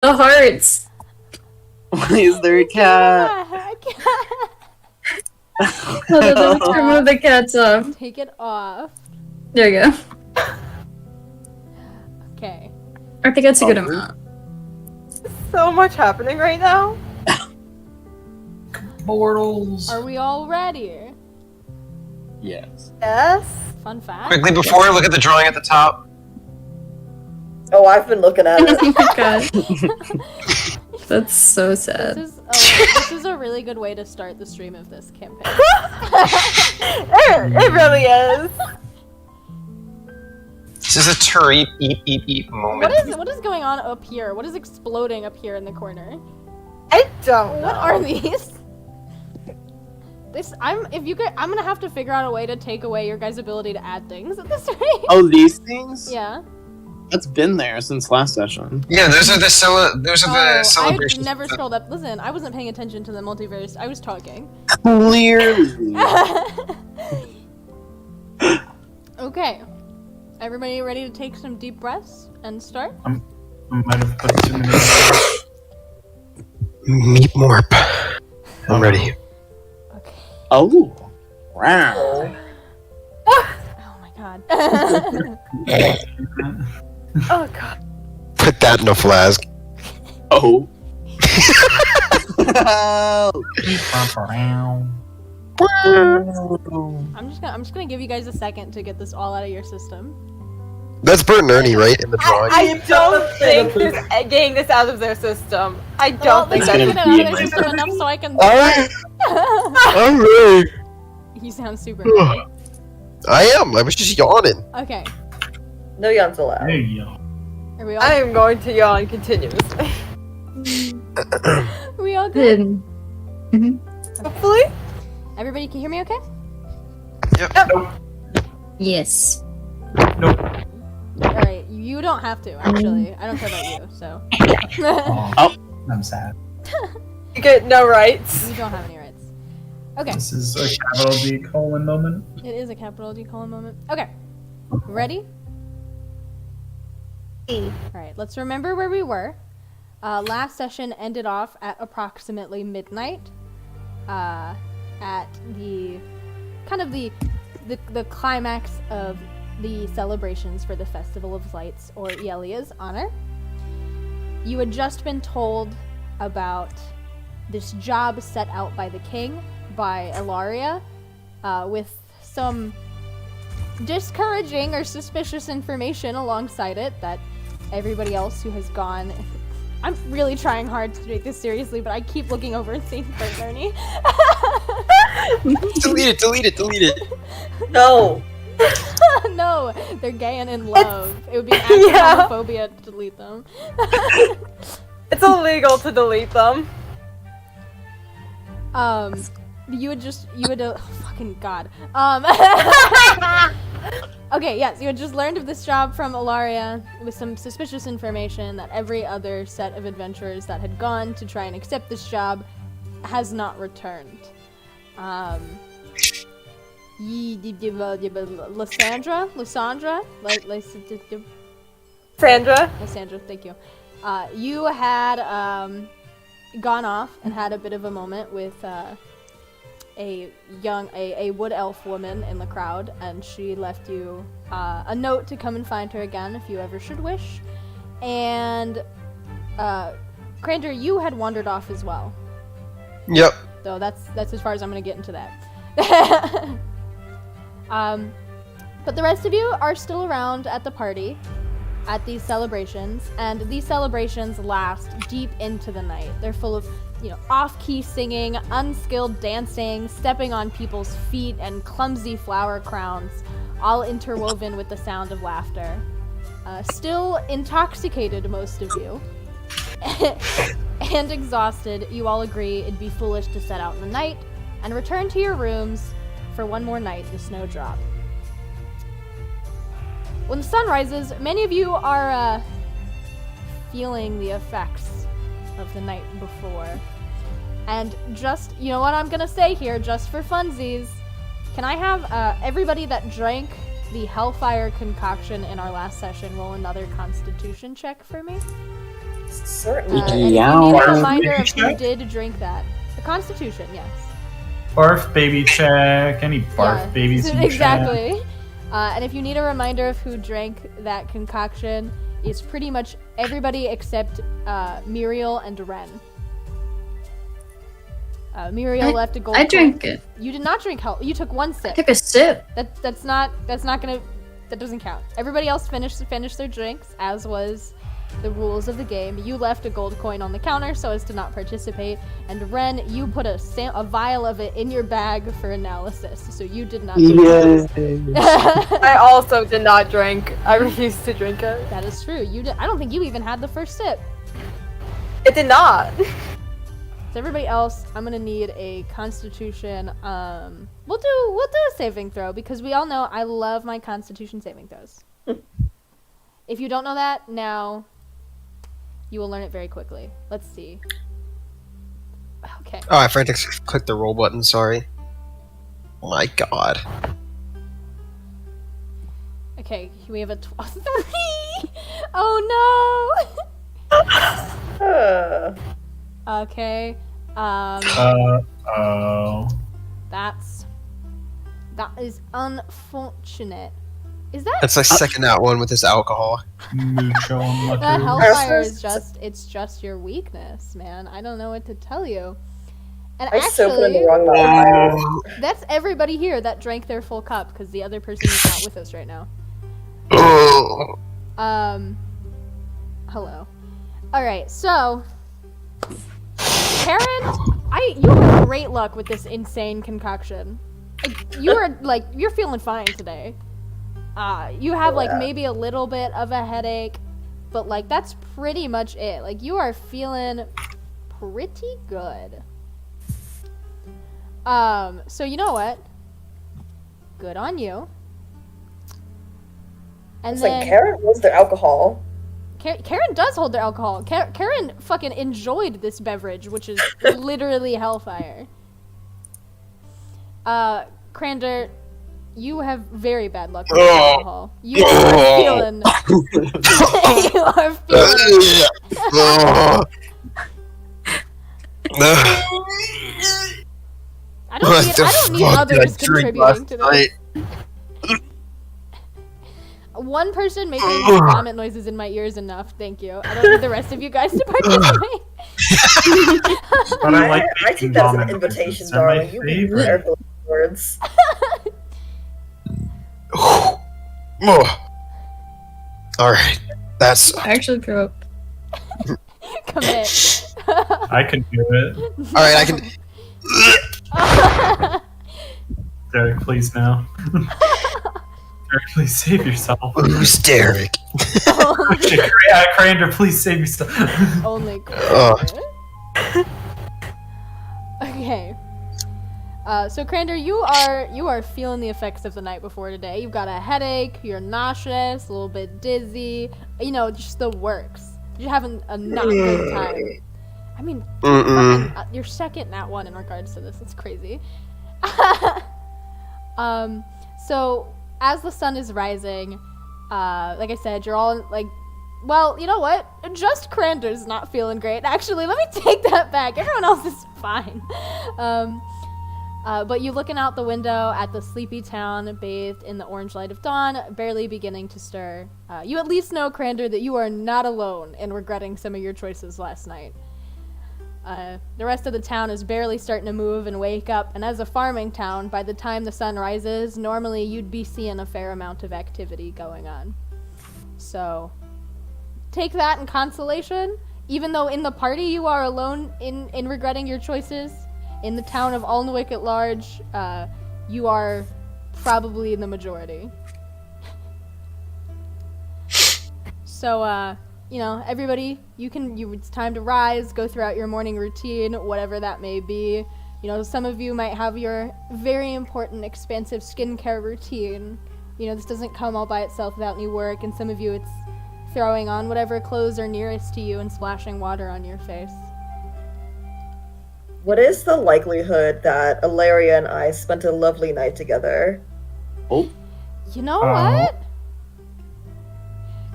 The hearts. Why is there a cat? Hold on, let me remove the cats off. Take it off. There you go. Okay. I think that's a good amount. So much happening right now. Portals. Are we all ready? Yes. Yes. Fun fact. Quickly before, look at the drawing at the top. Oh, I've been looking at it. Oh my god. That's so sad. This is a really good way to start the stream of this campaign. It really is. This is a turret eat moment. What is going on up here? What is exploding up here in the corner? I don't know. What are these? I'm gonna have to figure out a way to take away your guys' ability to add things at this rate. Oh, these things? Yeah. That's been there since last session. Yeah, those are the celebrations. I never scrolled up. Listen, I wasn't paying attention to the multiverse. I was talking. Clearly. Okay. Everybody ready to take some deep breaths and start? I might have put too many. Meat morp. I'm ready. Okay. Oh. Wow. Oh my god. Oh god. Put that in a flask. Oh. I'm just gonna give you guys a second to get this all out of your system. That's Bert and Ernie, right? In the drawing? I don't think getting this out of their system. I don't think Let's that's get it out of their system enough so I can. I'm ready. You sound super happy. I am. I was just yawning. Okay. No yawns allowed. There you go. Are we all? I am going to yawn continuously. Are we all good? Hopefully. Everybody can hear me okay? Yes. Nope. Alright, you don't have to, actually. I don't care about you, so. Oh, I'm sad. You get no rights. You don't have any rights. Okay. This is a capital D colon moment. It is a capital D colon moment. Okay. Ready? Alright, let's remember where we were. Last session ended off at approximately midnight. At the kind of the climax of the celebrations for the Festival of Lights, or Yelia's honor. You had just been told about this job set out by the king, by Ilaria, with some discouraging or suspicious information alongside it that everybody else who has gone... I'm really trying hard to take this seriously, but I keep looking over and seeing Bert and Ernie. Delete it. No. No, they're gay and in love. It would be an act of homophobia to delete them. It's illegal to delete them. You would oh, fucking god. Okay, yes, you had just learned of this job from Ilaria with some suspicious information that every other set of adventurers that had gone to try and accept this job has not returned. Lysandra, thank you. You had gone off and had a bit of a moment with a wood elf woman in the crowd, and she left you a note to come and find her again if you ever should wish. And Crander, you had wandered off as well. Yep. So that's as far as I'm gonna get into that. But the rest of you are still around at the party, at these celebrations, and these celebrations last deep into the night. They're full of, off-key singing, unskilled dancing, stepping on people's feet, and clumsy flower crowns, all interwoven with the sound of laughter. Still intoxicated, most of you, and exhausted, you all agree it'd be foolish to set out in the night and return to your rooms for one more night in the snowdrop. When the sun rises, many of you are feeling the effects of the night before. And just, you know what I'm gonna say here, just for funsies, can I have everybody that drank the Hellfire concoction in our last session roll another Constitution check for me? Certainly. And if you need a Yeah. reminder of who Check. did drink that. The Constitution, yes. Barf baby check. Any barf babies in chat? Exactly. And if you need a reminder of who drank that concoction, it's pretty much everybody except Muriel and Ren. Muriel left a gold. I drank it. You did not drink help. You took one I sip. took a sip. That's not gonna. That doesn't count. Everybody else finished their drinks, as was the rules of the game. You left a gold coin on the counter so as to not participate, and Ren, you put a vial of it in your bag for analysis, so you did not drink it. I also did not drink. I refused to drink it. That is true. I don't think you even had the first sip. It did not. So everybody else, I'm gonna need a Constitution. We'll do a saving throw because we all know I love my Constitution saving throws. If you don't know that now, you will learn it very quickly. Let's see. Okay. Oh, I frantically clicked the roll button, sorry. My god. Okay, we have a 3. Oh no. Okay. Oh. That is unfortunate. Is that It's like second that one with this alcohol. Mucho unlucky. that Hellfire is just your weakness, man. I don't know what to tell you. And I so put in the actually, wrong modifier. that's everybody here that drank their full cup because the other person is not with us right now. Hello. All right, so Karen, you have great luck with this insane concoction. You're feeling fine today. You have maybe a little bit of a headache, but that's pretty much it. You are feeling pretty good. So you know what? Good on you. And It's then like Karen holds their alcohol. Karen does hold their alcohol. Karen fucking enjoyed this beverage, which is literally hellfire. Crander, you have very bad luck with alcohol. You are feeling. You are feeling. I don't need others contributing to this. One person making vomit noises in my ears enough, thank you. I don't need the rest of you guys to participate. But I like I take that as an invitation, darling. You be careful with words. Alright. That's I actually threw up. Commit. I can do it. alright, I can Derek, please now. Derek, please save yourself. Who's Derek? Actually, Crander, please save yourself. Only Ugh. Okay. So Crander, you are feeling the effects of the night before today. You've got a headache, you're nauseous, a little bit dizzy, just the works. You're having a not good time. I mean, fucking, you're second nat 1 in regards to this. It's crazy. So as the sun is rising, like I said, you're all well, you know what? Just Crander's not feeling great. Actually, let me take that back. Everyone else is fine. But you looking out the window at the sleepy town bathed in the orange light of dawn, barely beginning to stir. You at least know, Crander, that you are not alone in regretting some of your choices last night. The rest of the town is barely starting to move and wake up, and as a farming town, by the time the sun rises, normally you'd be seeing a fair amount of activity going on. So, take that in consolation. Even though in the party you are alone in regretting your choices, in the town of Alnwick at large, you are probably in the majority. So, everybody, it's time to rise, go throughout your morning routine, whatever that may be. Some of you might have your very important, expansive skincare routine. This doesn't come all by itself without any work, and some of you it's throwing on whatever clothes are nearest to you and splashing water on your face. What is the likelihood that Ilaria and I spent a lovely night together? Oh. You know what?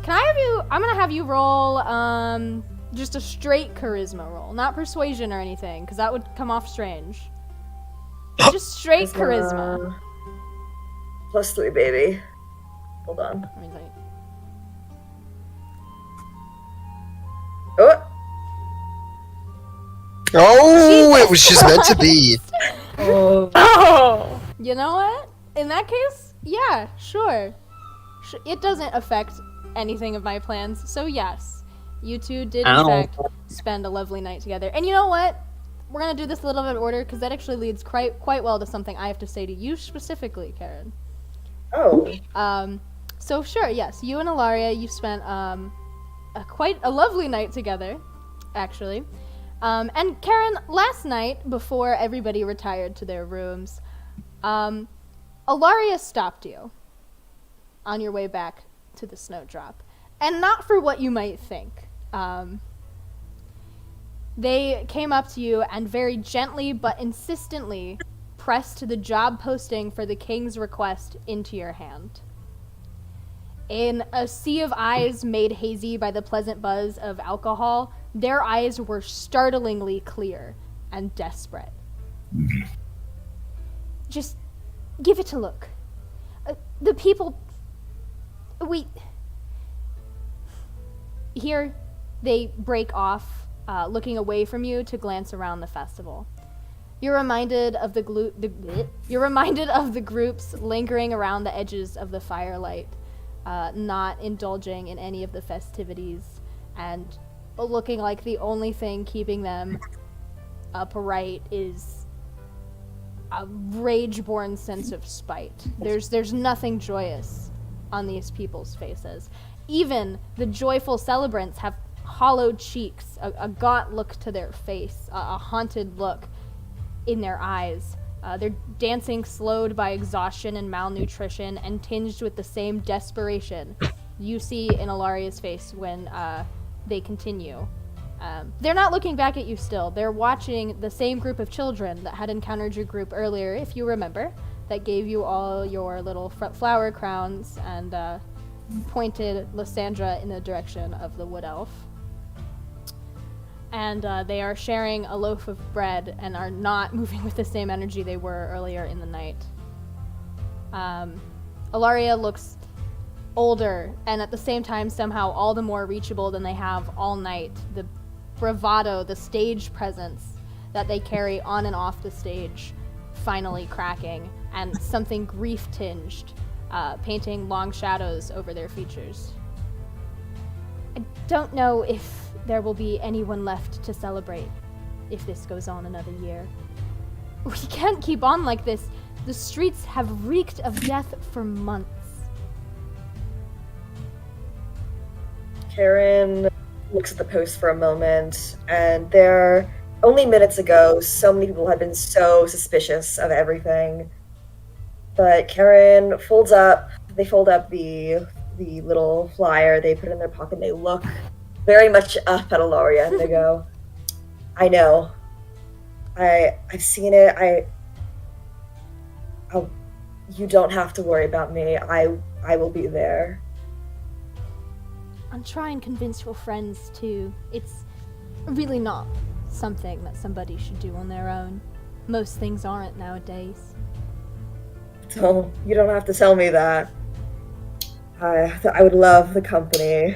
Can I have you? I'm gonna have you roll. Just a straight charisma roll, not persuasion or anything, because that would come off strange. Just straight charisma. +3, baby. Hold on. Let me tell you. Oh! Oh, it was just meant to be. Oh. Oh! You know what? In that case, yeah, sure. It doesn't affect anything of my plans, so yes. You two did, in fact, spend a lovely night together. And you know what? We're going to do this a little bit of order, because that actually leads quite well to something I have to say to you specifically, Karen. Oh. So sure, yes, you and Ilaria, you spent quite a lovely night together, actually. And Karen, last night, before everybody retired to their rooms, Ilaria stopped you on your way back to the snowdrop. And not for what you might think. They came up to you and very gently but insistently pressed the job posting for the king's request into your hand. In a sea of eyes made hazy by the pleasant buzz of alcohol, their eyes were startlingly clear and desperate. Just give it a look. The people... Here, they break off, looking away from you to glance around the festival. You're reminded of the groups lingering around the edges of the firelight, not indulging in any of the festivities, and looking like the only thing keeping them upright is a rage-born sense of spite. There's nothing joyous on these people's faces. Even the joyful celebrants have hollowed cheeks, a gaunt look to their face, a haunted look in their eyes. Their dancing slowed by exhaustion and malnutrition and tinged with the same desperation you see in Ilaria's face when they continue. They're not looking back at you still. They're watching the same group of children that had encountered your group earlier, if you remember, that gave you all your little flower crowns and pointed Lysandra in the direction of the wood elf. And they are sharing a loaf of bread and are not moving with the same energy they were earlier in the night. Ilaria looks older and at the same time somehow all the more reachable than they have all night. The bravado, the stage presence that they carry on and off the stage finally cracking, and something grief-tinged painting long shadows over their features. I don't know if there will be anyone left to celebrate if this goes on another year. We can't keep on like this. The streets have reeked of death for months. Karen looks at the post for a moment, and there, only minutes ago, so many people had been so suspicious of everything. But Karen they fold up the little flyer, they put it in their pocket, and they look very much up at Ilaria, and they go, I know. I've seen it. You don't have to worry about me. I will be there. And try and convince your friends too. It's really not something that somebody should do on their own. Most things aren't nowadays. So you don't have to tell me that. I would love the company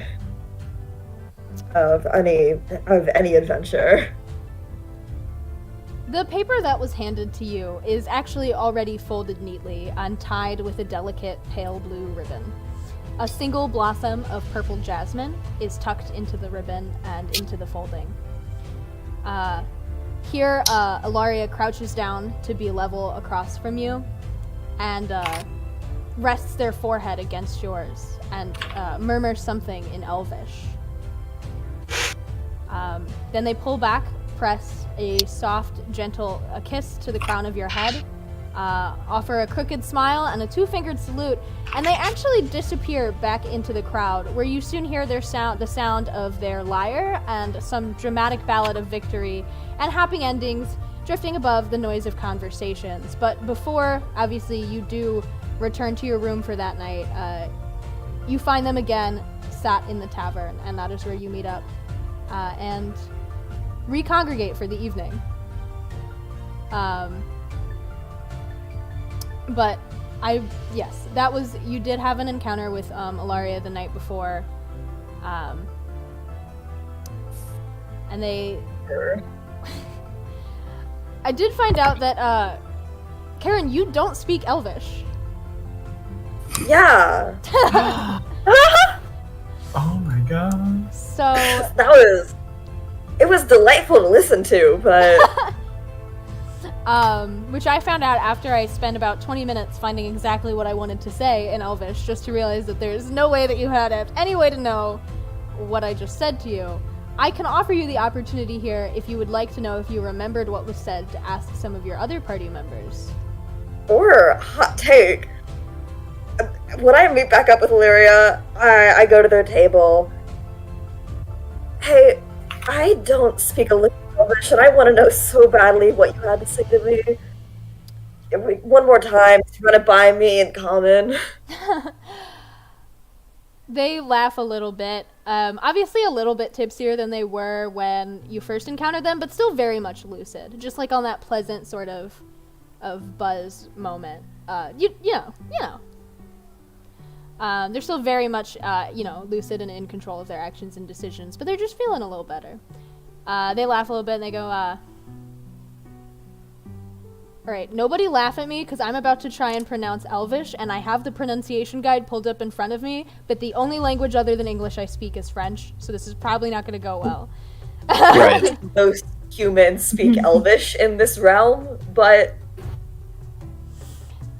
of any adventure. The paper that was handed to you is actually already folded neatly and tied with a delicate pale blue ribbon. A single blossom of purple jasmine is tucked into the ribbon and into the folding. Here, Ilaria crouches down to be level across from you and rests their forehead against yours and murmurs something in Elvish. Then they pull back, press a soft, gentle kiss to the crown of your head, offer a crooked smile and a two-fingered salute, and they actually disappear back into the crowd, where you soon hear the sound of their lyre and some dramatic ballad of victory and happy endings drifting above the noise of conversations. But before, obviously, you do return to your room for that night, you find them again sat in the tavern, and that is where you meet up. and recongregate for the evening. But yes, that was, you did have an encounter with Ilaria the night before, and they. I did find out that Karen, you don't speak Elvish. Yeah. Oh my god. So it was delightful to listen to, but which I found out after I spent about 20 minutes finding exactly what I wanted to say in Elvish, just to realize that there's no way that you had any way to know what I just said to you. I can offer you the opportunity here, if you would like to know if you remembered what was said, to ask some of your other party members. or hot take. When I meet back up with Illyria, I go to their table. Hey, I don't speak a lick of Elvish, and I want to know so badly what you had to say to me. One more time, to run it by me in common. They laugh a little bit. Obviously a little bit tipsier than they were when you first encountered them, but still very much lucid. Just like on that pleasant sort of buzz moment. You know. They're still very much, lucid and in control of their actions and decisions, but they're just feeling a little better. They laugh a little bit and they go, Alright, nobody laugh at me because I'm about to try and pronounce Elvish, and I have the pronunciation guide pulled up in front of me, but the only language other than English I speak is French, so this is probably not going to go well. Right. Most humans speak Elvish in this realm, but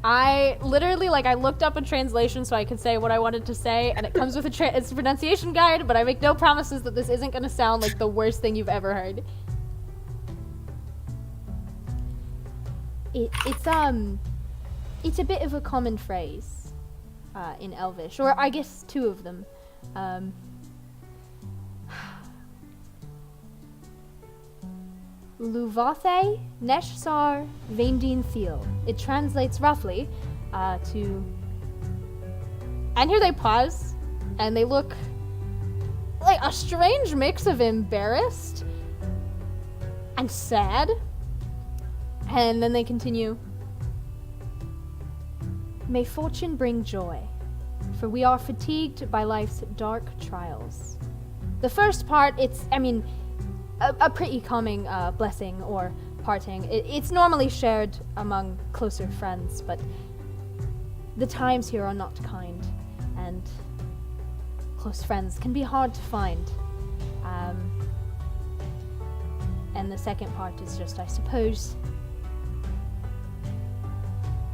I literally, I looked up a translation so I could say what I wanted to say, and it comes with it's a pronunciation guide, but I make no promises that this isn't going to sound like the worst thing you've ever heard. It's a bit of a common phrase in Elvish, or I guess two of them. Luvathe Neshsar Vaindin Thiel. It translates roughly to... And here they pause, and they look like a strange mix of embarrassed and sad. And then they continue. May fortune bring joy, for we are fatigued by life's dark trials. The first part, it's a pretty calming blessing or parting. It's normally shared among closer friends, but the times here are not kind, and close friends can be hard to find. And the second part is just, I suppose,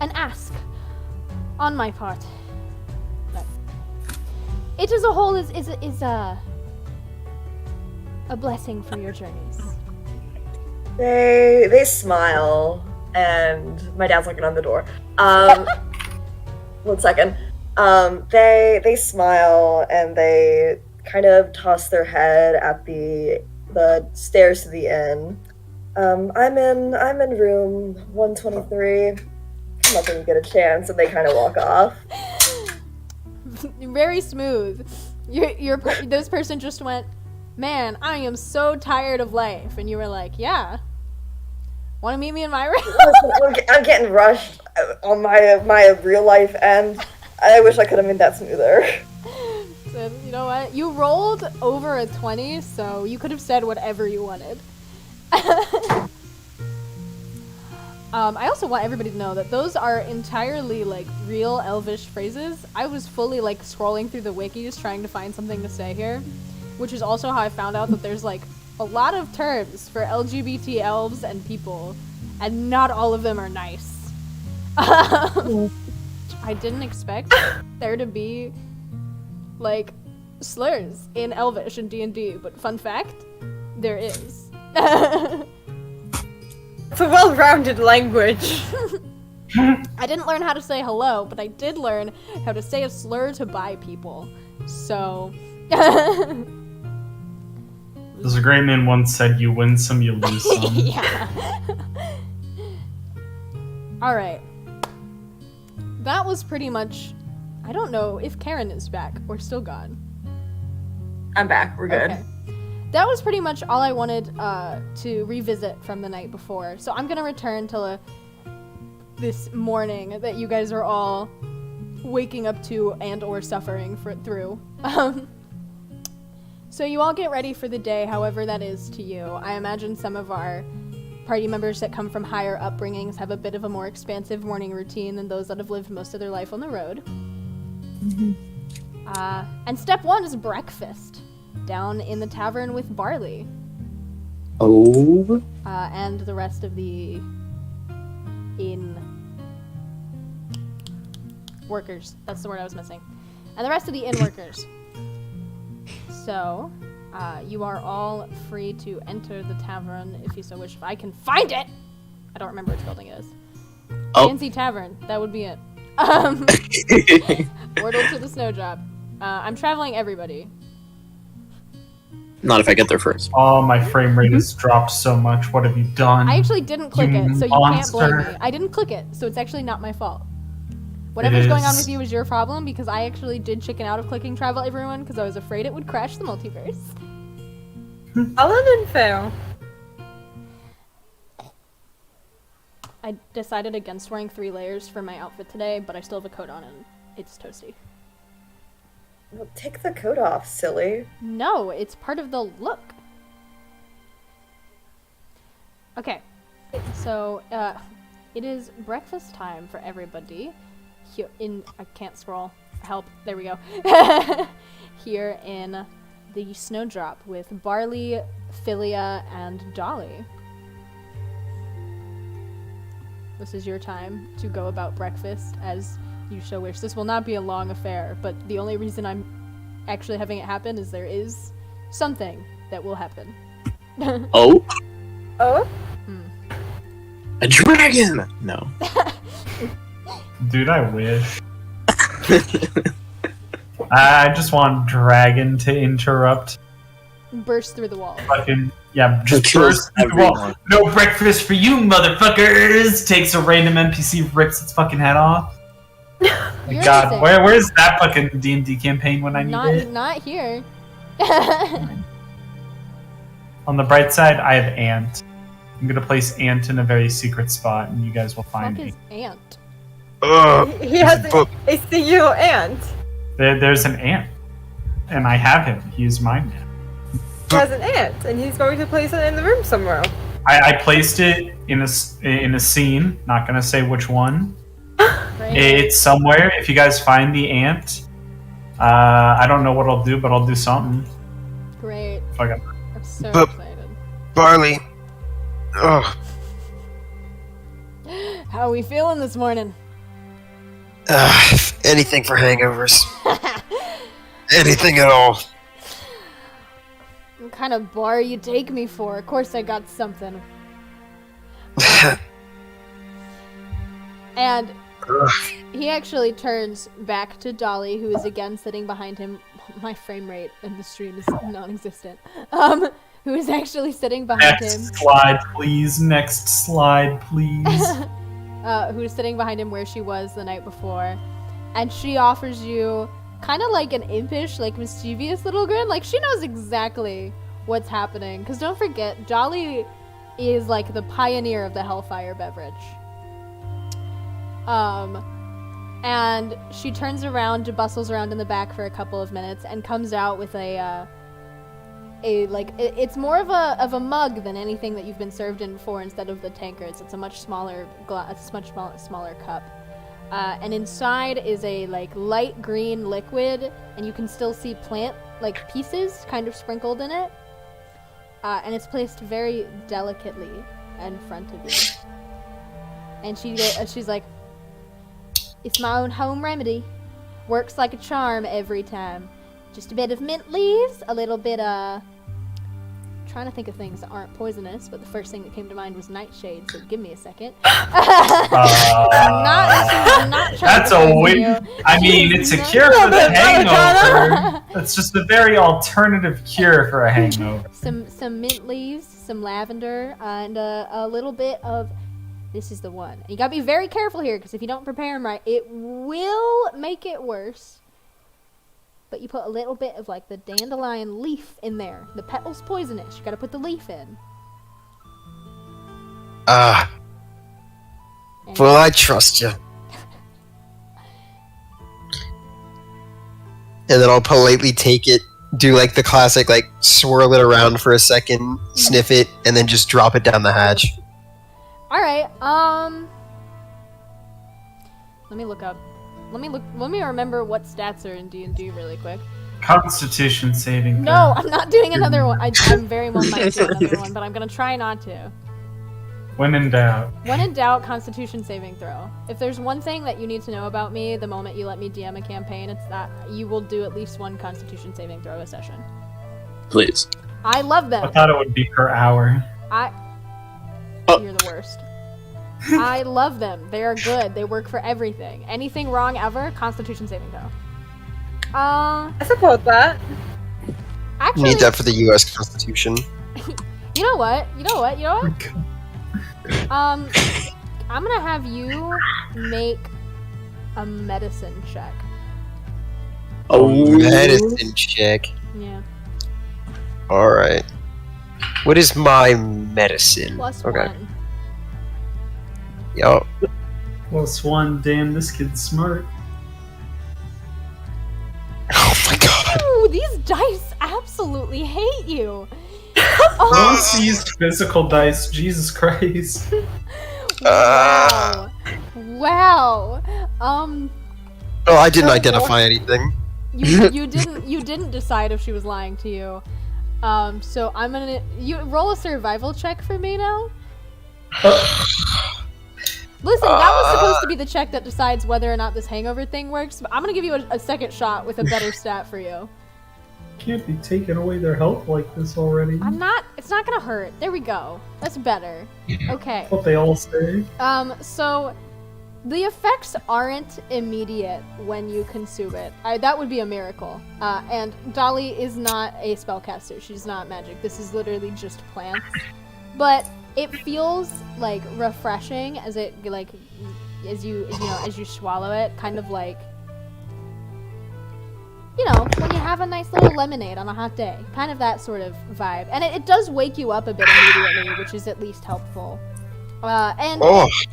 an ask on my part. But it as a whole is a blessing for your journeys. they smile, and my dad's knocking on the door. 1 second. They smile and they kind of toss their head at the stairs to the inn. I'm in room 123. Come up when you get a chance, and they kind of walk off. Very smooth. This person just went, man, I am so tired of life, and you were like, yeah. Want to meet me in my room? I'm getting rushed on my real life end. I wish I could have made that smoother. So, you know what? You rolled over a 20, so you could have said whatever you wanted. I also want everybody to know that those are entirely, real Elvish phrases. I was fully, scrolling through the wikis trying to find something to say here, which is also how I found out that there's, a lot of terms for LGBT elves and people, and not all of them are nice. I didn't expect there to be, slurs in Elvish and D&D, but fun fact, there is. It's a well-rounded language. I didn't learn how to say hello, but I did learn how to say a slur to bi people. So... There's a great man once said, you win some, you lose some. Yeah. Alright. That was pretty much... I don't know if Karen is back or still gone. I'm back. We're good. Okay. that was pretty much all I wanted to revisit from the night before. So I'm gonna return to this morning that you guys are all waking up to and or suffering through. So you all get ready for the day, however that is to you. I imagine some of our party members that come from higher upbringings have a bit of a more expansive morning routine than those that have lived most of their life on the road. And step one is breakfast down in the tavern with Barley. Oh. And the rest of the inn workers. That's the word I was missing. And the rest of the inn workers. So, you are all free to enter the tavern if you so wish. If I can find it! I don't remember which building it is. Oh. Fancy Tavern. That would be it. Portal to the snow job. I'm traveling everybody. Not if I get there first. Oh, my frame rate has dropped so much. What have you done? I actually didn't click You it, so you can't blame monster. me. I didn't click it, so it's actually not my fault. Whatever's going on with you is your problem, because I actually did chicken out of clicking travel everyone because I was afraid it would crash the multiverse. All unfair. I decided against wearing 3 layers for my outfit today, but I still have a coat on and it's toasty. Well, take the coat off, silly. No, it's part of the look. Okay, so it is breakfast time for everybody. Here I can't scroll. Help. There we go. Here in the snowdrop with Barley, Philia, and Dolly. This is your time to go about breakfast as you so wish. This will not be a long affair, but the only reason I'm actually having it happen is there is something that will happen. Oh? Oh? A dragon! No. Dude, I wish. I just want Dragon to interrupt. Burst through the wall. Fucking, yeah, just kills burst through the wall. everyone. No breakfast for you, motherfuckers! Takes a random NPC, rips its fucking head off. My You're God, insane. where's that fucking D&D campaign when I need it? Not here. On the bright side, I have Ant. I'm gonna place Ant in a very secret spot, and you guys will find Fuck me. is ant? He has but- a singular ant. There's an Ant, and I have him. He is mine now. He has an ant, and he's going to place it in the room somewhere. I placed it in a scene. Not gonna say which one. Right? It's somewhere. If you guys find the ant, I don't know what I'll do, but I'll do something. Great. Fuck it. I'm so But- excited. Barley. Oh, How are we feeling this morning? anything for hangovers. Anything at all. What kind of bar you take me for? Of course I got something. And he actually turns back to Dolly, who is again sitting behind him. My frame rate in the stream is non-existent. Who is actually sitting behind him. Next slide, please. Next slide, please. Who is sitting behind him where she was the night before. And she offers you kind of like an impish, like mischievous little grin. Like she knows exactly what's happening. Because don't forget, Dolly is like the pioneer of the Hellfire beverage. And she turns around, bustles around in the back for a couple of minutes, and comes out with it's more of a mug than anything that you've been served in before. Instead of the tankards, it's a much smaller glass, smaller cup. And inside is a like light green liquid, and you can still see plant like pieces kind of sprinkled in it. And it's placed very delicately in front of you. And she's like, "It's my own home remedy. Works like a charm every time. Just a bit of mint leaves, a little bit trying to think of things that aren't poisonous, but the first thing that came to mind was nightshade, so give me a second." She's not trying That's to a poison win. you. I mean, it's a cure for the hangover. It's just a very alternative cure for a hangover. Some mint leaves, some lavender, and a little bit of... This is the one. You gotta be very careful here, because if you don't prepare them right, it will make it worse. but you put a little bit of like the dandelion leaf in there. The petal's poisonous. You gotta put the leaf in. And Well, I trust you. And then I'll politely take it, do like the classic, like swirl it around for a second, sniff it, and then just drop it down the hatch. all right. Let me look up. Let me remember what stats are in D&D really quick. Constitution saving. No, throw. I'm not doing another one. I'm very well might do another one, but I'm gonna try not to. When in doubt. When in doubt, Constitution saving throw. If there's one thing that you need to know about me the moment you let me DM a campaign, it's that you will do at least one Constitution saving throw a session. Please. I love I them. thought it would be per hour. You're the worst. I love them. They are good. They work for everything. Anything wrong ever, Constitution saving throw. I support that. Actually, Need that for the U.S. Constitution. you know what? I'm gonna have you make a medicine check. Oh, Medicine check. Yeah. Alright. What is my medicine? Plus Okay. 1. Yup. +1. Damn, this kid's smart. Oh my god. Ooh, these dice absolutely hate you. Don't use physical dice. Jesus Christ. Wow. Wow. Oh, I didn't identify anything. You didn't decide if she was lying to you. So I'm gonna you roll a survival check for me now. Listen, that was supposed to be the check that decides whether or not this hangover thing works, but I'm gonna give you a second shot with a better stat for you. Can't be taking away their health like this already. It's not gonna hurt. There we go. That's better. Okay. What they all say. So the effects aren't immediate when you consume it. That would be a miracle. And Dolly is not a spellcaster. She's not magic. This is literally just plants. But it feels like refreshing as it like as you swallow it, kind of like when you have a nice little lemonade on a hot day, kind of that sort of vibe. And it does wake you up a bit immediately, which is at least helpful. And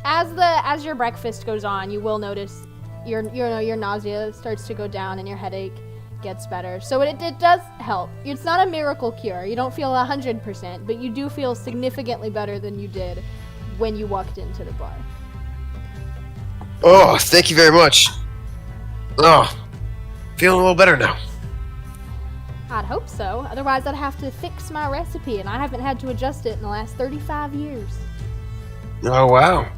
as your breakfast goes on, you will notice your nausea starts to go down and your headache gets better. So it does help. It's not a miracle cure. You don't feel 100%, but you do feel significantly better than you did when you walked into the bar. Oh, thank you very much. Oh, feeling a little better now. I'd hope so. Otherwise, I'd have to fix my recipe, and I haven't had to adjust it in the last 35 years. Oh, wow.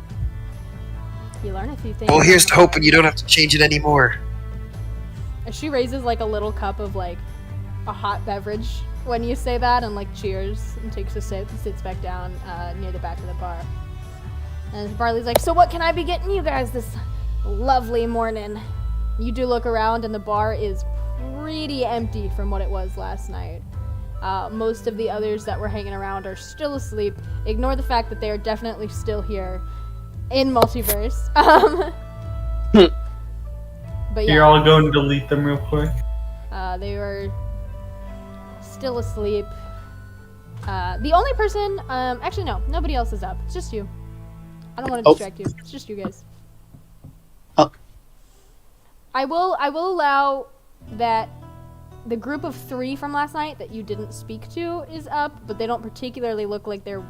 You learn a few things. Well, here's to hoping you don't have to change it anymore. As she raises like a little cup of like a hot beverage when you say that, and like cheers and takes a sip and sits back down near the back of the bar. And Barley's like, "So what can I be getting you guys this lovely morning?" You do look around, and the bar is pretty empty from what it was last night. Most of the others that were hanging around are still asleep. Ignore the fact that they are definitely still here in Multiverse. But yeah. Here, I'll go and delete them real quick. They were still asleep. The only person, actually no, nobody else is up. It's just you. I don't want to distract you. It's just you guys. Oh. I will allow that the group of 3 from last night that you didn't speak to is up, but they don't particularly look like they're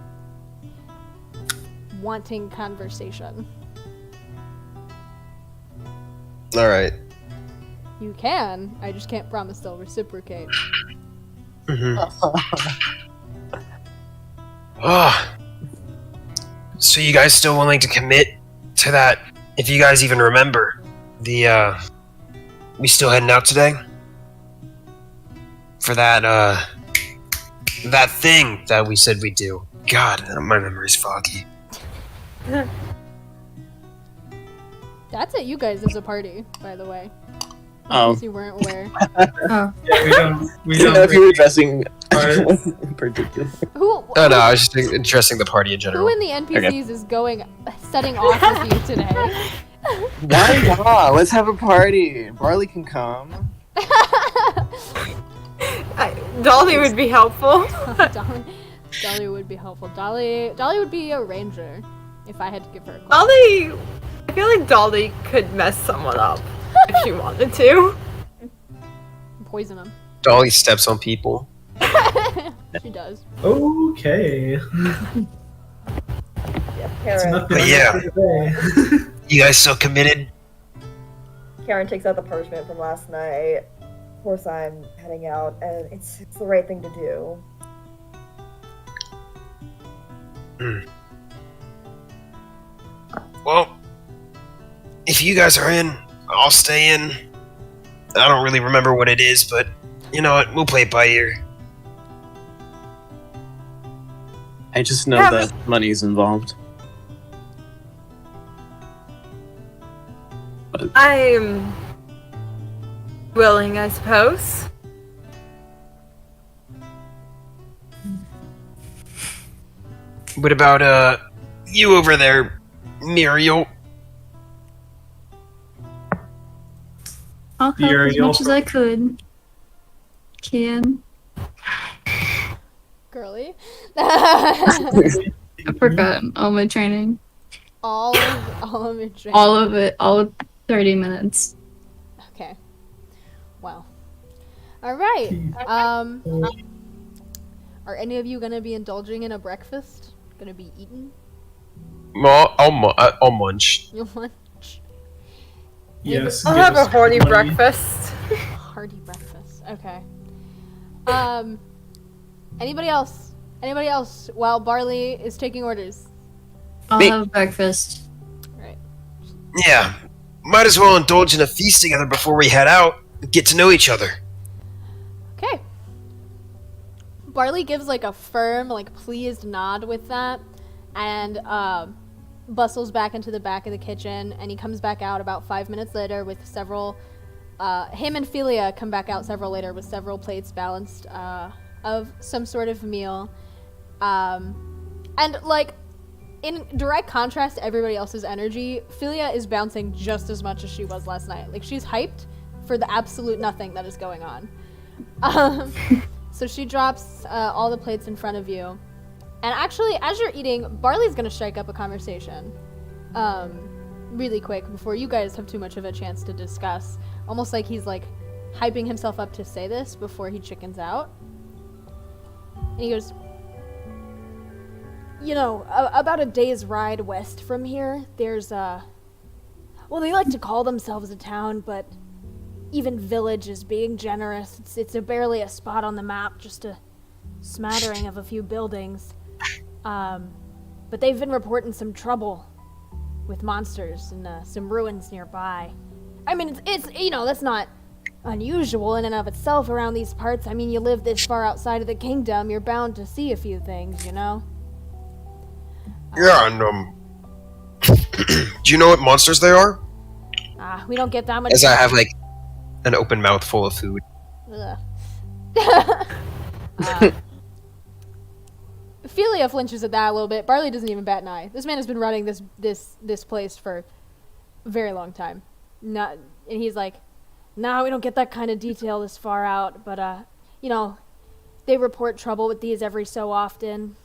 wanting conversation. Alright. You can, I just can't promise they'll reciprocate. Oh. So you guys still willing to commit to that? If you guys even remember, we still heading out today? For that thing that we said we'd do. God, my memory's foggy. That's at you guys as a party, by the way. Oh. If you weren't aware. Oh. Yeah, we I didn't know don't if you were addressing anyone in particular. Who Oh no, I was just addressing the party in general. who in the NPCs is setting off with you today? Why not? Let's have a party. Barley can come. Dolly would be helpful. Dolly would be helpful. Dolly would be a ranger if I had to give her a class. Dolly, I feel like Dolly could mess someone up if she wanted to. Poison them. Dolly steps on people. She does. Okay. Yeah, That's Karen. enough But yeah. You guys still committed? Karen takes out the parchment from last night. Of course, I'm heading out, and it's the right thing to do. Well, if you guys are in, I'll stay in. I don't really remember what it is, but you know what? We'll play it by ear. I just know Yeah, that money's involved. I'm willing, I suppose. What about, you over there, Muriel? I'll help You're- as you'll- much as I could. Can. Girly. I forgot all my training. all of your training. All of it. All of 30 minutes. Okay. Well. Alright. Are any of you gonna be indulging in a breakfast? Gonna be eaten? I'll munch. You'll lunch? Yes. I'll give have a us hearty money. breakfast. Hearty breakfast. Okay. Anybody else? Anybody else while Barley is taking orders? I'll Me. have breakfast. Right. Yeah. Might as well indulge in a feast together before we head out. Get to know each other. Okay. Barley gives like a firm, like pleased nod with that, and bustles back into the back of the kitchen, and he comes back out about 5 minutes later with several. Him and Philia come back out several later with several plates balanced of some sort of meal, and like in direct contrast to everybody else's energy, Philia is bouncing just as much as she was last night. Like she's hyped for the absolute nothing that is going on. So she drops all the plates in front of you. And actually, as you're eating, Barley's going to strike up a conversation really quick before you guys have too much of a chance to discuss. Almost like he's like hyping himself up to say this before he chickens out. And he goes, you know, about a day's ride west from here, there's well, they like to call themselves a town, but even village is being generous. It's barely a spot on the map, just a smattering of a few buildings. But they've been reporting some trouble with monsters and some ruins nearby. I mean, it's you know, that's not unusual in and of itself around these parts. I mean, you live this far outside of the kingdom, you're bound to see a few things, you know? Yeah, and do you know what monsters they are? We don't get that much. As I have like an open mouth full of food. Ugh. Philia flinches at that a little bit. Barley doesn't even bat an eye. This man has been running this place for a very long time. And he's like, "No, we don't get that kind of detail this far out, but you know, they report trouble with these every so often.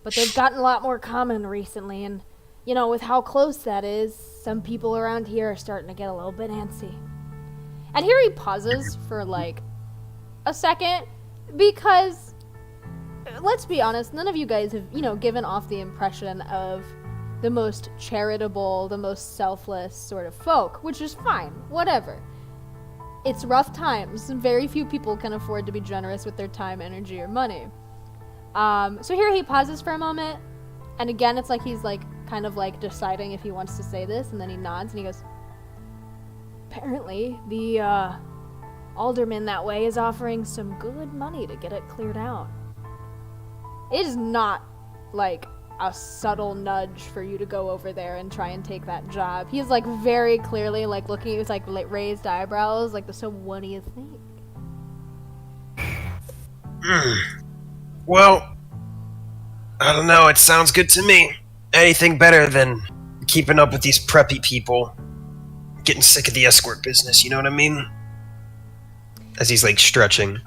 But they've gotten a lot more common recently, and you know, with how close that is, some people around here are starting to get a little bit antsy." And here he pauses for like a second, because let's be honest, none of you guys have, you know, given off the impression of the most charitable, the most selfless sort of folk, which is fine, whatever. It's rough times, and very few people can afford to be generous with their time, energy, or money. So here he pauses for a moment, and again, it's like he's like kind of like deciding if he wants to say this, and then he nods and he goes, "Apparently, the alderman that way is offering some good money to get it cleared out." It is not like a subtle nudge for you to go over there and try and take that job. He's like very clearly like looking at you with like raised eyebrows, like, so what do you think? Well, I don't know, it sounds good to me. Anything better than keeping up with these preppy people. Getting sick of the escort business, you know what I mean? as he's like stretching.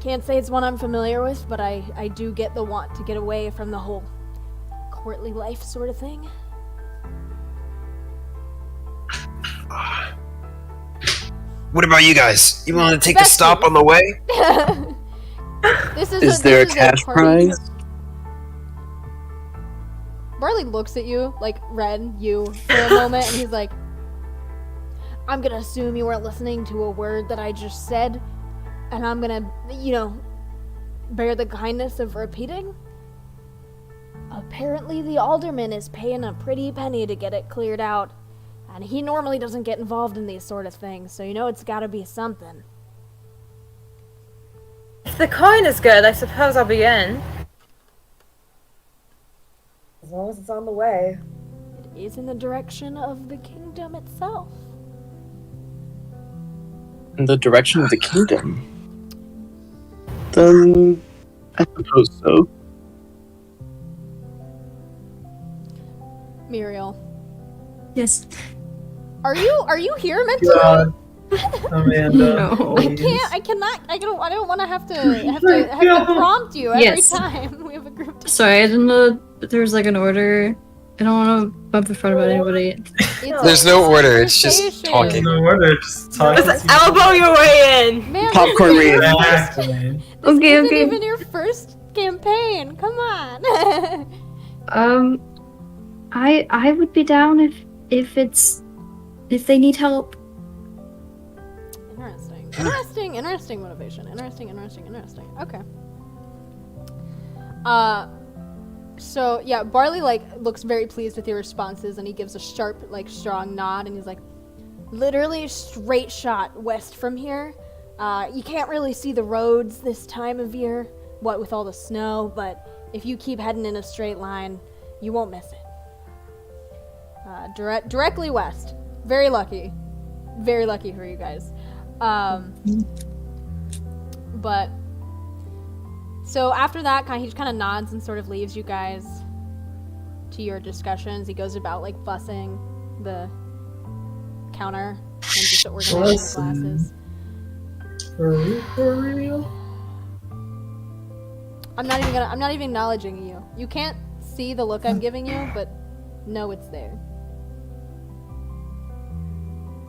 Can't say it's one I'm familiar with, but I do get the want to get away from the whole courtly life sort of thing. What about you guys? You want to take a stop on the way? Is there a cash prize? Barley looks at you, like Ren, you, for a moment, and he's like, I'm gonna assume you weren't listening to a word that I just said, and I'm gonna, bear the kindness of repeating. Apparently the alderman is paying a pretty penny to get it cleared out, and he normally doesn't get involved in these sort of things, so it's gotta be something. If the coin is good, I suppose I'll be in. As long as it's on the way. It is in the direction of the kingdom itself. In the direction of the kingdom? Then I suppose so. Muriel, Yes. are you here mentally? God. Amanda. No. I don't want to have to prompt you every Yes. time we have a group discussion. Sorry, I didn't know that there was like an order. I don't want to bump in front of anybody. There's no order, it's just conversation. talking. No wonder, just talking. Just elbow your way in. Man, Popcorn this isn't reading. Exactly. This Okay, isn't okay. even your first campaign. Come on. I would be down if they need help. Interesting motivation. Interesting. Okay. So yeah, Barley looks very pleased with your responses, and he gives a sharp, strong nod, and he's like, literally a straight shot west from here. You can't really see the roads this time of year, what with all the snow, but if you keep heading in a straight line, you won't miss it. Directly west. Very lucky for you guys. But so after that, he just kind of nods and sort of leaves you guys to your discussions. He goes about bussing the counter and just organizing the glasses. For real? I'm not even acknowledging you. You can't see the look I'm giving you, but know it's there.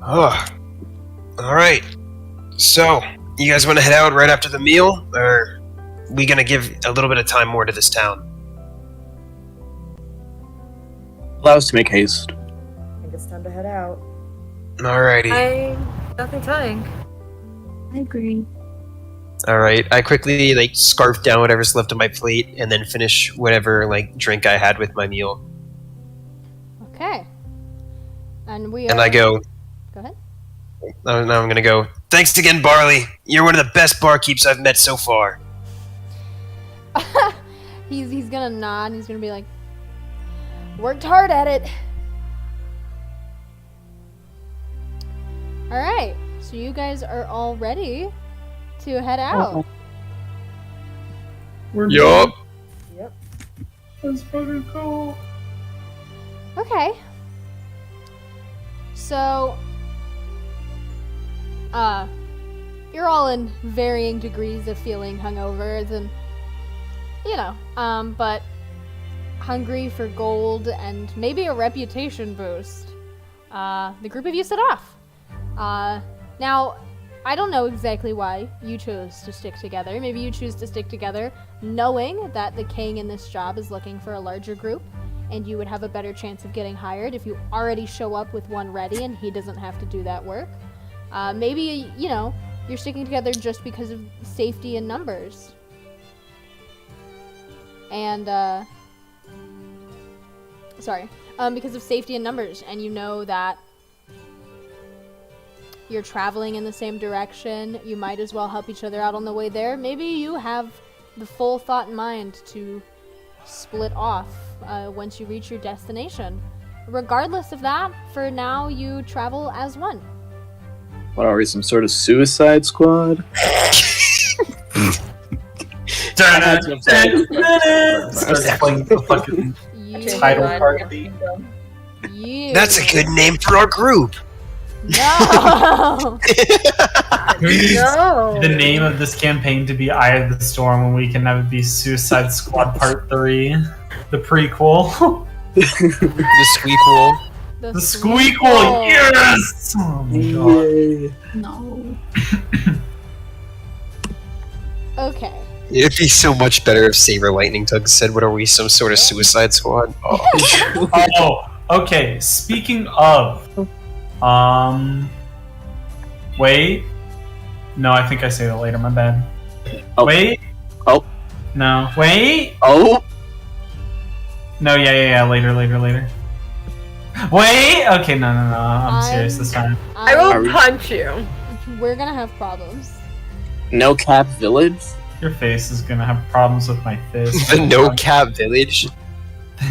Oh. Alright. So, you guys want to head out right after the meal? Or are we going to give a little bit of time more to this town? Allow us to make haste. I think it's time to head out. Alrighty. Nothing telling. I agree. Alright, I quickly scarf down whatever's left on my plate and then finish whatever drink I had with my meal. Okay. And And I go, Go ahead. now I'm gonna go, thanks again, Barley. You're one of the best barkeeps I've met so far. He's gonna nod and he's gonna be like, worked hard at it. Alright, so you guys are all ready to head out. We're Yup. Yep. That's fucking cool. Okay. So, you're all in varying degrees of feeling hungover, and but hungry for gold and maybe a reputation boost. The group of you set off. Now, I don't know exactly why you chose to stick together. Maybe you choose to stick together knowing that the king in this job is looking for a larger group, and you would have a better chance of getting hired if you already show up with one ready and he doesn't have to do that work. Maybe, you're sticking together just because of safety in numbers. And, because of safety in numbers, and you know that you're traveling in the same direction, you might as well help each other out on the way there. Maybe you have the full thought in mind to split off once you reach your destination. Regardless of that, for now you travel as one. What are we, some sort of suicide squad? Starts playing the fucking You, title part of the. you, That's a good name for our group. No. We need No. the name of this campaign to be Eye of the Storm, and we can have it be Suicide Squad Part 3, the prequel. The Squeakquel. The Squeakquel, yes! Oh my god. Yay. No. Okay. It'd be so much better if Saber Lightning Tug said, "What are we, some sort of Suicide Squad?" Oh. Oh, okay. Speaking of, wait. No, I think I say that later. My bad. Oh. Wait. Oh. No. Wait. Oh! No. Yeah. Later. Wait. Okay. No. I'm serious this time. I Are will we- punch you. We're gonna have problems. No Cap Village? Your face is gonna have problems with my fist. The No Cap Village.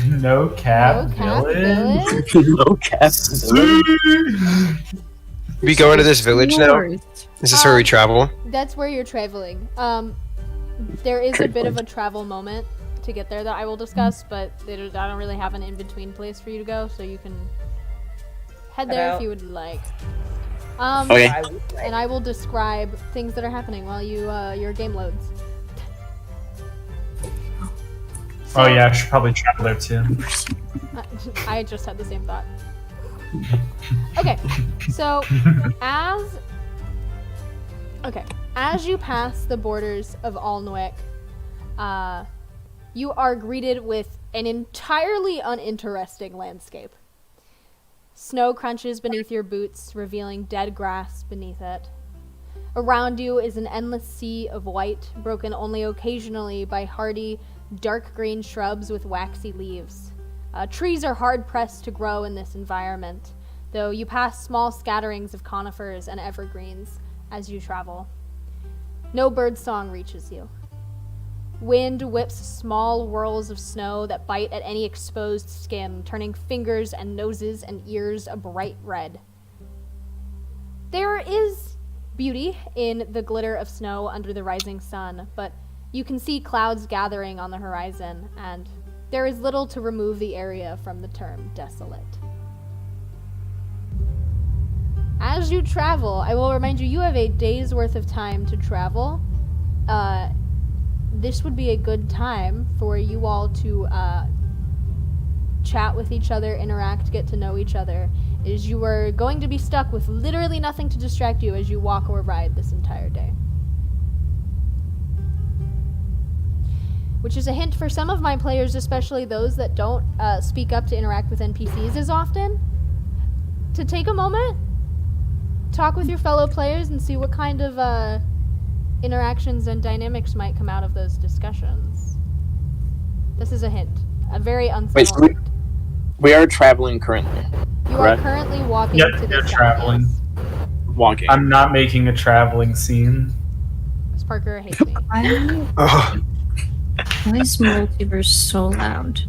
No Cap No Cap Village. No Cap Village? We go into this village now. Is this where we travel? That's where you're traveling. There is a bit of a travel moment to get there that I will discuss, but I don't really have an in-between place for you to go, so you can head there if you would like. Okay. And I will describe things that are happening while your game loads. Oh yeah, I should probably travel there too. I just had the same thought. Okay, so as you pass the borders of Alnwick, you are greeted with an entirely uninteresting landscape. Snow crunches beneath your boots, revealing dead grass beneath it. Around you is an endless sea of white, broken only occasionally by hardy, dark green shrubs with waxy leaves. Trees are hard-pressed to grow in this environment, though you pass small scatterings of conifers and evergreens as you travel. No birdsong reaches you. Wind whips small whirls of snow that bite at any exposed skin, turning fingers and noses and ears a bright red. There is beauty in the glitter of snow under the rising sun, but you can see clouds gathering on the horizon, and there is little to remove the area from the term desolate. As you travel, I will remind you, you have a day's worth of time to travel. This would be a good time for you all to chat with each other, interact, get to know each other, as you are going to be stuck with literally nothing to distract you as you walk or ride this entire day. Which is a hint for some of my players, especially those that don't speak up to interact with NPCs as often, to take a moment, talk with your fellow players, and see what kind of interactions and dynamics might come out of those discussions. This is a hint. A very unsettled Wait, so hint. we are traveling currently. You correct? are currently walking Yep, to you're the traveling. Walking. I'm not making a traveling scene. Parker hates me. Oh, Why is multiverse so loud?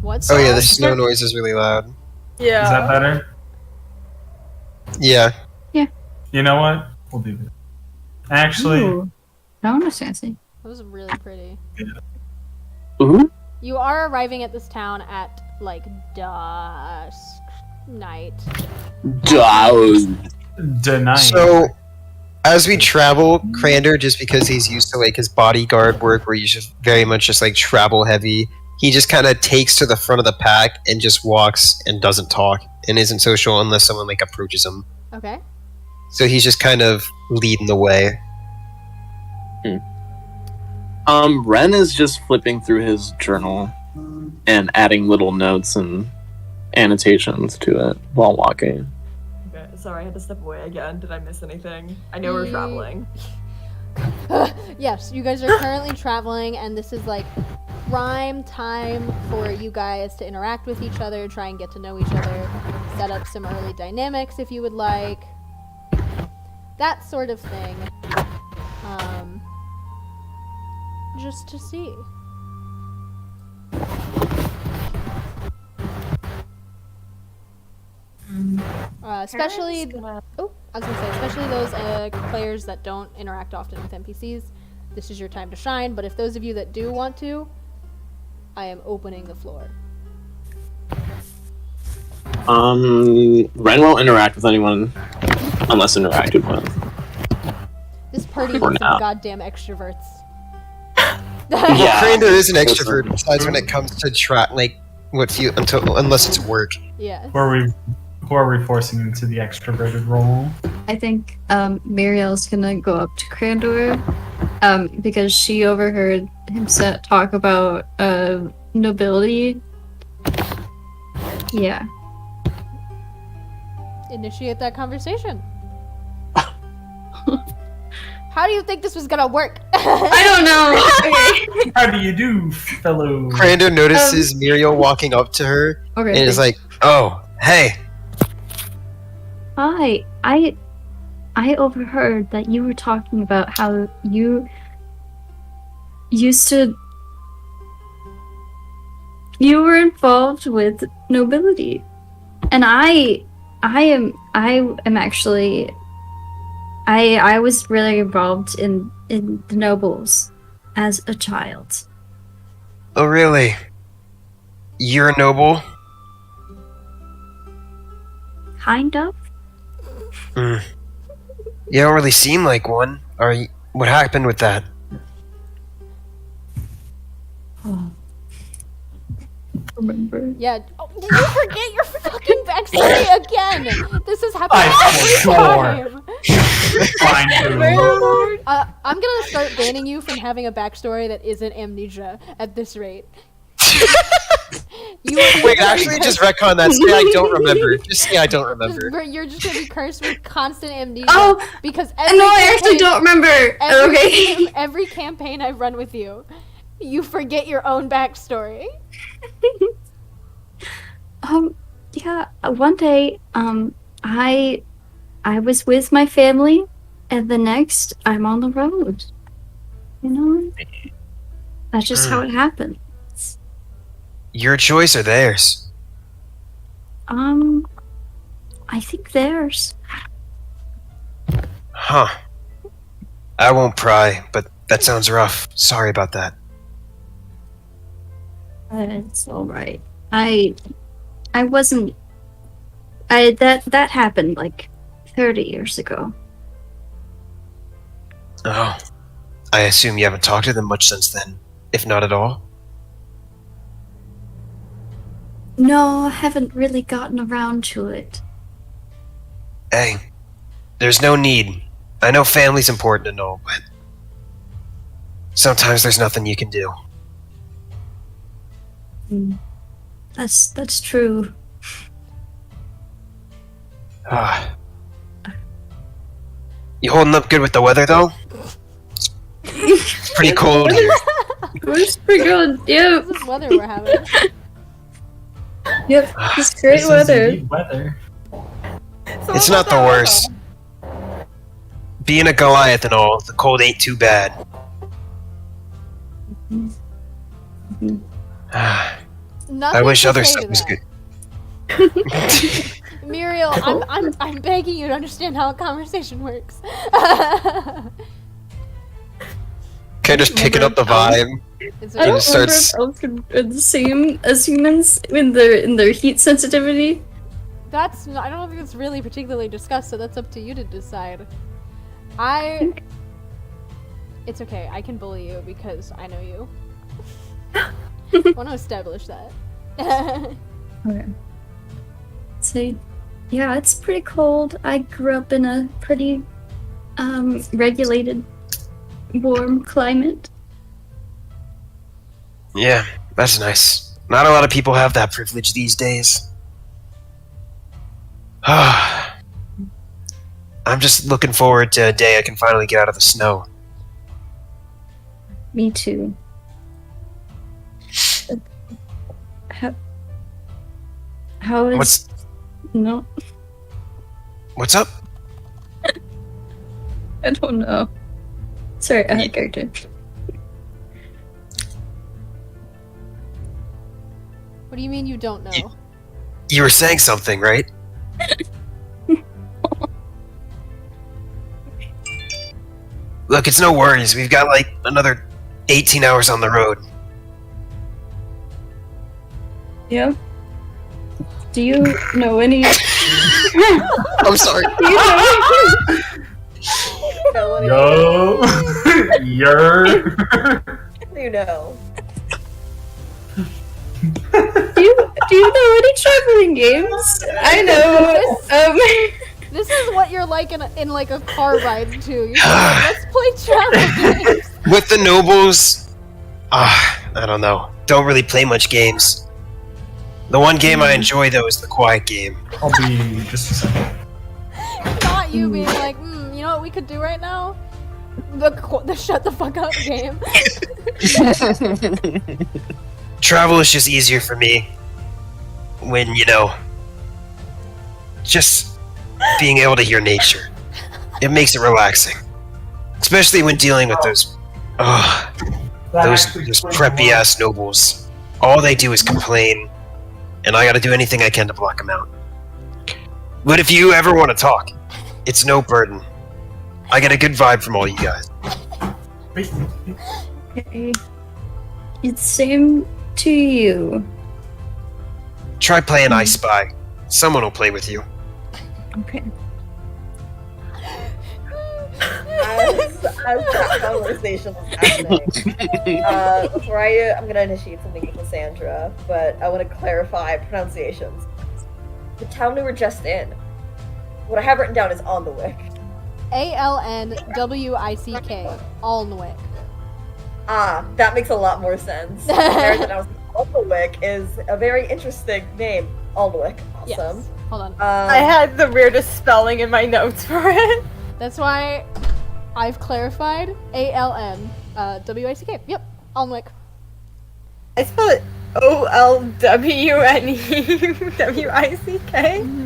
What's oh yeah, that? the snow noise is really loud. Yeah. Is that better? Yeah. You know what? We'll do it. Actually, Ooh. That was fancy. That was really pretty. Ooh? You are arriving at this town at, like, dusk night. deny. So, as we travel, Crander, just because he's used to like his bodyguard work, where he's just very much just like travel heavy, he just kind of takes to the front of the pack and just walks and doesn't talk and isn't social unless someone like approaches him. Okay. So he's just kind of leading the way. Ren is just flipping through his journal and adding little notes and annotations to it while walking. Okay, sorry, I had to step away again. Did I miss anything? I know we're Ye- traveling. Yes, you guys are currently traveling, and this is like prime time for you guys to interact with each other, try and get to know each other, set up some early dynamics if you would like, that sort of thing. Just to see. Especially, especially those players that don't interact often with NPCs. This is your time to shine, but if those of you that do want to, I am opening the floor. Ren won't interact with anyone unless interacted with. This party For needs now. some goddamn extroverts. Yeah. Krander is an extrovert, besides when it comes to unless it's work. Yeah. Who are we forcing into the extroverted role? I think Muriel's gonna go up to Crandor because she overheard him talk about nobility. Yeah. Initiate that conversation. How do you think this was gonna work? I don't know. Okay. How do you do, fellow? Krander notices Muriel walking up to her Okay. and is like, "Oh, hey." Hi. I overheard that you were talking about how you were involved with nobility. And I am actually I was really involved in the nobles as a child. Oh, really? You're a noble? Kind of. Hmm. You don't really seem like one. What happened with that? Oh. Remember. Yeah. Oh, did you forget your fucking backstory again? This is happening I every time. Fine, boo. I'm gonna start banning you from having a backstory that isn't amnesia at this rate. Wait, actually, just retcon that. Say I don't remember. Just say I don't remember. You're just gonna be cursed with constant amnesia. Oh, because no, I actually don't remember. Okay. Every campaign I've run with you, you forget your own backstory. Yeah, one day, I was with my family, and the next, I'm on the road. You know? That's just how it happened. Your choice or theirs? I think theirs. Huh. I won't pry, but that sounds rough. Sorry about that. It's alright. That happened like 30 years ago. Oh. I assume you haven't talked to them much since then, if not at all? No, I haven't really gotten around to it. Hey, there's no need. I know family's important and all, but sometimes there's nothing you can do. That's true. Ah. You holding up good with the weather, though? It's pretty cold here. It's pretty good. Yep. This is weather we're having. Yep. It's great This is weather. indeed weather. It's not the worst. Being a Goliath and all, the cold ain't too bad. I Nothing wish to other say stuff to was that. good. Muriel, I'm begging you to understand how a conversation works. Okay, just picking up the vibe. It's I don't It remember starts- if elves are the same as humans in their heat sensitivity. I don't think it's really particularly discussed, so that's up to you to decide. It's okay, I can bully you because I know you. I want to establish that. Okay. So, yeah, it's pretty cold. I grew up in a pretty regulated, warm climate. Yeah, that's nice. Not a lot of people have that privilege these days. I'm just looking forward to a day I can finally get out of the snow. Me too. How is no? What's up? I don't know. Sorry, I had character. What do you mean you don't know? You were saying something, right? Look, it's no worries. We've got like another 18 hours on the road. Yeah. Do you know any? I'm sorry. Do you know any? Yo, you're. You know. Do you know any traveling games? I know. This is what you're like in like a car ride too. You're just like, let's play travel games. With the nobles, I don't know. Don't really play much games. The one game I enjoy though is the quiet game. I'll be just a second. Not you being like, you know what we could do right now? The shut the fuck up game. Travel is just easier for me when, just being able to hear nature. It makes it relaxing. Especially when dealing with those preppy ass nobles. All they do is complain, and I gotta do anything I can to block them out. But if you ever want to talk, it's no burden. I get a good vibe from all you guys. Okay. It's same to you. Try playing I Spy. Someone will play with you. Okay. As that conversation was happening, before I'm gonna initiate something with Cassandra, but I want to clarify pronunciations. The town we were just in, what I have written down is Alnwick. Alnwick. Alnwick. Ah, that makes a lot more sense. Alnwick is a very interesting name. Alnwick, awesome. Yes. Hold on. I had the weirdest spelling in my notes for it. That's why I've clarified Alnwick. Yep, Alnwick. I spelled it Olwnewick.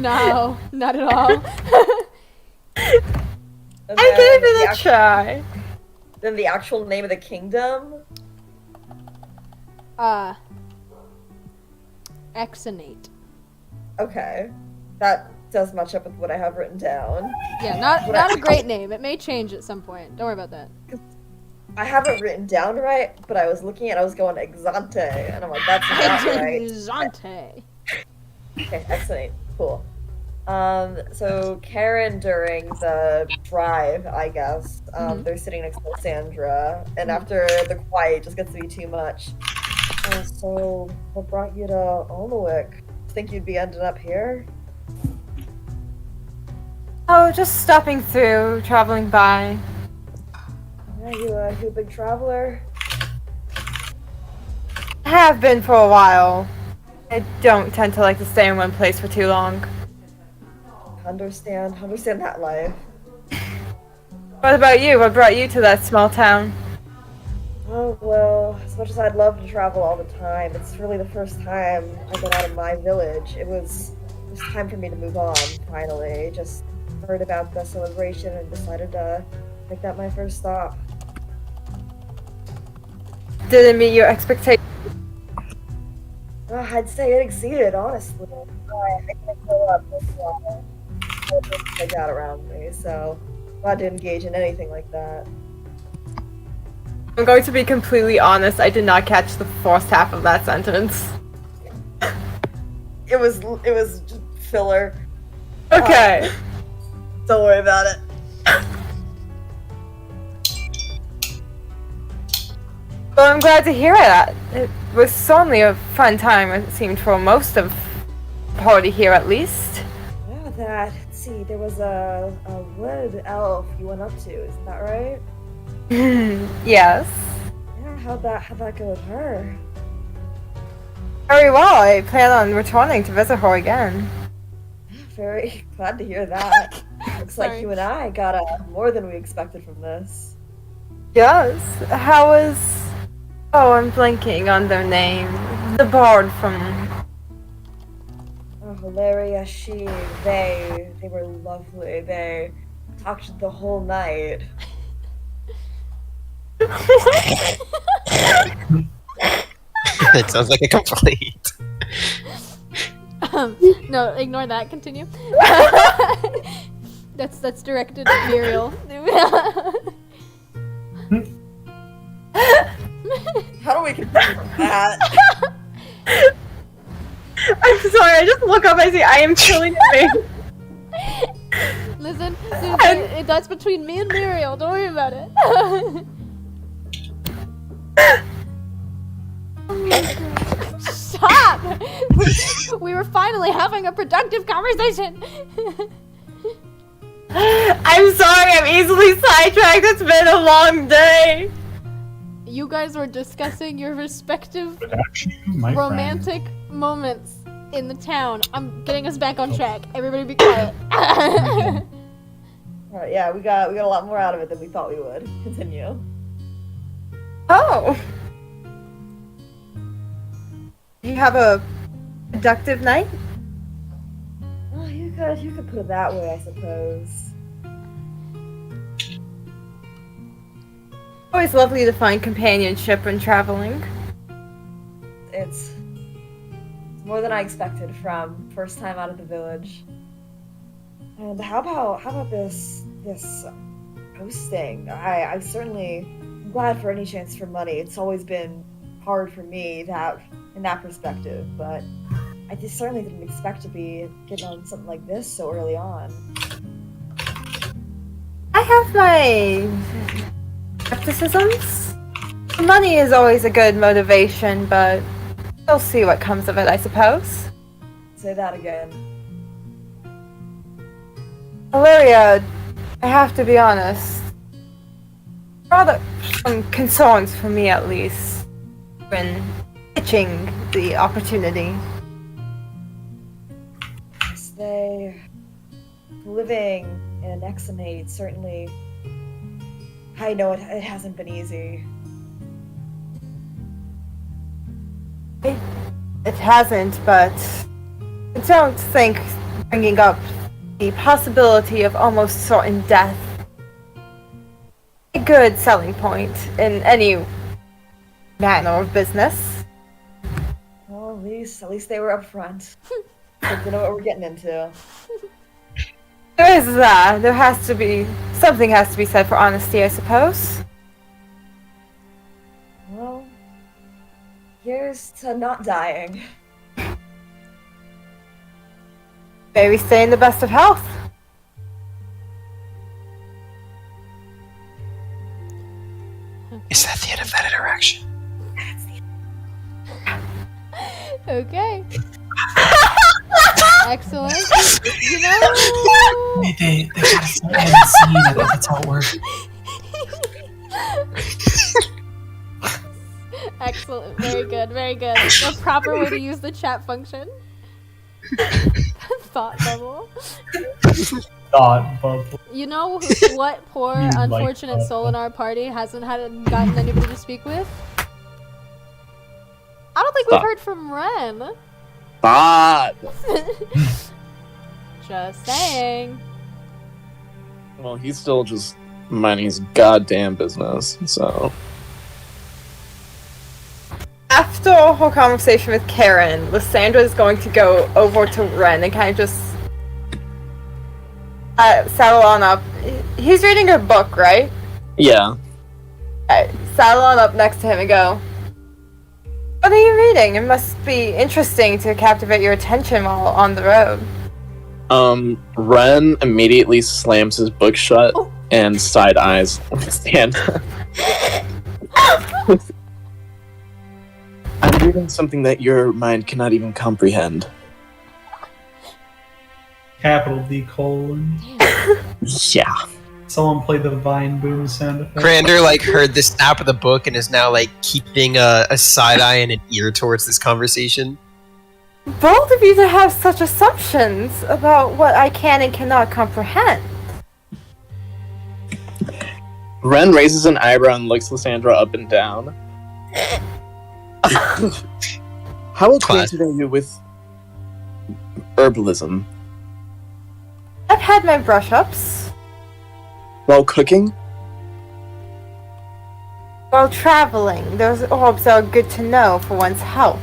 No, not at all. And I then gave the it a try. Then the actual name of the kingdom. Exonate. Okay, that does match up with what I have written down. Yeah, not a great name. It may change at some point. Don't worry about that. I have it written down right, but I was looking at it, I was going Exante, and I'm like, that's not right. Exonte. Okay, excellent. Cool. So Karen, during the drive, I guess, they're sitting next to Sandra, and after the quiet just gets to be too much. So, what brought you to Alnwick? Think you'd be ending up here? Oh, just stopping through, traveling by. Yeah, you a big traveler? I have been for a while. I don't tend to like to stay in one place for too long. Understand that life. What about you? What brought you to that small town? Oh, well, as much as I'd love to travel all the time, it's really the first time I got out of my village. It was time for me to move on, finally. Just heard about the celebration and decided to make that my first stop. Did it meet your expectations? I'd say it exceeded, honestly. I can't grow up this long. I got around me, so glad to engage in anything like that. I'm going to be completely honest, I did not catch the first half of that sentence. It was just filler. Okay. Don't worry about it. Well, I'm glad to hear that. It was certainly a fun time, it seemed, for most of the party here at least. Yeah, let's see, there was a wood elf you went up to, isn't that right? Yes. Yeah, how'd that go with her? Very well, I plan on returning to visit her again. Very glad to hear that. Looks like Sorry. you and I got more than we expected from this. Yes. How was... Oh, I'm blanking on their name. The bard from... Oh, Hilaria, they were lovely. They talked the whole night. It sounds like a complaint. No, ignore that. Continue. That's directed at Muriel. How do we confirm that? I'm so sorry. I just look up. I see I am killing me. Listen, that's between me and Muriel. Don't worry about it. Stop! We were finally having a productive conversation. I'm sorry. I'm easily sidetracked. It's been a long day. You guys were discussing your respective My romantic moments in the town. I'm getting us back on track. Everybody be quiet. Alright, yeah, we got a lot more out of it than we thought we would. Continue. Oh. You have a productive night? Well, you could put it that way, I suppose. Always lovely to find companionship when traveling. It's more than I expected from first time out of the village. And how about this hosting? I'm certainly glad for any chance for money. It's always been hard for me to have in that perspective, but I just certainly didn't expect to be getting on something like this so early on. I have my skepticisms. Money is always a good motivation, but we'll see what comes of it, I suppose. Say that again. Valeria, I have to be honest. Rather some concerns for me at least when pitching the opportunity. Yes, living in an exonate certainly. I know it hasn't been easy. It hasn't, but I don't think bringing up the possibility of almost certain death a good selling point in any manner of business. Well, at least they were upfront. They know what we're getting into. There is that. Something has to be said for honesty, I suppose. Well, here's to not dying. May we stay in the best of health. Is that the end of that interaction? Okay. Excellent. You know. They gotta say I haven't seen it. That's how it works. Excellent. Very good. Very good. The proper way to use the chat function. Thought bubble. Thought bubble. You know what poor You like unfortunate that soul in our party hasn't gotten anybody to speak with? I don't think we've Stop. heard from Ren. Stop! Just saying. Well, he's still just minding his goddamn business, so. After her conversation with Karen, Lysandra is going to go over to Ren and kind of just saddle on up. He's reading her book, right? Yeah. Saddle on up next to him and go, "What are you reading? It must be interesting to captivate your attention while on the road." Ren immediately slams his book shut and side eyes Sandra. I'm reading something that your mind cannot even comprehend. Capital D colon. Yeah. Someone play the Vine Boom sound effect. Crander heard the snap of the book and is now keeping a side eye and an ear towards this conversation. Bold of you to have such assumptions about what I can and cannot comprehend. Ren raises an eyebrow and looks Lysandra up and down. How acquainted are you with herbalism? I've had my brush-ups. While cooking? While traveling, those herbs are good to know for one's health.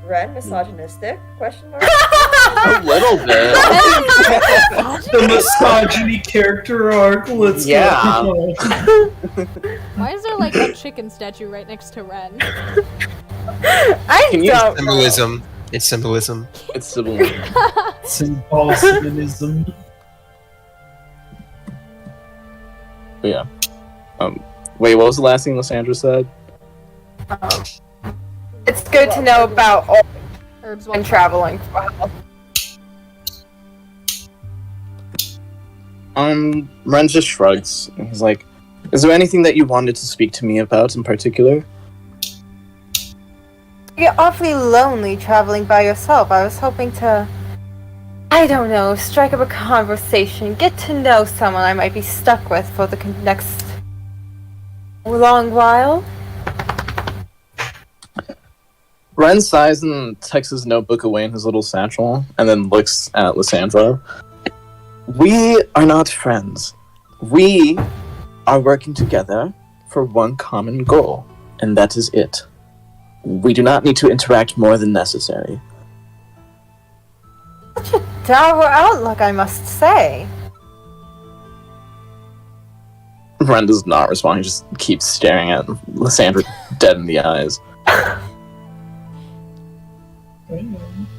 Ren, misogynistic? Question mark? A little bit. The misogyny character arc. Let's Yeah. go. Why is there a chicken statue right next to Ren? I Can you don't know. Symbolism. It's symbolism. It's symbolism. Symbolism. But yeah. Wait, what was the last thing Lysandra said? It's good to know about all Herbs when while traveling. Wow. Ren just shrugs. And he's like, is there anything that you wanted to speak to me about in particular? You're awfully lonely traveling by yourself. I was hoping to, I don't know, strike up a conversation, get to know someone I might be stuck with for the next long while. Ren sighs and tucks his notebook away in his little satchel, and then looks at Lysandra. We are not friends. We are working together for one common goal, and that is it. We do not need to interact more than necessary. Such a dour outlook, I must say. Ren does not respond. He just keeps staring at Lysandra dead in the eyes.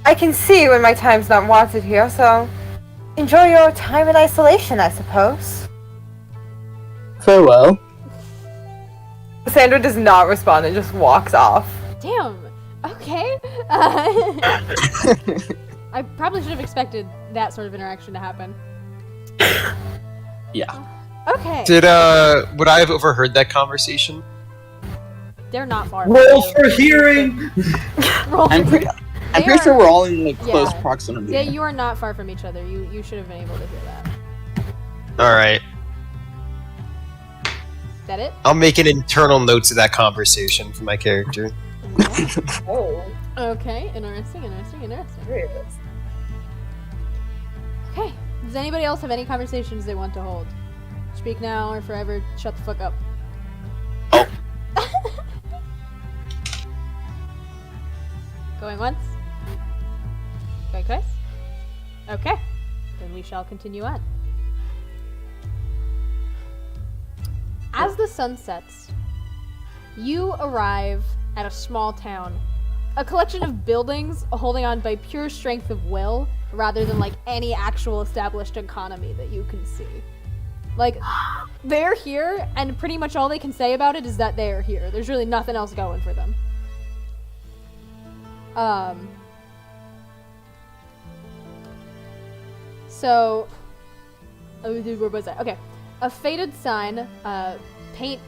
I can see when my time's not wanted here, so enjoy your time in isolation, I suppose. Farewell. Sandra does not respond and just walks off. Damn. Okay. I probably should have expected that sort of interaction to happen. Yeah. Okay. Would I have overheard that conversation? They're not far. from Roll you. for hearing! Roll I'm for- pretty They sure are- we're all in like close Yeah. proximity. Yeah, you are not far from each other. You should have been able to hear that. Alright. Is that it? I'll make an internal notes of that conversation for my character. Oh, Okay. Interesting. curious. Okay. Does anybody else have any conversations they want to hold? Speak now or forever shut the fuck up. Oh. Going once? Going twice? Okay. Then we shall continue on. As the sun sets, you arrive at a small town. A collection of buildings holding on by pure strength of will rather than like any actual established economy that you can see. Like, they're here, and pretty much all they can say about it is that they are here. There's really nothing else going for them. So, where was I? Okay. A faded sign, paint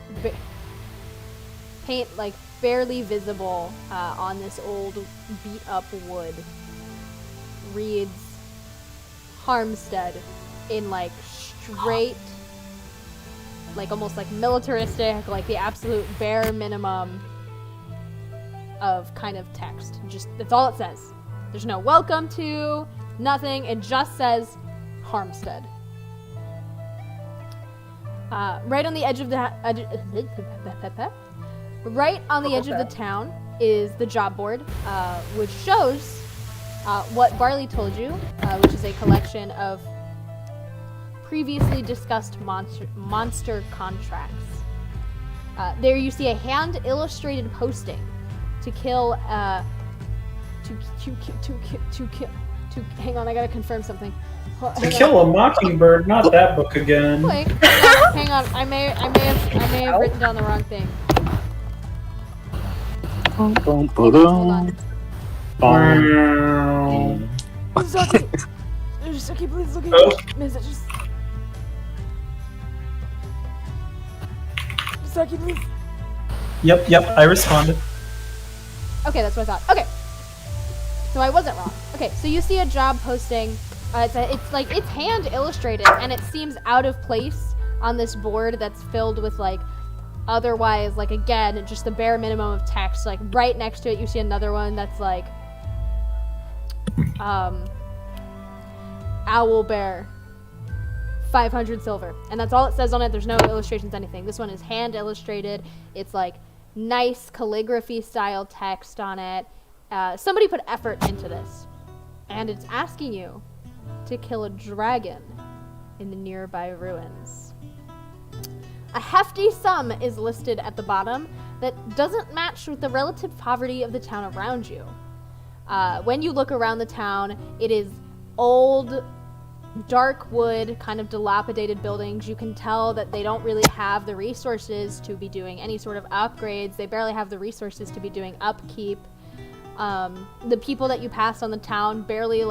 like barely visible on this old beat up wood reads Harmstead in like straight, like almost like militaristic, like the absolute bare minimum of kind of text. Just that's all it says. There's no welcome to, nothing. It just says Harmstead. Right on the edge of the right on the edge of the town is the job board, which shows what Barley told you, which is a collection of previously discussed monster contracts. There you see a hand-illustrated posting to kill. Hang on, I gotta confirm something. To Kill a Mockingbird, not that book again. Wait, hang on. I may have written down the wrong thing. Hold on. Zaki, please look at Oh. messages. Zaki, please. Yep, I responded. Okay, that's what I thought. Okay, so I wasn't wrong. Okay, so you see a job posting. It's hand illustrated, and it seems out of place on this board that's filled with like otherwise, like again, just the bare minimum of text. Like right next to it, you see another one that's like owl bear, 500 silver, and that's all it says on it. There's no illustrations, anything. This one is hand illustrated. It's like nice calligraphy style text on it. Somebody put effort into this, and it's asking you to kill a dragon in the nearby ruins. A hefty sum is listed at the bottom that doesn't match with the relative poverty of the town around you. When you look around the town, it is old, dark wood, kind of dilapidated buildings. You can tell that they don't really have the resources to be doing any sort of upgrades. They barely have the resources to be doing upkeep. The people that you pass on the town barely,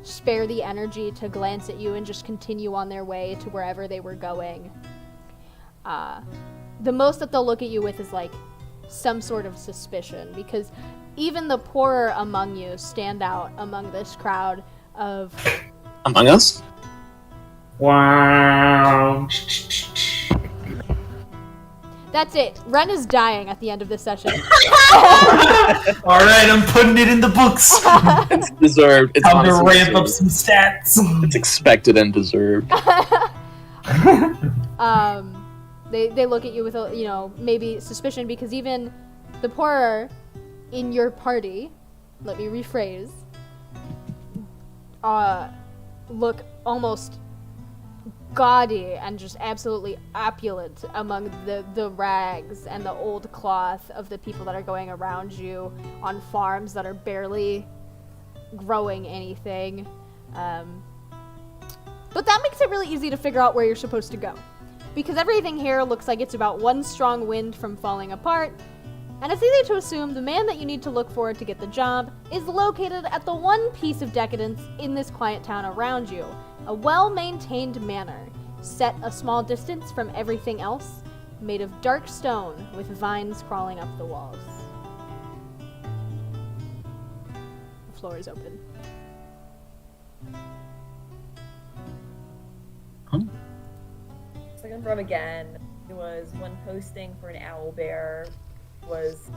spare the energy to glance at you and just continue on their way to wherever they were going. The most that they'll look at you with is, some sort of suspicion, because even the poorer among you stand out among this crowd of... Among us? Wow. That's it. Ren is dying at the end of this session. Alright, I'm putting it in the books. It's deserved. It's I'm gonna honestly ramp up deserved. some stats. It's expected and deserved. They look at you with, maybe suspicion, because even the poorer in your party, let me rephrase, look almost gaudy and just absolutely opulent among the rags and the old cloth of the people that are going around you on farms that are barely growing anything. But that makes it really easy to figure out where you're supposed to go, because everything here looks like it's about one strong wind from falling apart, and it's easy to assume the man that you need to look for to get the job is located at the one piece of decadence in this quiet town around you, a well-maintained manor, set a small distance from everything else, made of dark stone with vines crawling up the walls. The floor is open. Second from again, it was one posting for an owl bear was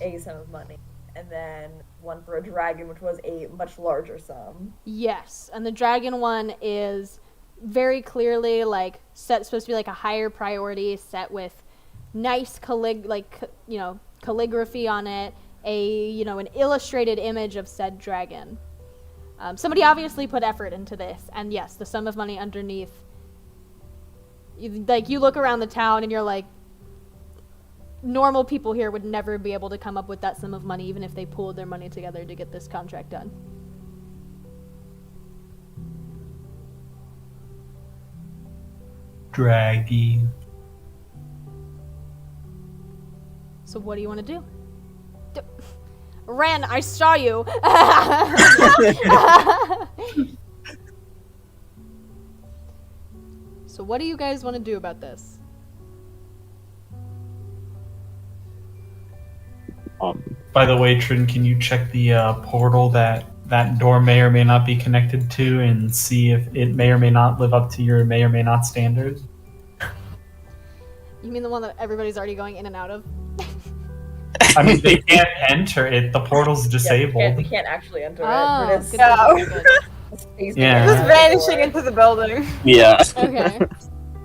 a sum of money, and then one for a dragon, which was a much larger sum. Yes, and the dragon one is very clearly supposed to be a higher priority, set with nice calligraphy on it, an illustrated image of said dragon. Somebody obviously put effort into this, and yes, the sum of money underneath. You look around the town and you're like, normal people here would never be able to come up with that sum of money, even if they pooled their money together to get this contract done. Draggy. So what do you want to do? Ren, I saw you. So what do you guys want to do about this? By the way, Trin, can you check the portal that door may or may not be connected to and see if it may or may not live up to your may or may not standard? You mean the one that everybody's already going in and out of? I mean, they can't enter it. The portal's disabled. Yeah, we can't actually enter Oh, it. good. Yeah. Just vanishing into the building. Yeah. Okay.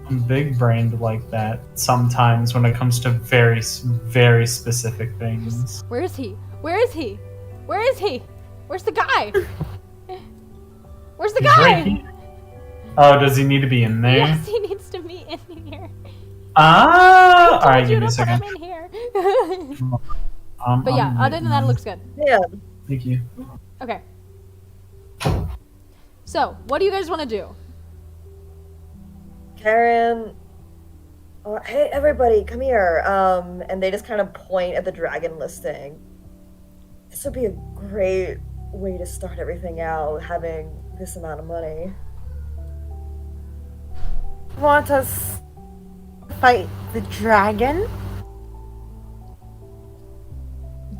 I'm big brained like that sometimes when it comes to very, very specific things. Where is he? Where is he? Where is he? Where's the guy? Where's the He's guy? right here. Oh, does he need to be in there? Yes, he needs to be in here. Ah! Alright, You give me a to put him second. in here. But yeah, other than that, it looks good. Yeah. Thank you. Okay. So, what do you guys want to do? Karen, oh, hey everybody, come here. And they just kind of point at the dragon listing. This would be a great way to start everything out, having this amount of money. Want us to fight the dragon?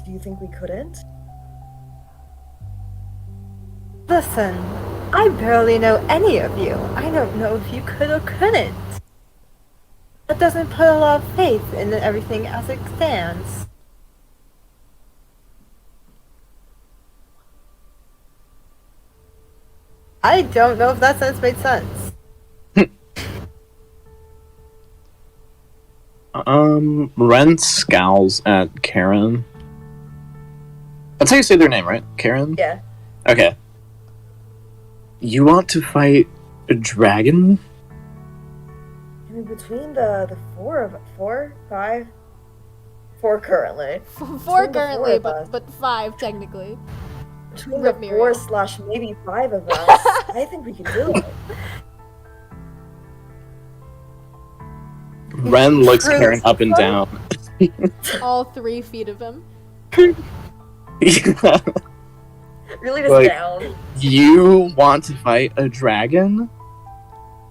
Do you think we couldn't? Listen, I barely know any of you. I don't know if you could or couldn't. That doesn't put a lot of faith in everything as it stands. I don't know if that sentence made sense. Ren scowls at Karen. That's how you say their name, right? Karen? Yeah. Okay. You want to fight a dragon? I mean, between the four, five, 4 currently. 4 the currently, four of us. but 5 technically. Between Rip the me, 4 Rio. slash maybe 5 of us, I think we can do it. Ren looks Truth. Karen up and down. All 3 feet of him. Really just Like- down. You want to fight a dragon?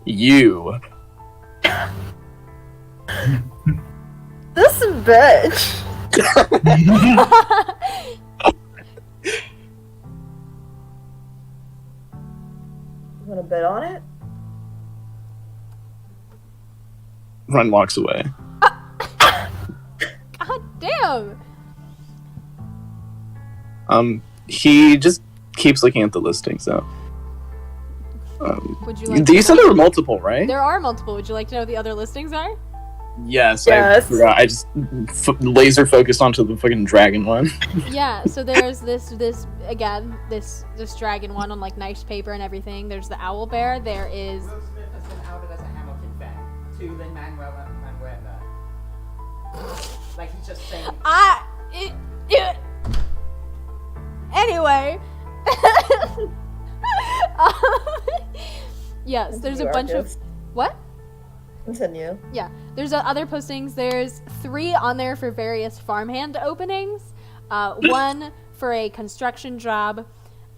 You. This bitch. You want to bet on it? Ren walks away. God damn! He just keeps looking at the listing, so. Would you like You to said know? there were multiple, right? There are multiple. Would you like to know what the other listings are? Yes, Yes. I forgot. I just laser focused onto the fucking dragon one. Yeah, so there's this dragon one on like nice paper and everything. There's the owl bear. There is Will Smith has been outed as a Hamilton fan to Lin-Manuel Miranda. Like he's just saying. Anyway. Yes, there's a bunch of what? Continue. Yeah, there's other postings. There's 3 on there for various farmhand openings. 1 for a construction job.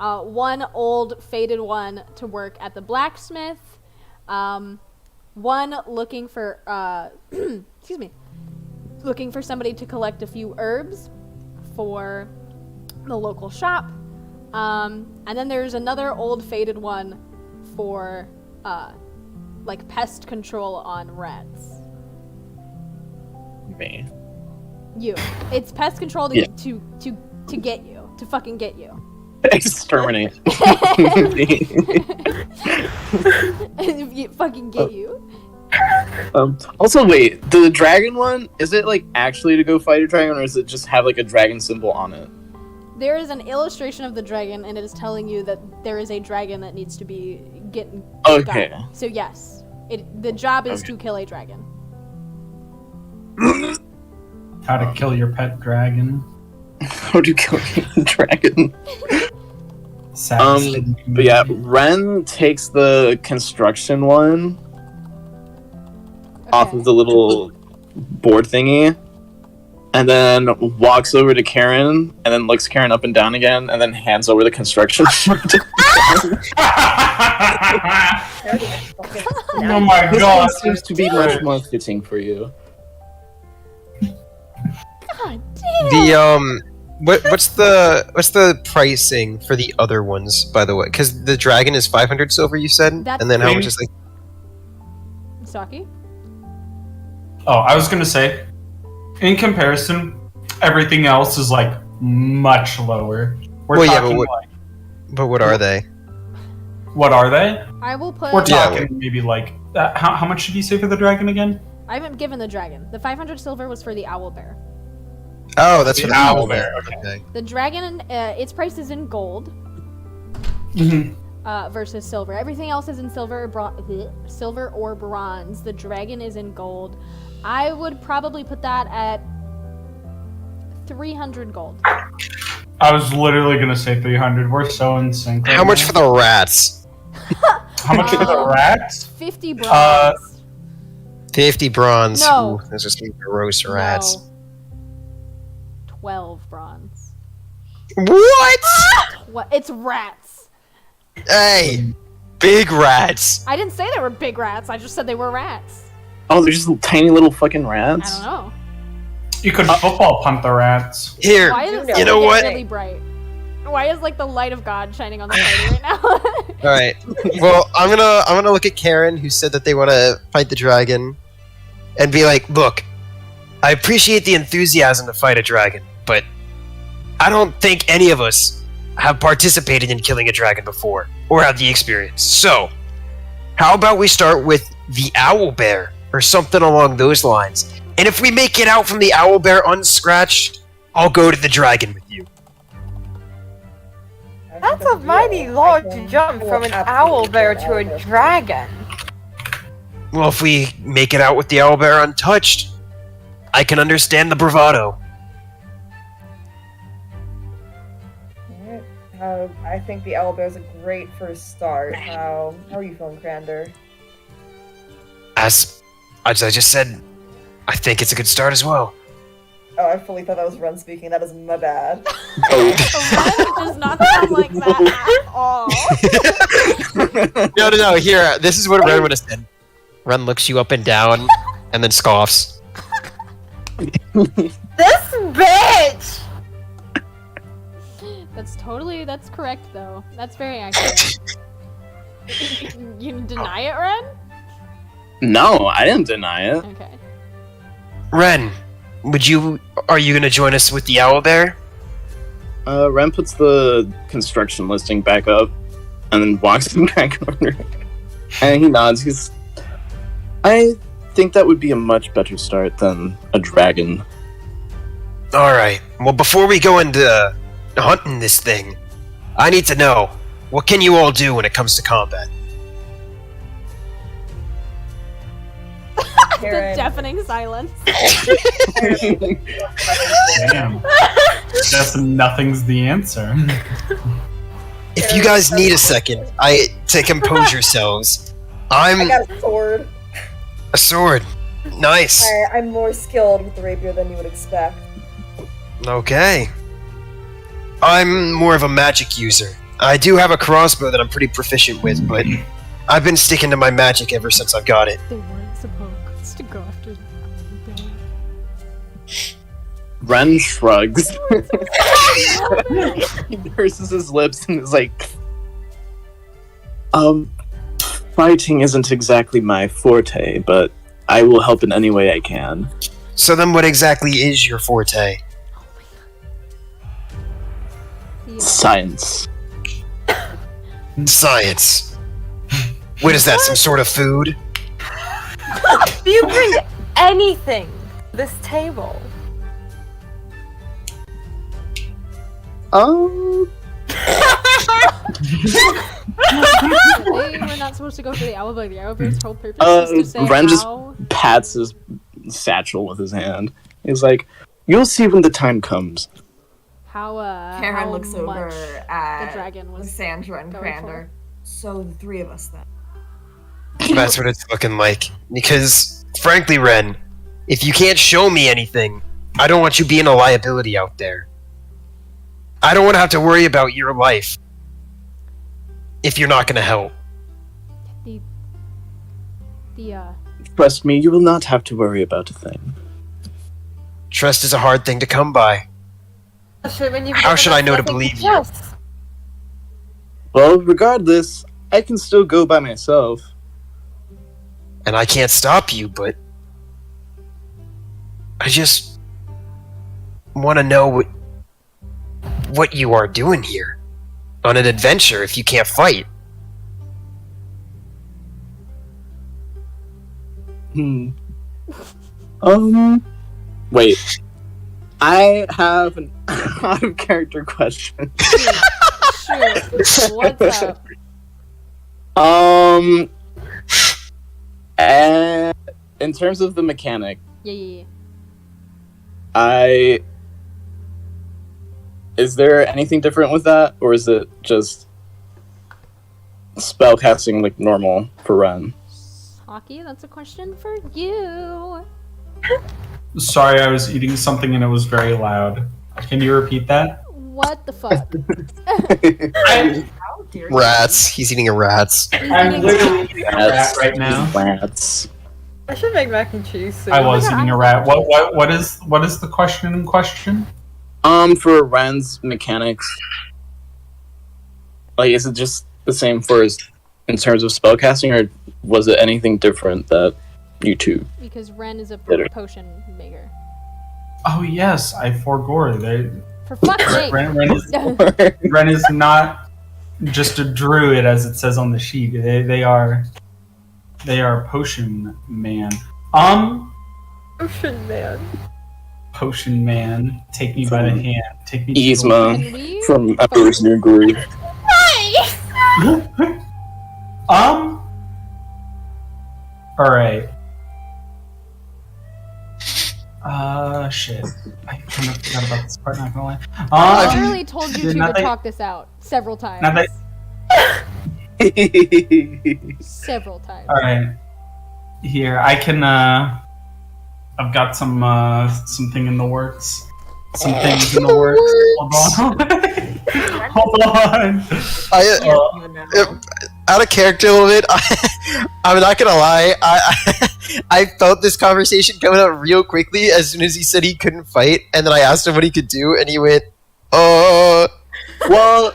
1 old faded one to work at the blacksmith. 1 looking for excuse me, looking for somebody to collect a few herbs for the local shop. And then there's another old faded one for like pest control on rats. Me. You. It's pest control to Yeah. to get you. To fucking get you. Exterminate. Fucking get you. Also, wait, the dragon one, is it like actually to go fight a dragon, or is it just have like a dragon symbol on it? There is an illustration of the dragon, and it is telling you that there is a dragon that needs to be getting. Okay. got. So yes, the job is Okay. to kill a dragon. How to kill your pet dragon. How do you kill a dragon? Saddest But yeah, Ren takes the construction one off of the little board thingy, and then walks over to Karen, and then looks Karen up and down again, and then hands over the construction. Oh my This god. one seems to be much more fitting for you. God damn. What's the pricing for the other ones, by the way? Because the dragon is 500 silver, you said, That's- and then how much is like? Saki? Oh, I was gonna say, in comparison, everything else is like much lower. We're Well, yeah, talking but like, But what are they? what are they? I will put. We're Yeah, talking maybe like how much did you say for the dragon again? I haven't given the dragon. The 500 silver was for the owl bear. Oh, that's The for the owl owl bear, Okay. The dragon, its price is in gold Mm-hmm. versus silver. Everything else is in silver or bronze. The dragon is in gold. I would probably put that at 300 gold. I was literally gonna say 300. We're so in sync. right How much now. for the rats? How much for the rats? 50 bronze. 50 bronze. No. Ooh, those are some gross rats. No. 12 bronze. What? It's rats. Hey, big rats. I didn't say they were big rats. I just said they were rats. Oh, they're just tiny little fucking I rats? don't know. You could football punt the rats. Here, Why is it you know getting what? really bright? Why is like the light of God shining on the party right now? All right. Well, I'm gonna look at Karen, who said that they want to fight the dragon, and be like, "Look, I appreciate the enthusiasm to fight a dragon, but I don't think any of us have participated in killing a dragon before or have the experience. So, how about we start with the owl bear or something along those lines? And if we make it out from the owl bear unscratched, I'll go to the dragon with you." That's a mighty large jump from an owl bear to a dragon. Well, if we make it out with the owl bear untouched, I can understand the bravado. Alright. I think the owlbear's a great first start. How are you feeling, Crander? As I just said, I think it's a good start as well. Oh, I fully thought that was Ren speaking. That is my bad. Ren does not sound like that at all. No. Here, this is what Ren would have said. Ren looks you up and down, and then scoffs. This bitch! That's correct, though. That's very accurate. You deny it, Ren? No, I didn't deny it. Okay. Ren, are you gonna join us with the owlbear? Ren puts the construction listing back up and then walks in back over. And he nods. I think that would be a much better start than a dragon. Alright, well before we go into hunting this thing, I need to know, what can you all do when it comes to combat? The deafening silence. Damn. Guess nothing's the answer. If you guys need a second, to compose yourselves, I got a sword. a sword. Nice. I'm more skilled with the rapier than you would expect. Okay. I'm more of a magic user. I do have a crossbow that I'm pretty proficient with, but I've been sticking to my magic ever since I've got it. They weren't supposed to go after Ren shrugs. He purses his lips and is like, fighting isn't exactly my forte, but I will help in any way I can. So then what exactly is your forte? Science. Science. What is that, some sort of food? Do you bring anything to this table? They were not supposed to go for the owlbear. The owlbear's whole purpose is to say Ren just how... pats his satchel with his hand. He's like, "You'll see when the time comes." How, Karen how looks over much at the dragon was Lysandra and going Crander. So the three of us then. That's what it's looking like. Because, frankly, Ren, if you can't show me anything, I don't want you being a liability out there. I don't want to have to worry about your life if you're not going to help. Trust me, you will not have to worry about a thing. Trust is a hard thing to come by. How should I know to believe you? Yes. Well, regardless, I can still go by myself. And I can't stop you, but I just want to know what you are doing here on an adventure if you can't fight. Wait. I have an out of character question. Shoot. What's up? And in terms of the mechanic, Yeah. is there anything different with that, or is it just spellcasting like normal for Ren? Hockey, that's a question for you. Sorry, I was eating something and it was very loud. Can you repeat that? What the fuck? How dare you? Rats. He's eating a rats. I'm literally eating a rat right now. Rats. I should make mac and cheese soon. I was eating a rat. What is the question in question? For Ren's mechanics, like, is it just the same in terms of spellcasting, or was it anything different that you two? Because Ren is a potion maker. Oh yes, I forgore. For fuck's sake! Ren is not just a druid, as it says on the sheet. They are potion man. Potion man. Potion man. Take me by the hand. Take me. Yzma from Emperor's New Groove. All right. Shit. I kind of forgot about this part, not gonna lie. I literally told you two now to that- talk this out several times. Now that- Several times. Alright. Here, I can, I've got something in the works. Some things in the works. Hold on. Hold on. Out of character a little bit, I'm not gonna lie. I felt this conversation coming up real quickly as soon as he said he couldn't fight, and then I asked him what he could do, and he went, Well,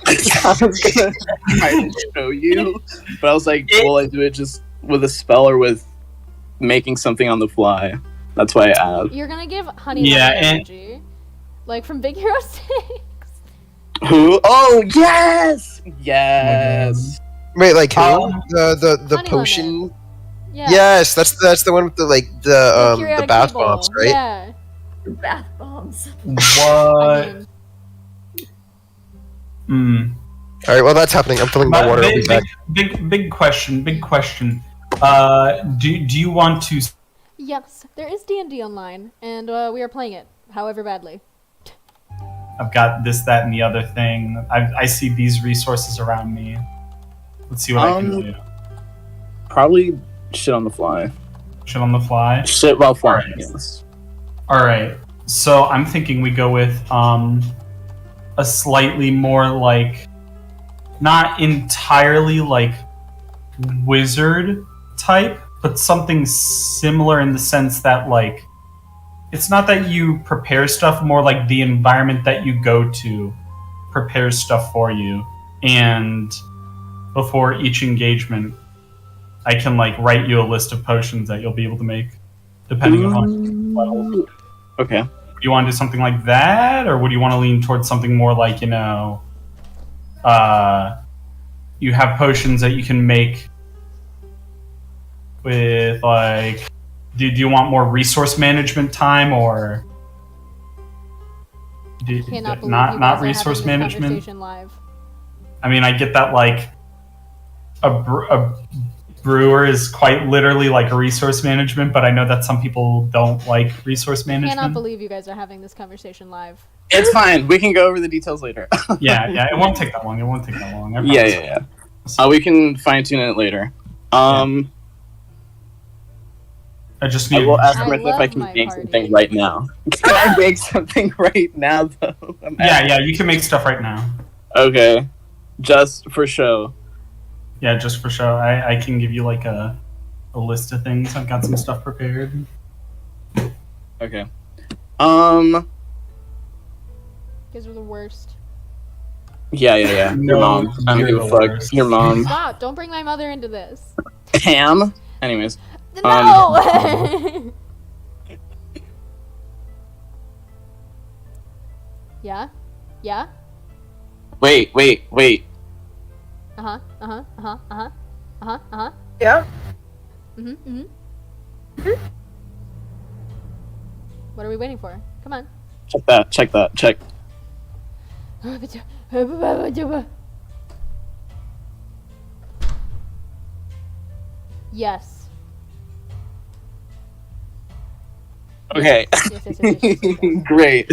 I was gonna try to show you, but I was like, will I do it just with a spell or with making something on the fly? That's why I asked. You're gonna give Honey Yeah, Lemon and- energy. Like from Big Hero 6. Who? Oh, yes! Yes! "Wait, like who? Um, the Honey potion? Lemon. Yeah. Yes, that's the one with the the periodic bath table. bombs, right? Yeah. Bath bombs. I What? mean, All right, well that's happening. I'm filling my But water. I'll be back. big question. Do you want to? yes, there is D&D online, and we are playing it, however badly. I've got this, that, and the other thing. I see these resources around me. Let's see what I can do. Probably shit on the fly. Shit on the fly. Shit while flying, Alright. yes. All right. So I'm thinking we go with a slightly more like, not entirely like wizard type, but something similar in the sense that like, it's not that you prepare stuff, more like the environment that you go to prepares stuff for you. And before each engagement, I can like write you a list of potions that you'll be able to make, depending on level. Okay. Do you want to do something like that, or would you want to lean towards something more like, you know, you have potions that you can make with like, do you want more resource management time, or Cannot believe not you guys are resource having this management? conversation live. I mean, I get that like a brewer is quite literally like a resource management, but I know that some people don't like resource management. Cannot believe you guys are having this conversation live. It's fine. We can go over the details later. yeah, it won't take that long. I Yeah. We can fine tune it later. I just I need. will ask I Marissa if love I can my make party. something right now. Can I make something right now, though? Yeah, you can make stuff right now. Okay. Just for show. Yeah, just for show. I can give you like a list of things. I've got some stuff prepared. Okay. You guys are the worst. Yeah. Your No, mom. I don't you're give a the fuck. worst. Your mom. Stop! Don't bring my mother into this. Ham. Anyways. No! Yeah? Yeah? Wait. Uh-huh. Yeah. Mm-hmm. What are we waiting for? Come on. Check that. Check. Yes. Okay. Yes. Great.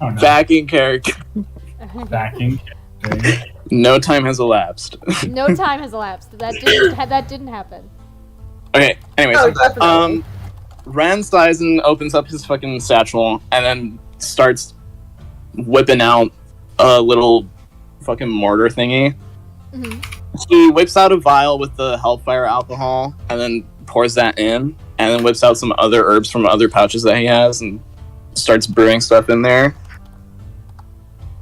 Oh, no. Backing character. Backing. No time has elapsed. No time has elapsed. That didn't happen. Okay, anyways. Oh, definitely. Rand Sizen opens up his fucking satchel and then starts whipping out a little fucking mortar thingy. Mhm. He whips out a vial with the Hellfire alcohol and then pours that in, and then whips out some other herbs from other pouches that he has and starts brewing stuff in there.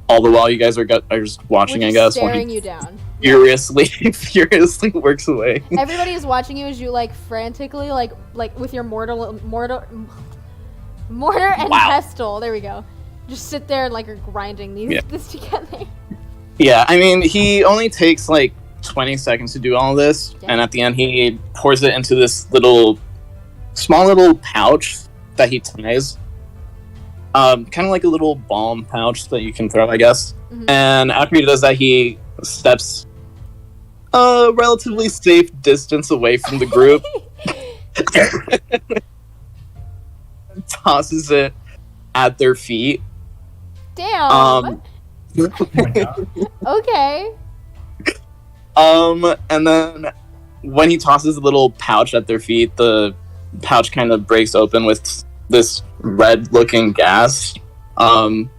All the while you guys are just watching, We're I just guess, while staring he you down. furiously works away. Everybody is watching you as you like frantically like with your mortar and Wow. pestle. There we go. Just sit there and like you're grinding this together. Yeah, I mean, he only takes like 20 seconds to do all this, Yeah. and at the end he pours it into this small little pouch that he ties. Kind of like a little balm pouch that you can throw, I guess. Mhm. And after he does that, he steps a relatively safe distance away from the group. tosses it at their feet. Damn. Oh my God. Okay. And then when he tosses the little pouch at their feet, the pouch kind of breaks open with this red-looking gas. The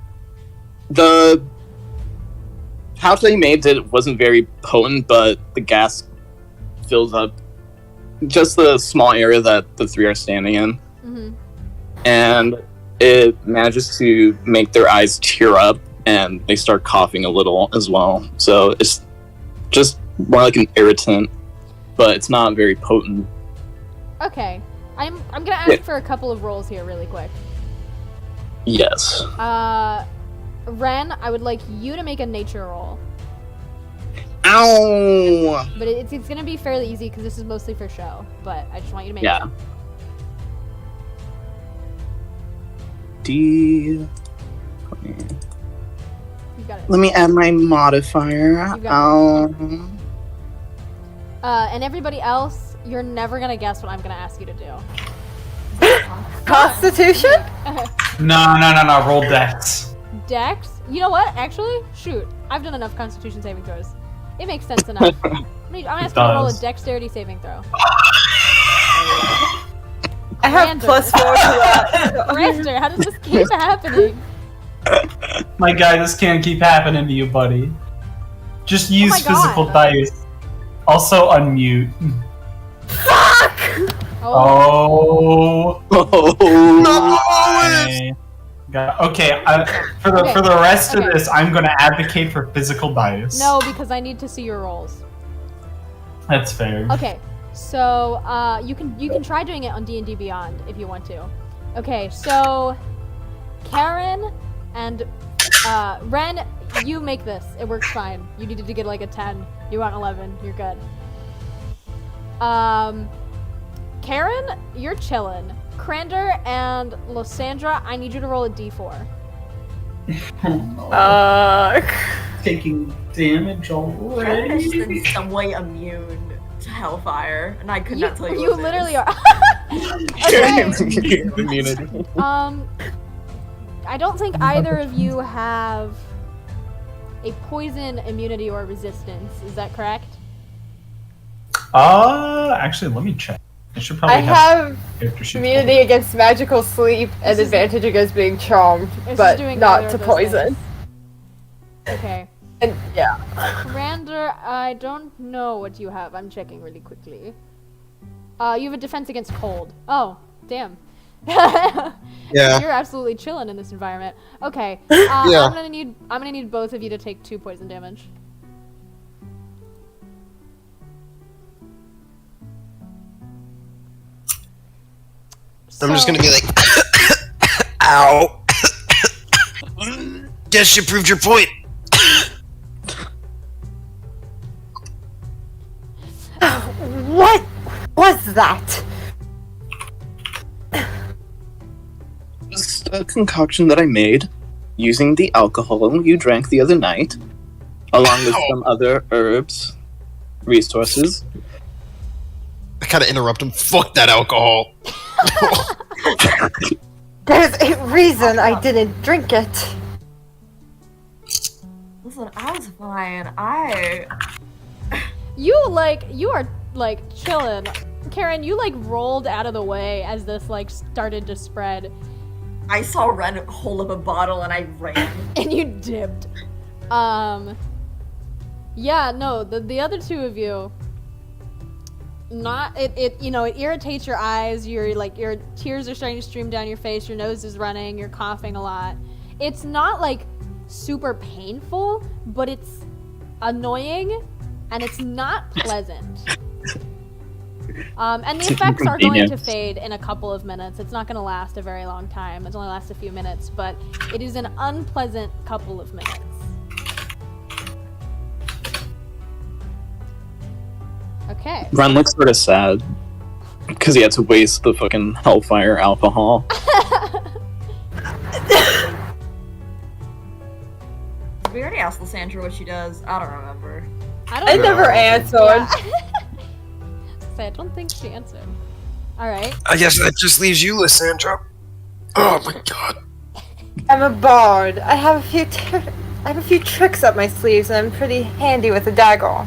pouch that he made wasn't very potent, but the gas fills up just the small area that the three are standing in. Mm-hmm. And it manages to make their eyes tear up, and they start coughing a little as well. So it's just more like an irritant, but it's not very potent. Okay. I'm gonna ask for a couple of rolls here really quick. Yes. Ren, I would like you to make a nature roll. Ow! But it's gonna be fairly easy because this is mostly for show. But I just want you to make Yeah. it. D. You got it. Let me add my modifier. You got And everybody else, you're never gonna guess what I'm gonna ask you to do. Constitution? No. Roll dex. Dex? You know what? Actually, shoot. I've done enough Constitution saving throws. It makes sense enough. I'm asking you to roll a dexterity saving throw. I have +4 to that. Raster, how does this keep happening? My guy, this can't keep happening to you, buddy. Just use my physical God. dice. Also unmute. Oh. Okay, for the rest of this, I'm gonna advocate for physical dice. No, because I need to see your rolls. That's fair. Okay, so you can try doing it on D&D Beyond if you want to. Okay, so Karen and Ren, you make this. It works fine. You needed to get like a 10. You got an 11. You're good. Karen, you're chillin'. Crander and Lysandra, I need you to roll a d4. Taking damage already. Just in some way immune to hellfire, and I could not tell you. You what it literally is. are. Okay. Immunity. I don't think either of you have a poison immunity or resistance. Is that correct? Actually, let me check. I should probably I have character sheet immunity against magical sleep and advantage against being charmed, This but is doing not either to of those poison. things. Okay. And yeah. Crander, I don't know what you have. I'm checking really quickly. You have a defense against cold. Oh, damn. Yeah. You're absolutely chilling in this environment. Okay. Yeah. I'm gonna need both of you to take 2 poison damage. I'm just gonna be like, ow. Guess you proved your point. What was that? Just a concoction that I made using the alcohol you drank the other night, along with some other herbs, resources. I kind of interrupt him. Fuck that alcohol. There's a reason I didn't drink it. Listen, I was fine. You are like chilling. Karen, you like rolled out of the way as this like started to spread. I saw Ren hold up a bottle and I ran. And you dipped. Yeah, no, the other two of you, it irritates your eyes. Your tears are starting to stream down your face. Your nose is running. You're coughing a lot. It's not like super painful, but it's annoying and it's not pleasant. And the effects are going to fade in a couple of minutes. It's not going to last a very long time. It's only lasts a few minutes, but it is an unpleasant couple of minutes. Okay. Ren looks sort of sad because he had to waste the fucking hellfire alcohol. We already asked Lysandra what she does. I don't remember. I never answered. Yeah. I don't think she answered. All right. I guess that just leaves you, Lysandra. Oh my god. I'm a bard. I have a few tricks up my sleeves, and I'm pretty handy with a dagger.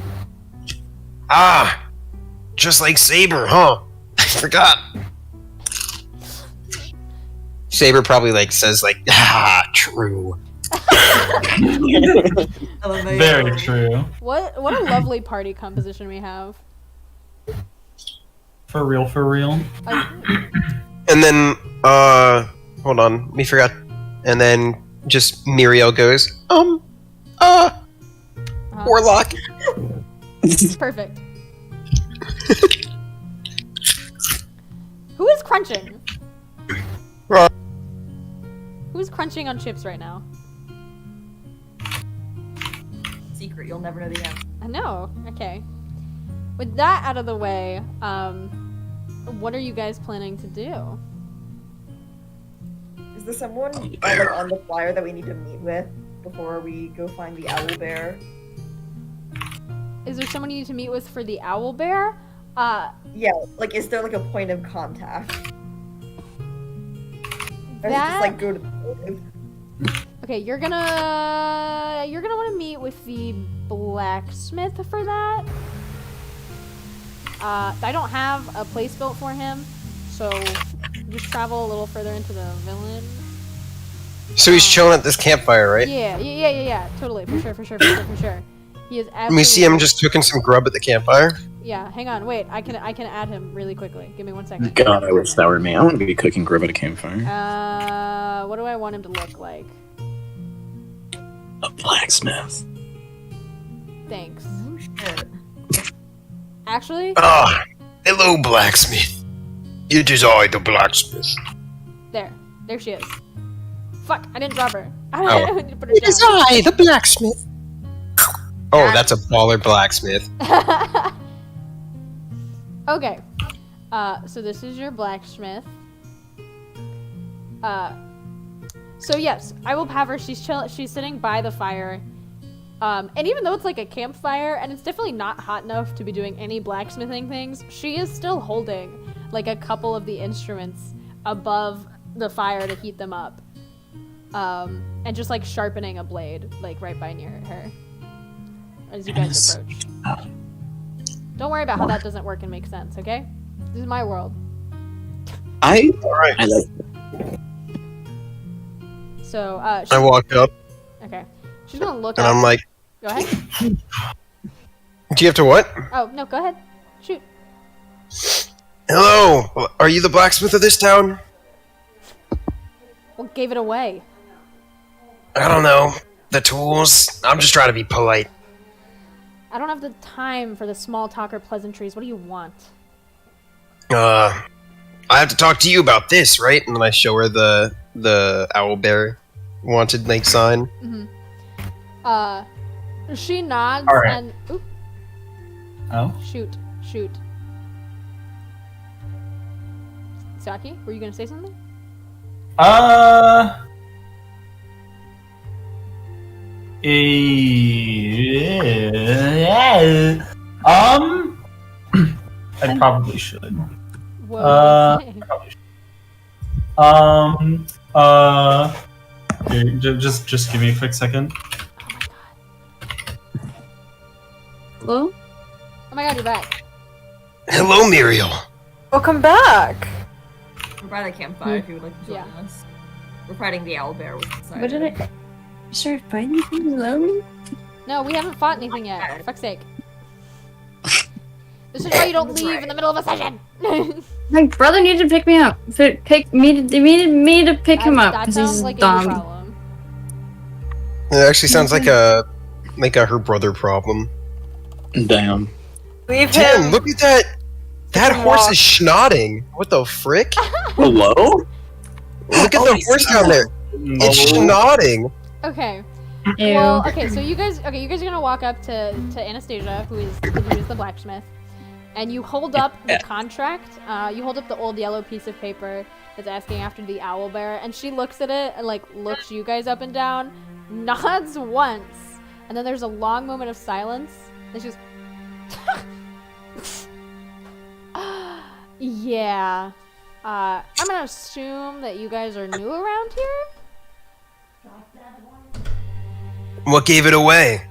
Ah, just like Saber, huh? I forgot. Saber probably like says like, true. Very true. What a lovely party composition we have. For real, for real. And then, hold on, we forgot. And then just Muriel goes, Warlock. Perfect. Who is crunching? Right. Who's crunching on chips right now? Secret, you'll never know the answer. I know. Okay. With that out of the way, what are you guys planning to do? Is there someone like on the flyer that we need to meet with before we go find the owl bear? Is there someone you need to meet with for the owl bear? Yeah, like is there like a point of contact? Or is it That- just like go to the Okay, you're gonna want to meet with the blacksmith for that. I don't have a place built for him, so just travel a little further into the village. So he's chilling at this campfire, right? Yeah, totally, for sure. He is absolutely. And we see him just cooking some grub at the campfire. Yeah, hang on, wait, I can add him really quickly. Give me 1 second. God, I wish that were me. I want to be cooking grub at a campfire. What do I want him to look like? A blacksmith. Thanks. Oh shit. Actually, Ah, hello, blacksmith. It is I, the blacksmith. there she is. Fuck, I didn't drop her. I need to put her It is down. I, the blacksmith. Oh, that's a baller blacksmith. Okay. So this is your blacksmith. So yes, I will have her. She's sitting by the fire. And even though it's like a campfire, and it's definitely not hot enough to be doing any blacksmithing things, she is still holding like a couple of the instruments above the fire to heat them up. And just like sharpening a blade, like right by near her. As you guys approach. Don't worry about how that doesn't work and make sense, okay? This is my world. I Alright. like So, I walk up okay. She's gonna look and up. I'm like, Go ahead. do you have to what? Oh, no, go ahead. Shoot. Hello, are you the blacksmith of this town? What gave it away? I don't know. The tools? I'm just trying to be polite. I don't have the time for the small talk or pleasantries. What do you want? I have to talk to you about this, right? And then I show her the owl bear wanted like sign. She nods All right. and oop, Oh? shoot. Saki, were you gonna say something? I probably should. What were you saying? Here, just give me a quick second. Hello? Oh my god, you're back. Hello, Muriel. Welcome back. We're by the campfire if you would like to join Yeah. us. We're fighting the owl bear with the What did I start fighting things? Hello? No, we haven't fought anything yet. For fuck's sake. This is why you don't leave in the middle of a session. My brother needed to pick me up. They needed me to pick him up That because sounds he's like a you dumb. problem. It actually sounds like a her brother problem. damn. Leave Damn, him. look at that. That him horse walk. is schnotting. What the frick? Hello? Look at the horse down there. It's schnotting. Okay. Ew. Well, okay, so you guys are gonna walk up to Anastasia, who is the blacksmith, and you hold up the contract. You hold up the old yellow piece of paper that's asking after the owl bear, and she looks at it and like looks you guys up and down, nods once, and then there's a long moment of silence, and she goes, "Yeah, I'm gonna assume that you guys are new around here? What gave it away?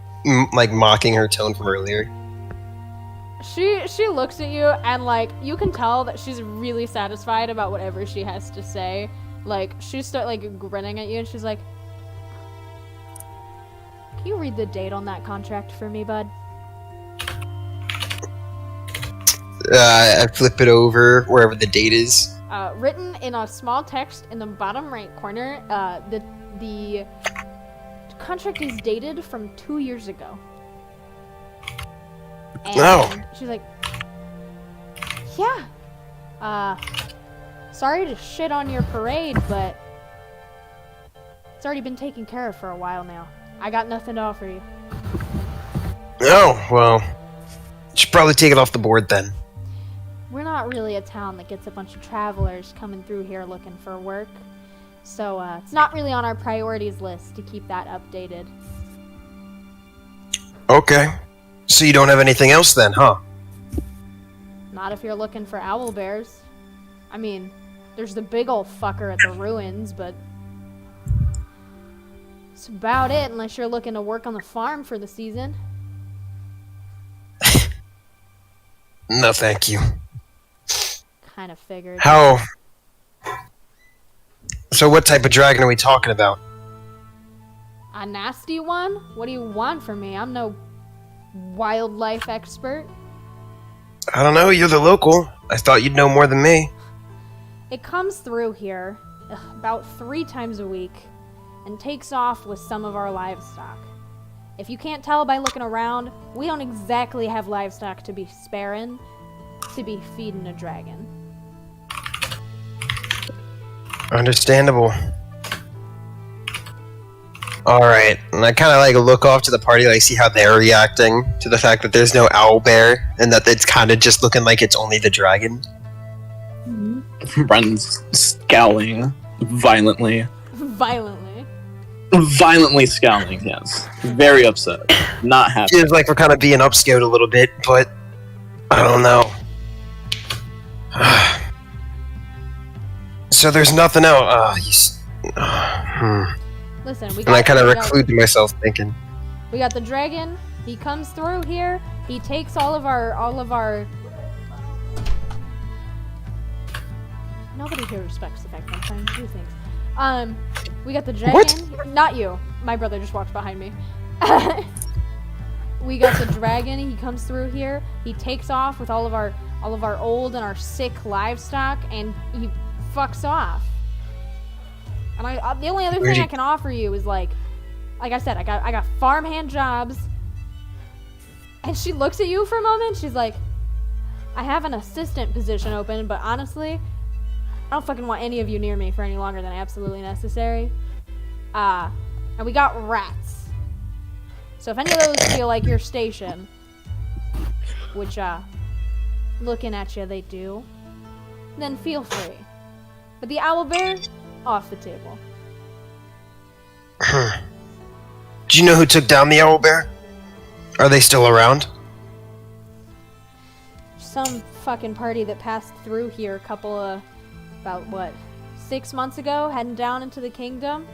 Like mocking her tone from earlier. She looks at you and like you can tell that she's really satisfied about whatever she has to say. Like she start like grinning at you and she's like, "Can you read the date on that contract for me, bud?" I flip it over wherever the date is. Written in a small text in the bottom right corner, the contract is dated from 2 years ago. And she's like, yeah, sorry to shit on your parade, but it's already been taken care of for a while now. I got nothing to offer you. Oh, well, should probably take it off the board then. We're not really a town that gets a bunch of travelers coming through here looking for work. So, it's not really on our priorities list to keep that updated. Okay. So you don't have anything else then, huh? Not if you're looking for owl bears. I mean, there's the big old fucker at the ruins, but that's about it unless you're looking to work on the farm for the season. No, thank you. Kind of figured. How? So what type of dragon are we talking about? A nasty one? What do you want from me? I'm no wildlife expert. I don't know, you're the local. I thought you'd know more than me. It comes through here about 3 times a week and takes off with some of our livestock. If you can't tell by looking around, we don't exactly have livestock to be sparing to be feeding a dragon. Understandable. Alright, and I kind of like look off to the party, like see how they're reacting to the fact that there's no owl bear, and that it's kind of just looking like it's only the dragon. Bren's scowling violently. Violently. Scowling, yes. Very upset. Not happy. Feels like we're kind of being upscaled a little bit, but I don't know. So there's nothing else. Listen, And I kind of reclude to myself thinking. We got the dragon. He comes through here. He takes all of our. Nobody here respects the fact that I'm trying to do things. We got the dragon. What? Not you. My brother just walked behind me. We got the dragon. He comes through here. He takes off with all of our old and our sick livestock, and he fucks off. And the only other thing I can offer you is like I said, I got farmhand jobs. And she looks at you for a moment. She's like, I have an assistant position open, but honestly, I don't fucking want any of you near me for any longer than absolutely necessary. And we got rats. So if any of those feel like your station, which looking at you they do, then feel free. But the owlbear, off the table. Do you know who took down the owl bear? Are they still around? Some fucking party that passed through here about 6 months ago, heading down into the kingdom,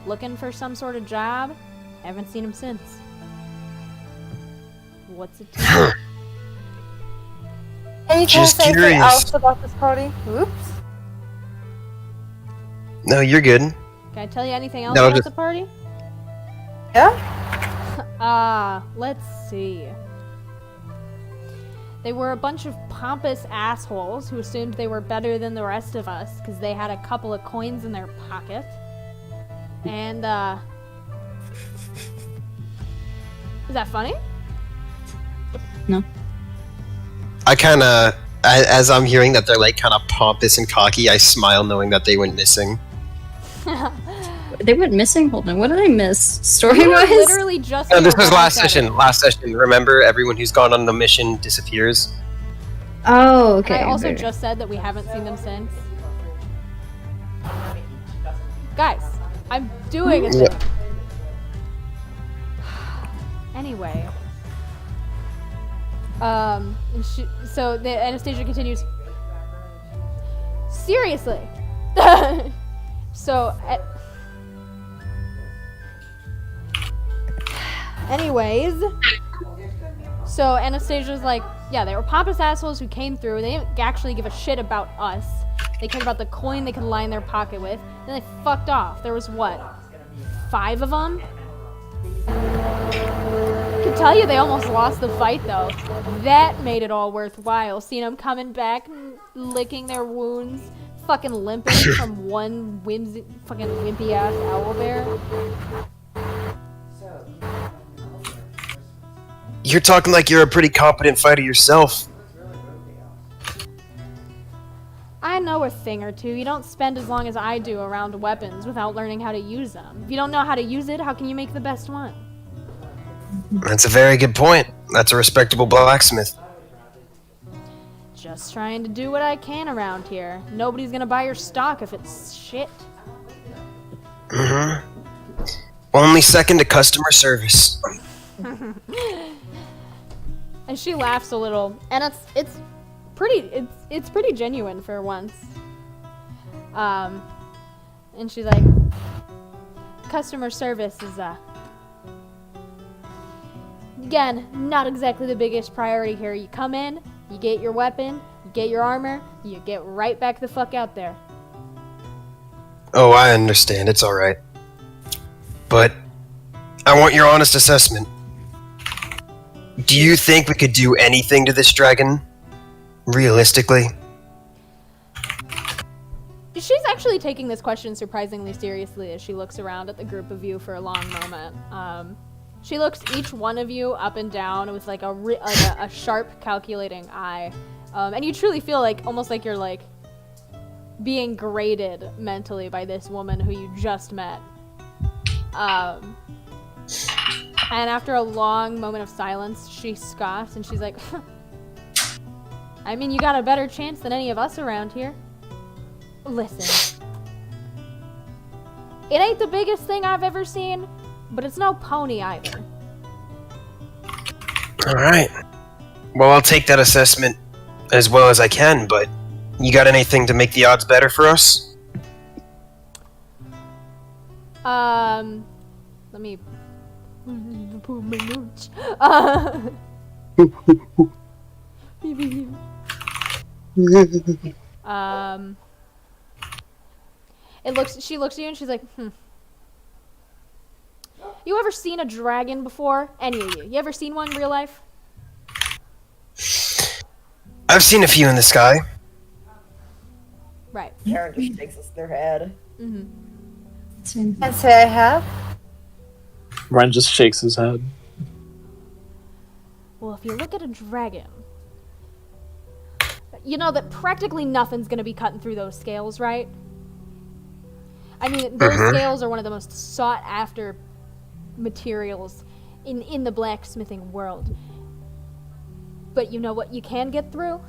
looking for some sort of job. Haven't seen him since. What's it to you? Can you tell us anything else about this party? Oops. No, you're good. Can I tell you anything else about the party? Yeah? Let's see. They were a bunch of pompous assholes who assumed they were better than the rest of us because they had a couple of coins in their pocket. And, is that funny? No. I kind of, as I'm hearing that they're like kind of pompous and cocky, I smile knowing that they went missing. They went missing? Hold on, what did I miss? Story-wise? We literally just... No, this was last session. Last session, remember? Everyone who's gone on the mission disappears. Oh, okay. I also just said that we haven't seen them since. Guys, I'm doing a thing. Anyway. So the Anastasia continues. seriously. So, anyways, so Anastasia's like, yeah, they were pompous assholes who came through. They didn't actually give a shit about us. They cared about the coin they could line their pocket with. Then they fucked off. There was what, 5 of them? I can tell you they almost lost the fight though. That made it all worthwhile. Seeing them coming back, licking their wounds, fucking limping from one fucking wimpy ass owlbear. You're talking like you're a pretty competent fighter yourself. I know a thing or two. You don't spend as long as I do around weapons without learning how to use them. If you don't know how to use it, how can you make the best one? That's a very good point. That's a respectable blacksmith. Just trying to do what I can around here. Nobody's gonna buy your stock if it's shit. Mm-hmm. Only second to customer service. And she laughs a little, and it's pretty genuine for once. And she's like, customer service is again, not exactly the biggest priority here. You come in, you get your weapon, you get your armor, you get right back the fuck out there. Oh, I understand. It's alright. But I want your honest assessment. Do you think we could do anything to this dragon? Realistically? She's actually taking this question surprisingly seriously as she looks around at the group of you for a long moment. She looks each one of you up and down with like a sharp calculating eye. And you truly feel like almost like you're like being graded mentally by this woman who you just met. And after a long moment of silence, she scoffs and she's like, I mean, you got a better chance than any of us around here. Listen. It ain't the biggest thing I've ever seen, but it's no pony either. Alright. Well, I'll take that assessment as well as I can, but you got anything to make the odds better for us? Let me pull my notes. She looks at you and she's like, You ever seen a dragon before? Any of you? You ever seen one in real life? I've seen a few in the sky. Right. Karen just shakes their head. Mm-hmm. Can't say I have. Ren just shakes his head. Well, if you look at a dragon, you know that practically nothing's going to be cutting through those scales, right? I mean, those scales are one of the most sought-after materials in the blacksmithing world. But you know what you can get through?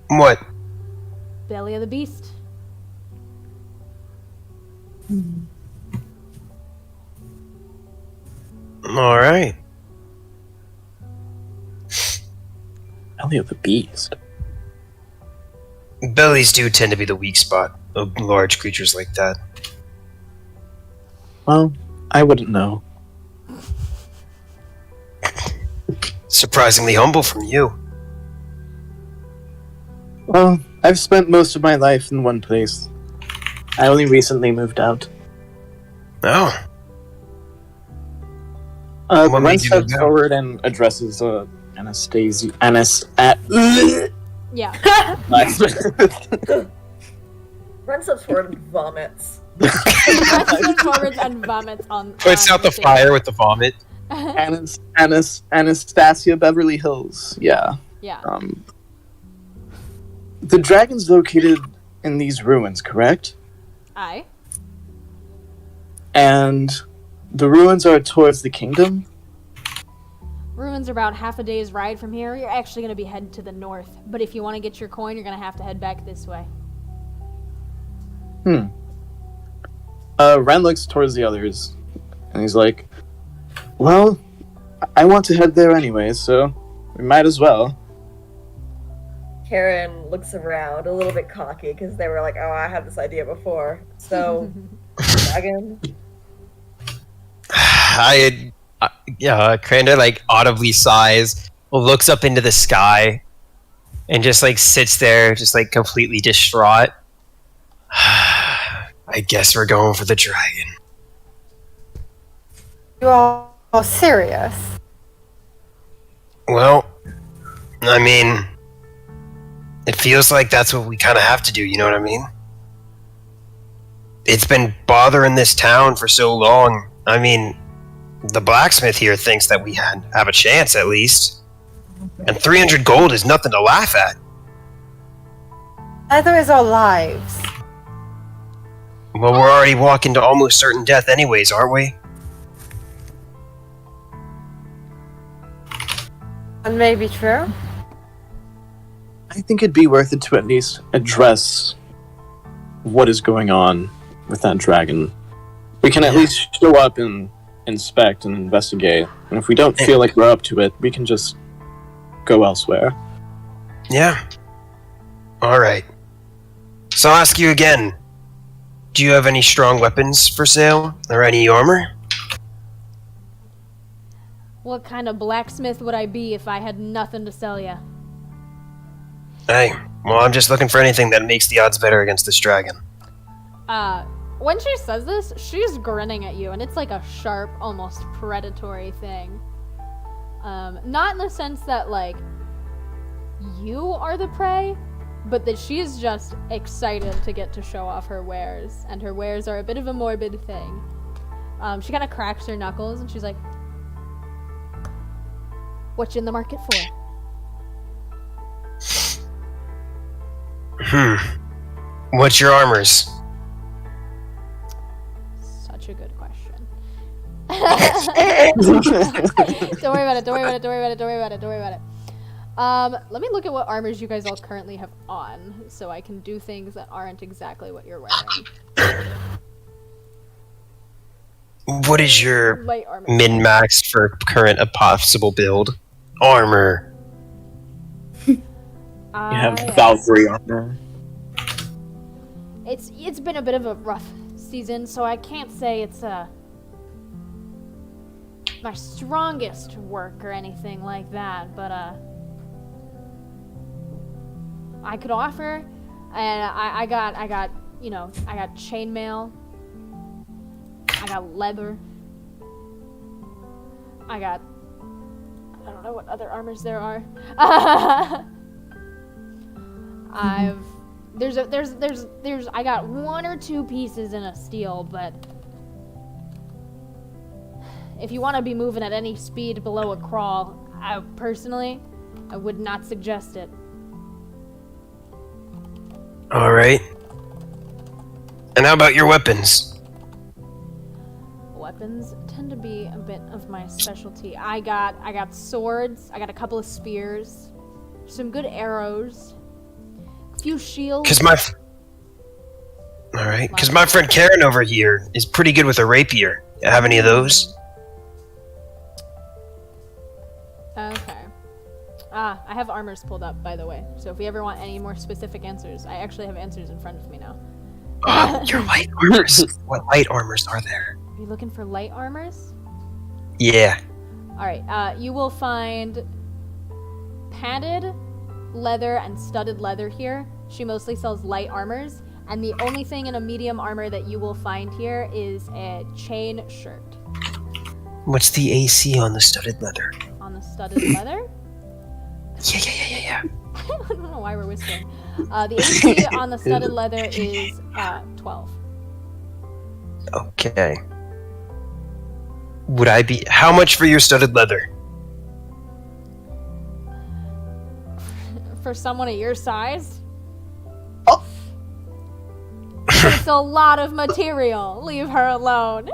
What? Belly of the beast. Alright. Belly of the beast. Bellies do tend to be the weak spot of large creatures like that. Well, I wouldn't know. Surprisingly humble from you. Well, I've spent most of my life in one place. I only recently moved out. Oh. Ren made you steps move out? forward and addresses Anastasia. Yeah. Ren steps forward and vomits. Presses forwards and vomits on. Puts out the fire with the vomit. Anastasia Beverly Hills. Yeah. Yeah. The dragon's located in these ruins, correct? Aye. And the ruins are towards the kingdom? Ruins are about half a day's ride from here. You're actually going to be heading to the north. But if you want to get your coin, you're going to have to head back this way. Ren looks towards the others, and he's like, well, I want to head there anyway, so we might as well. Karen looks around a little bit cocky because they were like, "Oh, I had this idea before." So, dragon. Cranda like audibly sighs, looks up into the sky, and just like sits there, just like completely distraught. I guess we're going for the dragon. You all serious? Well, I mean, it feels like that's what we kind of have to do, you know what I mean? It's been bothering this town for so long. I mean, the blacksmith here thinks that we have a chance at least. And 300 gold is nothing to laugh at. Neither is our lives. Well, we're already walking to almost certain death anyways, aren't we? That may be true. I think it'd be worth it to at least address what is going on with that dragon. We can at least show up and inspect and investigate. And if we don't feel like we're up to it, we can just go elsewhere. Yeah. Alright. So I'll ask you again. Do you have any strong weapons for sale? Or any armor? What kind of blacksmith would I be if I had nothing to sell ya? Hey, well, I'm just looking for anything that makes the odds better against this dragon. When she says this, she's grinning at you, and it's like a sharp, almost predatory thing. Not in the sense that, like, you are the prey, but that she's just excited to get to show off her wares, and her wares are a bit of a morbid thing. She kind of cracks her knuckles, and she's like, "What you in the market for?" What's your armors? Such a good question. Don't worry about it, don't worry about it, don't worry about it, don't worry about it, don't worry about it. Let me look at what armors you guys all currently have on, so I can do things that aren't exactly what you're wearing. What is your Light armor. min-max for current possible build? Armor. You have Valkyrie armor. It's been a bit of a rough season, so I can't say it's my strongest work or anything like that, but I could offer, and I got chainmail, I got leather, I don't know what other armors there are. I got one or two pieces in a steel, but if you want to be moving at any speed below a crawl, I would not suggest it. Alright. And how about your weapons? Weapons tend to be a bit of my specialty. I got swords, I got a couple of spears, some good arrows, a few shields. Because my friend Karen over here is pretty good with a rapier. Have any of those? Okay. I have armors pulled up, by the way. So if you ever want any more specific answers, I actually have answers in front of me now. Your light armors. What light armors are there? Are you looking for light armors? Yeah. Alright, you will find padded leather and studded leather here. She mostly sells light armors, and the only thing in a medium armor that you will find here is a chain shirt. What's the AC on the studded leather? On the studded leather? Yeah. I don't know why we're whispering. The AC on the studded leather is 12. Okay. How much for your studded leather? For someone of your size? It's a lot of material. Leave her alone.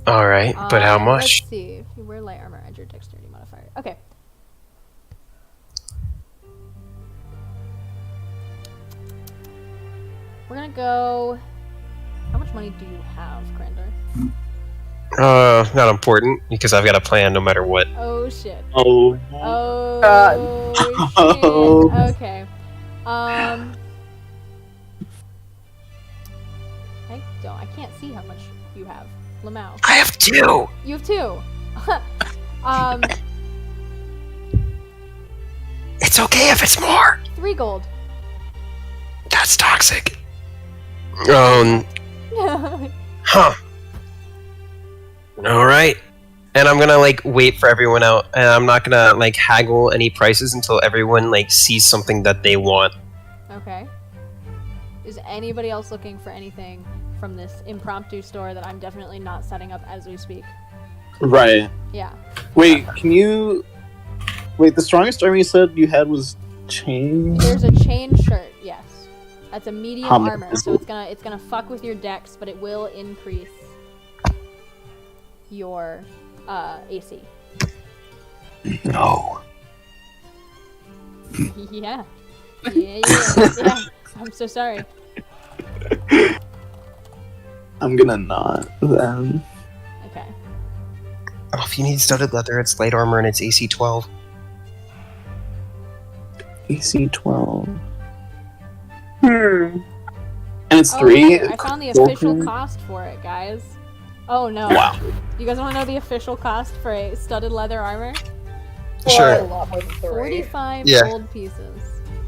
Alright, but how much? Let's see. If you wear light armor, add your dexterity modifier. Okay. We're gonna go... How much money do you have, Crander? Not important because I've got a plan no matter what. Oh shit. Oh. Oh shit. Okay. I can't see how much you have. Lamau. I have 2. You have 2. It's okay if it's more. 3 gold. That's toxic. Huh. All right. And I'm gonna wait for everyone out, and I'm not gonna haggle any prices until everyone sees something that they want. Okay. Is anybody else looking for anything from this impromptu store that I'm definitely not setting up as we speak? Right. Yeah. Wait, Wait, the strongest armor you said you had was chain? There's a chain shirt, yes. That's a medium How much armor, is so it? it's gonna fuck with your dex, but it will increase your AC. No. Yeah. Yeah. I'm so sorry. I'm gonna not, then. Okay. Oh, if you need studded leather, it's light armor and it's AC 12. AC 12. And it's 3? Here, I found the official Okay. cost for it, guys. Oh no. Wow. You guys want to know the official cost for a studded leather armor? Sure. A lot more than 3. 45 Yeah. gold pieces.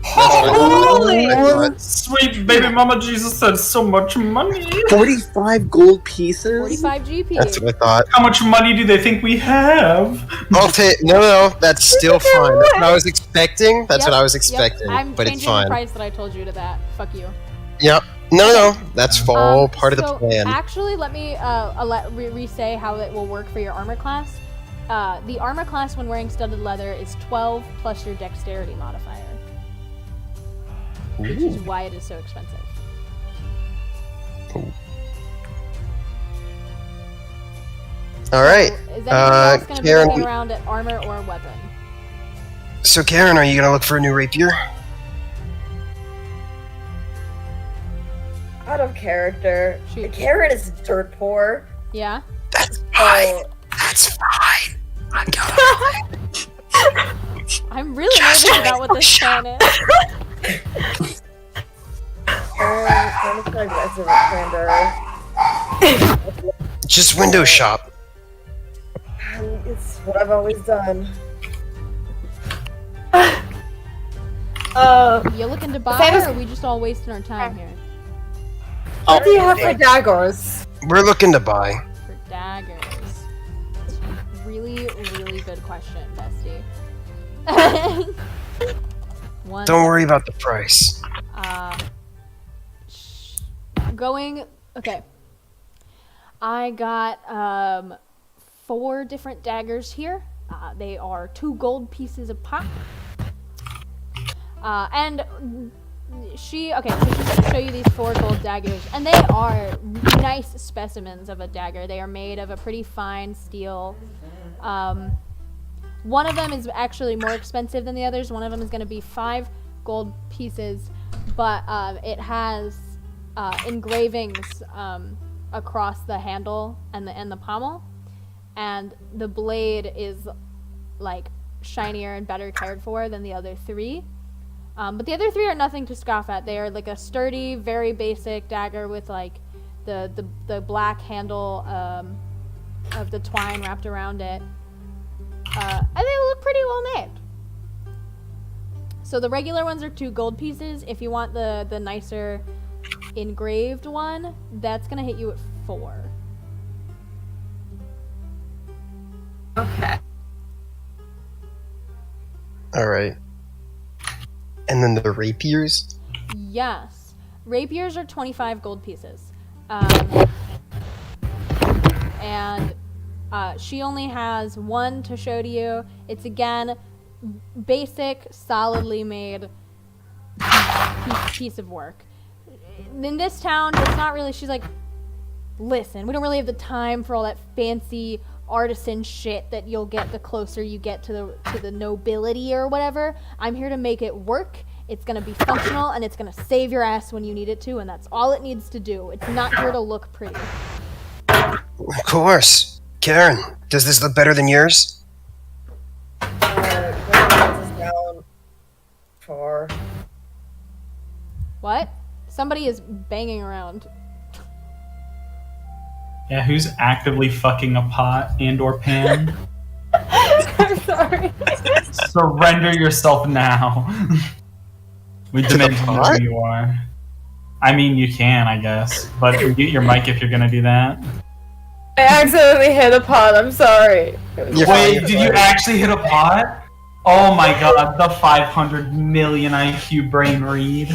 Holy! Sweet baby mama Jesus said so much money. 45 gold pieces? 45 GP. That's what I thought. How much money do they think we have? I'll take. No, that's still fine. That's what I was expecting. That's Yep, what I was yep. expecting. I'm But it's changing the fine. price that I told you to that. Fuck you. Yep. No, that's all part of the So, plan. Actually, let me re-say how it will work for your armor class. The armor class when wearing studded leather is 12 plus your dexterity modifier. Which is why it is so expensive. All right. So, is anybody else going to be Karen, looking around at armor or weapon? So Karen, are you gonna look for a new rapier? Out of character. Shoot. Karen is dirt poor. Yeah? That's fine. So That's fine. I'm gonna. I'm really nervous about what this plan is. Karen is kind of aggressive at Crander. Just window shop. It's what I've always done. You looking to buy, Famous- or are we just all wasting our time here? What do you have for daggers? We're looking to buy. For daggers. Really, really good question, bestie. One Don't worry about the price. Going. Okay. I got 4 different daggers here. They are 2 gold pieces a pop. And she's gonna show you these 4 gold daggers, and they are nice specimens of a dagger. They are made of a pretty fine steel. One of them is actually more expensive than the others. One of them is going to be 5 gold pieces, but it has engravings across the handle and the pommel, and the blade is shinier and better cared for than the other 3. But the other 3 are nothing to scoff at. They are a sturdy, very basic dagger with the black handle of the twine wrapped around it. And they look pretty well made. So the regular ones are 2 gold pieces. If you want the nicer engraved one, that's gonna hit you at 4. Okay. All right. And then the rapiers. Yes. Rapiers are 25 gold pieces. And she only has 1 to show to you. It's again basic, solidly made piece of work. In this town, it's not really. She's like, listen, we don't really have the time for all that fancy artisan shit that you'll get the closer you get to the nobility or whatever. I'm here to make it work. It's gonna be functional, and it's gonna save your ass when you need it to, and that's all it needs to do. It's not here to look pretty. Of course. Karen, does this look better than yours? Is down far. What? Somebody is banging around. Yeah, who's actively fucking a pot and/or pan? I'm sorry. Surrender yourself now. We demand to know pot? who you are. I mean, you can, I guess, but mute your mic if you're gonna do that. I accidentally hit a pot. I'm sorry. Wait, did you actually hit a pot? Oh my god, the 500 million IQ brain read.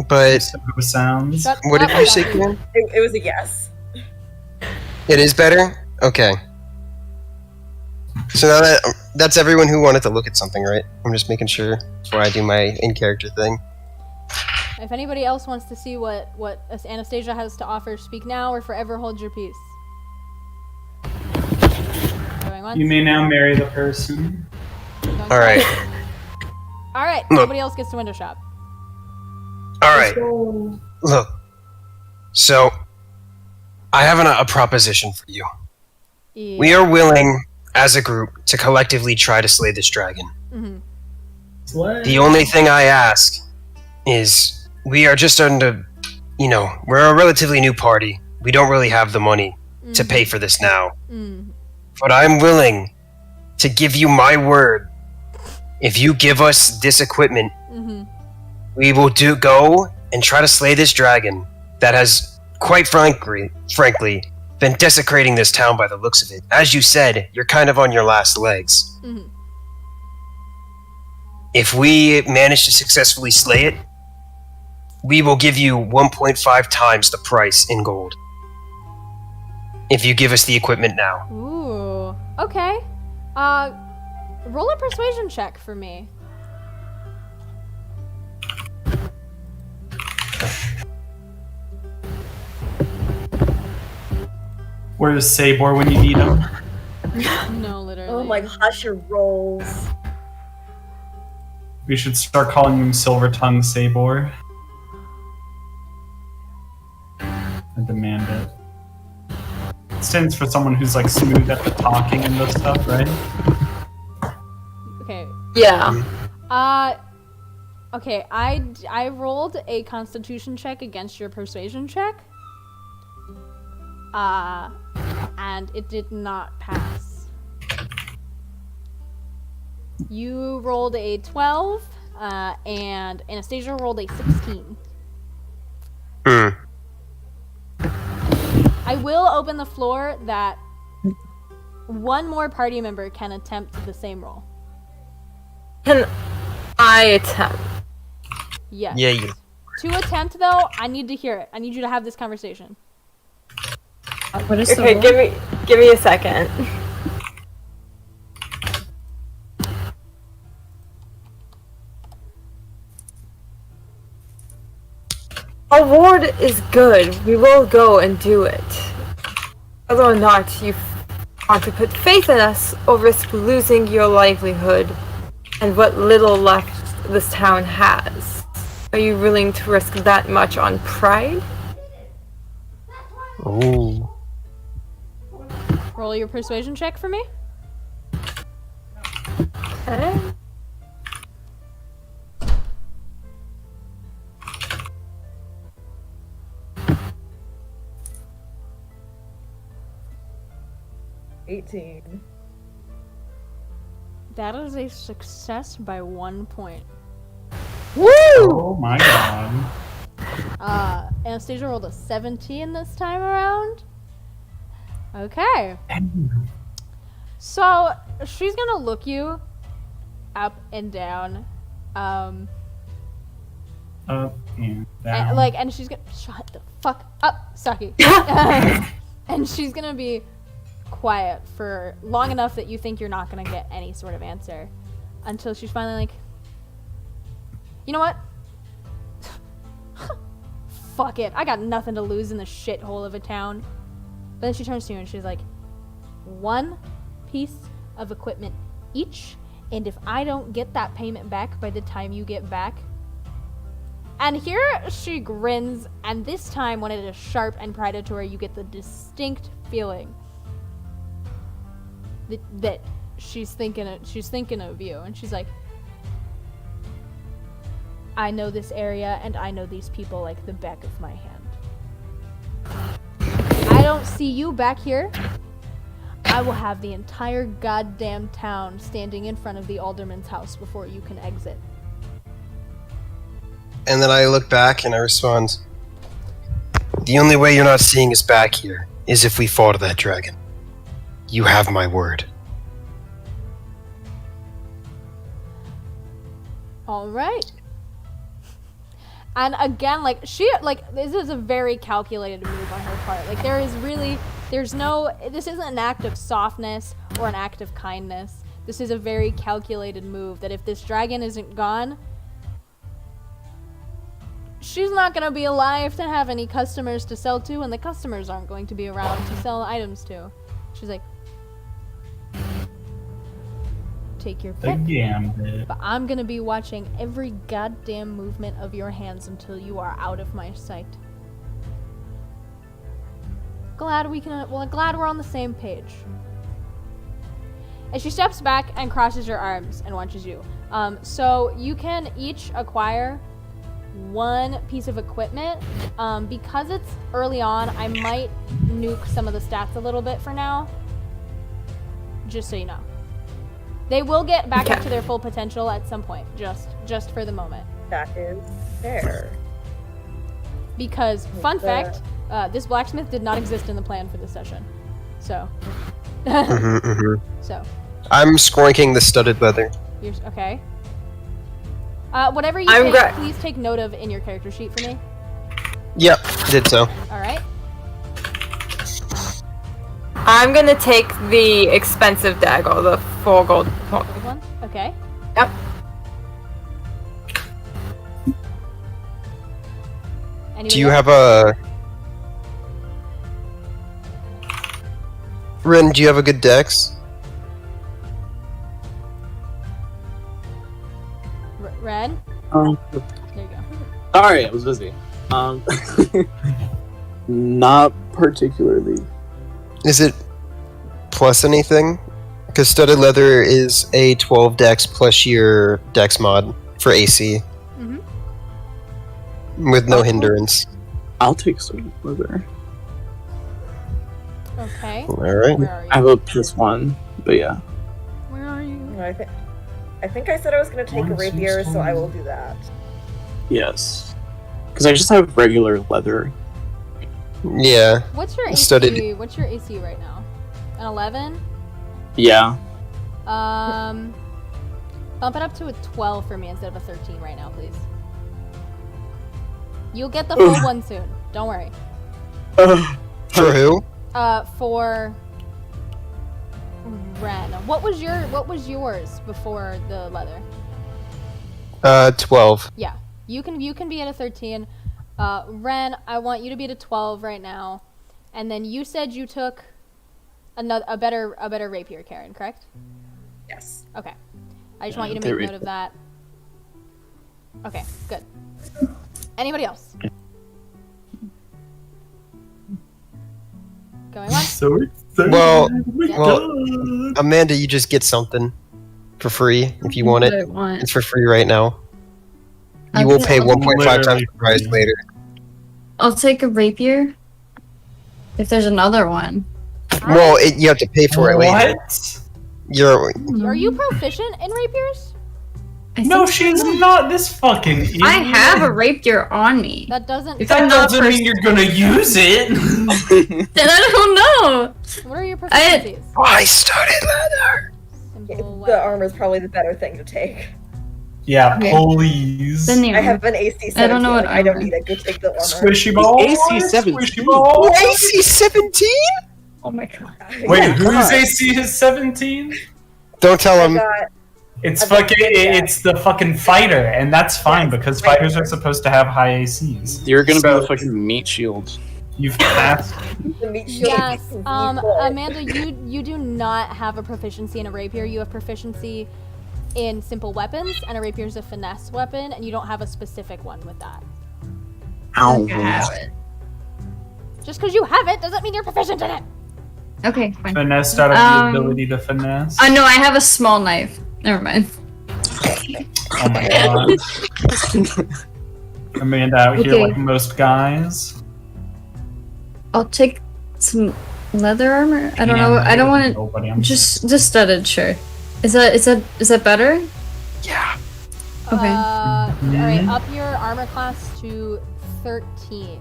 But So it sounds. Shut what up, did you say, Saki. Karen? It was a yes. It is better? Okay. So now that's everyone who wanted to look at something, right? I'm just making sure before I do my in-character thing. If anybody else wants to see what Anastasia has to offer, speak now or forever hold your peace. Going once. You may now marry the person. Going Alright. twice. Alright, Look. nobody else gets to window shop. Alright. Look. So, I have a proposition for you. Yeah. We are willing, as a group, to collectively try to slay this dragon. Mm-hmm. The only thing I ask is, we are just starting to, we're a relatively new party. We don't really have the money to pay for this now. Mm. But I'm willing to give you my word. If you give us this equipment, Mm-hmm. we will go and try to slay this dragon that has, quite frankly, been desecrating this town by the looks of it. As you said, you're kind of on your last legs. Mm-hmm. If we manage to successfully slay it, we will give you 1.5 times the price in gold. If you give us the equipment now. Ooh. Okay. Roll a persuasion check for me. Where's Sabor when you need him? No, literally. Oh my gosh, your rolls. We should start calling him Silver Tongue Sabor. I demand it. It stands for someone who's like smooth at the talking and this stuff, right? Okay. Yeah. Okay, I rolled a constitution check against your persuasion check. And it did not pass. You rolled a 12, and Anastasia rolled a 16. I will open the floor that one more party member can attempt the same roll. Can I attempt? Yes. Yeah, you. To attempt, though, I need to hear it. I need you to have this conversation. What is Okay, the give me a second. Our ward is good. We will go and do it. Whether or not you want to put faith in us or risk losing your livelihood and what little left this town has. Are you willing to risk that much on pride? Ooh. Roll your persuasion check for me. Okay. That is a success by 1 point. Oh my god. Anastasia rolled a 17 this time around. Okay. So she's gonna look you up and down. Up and And, down. and she's gonna shut the fuck up, Saki. And she's gonna be quiet for long enough that you think you're not gonna get any sort of answer, until she's finally like, you know what? Fuck it, I got nothing to lose in the shithole of a town. But then she turns to you and she's like, 1 piece of equipment each, and if I don't get that payment back by the time you get back. And here she grins, and this time when it is sharp and predatory, you get the distinct feeling that she's thinking of you, and she's like, I know this area and I know these people like the back of my hand. I don't see you back here. I will have the entire goddamn town standing in front of the alderman's house before you can exit. And then I look back and I respond, the only way you're not seeing us back here is if we fall to that dragon. You have my word. All right. And again, like, this is a very calculated move on her part. Like, this isn't an act of softness or an act of kindness. This is a very calculated move that if this dragon isn't gone, she's not going to be alive to have any customers to sell to, and the customers aren't going to be around to sell items to. She's like, take your pick. But I'm gonna be watching every goddamn movement of your hands until you are out of my sight. Glad we're on the same page. And she steps back and crosses her arms and watches you. So you can each acquire one piece of equipment. Because it's early on, I might nuke some of the stats a little bit for now. Just so you know. They will get back up to their full potential at some point, just for the moment. That is fair. Because, fun fact, this blacksmith did not exist in the plan for this session. So. So. I'm squonking the studded leather. Okay. Whatever you take, please take note of in your character sheet for me. Yep, did so. Alright. I'm gonna take the expensive dagger, the 4 gold. Gold one? Okay. Yep. Do you have a... Ren, do you have a good dex? Ren? There you go. Sorry, I was busy. Not particularly. Is it plus anything? Because studded leather is a 12 dex plus your dex mod for AC. Mm-hmm. With no hindrance. I'll take studded leather. Okay. Alright. I have a +1, but yeah. Where are you? I think I said I was going to take a rapier, so I will do that. Yes. Because I just have regular leather. Yeah. What's your AC? Studded. What's your AC right now? An 11? Yeah. Bump it up to a 12 for me instead of a 13 right now, please. You'll get the full one soon. Don't worry. For who? For Ren. What was yours before the leather? 12. Yeah. You can be at a 13. Ren, I want you to be at a 12 right now. And then you said you took a better rapier, Karen, correct? Yes. Okay. I just want you to make note of that. Okay, good. Anybody else? Going on? So excited. Well, Amanda, you just get something for free if you want it. It's for free right now. You will pay 1.5 times the price later. I'll take a rapier. If there's another one. Well, you have to pay for it later. Are you proficient in rapiers? No, she's not. This fucking idiot. I have a rapier on me. That doesn't. That doesn't mean you're gonna use it. Then I don't know. What are your proficiencies? I started leather. The armor's probably the better thing to take. Yeah, please. I have an AC 17. I don't know what I don't need it. Go take the armor. Squishy ball. AC 17. Squishy ball. AC 17? Oh my god. Wait, whose AC is 17? Don't tell him. It's the fucking fighter, and that's fine because fighters are supposed to have high ACs. You're gonna be the fucking meat shield. You've passed. The meat shield. Yes. Amanda, you do not have a proficiency in a rapier. You have proficiency in simple weapons, and a rapier is a finesse weapon, and you don't have a specific one with that. Ow. Just because you have it doesn't mean you're proficient in it. Okay, fine. Finessed out of the ability to finesse. No, I have a small knife. Never mind. Oh my god. Amanda out here Okay. like most guys. I'll take some leather armor. I don't know. I don't want to. Just studded, sure. Is that better? Yeah. Okay. Alright, up your armor class to 13.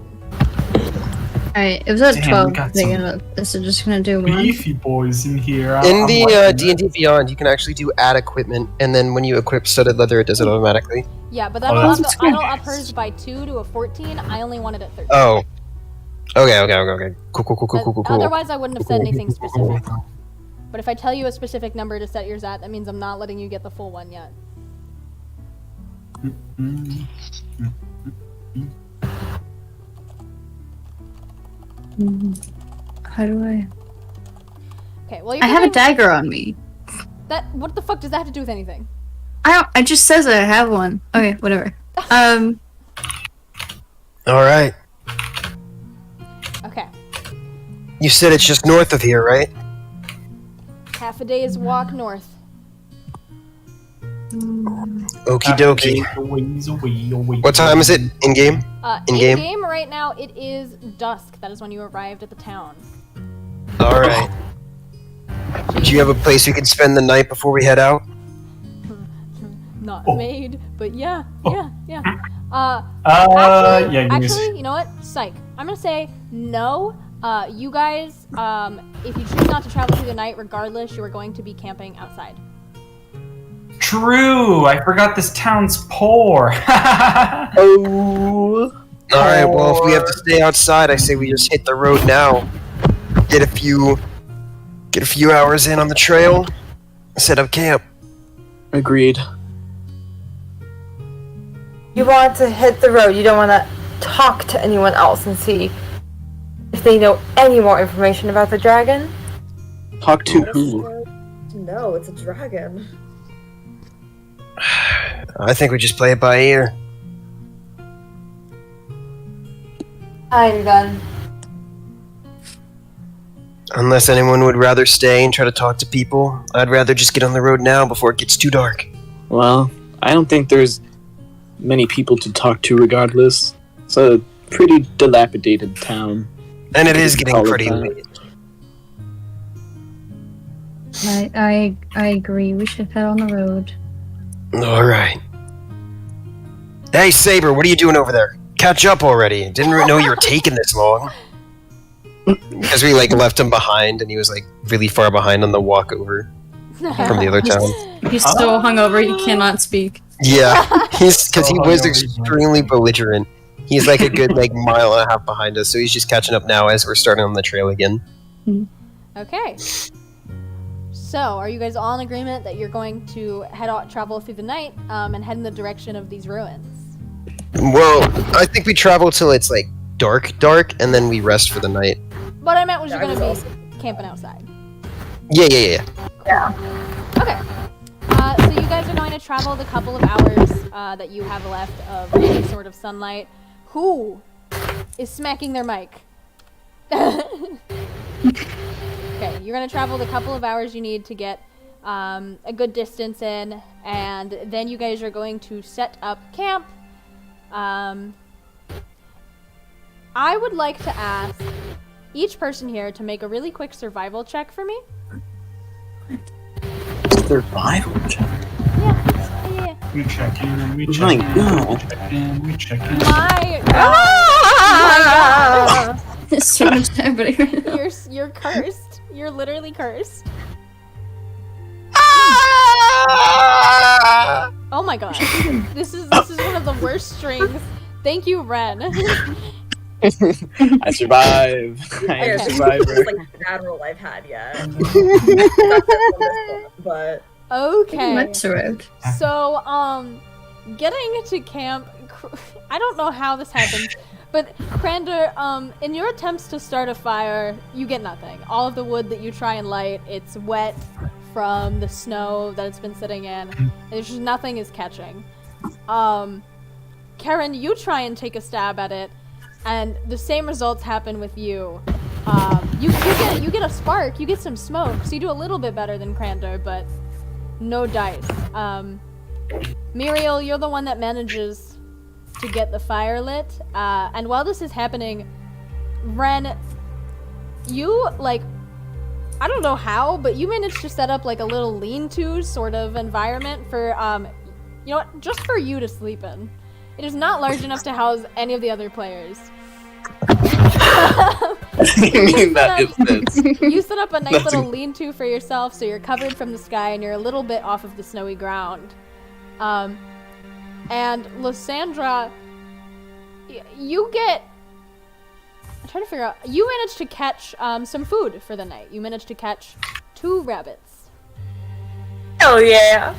Alright, it was at Damn, we 12. got Thinking some about this, so just gonna do one. Beefy boys in here. In I'm the liking D&D Beyond, you can actually do add equipment, and then when you equip studded leather, it does it automatically. Yeah, but Oh, that'll, that's that'll up hers by 2 to a 14. I only wanted it 13. Oh. Okay. Cool. Otherwise, I wouldn't have said anything specific. But if I tell you a specific number to set yours at, that means I'm not letting you get the full one yet. How do I? Okay, well, I have a dagger on me. What the fuck does that have to do with anything? I don't. It just says I have one. Okay, whatever. Alright. Okay. You said it's just north of here, right? Half a day's walk north. Okie dokie. What time is it in game? In In-game? game right now, it is dusk. That is when you arrived at the town. Alright. Do you have a place we can spend the night before we head out? Not Oh. made, but yeah. Yeah, give me Actually, you know what? Psych. I'm gonna say no. You guys, if you choose not to travel through the night, regardless, you are going to be camping outside. True. I forgot this town's poor. Oh. Alright, well, if we have to stay outside, I say we just hit the road now. Get a few hours in on the trail, set up camp. Agreed. You want to hit the road. You don't want to talk to anyone else and see if they know any more information about the dragon. Talk to who? No, it's a dragon. I think we just play it by ear. I'm done. Unless anyone would rather stay and try to talk to people, I'd rather just get on the road now before it gets too dark. Well, I don't think there's many people to talk to regardless. It's a pretty dilapidated town. And it is getting All of pretty that. late. I agree. We should head on the road. Alright. Hey, Saber, what are you doing over there? Catch up already. Didn't know you were taking this long. Because we, left him behind, and he was, really far behind on the walk over from the other town. He's so hungover he cannot speak. Yeah, because he was hungover. extremely belligerent. He's, a good, mile and a half behind us, so he's just catching up now as we're starting on the trail again. Okay. So, are you guys all in agreement that you're going to travel through the night, and head in the direction of these ruins? Well, I think we travel till it's, dark, and then we rest for the night. What I meant was you're Yeah, I going was to be camping outside. Yeah. Okay. So you guys are going to travel the couple of hours that you have left of any sort of sunlight. Who is smacking their mic? Okay, you're going to travel the couple of hours you need to get a good distance in, and then you guys are going to set up camp. I would like to ask each person here to make a really quick survival check for me. Survival check. Yeah. We check in and we My check in. God. We check in. We check in. My God. There's so much happening right now. You're cursed. You're literally cursed. Oh my god. This is one of the worst strings. Thank you, Ren. I survive. I am a Okay. survivor. It's like the admiral I've had yet. But Okay. That's right. So, getting to camp, I don't know how this happens, but Crander, in your attempts to start a fire, you get nothing. All of the wood that you try and light, it's wet from the snow that it's been sitting in. There's just nothing is catching. Karen, you try and take a stab at it, and the same results happen with you. You get a spark, you get some smoke, so you do a little bit better than Crander, but no dice. Muriel, you're the one that manages to get the fire lit, and while this is happening, Ren, you, like, I don't know how, but you managed to set up, like, a little lean-to sort of environment for, you know what, just for you to sleep in. It is not large enough to house any of the other players. You mean that it fits? You set up a nice That's little lean-to for yourself, so you're covered from the sky and you're a little bit off of the snowy ground. And Lysandra, you get... I'm trying to figure out... You managed to catch some food for the night. You managed to catch 2 rabbits. Hell yeah!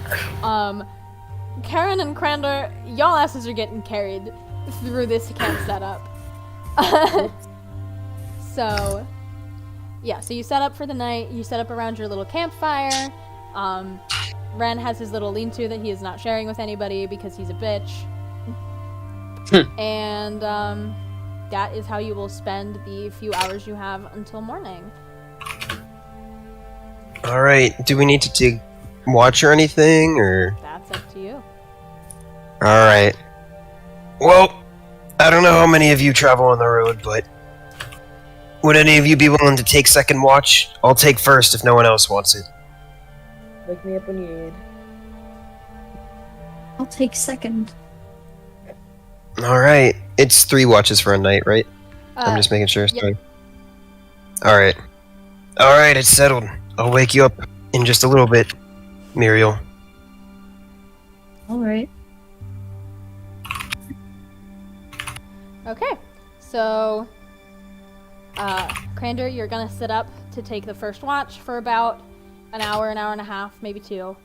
Karen and Crander, y'all asses are getting carried through this camp setup. So, yeah, so you set up for the night, you set up around your little campfire. Ren has his little lean-to that he is not sharing with anybody because he's a bitch. And, that is how you will spend the few hours you have until morning. Alright, do we need to watch or anything, or? That's up to you. Alright. Well, I don't know how many of you travel on the road, but would any of you be willing to take second watch? I'll take first if no one else wants it. Wake me up when you need. I'll take second. Alright. It's 3 watches for a night, right? I'm just making sure. Sorry. Alright. Alright, it's settled. I'll wake you up in just a little bit, Muriel. Alright. Okay, so, Crander, you're gonna sit up to take the first watch for about an hour and a half, maybe 2.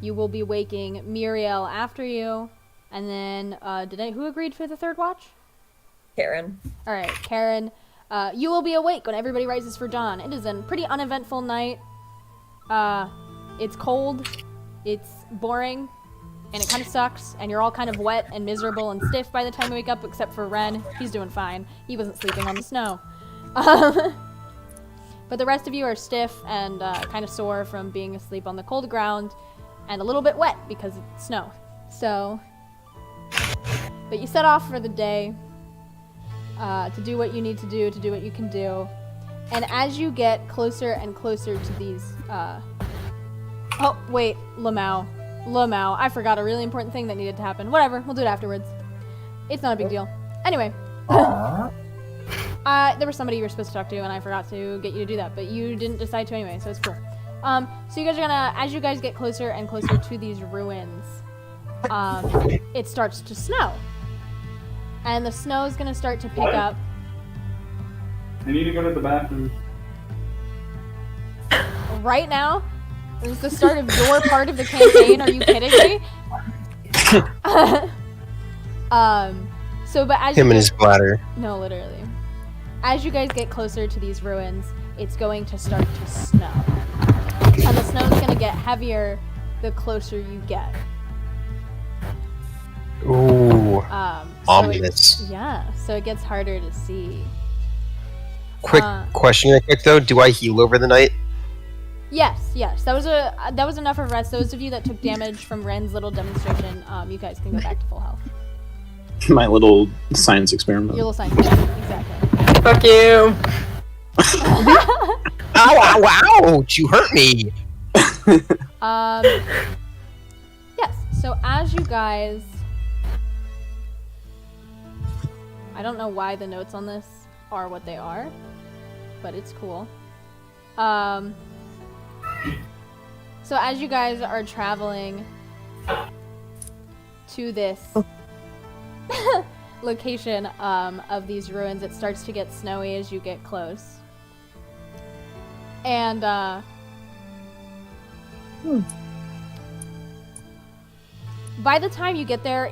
You will be waking Muriel after you, and then, who agreed for the 3rd watch? Karen. Alright, Karen, you will be awake when everybody rises for dawn. It is a pretty uneventful night. It's cold, it's boring, and it kind of sucks, and you're all kind of wet and miserable and stiff by the time you wake up, except for Ren. He's doing fine. He wasn't sleeping on the snow. But the rest of you are stiff and kind of sore from being asleep on the cold ground, and a little bit wet because it's snow. So, but you set off for the day to do what you need to do what you can do. And as you get closer and closer to these... Oh, wait, Lamau, I forgot a really important thing that needed to happen. Whatever, we'll do it afterwards. It's not a big deal. Anyway. There was somebody you were supposed to talk to, and I forgot to get you to do that, but you didn't decide to anyway, so it's cool. So you guys are gonna, as you guys get closer and closer to these ruins, it starts to snow. And the snow is gonna start to pick up. I need to go to the bathroom. Right now? This is the start of your part of the campaign, are you kidding me? So, but as Him you and his bladder. No, literally. As you guys get closer to these ruins, it's going to start to snow. And the snow is going to get heavier the closer you get. Ooh. Ominous. So it gets harder to see. Quick question real quick though, do I heal over the night? Yes. That was enough of rest. Those of you that took damage from Ren's little demonstration, you guys can go back to full health. My little science experiment. Your little science experiment, exactly. Fuck you! Ow! You hurt me! Yes, so as you guys... I don't know why the notes on this are what they are, but it's cool. So as you guys are traveling to this location of these ruins, it starts to get snowy as you get close. And by the time you get there,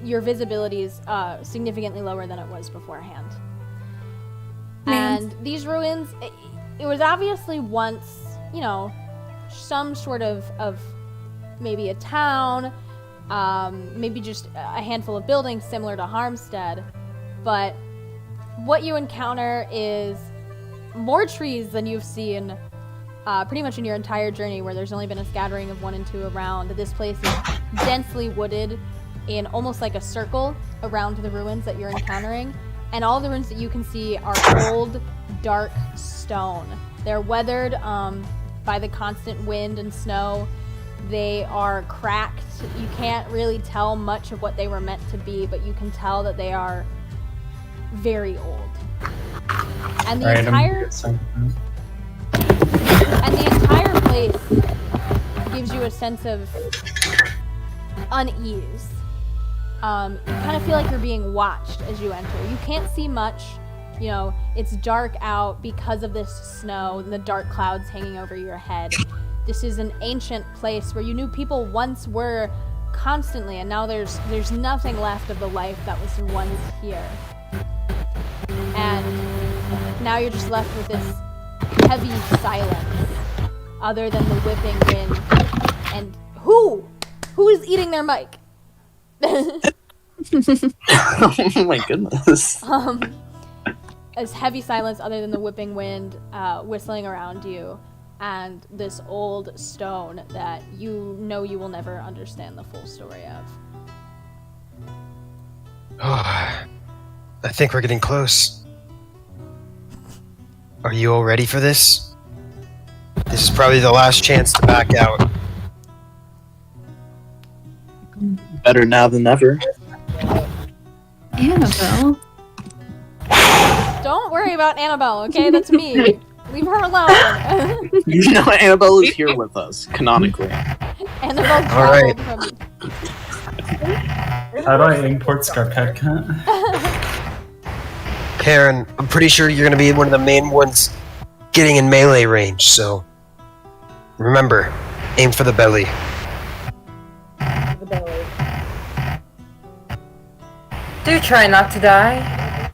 your visibility is significantly lower than it was beforehand. And these ruins, it was obviously once, you know, some sort of maybe a town, maybe just a handful of buildings similar to Harmstead, but what you encounter is more trees than you've seen pretty much in your entire journey, where there's only been a scattering of 1 and 2 around. This place is densely wooded in almost like a circle around the ruins that you're encountering. And all the ruins that you can see are old, dark stone. They're weathered by the constant wind and snow. They are cracked. You can't really tell much of what they were meant to be, but you can tell that they are very old. And the entire place gives you a sense of unease. You kind of feel like you're being watched as you enter. You can't see much. You know, it's dark out because of this snow and the dark clouds hanging over your head. This is an ancient place where you knew people once were constantly, and now there's nothing left of the life that was once here. And now you're just left with this heavy silence, other than the whipping wind. And who is eating their mic? Oh my goodness. As heavy silence other than the whipping wind whistling around you, and this old stone that you know you will never understand the full story of. I think we're getting close. Are you all ready for this? This is probably the last chance to back out. Better now than never. Annabelle? Don't worry about Annabelle, okay? That's me. Leave her alone. You know, Annabelle is here with us, canonically. Annabelle Alright. traveled from... How do I import Scarpetka? Karen, I'm pretty sure you're gonna be one of the main ones getting in melee range, so remember, aim for the belly. The belly. Do try not to die.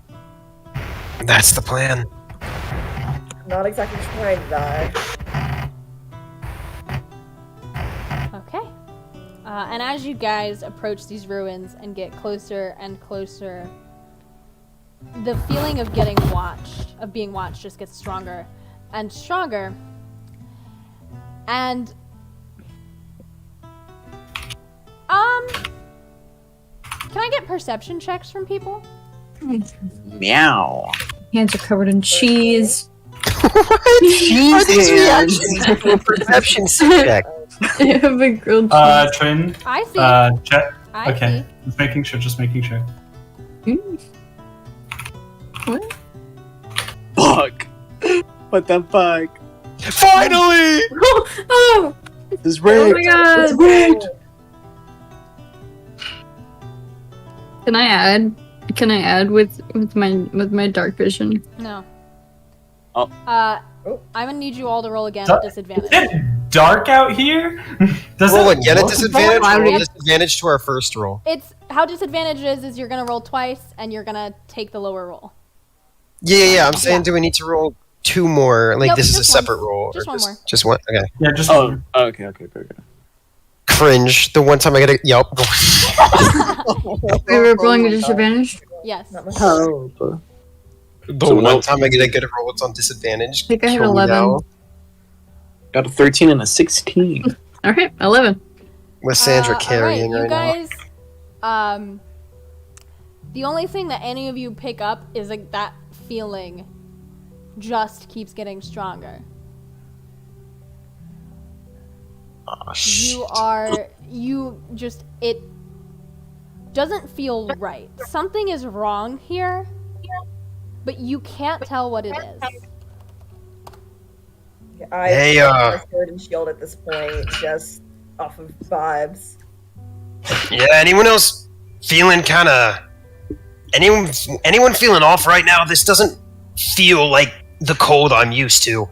That's the plan. Not exactly trying to die. Okay. And as you guys approach these ruins and get closer and closer, the feeling of being watched just gets stronger and stronger. And can I get perception checks from people? Meow. Hands are covered in cheese. What? Are these reactions to a perception check? I have a grilled cheese. Trin. I see. Check. I Okay. see. Just making sure. What? Fuck. What the fuck? Finally! Oh! This is rigged. Oh my god! It's rigged. Can I add with my dark vision? No. Oh. I'm gonna need you all to roll again Dark- at disadvantage. Is it dark out here? Does Roll it again at look disadvantage. dark? Roll disadvantage to our first roll. It's how disadvantage is you're gonna roll twice and you're gonna take the lower roll. Yeah. I'm saying, do we need to roll 2 more? Like Nope, this is a just separate one. roll, Just or one more. just one? Okay. Yeah, just Oh, okay. Cringe. The one time I get a yelp. We were rolling a disadvantage. Yes. Not much. Help. The So one no- time I get a good roll, it's on disadvantage. I think I had Kill me 11. now. Got a 13 and a 16. Alright, 11. With Sandra Alright, carrying you right now. guys, the only thing that any of you pick up is like that feeling just keeps getting stronger. Oh, shit. It doesn't feel right. Something is wrong here, but you can't tell what it is. I Hey, my sword and shield at this point, just off of vibes. Yeah, anyone else feeling kind of... Anyone feeling off right now? This doesn't feel like the cold I'm used to.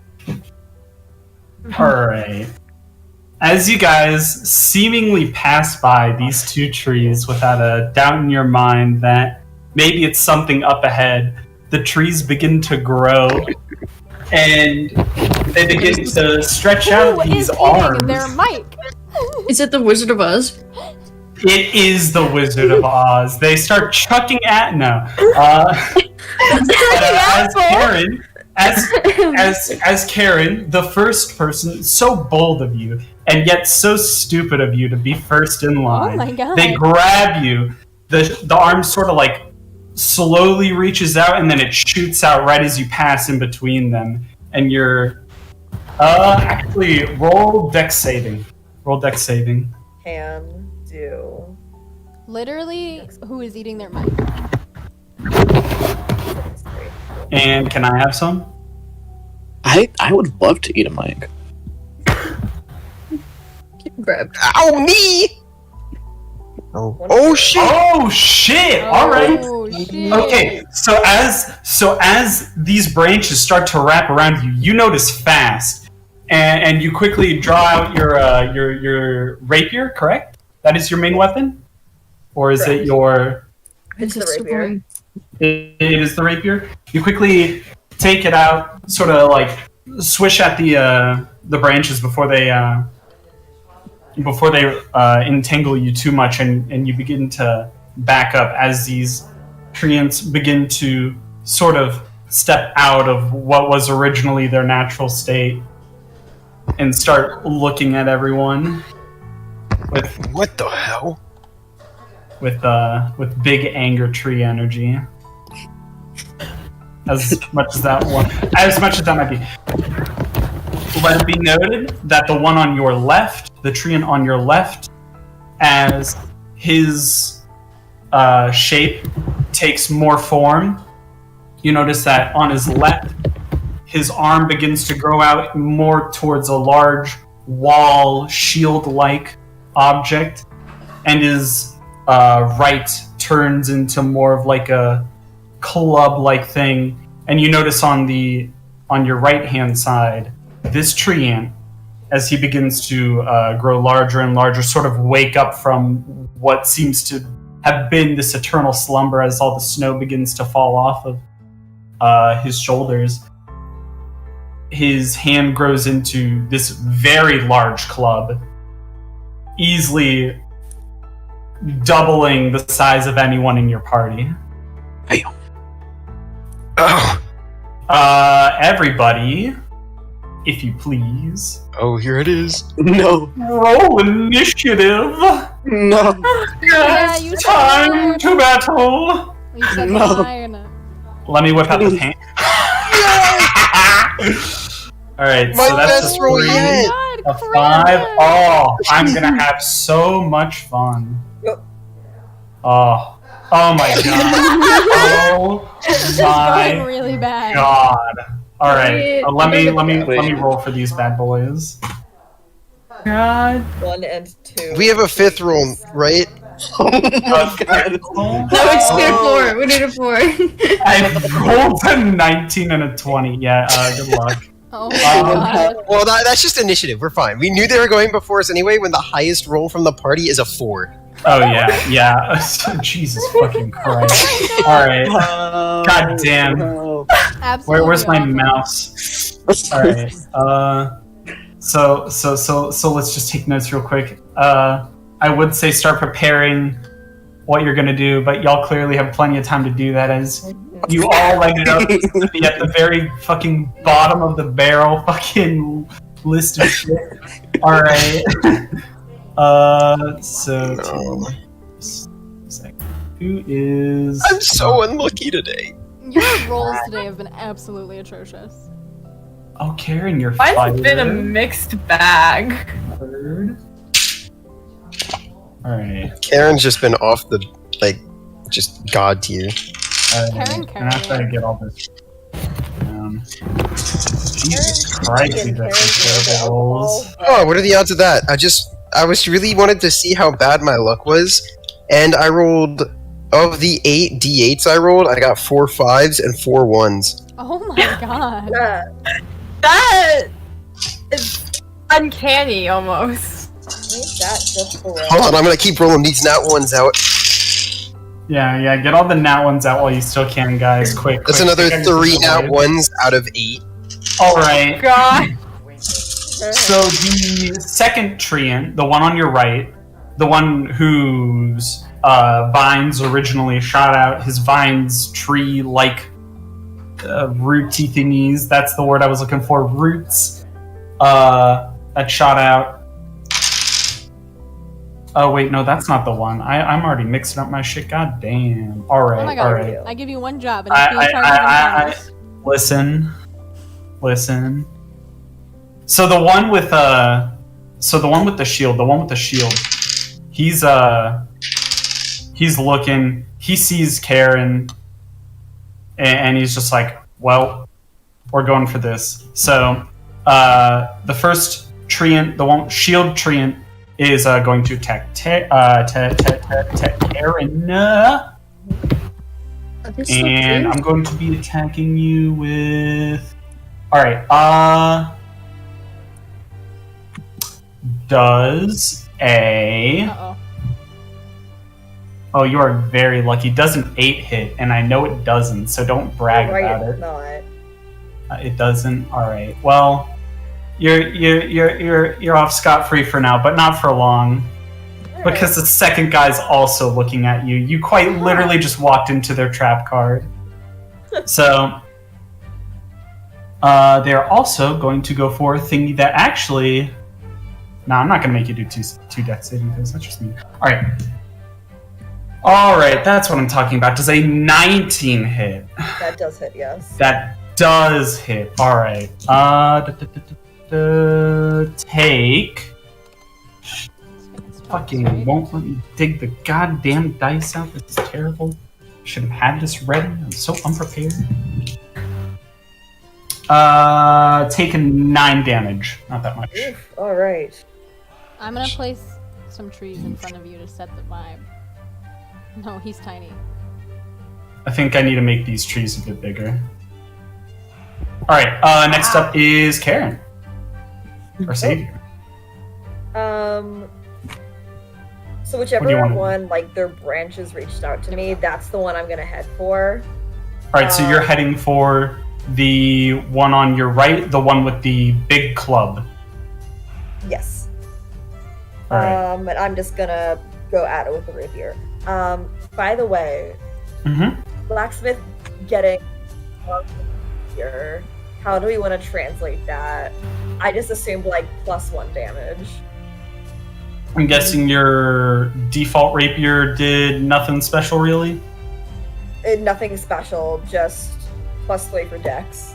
Alright. As you guys seemingly pass by these 2 trees without a doubt in your mind that maybe it's something up ahead, the trees begin to grow and they begin to stretch out Who these is arms. eating their mic? Is it the Wizard of Oz? It is the Wizard of Oz. They start chucking at as Karen, as Karen, the first person, so bold of you, and yet so stupid of you to be first in line. Oh my god. They grab you. The arm sort of like slowly reaches out, and then it shoots out right as you pass in between them. And you're actually roll dex saving. Roll dex saving. Can do. Literally, who is eating their mic? And can I have some? I would love to eat a mic. Grab. Ow, me! Oh shit! Oh shit! All right. Oh, shit. Okay, so as these branches start to wrap around you, you notice fast, and you quickly draw out your rapier. Correct? That is your main weapon, or is it your? It's the rapier. It is the rapier. You quickly take it out, sort of like swish at the branches before they entangle you too much, and you begin to back up as these treants begin to sort of step out of what was originally their natural state and start looking at everyone with What the hell? with big anger tree energy. As much as that might be. Let it be noted that the one on your left, the treant on your left, as his shape takes more form, you notice that on his left, his arm begins to grow out more towards a large wall, shield-like object, and his right turns into more of like a club-like thing. And you notice on your right-hand side, this treant, as he begins to grow larger and larger, sort of wake up from what seems to have been this eternal slumber as all the snow begins to fall off of his shoulders. His hand grows into this very large club, easily doubling the size of anyone in your party. Hey. Oh. Everybody, if you please. Oh, here it is. No. Roll initiative. No. Yeah, you Time said to battle. You said No. mine. Let me whip out the paint. Alright, My so that's best a roll 3, yet. a 5. Oh, I'm gonna have so much fun. Oh. Oh my god. Oh Going my really bad. god. Alright, Wait, let me wait. roll for these bad boys. God. 1 and 2. We have a fifth roll, right? Oh my god. No, it's 2 to 4. We need a 4. I rolled a 19 and a 20. Yeah, good luck. Oh my god. Well, that's just initiative. We're fine. We knew they were going before us anyway. When the highest roll from the party is a 4. Oh yeah. Jesus fucking Christ. Alright. God damn. No. Absolutely. Where's my awful. mouse? Alright. So let's just take notes real quick. I would say start preparing what you're gonna do, but y'all clearly have plenty of time to do that as you all ended up to be at the very fucking bottom of the barrel fucking list of shit. Alright. So who is I'm so unlucky today. Your rolls today have been absolutely atrocious. Oh, Karen, you're Mine's fired. been a mixed bag. Third. Alright. Karen's just been off the, just god tier. Karen. And after I get all this. Jesus Christ, these are some terrible rolls. Oh, what are the odds of that? I was really wanted to see how bad my luck was, and I rolled, of the 8 d8s I rolled, I got 4 5s and 4 1s. Oh my god. Yeah. That is uncanny almost. Ain't that just the Hold on, I'm gonna keep rolling these nat ones out. Yeah, get all the nat ones out while you still can, guys. Quick. That's quick. another Take 3 everything nat away. ones out of 8. Alright. God. So the second treant, the one on your right, the one whose vines originally shot out, his vines tree-like rooty thingies. That's the word I was looking for. Roots that shot out. Oh wait, no, that's not the one. I'm already mixing up my shit. God damn. All right, Oh my god! all right. I give you one job, and it's being charged of encounters. Listen. So the one with the shield. He's looking. He sees Karen, and he's just like, well, we're going for this. So the first treant, the one shield treant, is going to attack Karen. And I'm going to be attacking you with. All right. Does a. Uh-oh. Oh, you are very lucky. Does an 8 hit, and I know it doesn't, so don't brag about it. Not. It doesn't. All right. Well, you're off scot-free for now, but not for long, because the second guy's also looking at you. You quite literally just walked into their trap card. So they're also going to go for a thingy that actually. No, I'm not going to make you do two death saving throws. That's just me. All right, that's what I'm talking about. Does a 19 hit? That does hit, yes. That does hit. All right. Take. Fucking won't let me dig the goddamn dice out. This is terrible. Should have had this ready. I'm so unprepared. Taking 9 damage. Not that much. Oof, all right. I'm gonna place some trees in front of you to set the vibe. No, he's tiny. I think I need to make these trees a bit bigger. Alright, next up is Karen. Or Savior. So whichever one, like, their branches reached out to me, that's the one I'm gonna head for. Alright, so you're heading for the one on your right, the one with the big club. Yes. Right. And I'm just gonna go at it with the rapier. By the way, blacksmith getting here. How do we want to translate that? I just assumed like +1 damage. I'm guessing your default rapier did nothing special, really? Nothing special, just +3 for dex.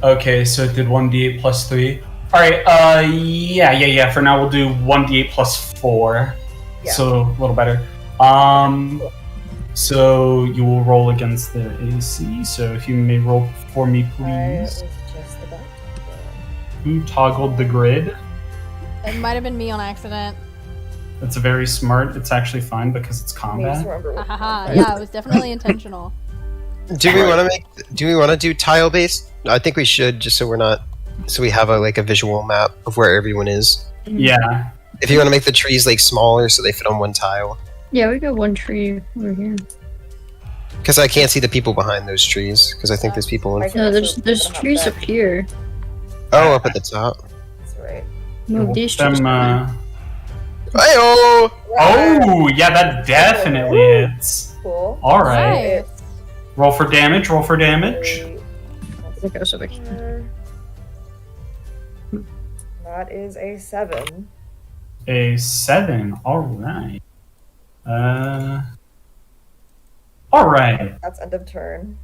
Okay, so it did 1d8 plus 3. Alright, yeah. For now, we'll do 1d8 plus 4. Yeah. So, a little better. So, you will roll against the AC. So, if you may roll for me, I please. was just about to go. Who toggled the grid? It might have been me on accident. That's very smart. It's actually fine because it's Let me just combat. remember what Haha, yeah, it was definitely intentional. Do we want to do tile based? I think we should, just so we have a visual map of where everyone is. Yeah. If you want to make the trees like smaller so they fit on one tile. Yeah, we got one tree over here. Because I can't see the people behind those trees. Because I think there's people in. No, there's trees up here. Oh, up at the top. That's right. Move these trees. Hey-oh! Oh, yeah, that definitely hits. Cool. Alright. Nice. Roll for damage. It goes over here. That is a 7. A 7. Alright. Alright. That's end of turn.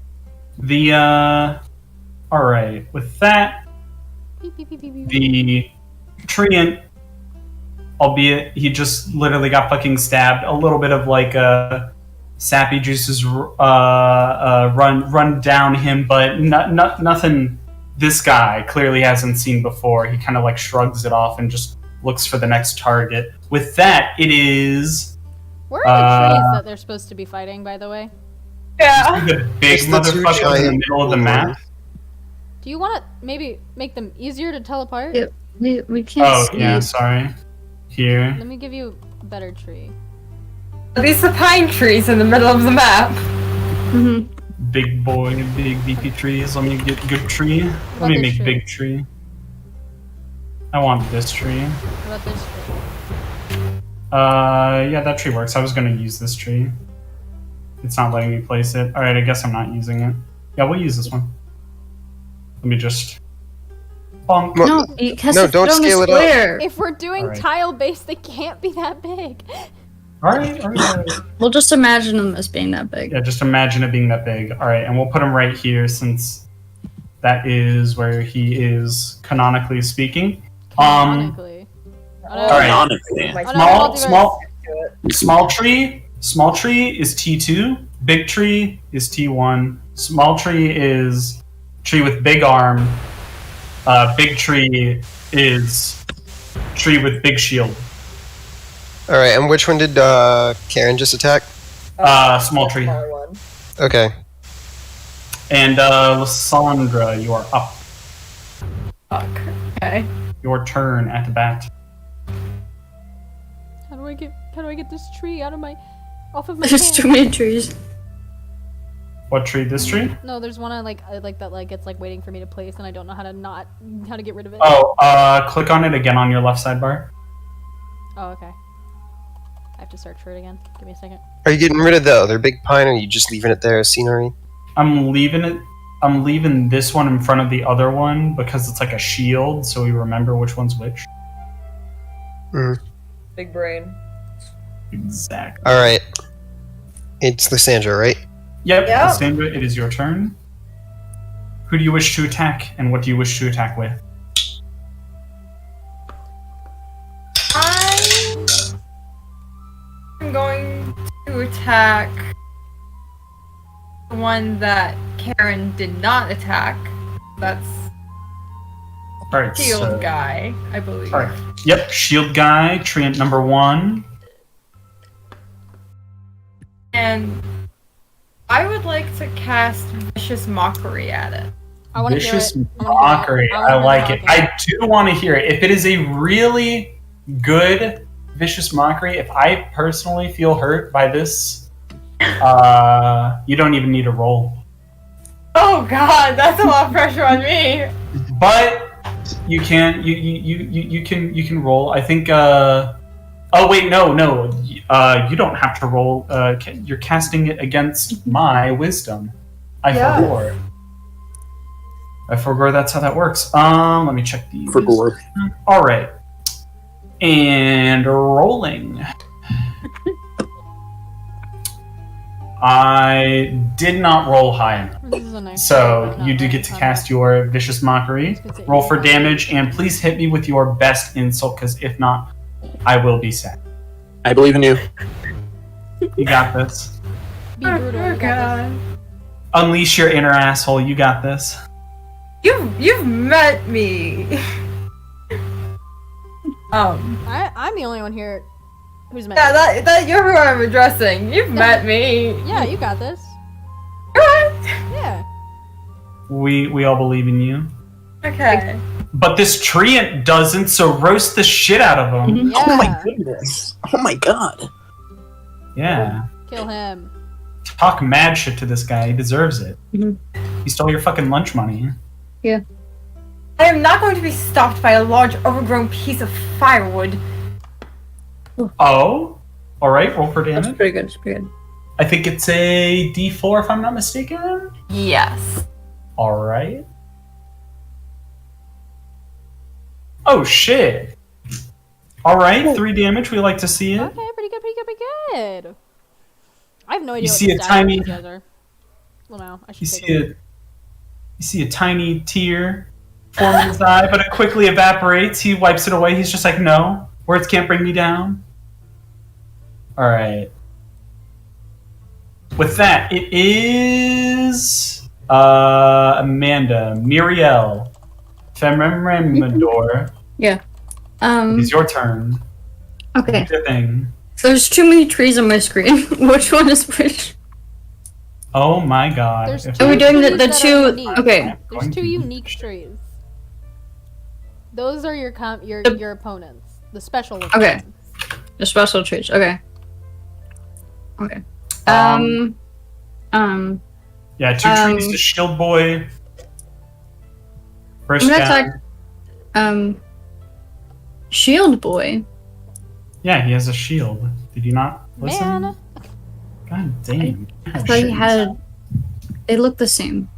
Alright. With that, Beep, beep, beep, beep, beep. the treant, albeit he just literally got fucking stabbed, a little bit of sappy juices run down him, but nothing this guy clearly hasn't seen before. He kind of shrugs it off and just looks for the next target. With that, it is Where are the trees that they're supposed to be fighting, by the way? Yeah. the big It's the two motherfucker in the giant middle of the map. Do you want to maybe make them easier to tell apart? Yeah. We can't Oh, see. yeah, sorry. Here. Let me give you a better tree. These are pine trees in the middle of the map. Mhm. Big boy, big beefy trees. Let me get good tree. Let me this make tree? big tree. I want this tree. What about this tree? Yeah, that tree works. I was gonna use this tree. It's not letting me place it. Alright, I guess I'm not using it. Yeah, we'll use this one. Let me just... bonk. No, because No, don't scale it up. square. If we're doing Alright. tile-based, they can't be that big. Alright. We'll just imagine them as being that big. Yeah, just imagine it being that big. Alright, and we'll put him right here since that is where he is canonically speaking. Canonically. Alright. Canonically. My Small tree is T2. Big tree is T1. Small tree is tree with big arm. Big tree is tree with big shield. All right, and which one did Karen just attack? Small tree. Smaller one. Okay. And Lysandra, you are up. Fuck. Okay. Your turn at the bat. How do I get this tree off of my There's hand? too many trees. What tree? This tree? No, there's one I like that like it's like waiting for me to place, and I don't know how to get rid of it. Oh, click on it again on your left sidebar. Oh, okay. I have to search for it again. Give me a second. Are you getting rid of the other big pine, or are you just leaving it there as scenery? I'm leaving it. I'm leaving this one in front of the other one because it's like a shield, so we remember which one's which. Big brain. Exactly. All right. It's Lysandra, right? Yep, Yep. Sandra, it is your turn. Who do you wish to attack, and what do you wish to attack with? I'm going to attack the one that Karen did not attack. That's All right, Shield so, guy, I believe. all right. Yep, shield guy, treant number 1. And I would like to cast Vicious Mockery at it. I want to hear Vicious it. mockery. I wanna like hear it. I do want to hear it. If it is a really good vicious mockery, if I personally feel hurt by this, you don't even need to roll. Oh god, that's a lot of pressure on me. But you can you can roll. I think. Oh wait, no. You don't have to roll. You're casting it against my wisdom. I forgot. I forgot that's how that works. Let me check these. Forgot. All right, and rolling. I did not roll high enough. This is a nice So one, you do get to cast your Vicious Mockery. Roll for damage, and please hit me with your best insult, because if not, I will be sad. I believe in you. You got this. Be brutal. Oh you got this. god. Unleash your inner asshole. You got this. You've met me. I'm the only one here who's met. Yeah, that you're who I'm addressing. You've met me. Yeah, you got this. What? Yeah. We all believe in you. Okay. But this treant doesn't, so roast the shit out of him. Yeah. Oh my goodness. Oh my god. Yeah. Kill him. Talk mad shit to this guy. He deserves it. Mhm. He stole your fucking lunch money. Yeah. I am not going to be stopped by a large overgrown piece of firewood. Oh? Alright, roll for That's damage. pretty good. That's pretty good. I think it's a D4 if I'm not mistaken. Yes. Alright. Oh shit. Alright, 3 damage. We like to see it. Okay, pretty good. I have no idea. You what see the a stats of tiny- these guys are. Well, no, I should You take see a look. you see a tiny tear form in his eye, but it quickly evaporates. He wipes it away. He's just like, no, words can't bring me down. Alright. With that, it is Amanda, Miriel, Femremador. Yeah. It's your turn. Okay. Do your thing. There's too many trees on my screen. Which one is which? Oh my god. There's If two Are we doing the trees that are two? unique. Okay. There's 2 unique trees. Those are your your opponents. The special ones. Okay. The special trees. Okay. Okay. Yeah, 2 trees to Shield Boy. First I'm gonna guy. attack. Shield Boy. Yeah, he has a shield. Did you not listen? Man. God damn. I thought he had. They look the same.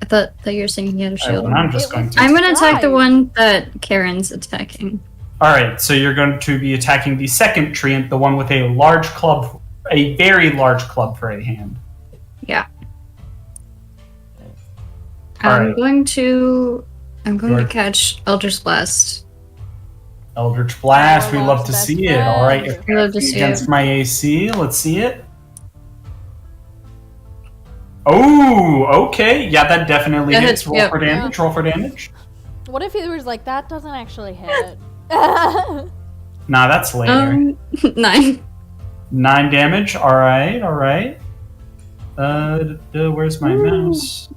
I thought that you were saying he had a Alright, shield. well, I'm just It going was- to. I'm gonna attack the Right. one that Karen's attacking. Alright, so you're going to be attacking the second treant, the one with a large club, a very large club for a hand. Yeah. Alright. I'm going to Sure. catch Eldritch Blast. Eldritch Blast, we love to Best see it. Alright, friend. you're We love to see against it. my AC. Let's see it. Oh, okay. Yeah, that definitely That hits. hits, Roll yep. for damage. Roll for damage. What if he was like, that doesn't actually hit? Nah, that's later. 9. 9 damage. Alright, alright. Where's my mouse?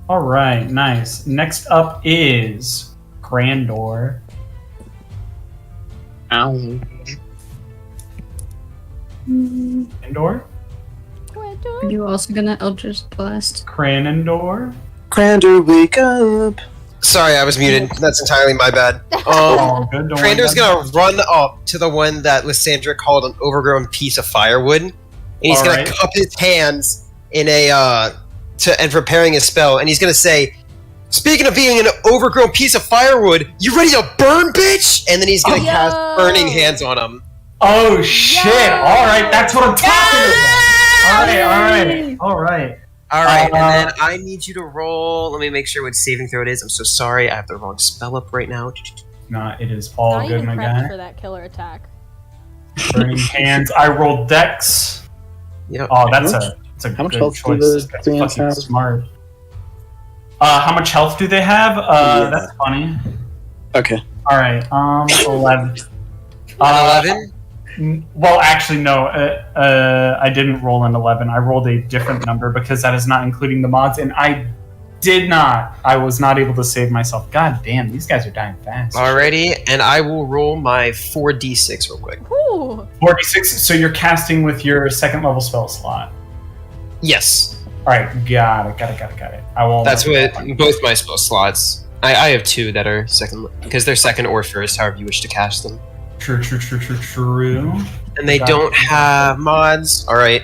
Alright, nice. Next up is Grandor. Ow. Grandor? Are you also gonna Eldritch Blast? Cranendor? Crander, wake up! Sorry, I was muted. That's entirely my bad. Oh, good. Don't worry Crander's about gonna run up to the one that Lysandra called an overgrown piece of firewood, and he's gonna Alright. cup his hands in and preparing his spell, and he's gonna say, "Speaking of being an overgrown piece of firewood, you ready to burn, bitch?" And then he's gonna Yo. cast burning hands on him. Oh, shit! Yo. Alright, that's what I'm talking about! Alright. All right, and Uh, then I need you to roll. Let me make sure what saving throw it is. I'm so sorry, I have the wrong spell up right now. Nah, it is all Not good, even my prepped guy. for that killer attack. Burning hands. I rolled Dex. Yep. Oh, that's a How much good health do choice. the That's treants fucking have? smart. How much health do they have? Yeah. That's funny. Okay. Alright, 11. 11. Well, actually, no. I didn't roll an 11. I rolled a different number because that is not including the mods, and I was not able to save myself. God damn, these guys are dying fast. Alrighty, and I will roll my 4d6 real quick. Whew. 46. So you're casting with your second level spell slot. Yes, Alright, got it. I will. that's what both my spell slots. I have two that are second, because they're second or first, however you wish to cast them. True. And they Got don't it. have mods. Alright.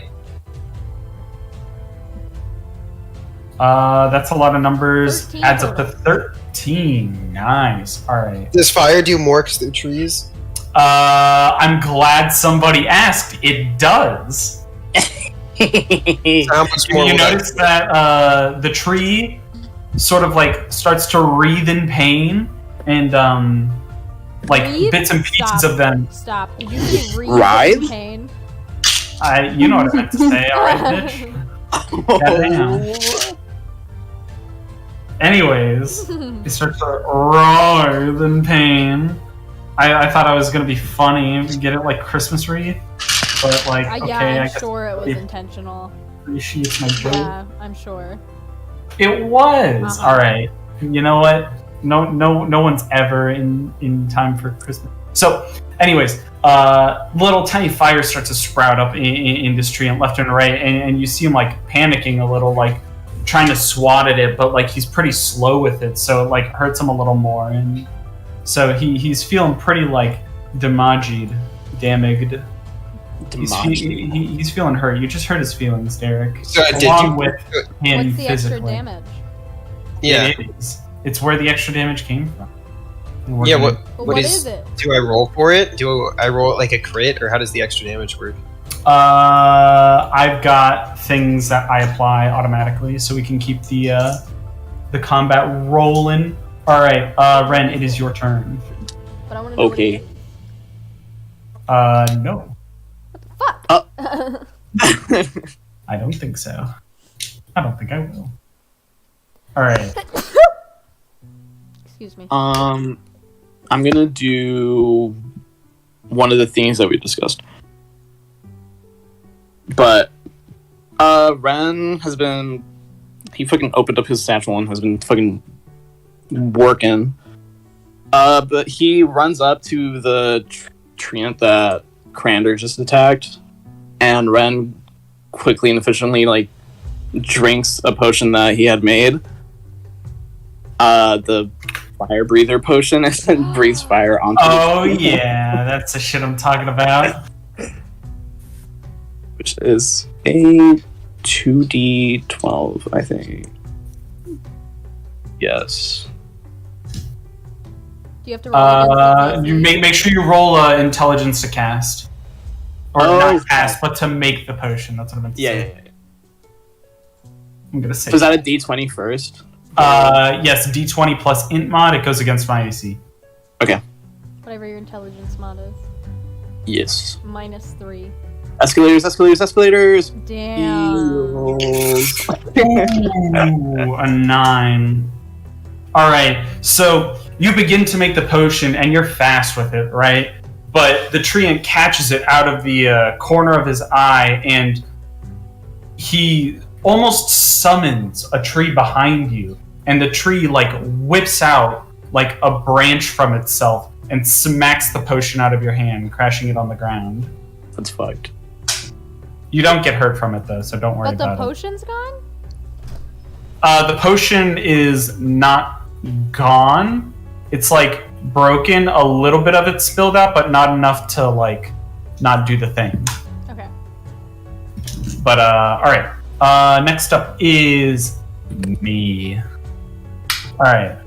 That's a lot of numbers. 13 Adds up to total. 13. Nice. Alright. Does fire do more because they're trees? I'm glad somebody asked. It does. How much more You will that notice that the tree sort of like starts to wreathe in pain, and like Wreathe? bits and pieces Stop. of them. Stop. Did you say breathe Writhe? in pain? You know what I meant to say, all right, bitch. Goddamn. Anyways, it starts to writhe in pain. I thought I was gonna be funny and get it like Christmas wreath, but like okay, Yeah, I I'm guess sure it was it intentional. appreciates my joke. Yeah, I'm sure. It was Uh-huh. all right. You know what? No one's ever in time for Christmas. So, anyways, little tiny fires start to sprout up in this tree and left and right, and you see him like panicking a little, like trying to swat at it, but like he's pretty slow with it, so it like hurts him a little more, and so he's feeling pretty like damaged. He's feeling hurt. You just hurt his feelings, Derek. So, did Along you- with him What's the extra physically. damage? Yeah. It is. It's where the extra damage came from. And we're Yeah, gonna- But What what is- is it? Do I roll for it? Do I roll it like a crit, or how does the extra damage work? I've got things that I apply automatically, so we can keep the combat rolling. All right, Ren, it is your turn. But I want to know Okay. No, What the fuck? I don't think so. I don't think I will. All right. Excuse me. I'm gonna do one of the things that we discussed. But Ren has been fucking opened up his satchel and has been fucking working. But he runs up to the treant that Crander just attacked, and Ren quickly and efficiently like drinks a potion that he had made. The fire breather potion and then breathes fire onto Oh the tree, yeah, that's the shit I'm talking about. which is a 2d12, I think. Yes. Do you have to roll against the You AC? make sure you roll intelligence to cast, or not cast, but to make the potion. That's what I meant to say. I'm gonna say. So is that a d20 first? Yes, D20 plus int mod. It goes against my AC. Whatever your intelligence mod is. Yes. -3. Escalators. Damn. Eels. Ooh, a 9. All right, so you begin to make the potion, and you're fast with it, right? But the treant catches it out of the corner of his eye, and he almost summons a tree behind you, and the tree like whips out like a branch from itself and smacks the potion out of your hand, crashing it on the ground. That's fucked. You don't get hurt from it though, so don't worry But the about potion's gone? it. The potion is not gone. It's like broken. A little bit of it spilled out, but not enough to like not do the thing. Okay. But all right. Next up is me. All right.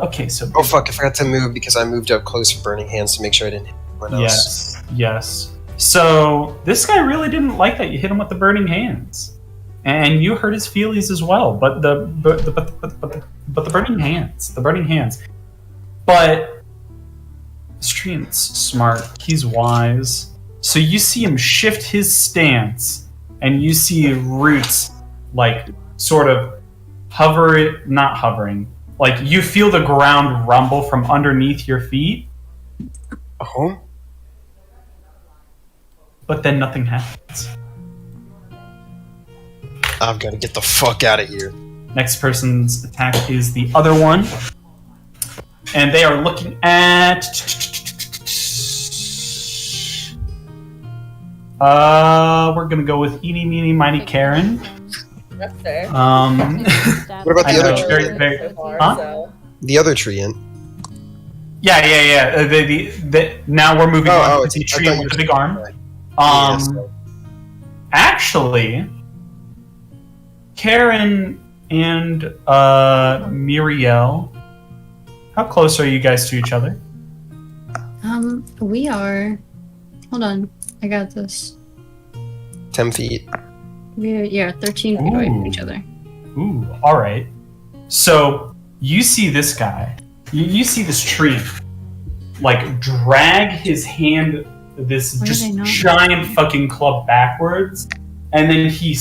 Okay. So Oh fuck! I forgot to move because I moved up close for Burning Hands to make sure I didn't hit anyone else. yes. So this guy really didn't like that you hit him with the burning hands, and you hurt his feelings as well. But the burning hands, But Stream's smart. He's wise. So you see him shift his stance, and you see roots like sort of not hovering. Like you feel the ground rumble from underneath your feet, Oh. but then nothing happens. I've got to get the fuck out of here. Next person's attack is the other one. And they are looking at... we're gonna go with Eeny, Meeny, Miny, Karen. That's fair. What about I the know, other very, tree? very- So far, Huh? so. The other treant. Yeah. Now we're moving on to the I tree thought you with the were- big arm. Yes. Actually, Karen and Muriel, how close are you guys to each other? We are. Hold on, I got this. 10 feet. We're 13 feet away from Ooh. each other. Ooh, all right. So you see this guy. You see this tree, like drag his hand, this Why just are they not? giant fucking club backwards, and then he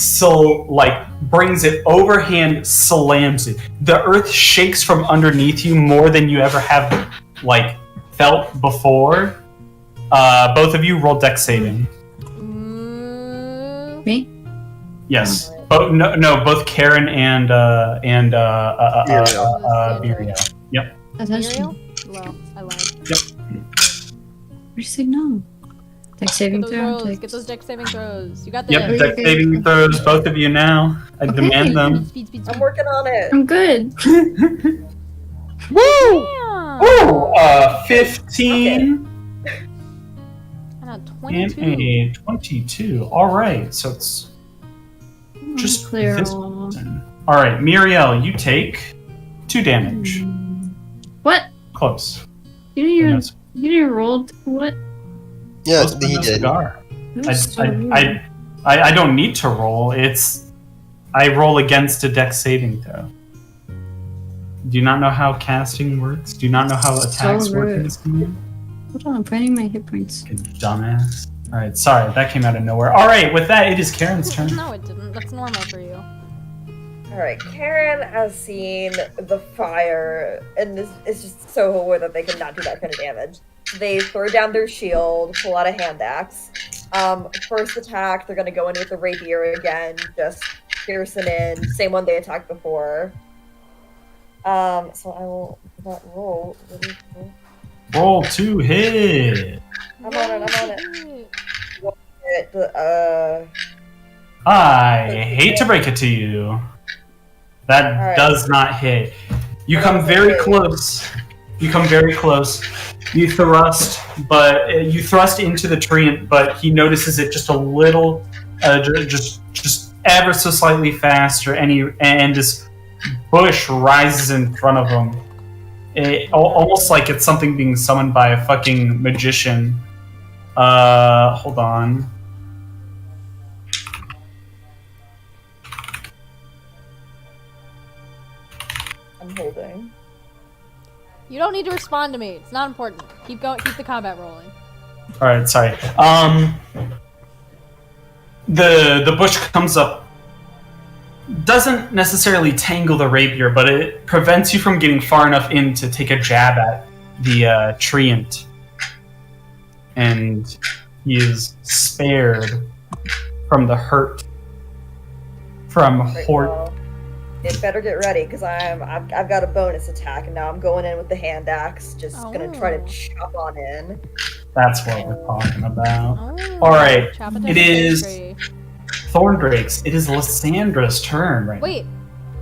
brings it overhand, slams it. The earth shakes from underneath you more than you ever have like felt before. Both of you roll dex saving. Me? Yes. Both Karen and Muriel. Yep. That's actually. Well, I lied. Where'd you say no? Dex saving Get those throw. rolls. Dex- Get those deck saving throws. You got this. Yep. Dex saving throws, both of you now. I Okay. demand them. Speed. I'm working on it. I'm good. Woo! Ooh, 15 And a and 22. a 22. All right, so it's just clear this all. person. All right, Muriel, you take 2 damage. What? Close. You didn't even. Yes. You didn't roll. What? Yeah, Close to he the did. cigar. That was so weird. I don't need to roll. I roll against a dex saving throw. Do you not know how casting works? Do you not know how attacks work in rude. this game? Hold on, I'm finding my hit points. Fucking dumbass. Alright, sorry, that came out of nowhere. Alright, with that, it is Karen's turn. No, it didn't. That's normal for you. Alright, Karen has seen the fire, and this is just so aware that they cannot do that kind of damage. They throw down their shield, pull out a hand axe. First attack, they're gonna go in with the rapier again, just piercing in, same one they attacked before. So I will not roll. Roll 2 hit. I'm on it. I I hate to break it to you. That Alright. does not hit. You come very close. You come very close. You thrust, but you thrust into the treant, but he notices it just a little, just ever so slightly faster, and this bush rises in front of him. Almost like it's something being summoned by a fucking magician. Hold on. I'm holding. You don't need to respond to me. It's not important. Keep going. Keep the combat rolling. All right, sorry. The bush comes up. Doesn't necessarily tangle the rapier, but it prevents you from getting far enough in to take a jab at the treant. And he is spared from the hurt from Hort. Well, it better get ready because I've got a bonus attack and now I'm going in with the hand axe. Just gonna try to chop on in. That's what we're talking about. Oh, All right, chop it it to is pastry. Thorndrake's. It is Lysandra's turn right Wait.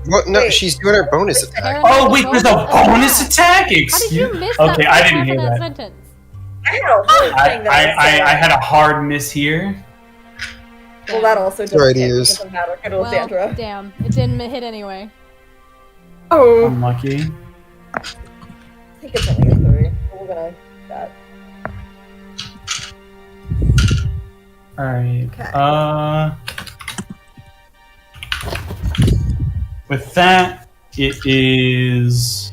What? No, Wait. she's doing her bonus attack. Karen now. has Oh wait, there's a bonus attack. How did you Excuse. miss that? Okay, first I didn't half hear of that. sentence? I had a whole thing that I had a hard miss here. Well, that also Sorry, doesn't, dears. doesn't matter. Good Well, old Sandra. damn. It didn't hit anyway. Oh, Unlucky. I think it's only a 3. We're gonna that. All right. Okay. With that, it is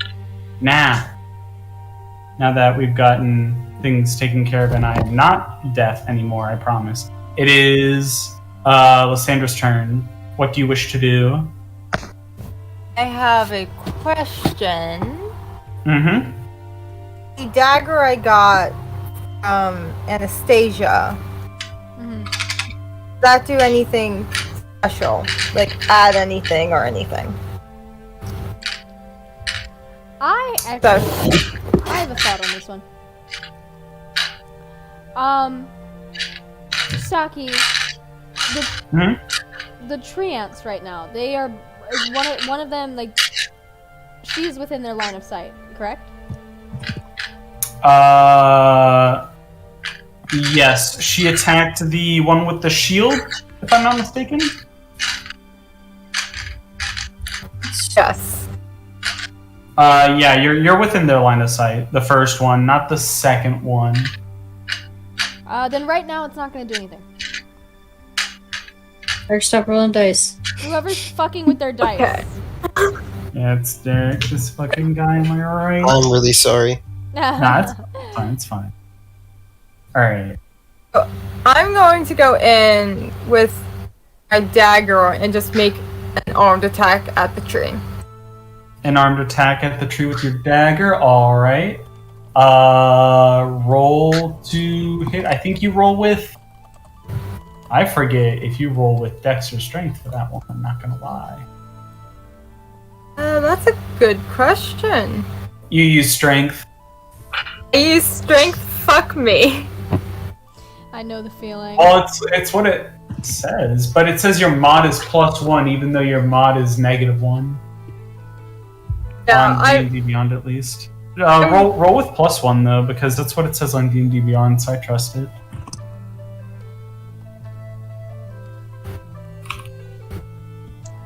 now. Now that we've gotten things taken care of, and I am not deaf anymore, I promise. It is Lysandra's turn. What do you wish to do? I have a question. Mm-hmm. The dagger I got from Anastasia, Mhm. does that do anything special? Like add anything or anything? I So, actually, I have a thought on this one. Saki, the treants right now, they are is one of them, like, she's within their line of sight, correct? Yes, she attacked the one with the shield, if I'm not mistaken. yes. Yeah, you're within their line of sight. The first one, not the second one. Then right now it's not gonna do anything. Better stop rolling dice. Whoever's fucking with their dice. Okay. Yeah, it's Derek, this fucking guy. Am I right? I'm really sorry. Nah, it's fine. It's fine. All right. I'm going to go in with my dagger and just make an armed attack at the tree. An armed attack at the tree with your dagger. All right. Roll to hit. I think you roll with. I forget if you roll with Dex or Strength for that one. I'm not gonna lie. That's a good question. You use Strength. I use strength. Fuck me. I know the feeling. Well, it's what it says, but it says your mod is +1, even though your mod is -1 Yeah, on D&D Beyond, at least. Roll with +1 though, because that's what it says on D&D Beyond, so I trust it.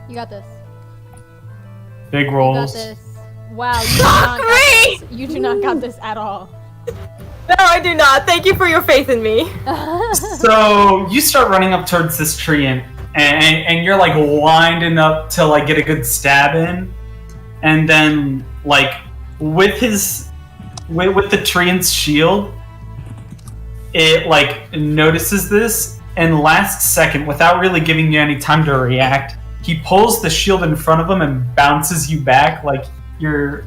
You got this. Big You got rolls. this. Wow, you do not got this. You do not got this at all. No, I do not. Thank you for your faith in me. So you start running up towards this tree and you're like winding up to like get a good stab in, and then like with the treant's shield, it like notices this, and last second, without really giving you any time to react, he pulls the shield in front of him and bounces you back like you're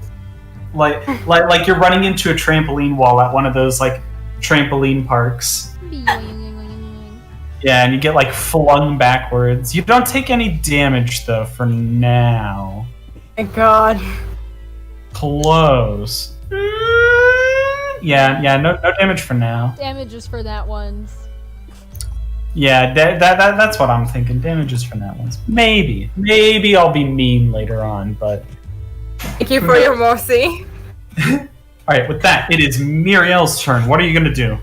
like you're running into a trampoline wall at one of those like trampoline parks. Yeah, and you get like flung backwards. You don't take any damage though for now. Thank God. Close. Yeah, no damage for now. Damage is for that ones. Yeah, that's what I'm thinking. Damage is for that ones. Maybe I'll be mean later on, but Thank you for your mercy. Alright, with that, it is Muriel's turn. What are you gonna do?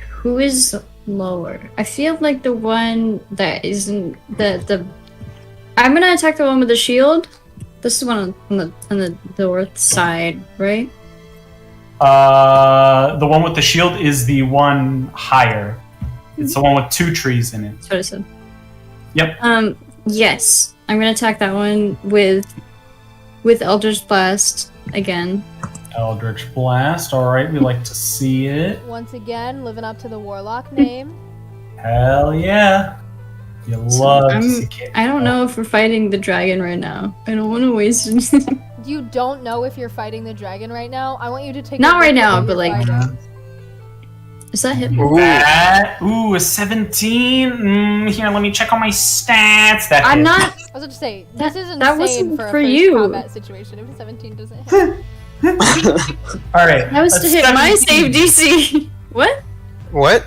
Who is lower? I feel like the one that isn't the. I'm gonna attack the one with the shield. This is one on the north side, right? The one with the shield is the one higher. It's the one with 2 trees in it. That's what I said. Yep. Yes. I'm gonna attack that one with Eldritch Blast again. Eldritch Blast. Alright, we like to see it. Once again, living up to the warlock name. Hell yeah. You love to see it. I don't know if we're fighting the dragon right now. I don't want to waste it. You don't know if you're fighting the dragon right now? I want you to take Not a right look at now, who but, you're like- fighting. Is that hit? Ooh, a 17. Here, let me check on my stats. That I'm hit. not. I was going to say, this is insane that wasn't for a for first you. combat situation. If a 17 doesn't hit. Alright. That was a to hit my 17. save DC. What? What?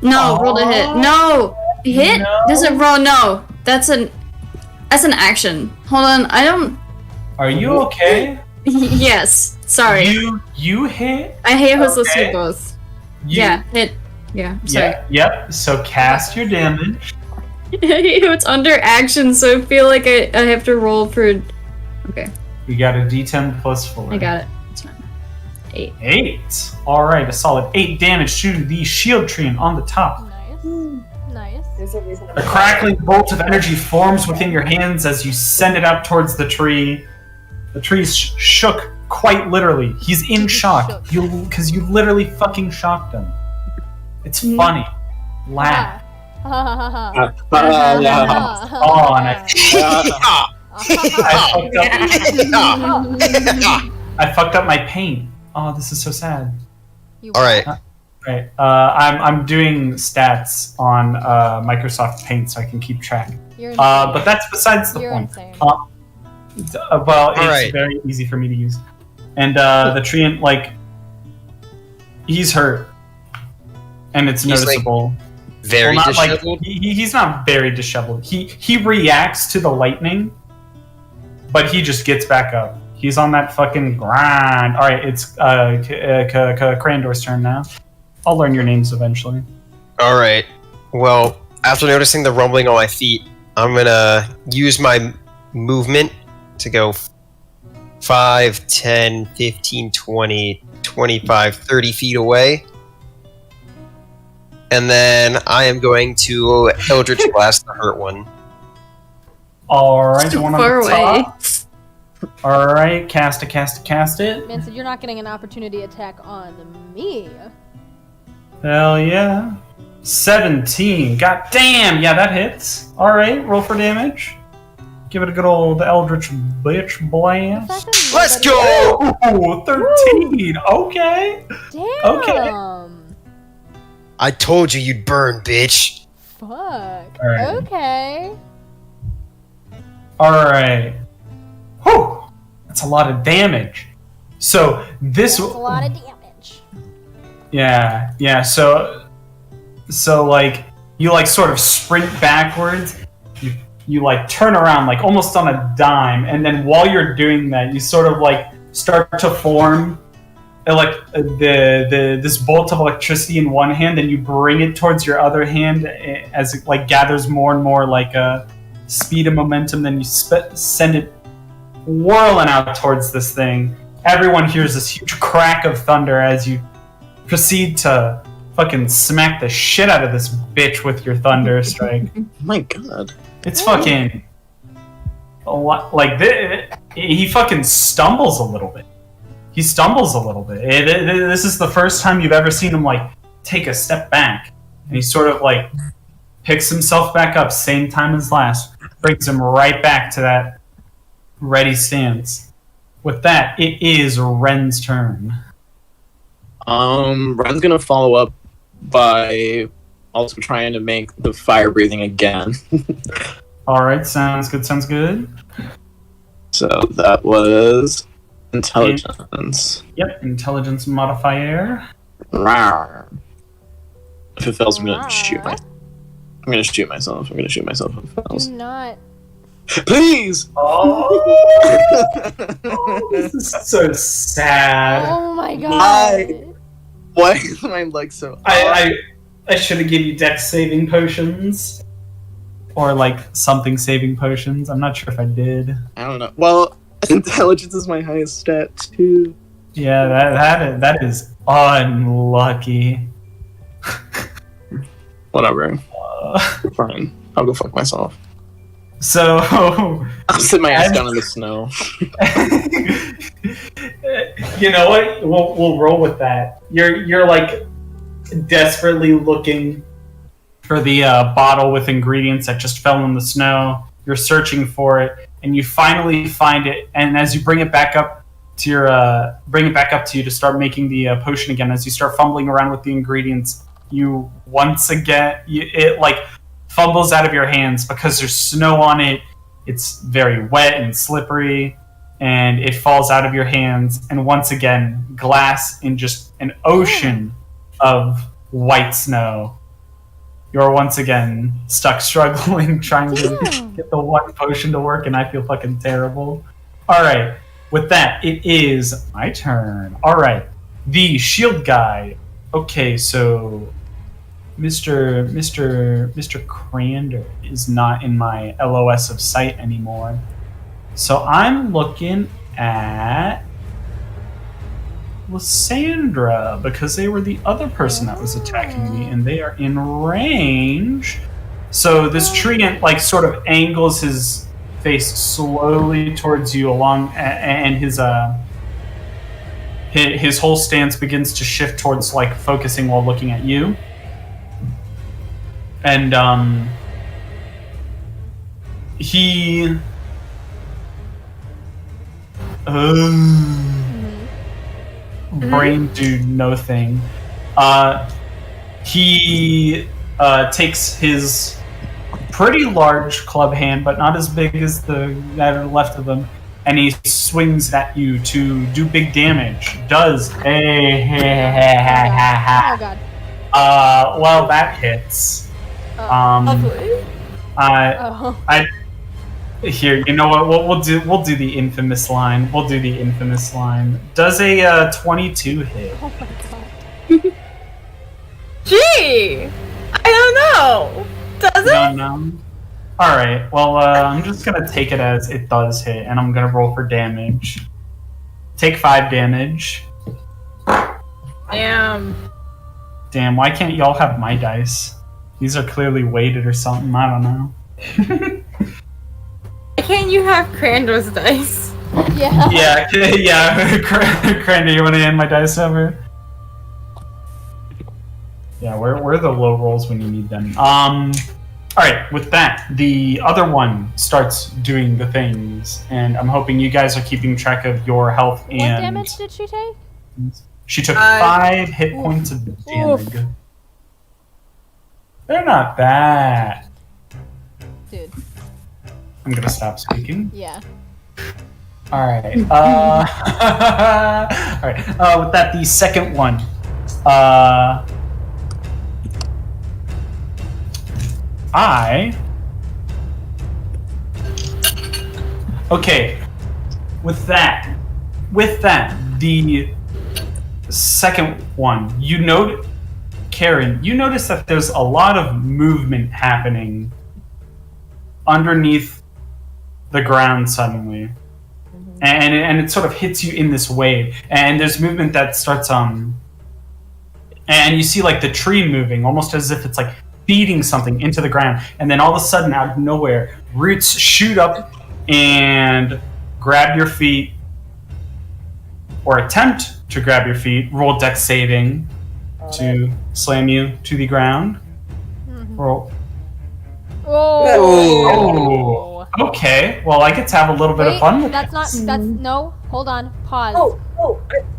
No, roll to hit. No, hit No. doesn't roll. No, that's an action. Hold on, I don't. Are you okay? Yes, sorry. You hit? I hate who's Okay. listening to both. Yeah, hit. Yeah, I'm sorry. Yeah, yep. So cast your damage. It's under action, so I feel like I have to roll for. Okay, You got a D10 plus 4. I got it. It's fine. 8. 8. Alright, a solid 8 damage to the shield tree on the top. Nice. Nice. There's a reason. A crackling bolt of energy forms within your hands as you send it up towards the tree. The tree shook quite literally. He's in shock. Because you literally fucking shocked him. It's funny. Laugh. Ha ha ha ha. Oh, and I fucked up my paint. Oh, this is so sad. All right. Right. I'm doing stats on Microsoft Paint so I can keep track. You're But that's besides the You're point. insane. Well, it's right. very easy for me to use. And the tree, like, he's hurt, and it's He's, like, noticeable. Very Well, not like disheveled. he's not very disheveled. He reacts to the lightning, but he just gets back up. He's on that fucking grind. All right, it's Crandor's turn now. I'll learn your names eventually. All right. Well, after noticing the rumbling on my feet, I'm gonna use my movement to go 5, 10, 15, 20, 25, 30 feet away. And then I am going to Eldritch Blast the hurt one. All right, the one on Far the away. top. All right, cast it. Man said you're not getting an opportunity attack on me. Hell yeah. 17. God damn. Yeah, that hits. All right, roll for damage. Give it a good old Eldritch bitch The blast. fact that Let's nobody- go! Ooh, 13. Okay. Damn. Okay. I told you you'd burn, bitch. Fuck. right. Okay. All right. Whew. That's a lot of damage. So this. That's a lot of damage. Yeah. So like you like sort of sprint backwards. You like turn around like almost on a dime, and then while you're doing that, you sort of like start to form this bolt of electricity in one hand, and you bring it towards your other hand as it like gathers more and more like a speed and momentum. Then you send it whirling out towards this thing. Everyone hears this huge crack of thunder as you proceed to fucking smack the shit out of this bitch with your thunder strike. Oh my god. It's fucking a lot, like he fucking stumbles a little bit. This is the first time you've ever seen him like take a step back, and he sort of like picks himself back up, same time as last, brings him right back to that ready stance. With that, it is Ren's turn. Ren's gonna follow up by also trying to make the fire breathing again. All right, sounds good. So that was intelligence. Yep, intelligence modifier. Rawr. If it fails, I'm gonna shoot myself. If it fails. Do not Please! Oh, this is so sad. Oh my god. Why is my leg so I should have given you dex saving potions. Or like something saving potions. I'm not sure if I did. I don't know. Well, intelligence is my highest stat too. Yeah, that is unlucky. Whatever. Fine. I'll go fuck myself. So I'll sit my ass down in the snow. You know what? We'll roll with that. You're like desperately looking for the bottle with ingredients that just fell in the snow. You're searching for it, and you finally find it. And as you bring it back up to you to start making the potion again, as you start fumbling around with the ingredients, you once again it like fumbles out of your hands because there's snow on it. It's very wet and slippery, and it falls out of your hands. And once again, glass in just an ocean of white snow. You're once again stuck struggling, trying to get the one potion to work, and I feel fucking terrible. Alright, with that, it is my turn. Alright, the shield guy. Okay, so Mr. Crander is not in my LOS of sight anymore. So I'm looking at Lysandra, because they were the other person that was attacking me, and they are in range. So this treant like sort of angles his face slowly towards you along, and his whole stance begins to shift towards like focusing while looking at you. And he brain do no thing. He takes his pretty large club hand, but not as big as the that are left of them, and he swings at you to do big damage. Does a Oh god. well, that hits. Lovely. I here. You know what? We'll do the infamous line. We'll do the infamous line. Does a 22 hit? Oh my god. Gee! I don't know. Does it? No. All right. Well, I'm just gonna take it as it does hit, and I'm gonna roll for damage. Take 5 damage. Damn. Damn. Why can't y'all have my dice? These are clearly weighted or something. I don't know. Why can't you have Crander's dice? Yeah. Yeah. Crander, you want to hand my dice over? Yeah, where are the low rolls when you need them? Alright, with that, the other one starts doing the things, and I'm hoping you guys are keeping track of your health and... What damage did she take? She took 5 hit points of damage. They're not bad. Dude. I'm gonna stop speaking. Yeah. Alright, alright, with that, the second one. Okay, with that, the second one, Karen, you notice that there's a lot of movement happening underneath the ground suddenly. And it sort of hits you in this wave. And there's movement that starts, and you see like the tree moving, almost as if it's like feeding something into the ground. And then all of a sudden, out of nowhere, roots shoot up and grab your feet, or attempt to grab your feet. Roll dex saving to slam you to the ground. Roll. Oh. Okay. Well, I get to have a little bit of fun with that's this. not. That's no. Hold on. Pause. I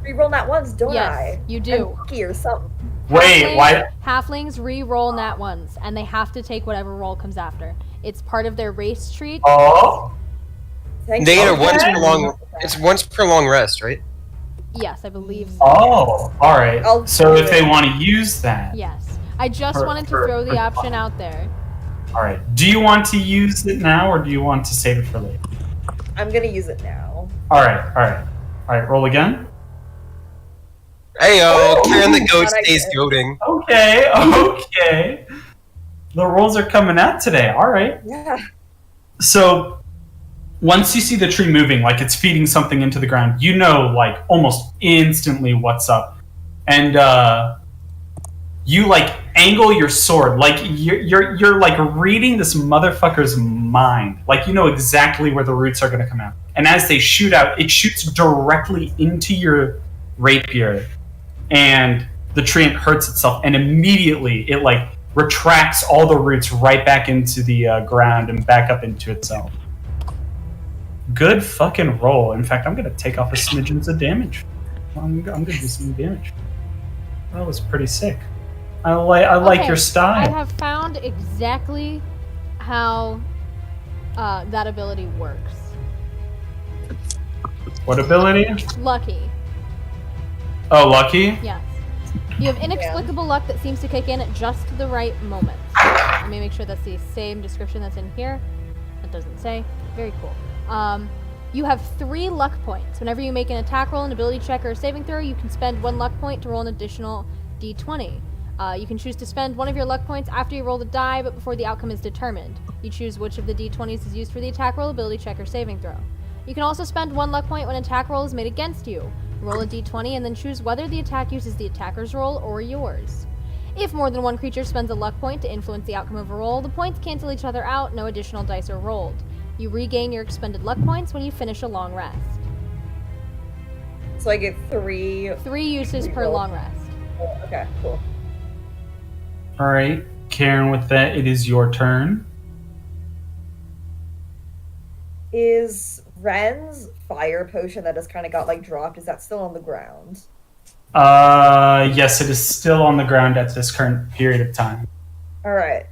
reroll that once, don't yes, I? you do. I'm lucky or something. Wait, why? Halflings re-roll nat ones, and they have to take whatever roll comes after. It's part of their race treat. Oh. Thanks. They get a Okay. once per long rest, right? Yes, I believe so. Oh, all right. I'll So do if they it. want to use that, Yes. I just For- wanted to for- throw the for option fun. out there. All right. Do you want to use it now, or do you want to save it for later? I'm gonna use it now. All right. Roll again. Hey, Karen the goat stays goading. Okay. The rolls are coming out today. All right. Yeah. So once you see the tree moving, like it's feeding something into the ground, you know, like almost instantly what's up, and you like angle your sword, like you're like reading this motherfucker's mind, like you know exactly where the roots are going to come out, and as they shoot out, it shoots directly into your rapier, and the tree hurts itself, and immediately it like retracts all the roots right back into the ground and back up into itself. Good fucking roll. In fact, I'm gonna take off a smidgens of damage. I'm gonna do some damage. That was pretty sick. I like your style. I have found exactly how that ability works. What ability? Lucky. Oh, lucky? Yes. You have inexplicable luck that seems to kick in at just the right moment. Let me make sure that's the same description that's in here. That doesn't say. Very cool. You have 3 luck points. Whenever you make an attack roll, an ability check, or a saving throw, you can spend 1 luck point to roll an additional d20. You can choose to spend 1 of your luck points after you roll the die, but before the outcome is determined. You choose which of the d20s is used for the attack roll, ability check, or saving throw. You can also spend 1 luck point when an attack roll is made against you. Roll a d20 and then choose whether the attack uses the attacker's roll or yours. If more than one creature spends a luck point to influence the outcome of a roll, the points cancel each other out, no additional dice are rolled. You regain your expended luck points when you finish a long rest. So I get 3 uses per long rest. Okay, cool. Alright, Karen, with that, it is your turn. Is Ren's fire potion that just kind of got like dropped, is that still on the ground? Yes, it is still on the ground at this current period of time. Alright.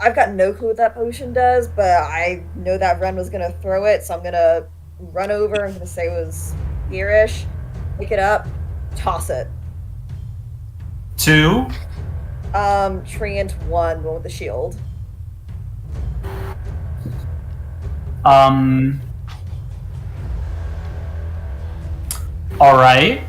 I've got no clue what that potion does, but I know that Ren was gonna throw it, so I'm gonna run over. I'm gonna say it was here-ish. Pick it up, toss it. 2. Treant 1, one with the shield. Alright.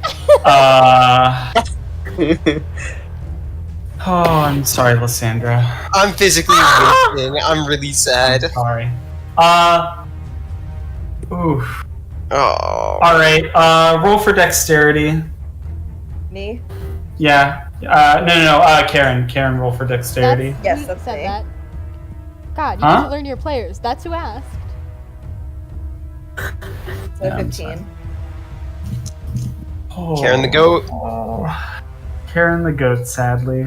Oh, I'm sorry, Lysandra. I'm physically wasting. I'm really sad. Sorry. Oof. Oh. Alright, roll for dexterity. Me? Yeah. No. Karen, roll for dexterity. Yes, Who that's said me. that? God, you Huh? need to learn your players. That's who asked. So Yeah, I'm 15. Oh. Karen the goat. Oh. Karen the goat, sadly.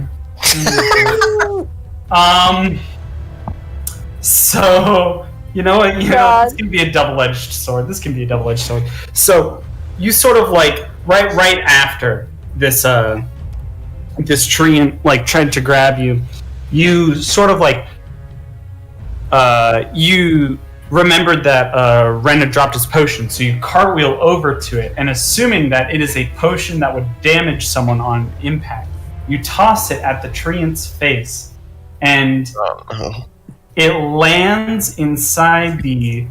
So, you know what? This can be a double-edged sword. So, you sort of like, right after this, this tree, like, tried to grab you, you sort of like, you remembered that Ren had dropped his potion, so you cartwheel over to it, and assuming that it is a potion that would damage someone on impact, you toss it at the treant's face, and it lands inside the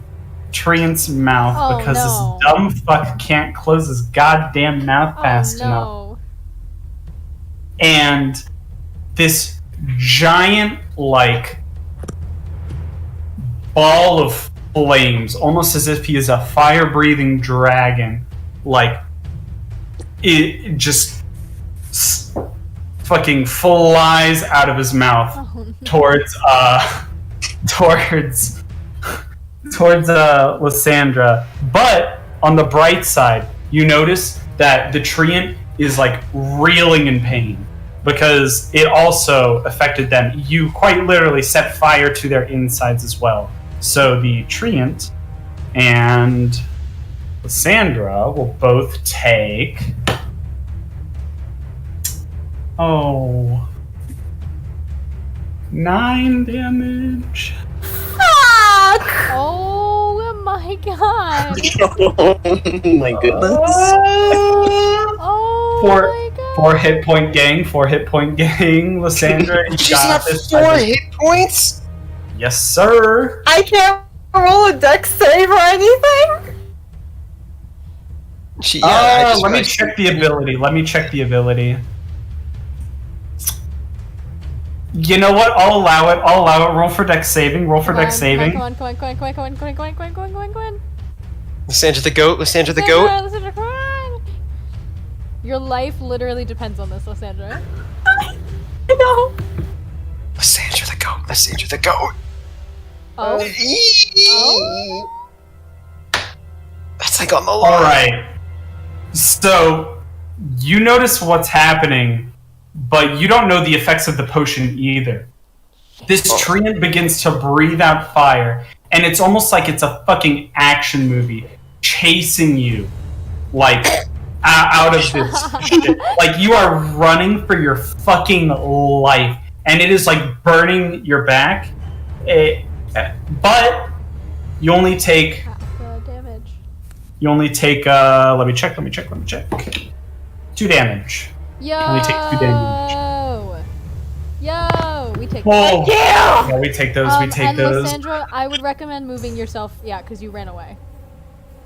treant's mouth because this dumb fuck can't close his goddamn mouth fast enough. And this giant, like, ball of flames, almost as if he is a fire-breathing dragon, like, it just fucking flies out of his mouth towards Lysandra. But on the bright side, you notice that the treant is like reeling in pain because it also affected them. You quite literally set fire to their insides as well. So the treant and Lysandra will both take 9 damage. Oh my god. Oh my goodness. Oh my god. 4 hit point gang. Lysandra, you She's got not this. 4 hit points? Yes, sir. I can't roll a dex save or anything? Let me check the ability. You know what? I'll allow it. Roll for dex saving. Come on. Lysandra the goat. Lysandra the goat. Lysandra, come on! Your life literally depends on this, Lysandra. I know. Lysandra the goat. Lysandra the goat. Oh. That's like on the line. Alright. So, you notice what's happening, but you don't know the effects of the potion either. This tree begins to breathe out fire, and it's almost like it's a fucking action movie chasing you, like, out of this shit. Like, you are running for your fucking life, and it is, like, burning your back. But you only take... damage. You only take, let me check. 2 damage. Yo! Only take 2 damage. Yo! We take Oh, yeah, we take those, and Lysandra, I would recommend moving yourself, because you ran away.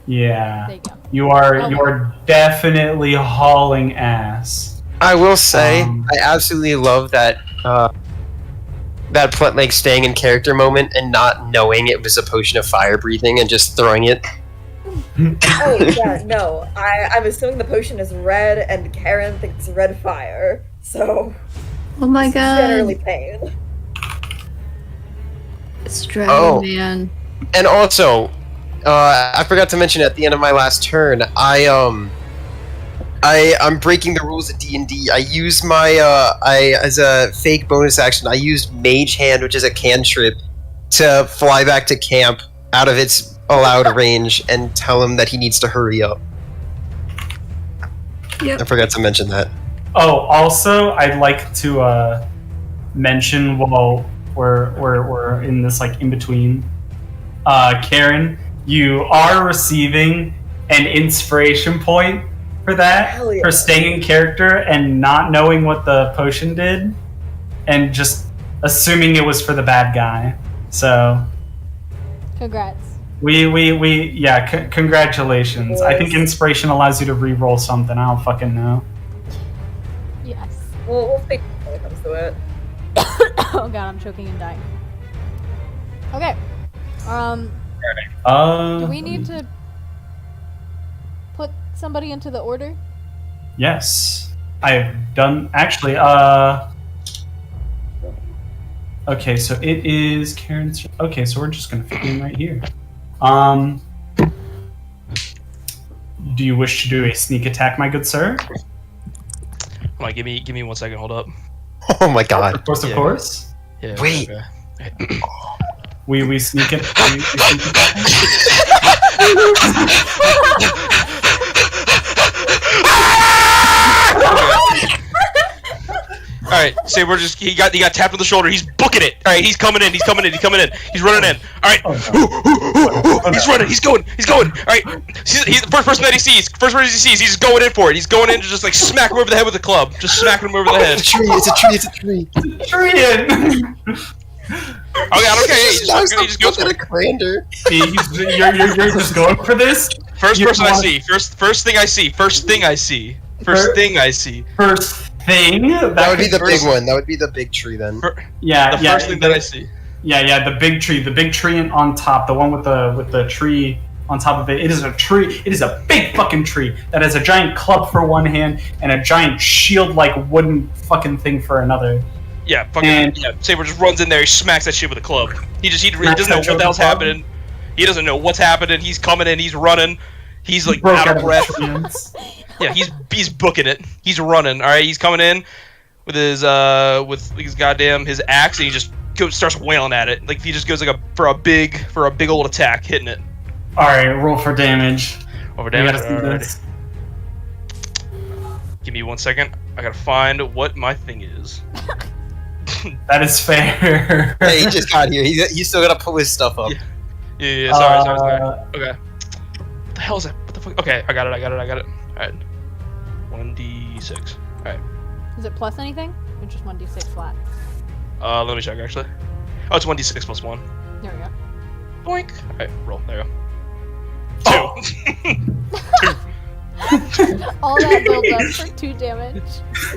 Yeah. There you go. You are definitely hauling ass. I will say, I absolutely love that, like staying in character moment and not knowing it was a potion of fire breathing and just throwing it. Oh, yeah, no. I'm assuming the potion is red, and Karen thinks red fire, so... Oh my god. Generally pain. It's Dragon Man. And also, I forgot to mention at the end of my last turn, I'm breaking the rules of D&D. I use my, as a fake bonus action, I used Mage Hand, which is a cantrip, to fly back to camp out of its allowed range and tell him that he needs to hurry up. Yep. I forgot to mention that. Oh, also, I'd like to mention while we're in this like in between, Karen, you are receiving an inspiration point for that, Hell yeah. for staying in character and not knowing what the potion did, and just assuming it was for the bad guy. So, Congrats. congratulations. I think inspiration allows you to re-roll something. I don't fucking know. Yes. We'll think when it comes to it. Oh god, I'm choking and dying. Okay. Do we need to put somebody into the order? Yes. I've done actually okay, so it is Karen's. Okay, so we're just gonna fit in right here. Do you wish to do a sneak attack, my good sir? Hold on, give me 1 second. Hold up. Oh my god. Of course. Yeah. Wait. Okay. We sneak it. We sneak attack? All right, say we're just he got tapped on the shoulder. He's booking it. All right, he's coming in. He's running in. All right, he's running. He's going. All right, he's the first person that he sees. He's just going in for it. He's going in to just like smack him over the head with a club. Just smacking him over the head. It's a tree. Okay, I don't care. He just goes for it. You're just going for this. First person I see. First thing I see. First thing I see. Thing? That would be the big one. That would be the big tree then. The first thing that I see. Yeah, the big tree on top, the one with the tree on top of it. It is a tree. It is a big fucking tree that has a giant club for one hand and a giant shield-like wooden fucking thing for another. Yeah, Saber just runs in there. He smacks that shit with a club. He doesn't know what the hell's happening. He doesn't know what's happening. He's coming in. He's running. He's like out of breath. Yeah, he's booking it. He's running. All right, he's coming in with his goddamn his axe, and he just starts wailing at it. Like he just goes like for a big old attack, hitting it. All right, roll for damage. Alright. Give me 1 second. I gotta find what my thing is. That is fair. Hey, he just got here. He's still gotta pull his stuff up. Yeah. Sorry. Okay. What the hell is that? What the fuck? Okay, I got it. Alright. 1d6. Alright. Is it plus anything? Or just 1d6 flat? Let me check actually. Oh, it's 1d6 plus 1. There we go. Boink. Alright, roll. There you go. 2. All that builds up for 2 damage.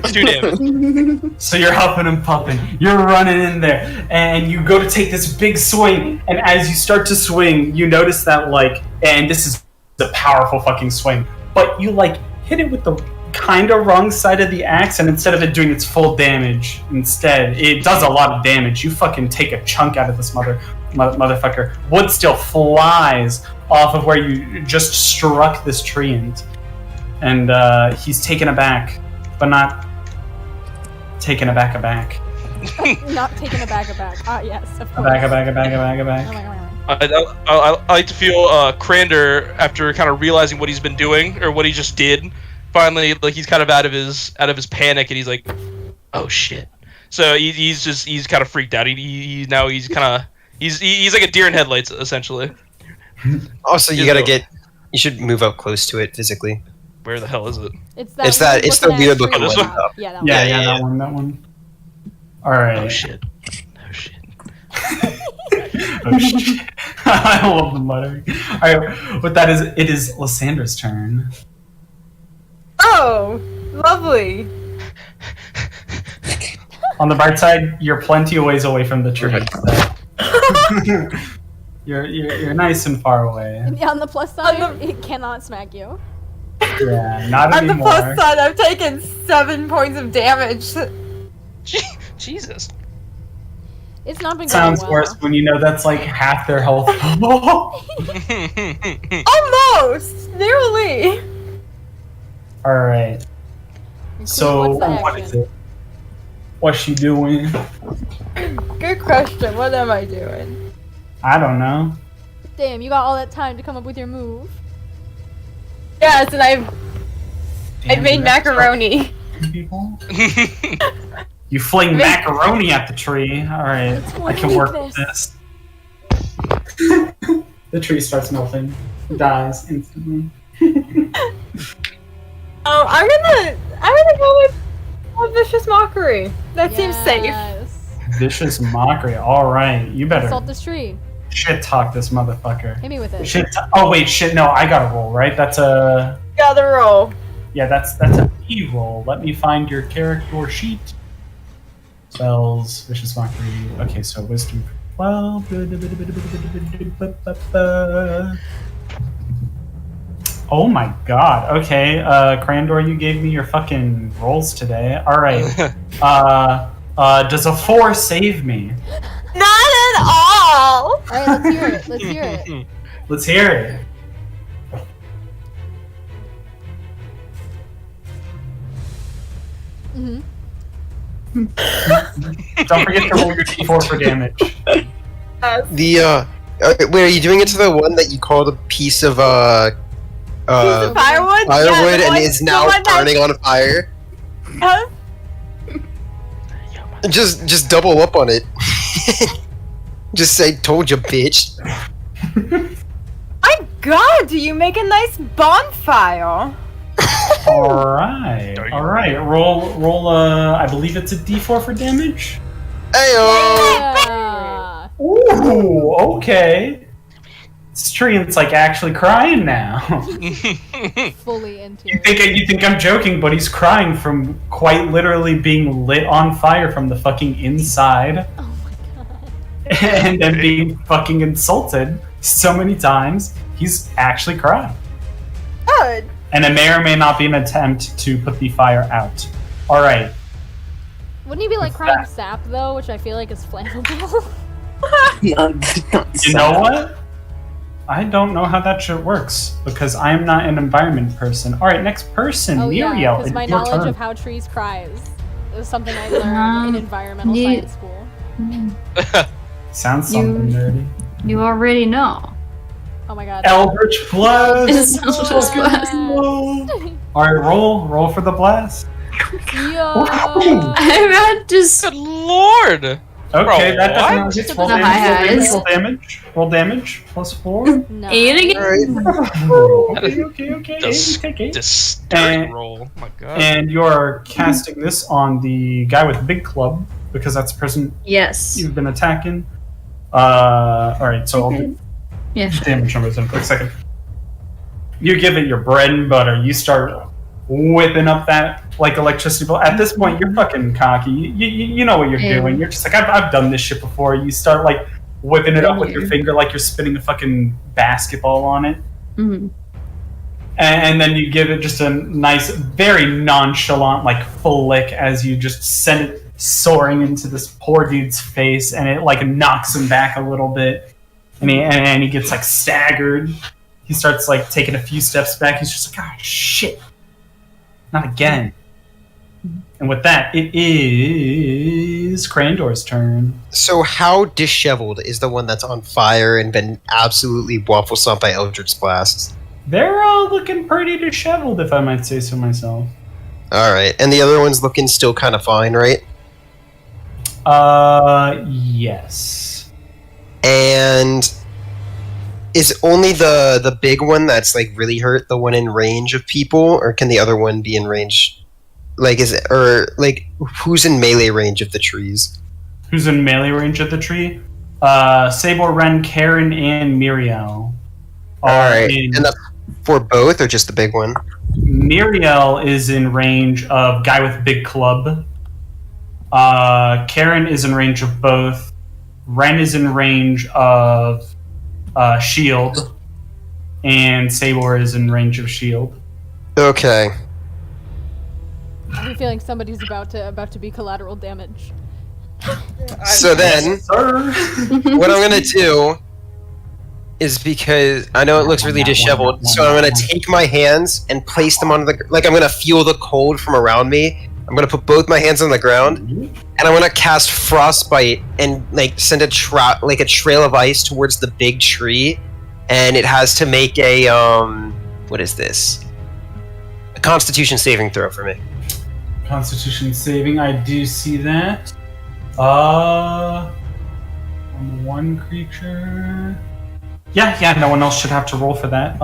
2 damage. So you're huffing and puffing. You're running in there, and you go to take this big swing. And as you start to swing, you notice that and this is a powerful fucking swing, but you hit it with the kind of wrong side of the axe, and instead of it doing its full damage, instead it does a lot of damage. You fucking take a chunk out of this motherfucker. Wood still flies off of where you just struck this tree and he's taken aback, but not taken aback. Not taken aback. Ah, yes, of course. Aback. Oh my god. I like to feel Crander, after kind of realizing what he's been doing or what he just did. Finally, he's kind of out of his panic, and he's like, "Oh shit!" So he's kind of freaked out. He's like a deer in headlights, essentially. Also, you should move up close to it physically. Where the hell is it? It's the weird looking one. Up. Yeah, that one. Yeah, that one. All right. Oh shit! Oh shit! I love the muttering. All right, what that is? It is Lysandra's turn. Oh, lovely. On the bright side, you're plenty of ways away from the tree. So. You're nice and far away. And on the plus side, it cannot smack you. Yeah, not On the anymore. plus side, I've taken 7 points of damage. Jesus. It's not been going Sounds well. worse when you know that's half their health. Almost! Nearly! Alright. So, What's the what action? is it? What's she doing? Good question. What am I doing? I don't know. Damn, you got all that time to come up with your move. Yes, and I've Damn, made you have to macaroni. People. You fling macaroni at the tree. Alright, I can work with this. The tree starts melting. Dies instantly. I'm gonna go with vicious mockery. That seems safe. Yes. Vicious mockery. Alright, you better Assault this tree. shit talk this motherfucker. Hit me with it. Oh wait, shit, no, I gotta roll, right? That's a... Gotta roll. Yeah, that's a P roll. Let me find your character sheet. Spells, vicious mockery. Okay, so wisdom 12. Oh my god. Okay, Crandor, you gave me your fucking rolls today. Alright. Does a 4 save me? Not at all! Alright, let's hear it. Let's hear it. Let's hear it. Mm-hmm. Don't forget to roll your d4 for damage. Wait, are you doing it to the one that you called a piece of Piece of firewood? firewood Yeah, and is now burning on fire? Huh? Just double up on it. Just say, "Told you, bitch." My god, do you make a nice bonfire? Alright. Roll I believe it's a d4 for damage. Ayo! Yeah. Ooh, okay. This tree is actually crying now. Fully into You it. think I'm joking, but he's crying from quite literally being lit on fire from the fucking inside. Oh my god. And then being fucking insulted so many times, he's actually crying. Good. And it may or may not be an attempt to put the fire out. Alright. Wouldn't he be crying sap though, which I feel like is flammable? You know what? I don't know how that shit works, because I am not an environment person. Alright, next person, Oh yeah, Muriel. because It's my your knowledge turn. of how trees cries is something I learned in environmental science school. Sounds something nerdy. You already know. Oh my god. Eldritch Blast! It's Eldritch Blast. Alright, roll for the blast. Yo! I'm at just. Good lord! Okay, Bro, that doesn't what? hit. Roll The damage, high roll damage, plus 4. No. 8 again? Okay. Take 8. Disturbing And- roll. Oh my god. And you're casting this on the guy with the big club, because that's the person Yes. you've been attacking. Alright, so I'll do Yeah. damage numbers in a quick second. You give it your bread and butter. You start whipping up that like electricity ball. At this point, you're fucking cocky. You know what you're doing. You're just like, I've done this shit before. You start like whipping it up with your finger like you're spinning a fucking basketball on it. Mm-hmm. And then you give it just a nice, very nonchalant like flick as you just send it soaring into this poor dude's face, and it like knocks him back a little bit, and he gets like staggered. He starts like taking a few steps back. He's just like, ah, shit, not again. And with that, it is Crandor's turn. So how disheveled is the one that's on fire and been absolutely waffle stomped by Eldritch Blasts? They're all looking pretty disheveled, if I might say so myself. Alright, and the other one's looking still kind of fine, right? Yes. And is only the big one that's like really hurt the one in range of people, or can the other one be in range? Like, is it, or like, who's in melee range of the trees? Who's in melee range of the tree? Sabor, Ren, Karen, and Miriel. Alright, and that's for both, or just the big one? Miriel is in range of guy with big club. Karen is in range of both. Ren is in range of shield, and Sabor is in range of shield. Okay. I have a feeling somebody's about to be collateral damage. So then, what I'm gonna do is, because I know it looks really disheveled, so I'm gonna take my hands and place them on the, like I'm gonna feel the cold from around me. I'm gonna put both my hands on the ground, and I'm gonna cast Frostbite and like send a trail of ice towards the big tree, and it has to make a what is this? A Constitution saving throw for me. Constitution saving, I do see that. On one creature. Yeah, no one else should have to roll for that.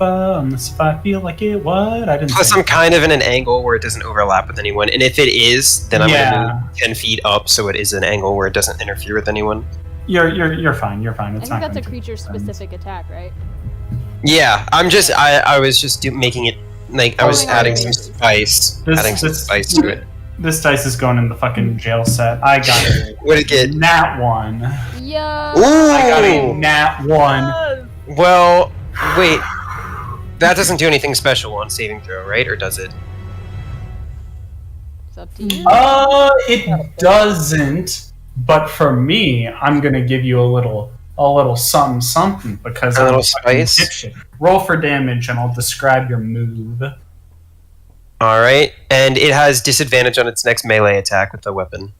Unless if I feel like it would. I didn't. Plus, I'm kind of in an angle where it doesn't overlap with anyone, and if it is, then I'm gonna move 10 feet up, so it is an angle where it doesn't interfere with anyone. You're fine. You're fine. It's I think not that's a going to creature-specific attack, right? Yeah, I was just making it like I was adding some spice, spice to it. This dice is going in the fucking jail set. I got it. What did it get? Nat 1. Yo! I got a nat 1. Well, wait. That doesn't do anything special on saving throw, right? Or does it? It's up to you. It doesn't. But for me, I'm gonna give you a little something because a I'm little spice. Dipshit. Roll for damage, and I'll describe your move. All right, and it has disadvantage on its next melee attack with the weapon.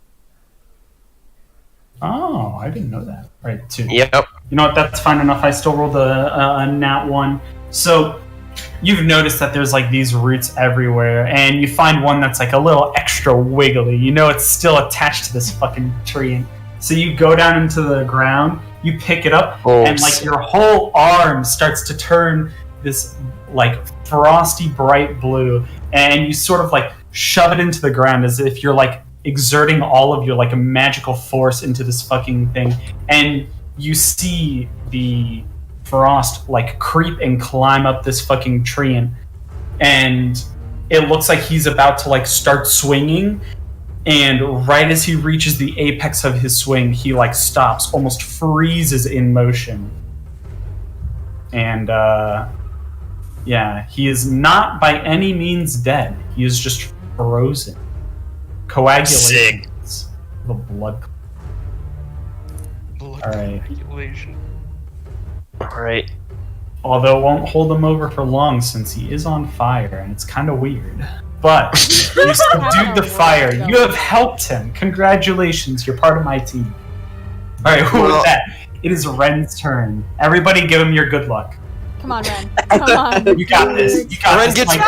Oh, I didn't know that. Right, 2. Yep. You know what? That's fine enough. I still rolled a nat 1. So you've noticed that there's like these roots everywhere, and you find one that's like a little extra wiggly. You know it's still attached to this fucking tree. So you go down into the ground, you pick it up, and like your whole arm starts to turn this like frosty bright blue, and you sort of like shove it into the ground as if you're like exerting all of your like a magical force into this fucking thing, and you see the frost like creep and climb up this fucking tree, and it looks like he's about to like start swinging, and right as he reaches the apex of his swing, he like stops, almost freezes in motion, and yeah, he is not by any means dead. He is just frozen. Coagulation. The blood. Alright. Alright. Although it won't hold him over for long since he is on fire, and it's kind of weird. But you subdued the fire. You have helped him. Congratulations, you're part of my team. Alright, with that, it is Ren's turn. Everybody give him your good luck. Come on, Ren. Come on. You got this. You got Ren this. gets You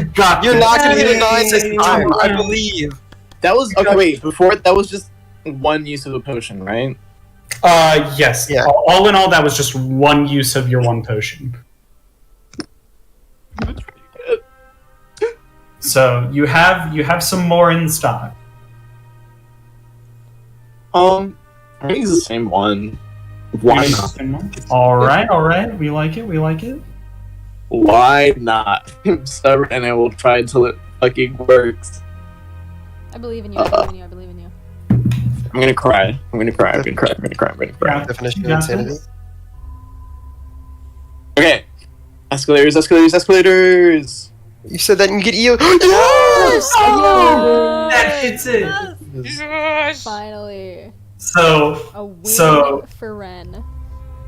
got You're this. not gonna hit a 9 this time, I believe. That was okay. Wait, before that was just one use of a potion, right? Yes. Yeah. All in all, that was just one use of your one potion. So you have some more in stock. I think it's the same one. Why not? Alright. We like it. Why not? I'm stubborn and I will try until it fucking works. I believe in you. I believe in you. I'm gonna cry. I'm gonna cry. Definition of insanity. Okay. Escalators. You said that and you get EO. Yes! That hits it. Yes! Finally. So A win for Ren.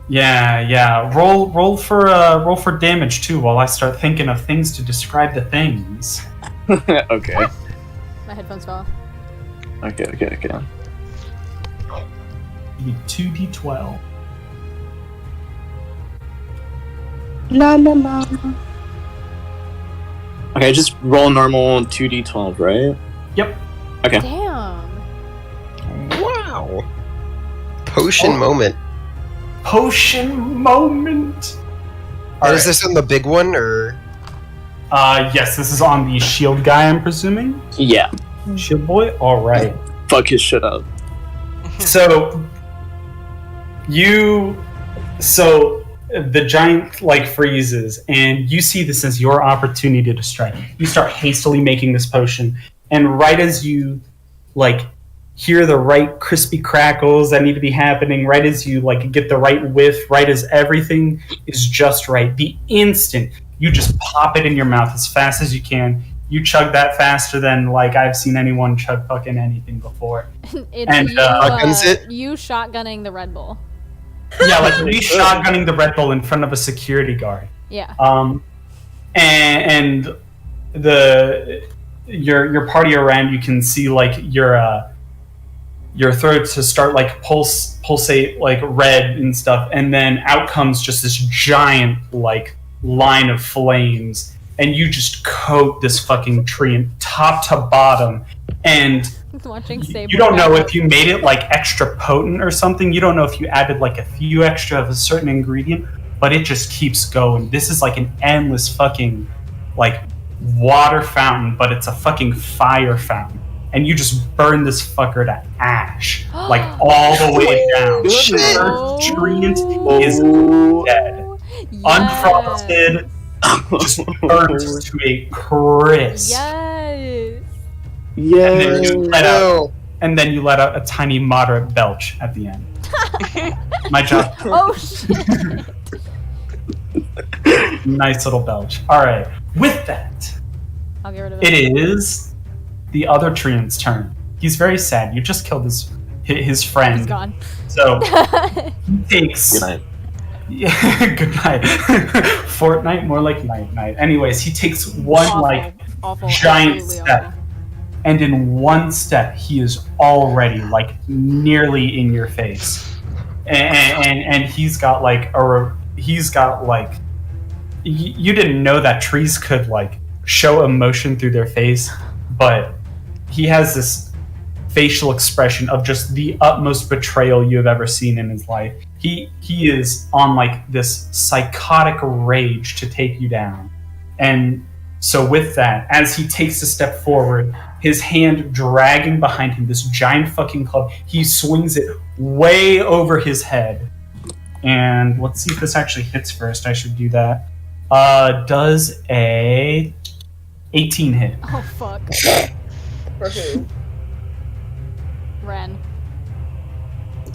yeah. Roll for damage too while I start thinking of things to describe the things. Okay. My headphones fell off. Okay. You need 2d12. La. Okay, just roll normal 2d12, right? Yep. Okay. Damn. Wow. Potion moment. Potion moment. And is this on the big one or? Yes, this is on the shield guy, I'm presuming. Yeah. Shield boy. All right. Fuck his shit up. So the giant like freezes, and you see this as your opportunity to strike. You start hastily making this potion, and right as you like hear the right crispy crackles that need to be happening, right as you like get the right whiff, right as everything is just right, the instant you just pop it in your mouth as fast as you can. You chug that faster than like I've seen anyone chug fucking anything before. It's you shotgunning the Red Bull. Yeah, like me shotgunning the Red Bull in front of a security guard. Yeah. And your party around, you can see like your throat to start like pulsate like red and stuff, and then out comes just this giant like line of flames, and you just coat this fucking tree top to bottom, and you don't know if you made it like extra potent or something. You don't know if you added like a few extra of a certain ingredient, but it just keeps going. This is like an endless fucking like water fountain, but it's a fucking fire fountain. And you just burn this fucker to ash, like all the way down. Treant is dead. Yes. Unfrosted, just burnt to a crisp. Yes. And then you let out a tiny moderate belch at the end. My job. Oh shit. Nice little belch. Alright. With that, I'll get rid of it. it is the other treant's turn. He's very sad. You just killed his friend. He's gone. So he takes Good night. Yeah, good night. Fortnite, more like night. Anyways, he takes one awful, giant step. Awful. And in one step, he is already like nearly in your face, and he's got like you didn't know that trees could like show emotion through their face, but he has this facial expression of just the utmost betrayal you have ever seen in his life. He is on like this psychotic rage to take you down, and so with that, as he takes a step forward, his hand dragging behind him, this giant fucking club, he swings it way over his head. And let's see if this actually hits first. I should do that. Does a 18 hit? Oh fuck. For who? Ren.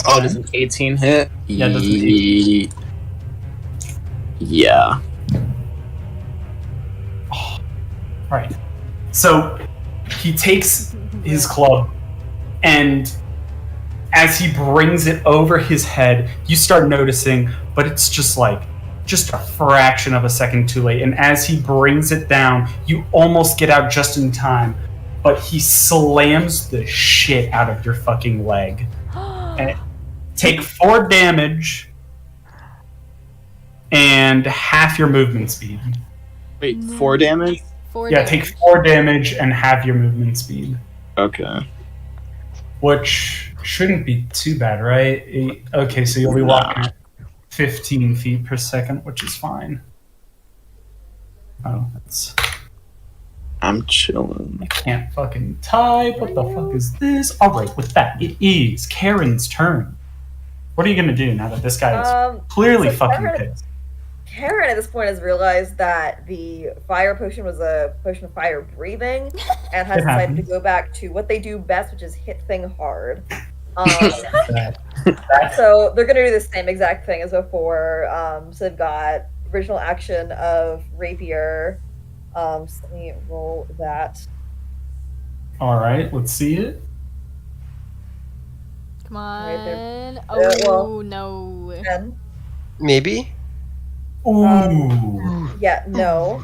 Oh, does an 18 hit? Yeah, does an 18. Yeah. Right. So he takes his club, and as he brings it over his head, you start noticing, but it's just a fraction of a second too late. And as he brings it down, you almost get out just in time, but he slams the shit out of your fucking leg. And take 4 damage and half your movement speed. Wait, 4 damage? Take 4 damage and half your movement speed. Okay. Which shouldn't be too bad, right? Okay, so you'll be walking at 15 feet per second, which is fine. Oh, that's... I'm chilling. I can't fucking type. What the fuck is this? Alright, with that, it is Karen's turn. What are you gonna do now that this guy is clearly so fucking Karen- pissed? Karen at this point has realized that the fire potion was a potion of fire breathing, and has It decided to happens. go back to what they do best, which is hit thing hard. That's So they're gonna do the same exact thing as before. So they've got original action of rapier. So let me roll that. all right. Let's see it. Come Right on. there. Oh, well- no. 10. Maybe. Ooh. Yeah, no.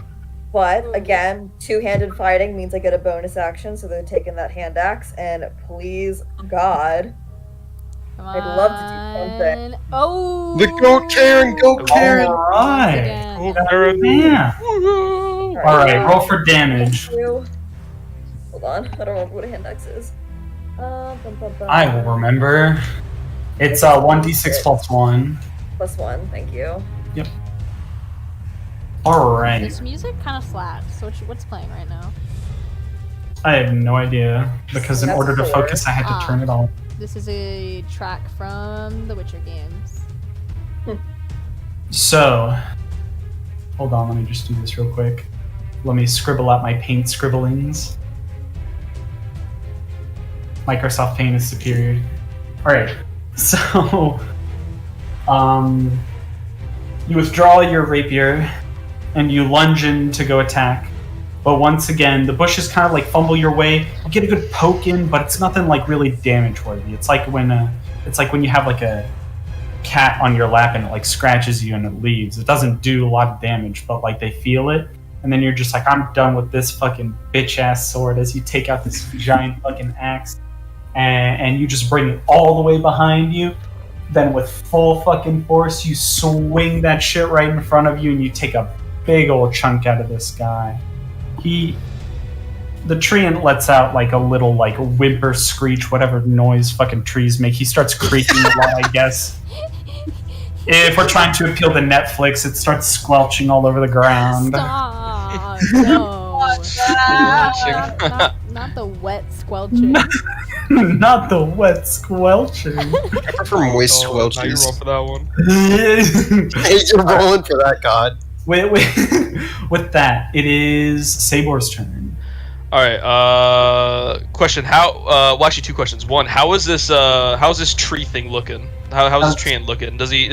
But again, two-handed fighting means I get a bonus action, so they're taking that hand axe, and please God, Come I'd love to do something. on. Oh. The goat Karen, go Karen. All right. Again. Yeah. All right. Roll for damage. Hold on, I don't remember what a hand axe is. I will remember. It's 1d6 plus 1. Plus 1, thank you. All right. This music kind of slaps. So what's playing right now? I have no idea because in That's order to 4. focus, I had to turn it off. This is a track from the Witcher games. So, hold on. Let me just do this real quick. Let me scribble out my paint scribblings. Microsoft Paint is superior. All right. So, you withdraw your rapier and you lunge in to go attack. But once again, the bushes kind of like fumble your way. You get a good poke in, but it's nothing like really damage worthy. It's like when you have like a cat on your lap and it like scratches you and it leaves. It doesn't do a lot of damage, but like they feel it. And then you're just like, I'm done with this fucking bitch ass sword as you take out this giant fucking axe and you just bring it all the way behind you. Then with full fucking force, you swing that shit right in front of you and you take a big old chunk out of this guy. The treant lets out like a little like whimper, screech, whatever noise fucking trees make. He starts creaking a lot, I guess. If we're trying to appeal to Netflix, it starts squelching all over the ground. Stop. No. Not the wet squelching. Not the wet squelching. I prefer moist Now you're squelches. wrong for that one. Hey, you're rolling for that, God. With that, it is Sabor's turn. All right. Question: How? Well, actually, two questions. One: How is this tree thing looking? How's this treant looking? Does he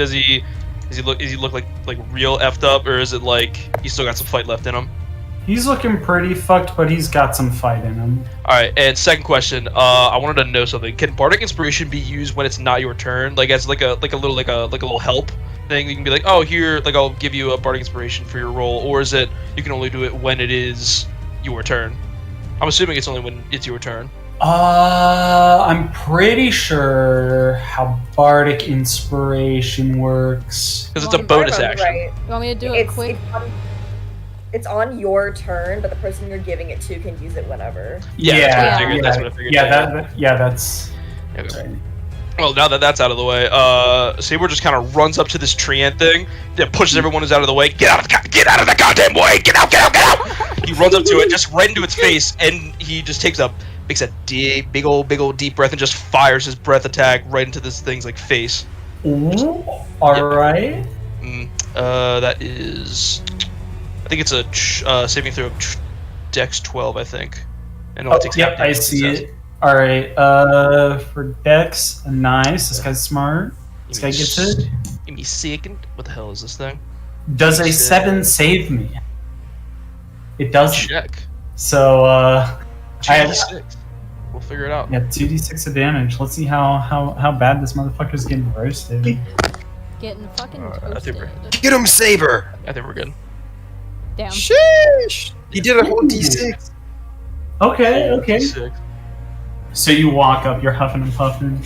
look like real effed up, or is it like he's still got some fight left in him? He's looking pretty fucked, but he's got some fight in him. All right. And second question: I wanted to know something. Can bardic inspiration be used when it's not your turn, like as like a little help thing? You can be like, oh, here, like I'll give you a bardic inspiration for your roll, or is it you can only do it when it is your turn? I'm assuming it's only when it's your turn. I'm pretty sure how bardic inspiration works. Because it's a bonus action. Right. You want me to do it quick? It's on your turn, but the person you're giving it to can use it whenever. That's what I figured. That's Okay. Well, now that that's out of the way, Sabor just kind of runs up to this treant thing, that pushes everyone who's out of the way. Get out of the goddamn way! Get out! He runs up to it, just right into its face, and he just takes a big old deep breath and just fires his breath attack right into this thing's like face. Ooh, all right. That is, I think it's a saving throw of Dex 12, I think. And it only takes half I damage, see says. it. All right. For Dex, nice. This guy's smart. This guy gets it. Give me a second. What the hell is this thing? Does a 7 save me? It does. Check. So I have 2d6. We'll figure it out. 2d6 of damage. Let's see how bad this motherfucker's getting roasted. Getting fucking I think toasted. Get him, Saber! I think we're good. Damn. Sheesh! He did a whole d6. Okay. 6. So you walk up, you're huffing and puffing.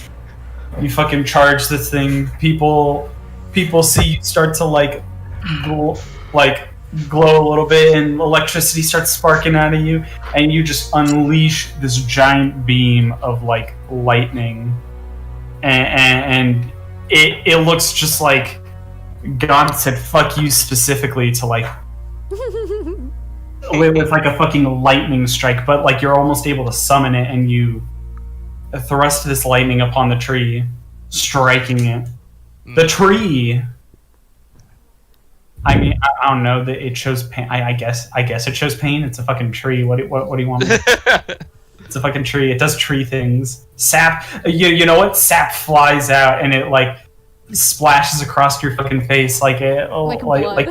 You fucking charge this thing. People see you start to glow a little bit, and electricity starts sparking out of you, and you just unleash this giant beam of lightning, and it looks just like God said "fuck you" specifically to with like a fucking lightning strike, but you're almost able to summon it, and you thrust this lightning upon the tree, striking it, The tree. I mean, I don't know that it shows pain. I guess it shows pain. It's a fucking tree. What do you want? It's a fucking tree. It does tree things. Sap. You know what? Sap flies out and it like splashes across your fucking face like it. Like blood.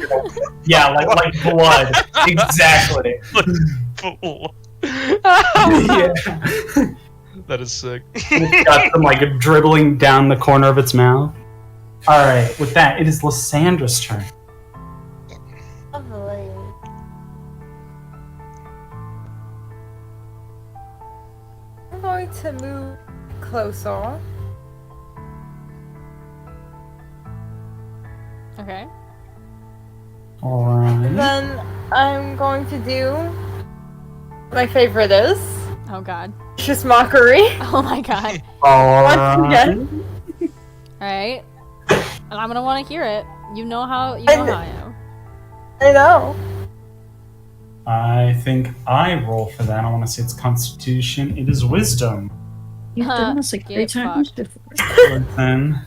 Yeah, like blood. Exactly. Yeah. That is sick. It's got some like dribbling down the corner of its mouth. All right. With that, it is Lysandra's turn. Lovely. I'm going to move closer. Okay. All right. Then I'm going to do my favorite is Oh god. just mockery. Oh my god. All Once right. again. Alright. And I'm gonna want to hear it. You know how I am. I know. I think I roll for that. I want to say it's Constitution. It is Wisdom. You've done this like 3 Get times fucked. before. Then.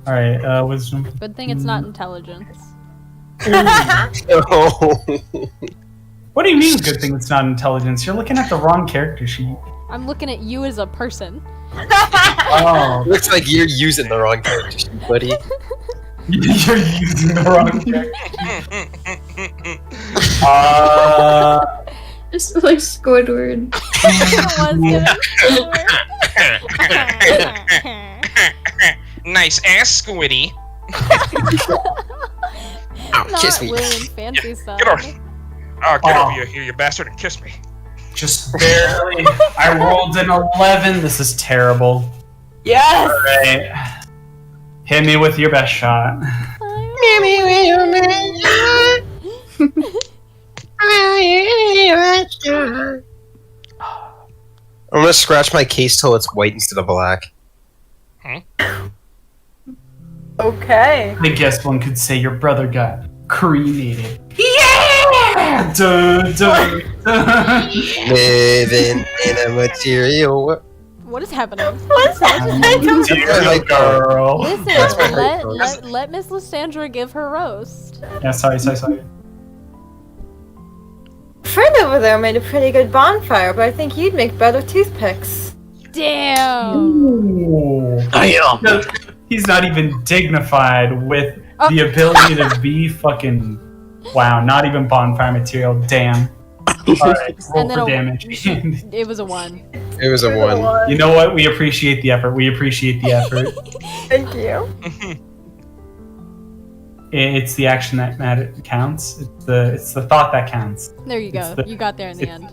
All right. Wisdom. Good thing it's not intelligence. Oh. What do you mean? Good thing it's not intelligence. You're looking at the wrong character sheet. I'm looking at you as a person. Oh, Looks like you're using the wrong character sheet, buddy. you're using the wrong character. Just like Squidward. Nice ass, Squiddy. Not kiss me. William Fancy stuff. Get over. Get over here, you bastard, and kiss me. Just barely. I rolled an 11. This is terrible. Yes. All right. Hit me with your best shot. I'm gonna scratch my case till it's white instead of black. Okay. I guess one could say your brother got cremated. Yeah! Dun, dun, dun. Living in a material world. What is happening? What's happening? I don't Dear girl. Listen, That's my favorite let Miss Lysandra give her roast. Yeah, sorry. friend over there made a pretty good bonfire, but I think you'd make better toothpicks. Damn. Ooh. No, he's not even dignified with the ability to be fucking. Wow, not even bonfire material. Damn. Alright, roll And then for a- damage. It was a 1. It was a 1. You know what? We appreciate the effort. Thank you. It's the action that counts. It's the thought that counts. There you go. the- You got there in the end.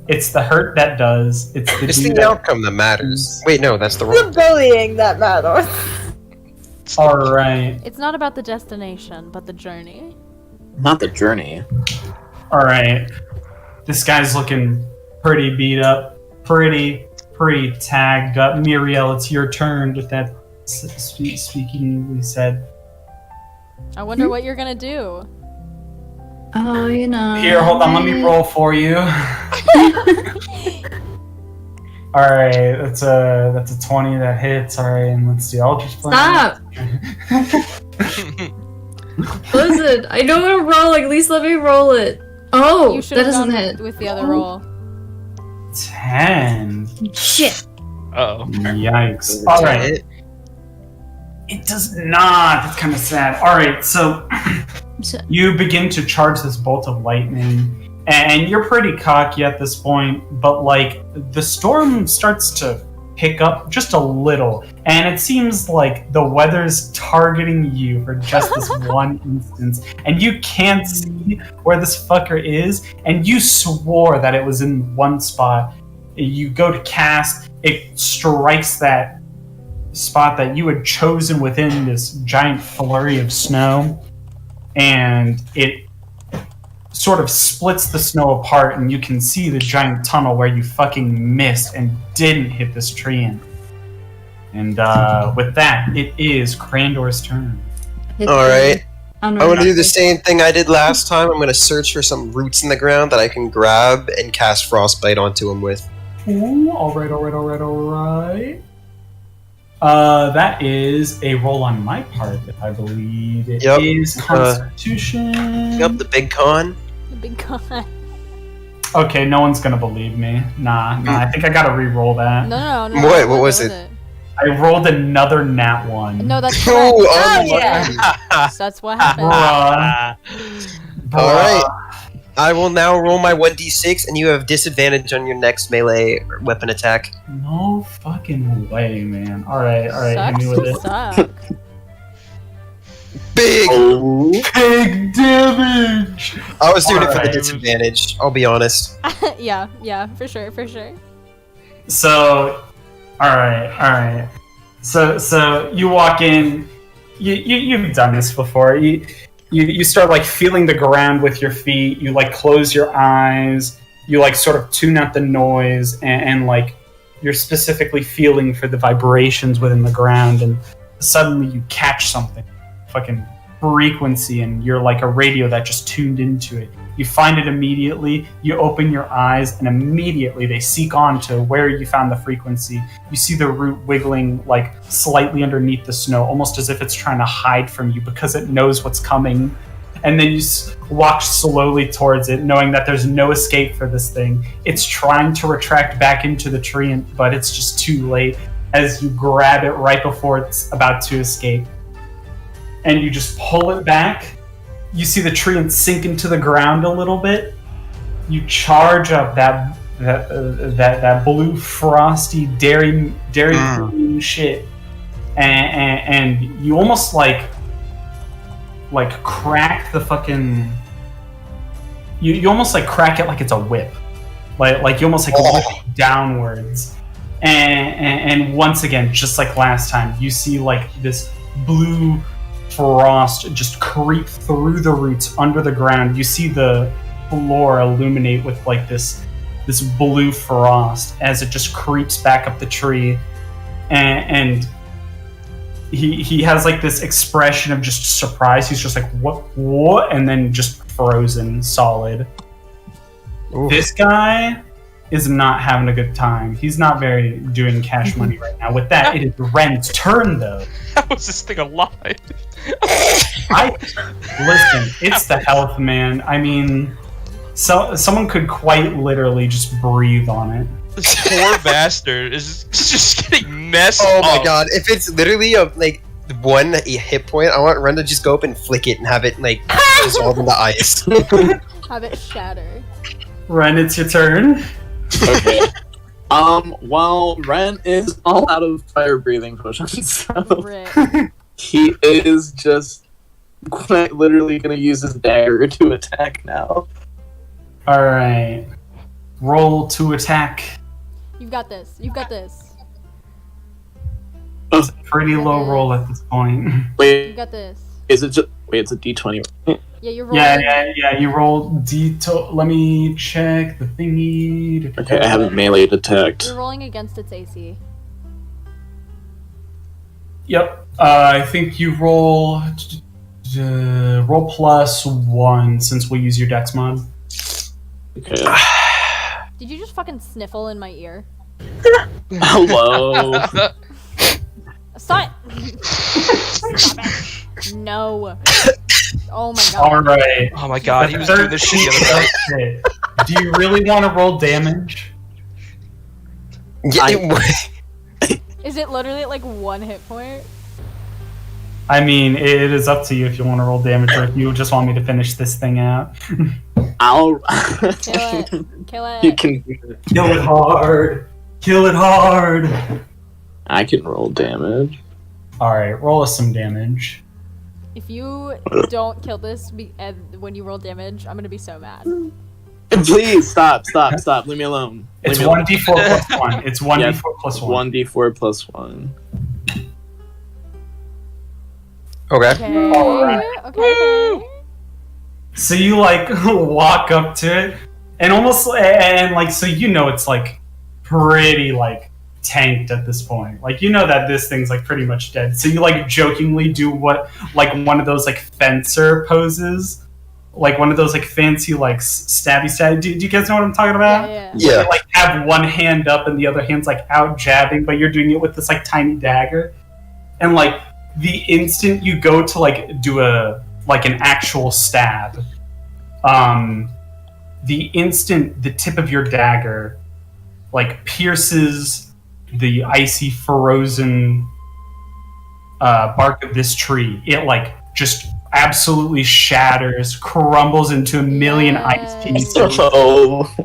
It's the hurt that does. It's the It's deed the that. outcome that matters. Wait, no, that's the The wrong. bullying that matters. All right. It's not about the destination, but the journey. Not the journey. All right. This guy's looking pretty beat up, pretty tagged up. Muriel, it's your turn. With that speaking, we said. I wonder what you're gonna do. Oh, you know. Here, hold on. Let me roll for you. All right, that's a 20 that hits. All right, and let's do Eldritch Blast. Stop! Listen, I don't want to roll. At least let me roll it. Oh, You should that have doesn't gone hit. with the other roll. 10. Shit. Uh-oh. Yikes. All right. It does not. That's kind of sad. All right, so So- you begin to charge this bolt of lightning, and you're pretty cocky at this point, but like the storm starts to pick up just a little, and it seems like the weather's targeting you for just this one instance, and you can't see where this fucker is, and you swore that it was in one spot. You go to cast, it strikes that spot that you had chosen within this giant flurry of snow, and it sort of splits the snow apart, and you can see the giant tunnel where you fucking missed and didn't hit this tree in. And with that, it is Crandor's turn. Alright. I'm I'm gonna do the same thing I did last time. I'm gonna search for some roots in the ground that I can grab and cast Frostbite onto him with. Ooh, alright. That is a roll on my part, I believe. It is Constitution. Yep, the big con. The big con. Okay, no one's gonna believe me. Nah, I think I gotta re-roll that. No. What was it? I rolled another nat 1. No, that's correct. That's what happened. Bruh. Alright. I will now roll my 1d6, and you have disadvantage on your next melee weapon attack. No fucking way, man. Alright, hit Sucks me with to it. suck. Big damage! I was doing it for the Alright. disadvantage, I'll be honest. yeah, for sure. So, alright. So you walk in. You've done this before. You start like feeling the ground with your feet. You like close your eyes. You like sort of tune out the noise, and like you're specifically feeling for the vibrations within the ground. And suddenly you catch something, fucking frequency, and you're like a radio that just tuned into it. You find it immediately, you open your eyes, and immediately they seek on to where you found the frequency. You see the root wiggling like slightly underneath the snow, almost as if it's trying to hide from you because it knows what's coming. And then you walk slowly towards it, knowing that there's no escape for this thing. It's trying to retract back into the tree, but it's just too late as you grab it right before it's about to escape. And you just pull it back. You see the tree sink into the ground a little bit. You charge up that blue frosty dairy cream shit, and you almost like crack the fucking. You almost like crack it like it's a whip, like you almost like whip it downwards, and once again, just like last time, you see like this blue frost just creep through the roots under the ground. You see the floor illuminate with like this blue frost as it just creeps back up the tree, and he has like this expression of just surprise. He's just like what, and then just frozen solid. Ooh. This guy is not having a good time. He's not very doing cash money right now. With that, it is Ren's turn though. How is this thing alive? Listen, it's the health, man. I mean, someone could quite literally just breathe on it. This poor bastard is just getting messed up. Oh my god, if it's literally like one hit point, I want Ren to just go up and flick it and have it like dissolve in the ice. Have it shatter. Ren, it's your turn. Okay. While Ren is all out of fire breathing potions, so he is just quite literally going to use his dagger to attack now. Alright. Roll to attack. You've got this. It's a pretty low roll at this point. Wait, You got this. is it just... Wait, it's a d20. Yeah, you're rolling. Yeah, you roll D2. Let me check the thingy. Okay, I haven't melee detect. You're rolling against its AC. Yep. I think you roll +1 since we'll use your dex mod. Okay. Did you just fucking sniffle in my ear? Hello. Stop it! Stop it! No. Oh my god. Alright. Oh my god, he was doing this shit the other night. Do you really want to roll damage? Is it literally like 1 hit point? I mean, it is up to you if you want to roll damage or if you just want me to finish this thing out. I'll... Kill it. You can... Kill it hard. Kill it hard. I can roll damage. Alright, roll us some damage. If you don't kill this when you roll damage, I'm gonna be so mad. Please, stop. Leave me alone. It's 1d4 plus 1. It's 1d4 plus 1. 1d4 plus 1. Okay. Okay. So you like walk up to it and almost and like so you know it's like pretty like tanked at this point. Like you know that this thing's like pretty much dead. So you like jokingly do what like one of those like fencer poses. like one of those like fancy like stabby. Do you guys know what I'm talking about? Yeah. Yeah. You, like have one hand up and the other hand's like out jabbing, but you're doing it with this like tiny dagger. And like the instant you go to like do an actual stab, the instant the tip of your dagger like pierces the icy frozen bark of this tree, it like just absolutely shatters, crumbles into a million ice pieces in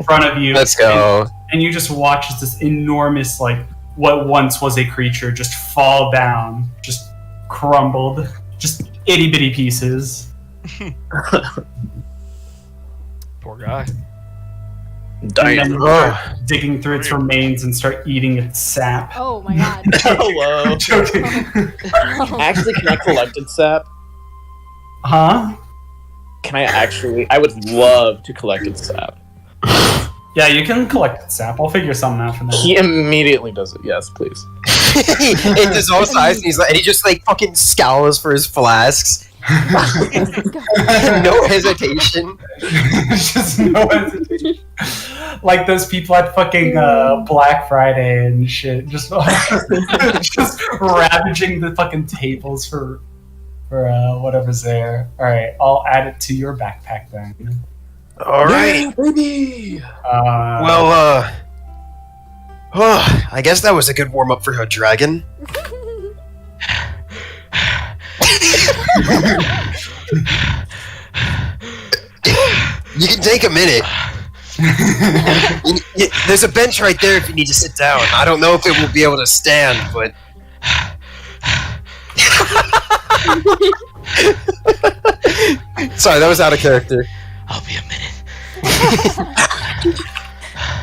front of you. Let's go. And you just watch as this enormous, like, what once was a creature just fall down, just crumbled, just itty bitty pieces. Poor guy. And then digging through its remains and start eating its sap. Oh my god. Hello. Joking. Actually, can I collect its sap? Huh? Can I actually? I would love to collect its sap. Yeah, you can collect its sap. I'll figure something out for that. He immediately does it. Yes, please. It dissolves eyes, and he just like fucking scowls for his flasks. No hesitation. Just no hesitation. Like those people at fucking Black Friday and shit, just just ravaging the fucking tables for whatever's there. All right, I'll add it to your backpack then. All right, yeah, baby. I guess that was a good warm up for a dragon. You can take a minute. There's a bench right there if you need to sit down. I don't know if it will be able to stand, but... Sorry, that was out of character. I'll be a minute.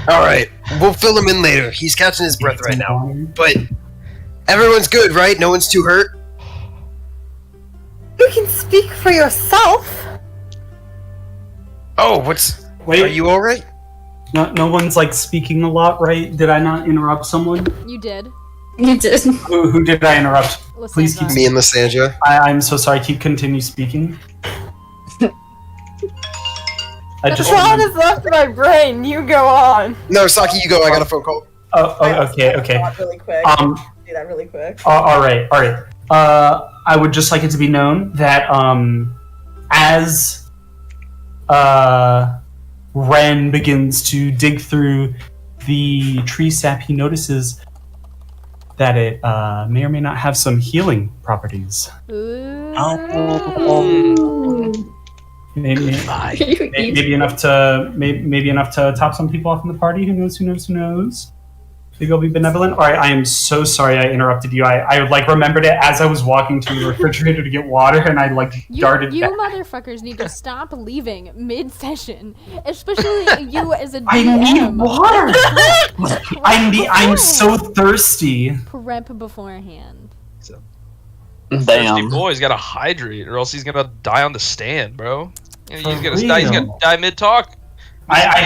Alright, we'll fill him in later. He's catching his breath right now. But everyone's good, right? No one's too hurt? You can speak for yourself. Oh, Wait, are you alright? No one's like speaking a lot, right? Did I not interrupt someone? You did. You did. Who did I interrupt? Please keep. Me and Lysandra. I'm so sorry. Continue speaking. I just. Tron has left my brain. You go on. No, Saki, you go. I got a phone call. Oh, okay. Really quick. Do that really quick. All right. I would just like it to be known that as Ren begins to dig through the tree sap, he notices that it may or may not have some healing properties. Ooh. Maybe enough to top some people off in the party. Who knows? Maybe I'll be benevolent. All right, I am so sorry I interrupted you. I like remembered it as I was walking to the refrigerator to get water, and I like darted You back. Motherfuckers need to stop leaving mid-session, especially you as a DM. I need water. I'm so thirsty. Prep beforehand. Thirsty boy's gotta hydrate, or else he's gonna die on the stand, bro. He's gonna die mid-talk. I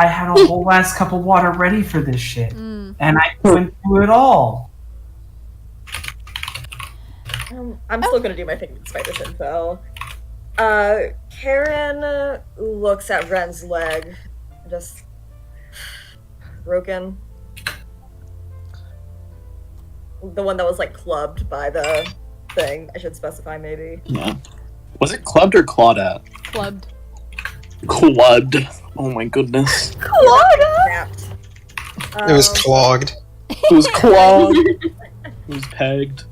had a whole last cup of water ready for this shit, and I went through it all. I'm still gonna do my thing despite this info. Karen looks at Ren's leg, just broken. The one that was like clubbed by the thing. I should specify maybe. Yeah. Was it clubbed or clawed at? Clubbed. Clubbed. Oh my goodness. Snapped. It was clogged. It was clawed. It was pegged.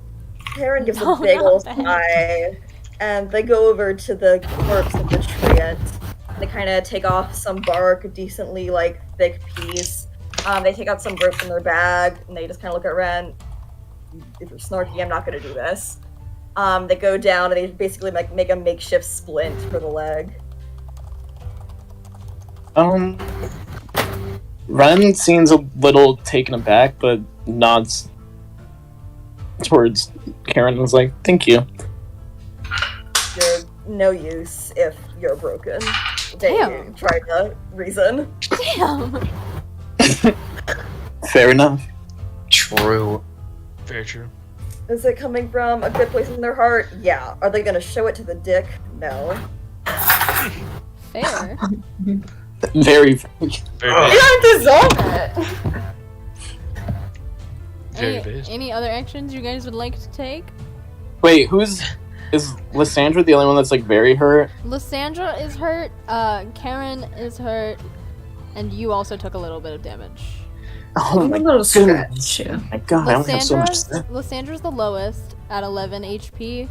Karen gives a big old sigh, and they go over to the corpse of the tree and they kind of take off some bark, a decently like thick piece. They take out some rope from their bag, and they just kind of look at Ren. If you're snarky, I'm not gonna do this. They go down and they basically make a makeshift splint for the leg. Ren seems a little taken aback, but nods towards Karen and was like, "Thank you." You're no use if you're broken. They Damn. try to reason. Damn. Fair enough. True. Very true. Is it coming from a good place in their heart? Yeah. Are they gonna show it to the dick? No. Fair. Very. Very You big. don't deserve it. Very big. Any other actions you guys would like to take? Wait, is Lysandra the only one that's like very hurt? Lysandra is hurt, Karen is hurt, and you also took a little bit of damage. Oh I'm my a little goodness. scratched. Yeah. My God, I only have so much. Lysandra's the lowest at 11 HP.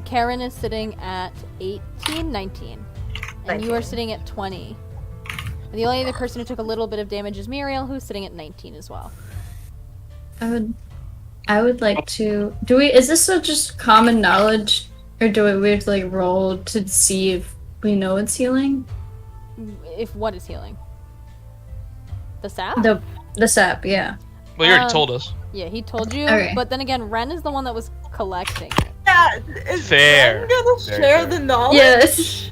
Karen is sitting at 18, 19. And you are 19. sitting at 20. And the only other person who took a little bit of damage is Muriel, who's sitting at 19 as well. I would like to. Is this just common knowledge, or do we have to like roll to see if we know it's healing? If what is healing? The sap? The sap, yeah. Well, you already told us. Yeah, he told you. Okay. But then again, Ren is the one that was collecting it. Yeah, is Fair. Ren gonna Very share fair. the knowledge? Yes.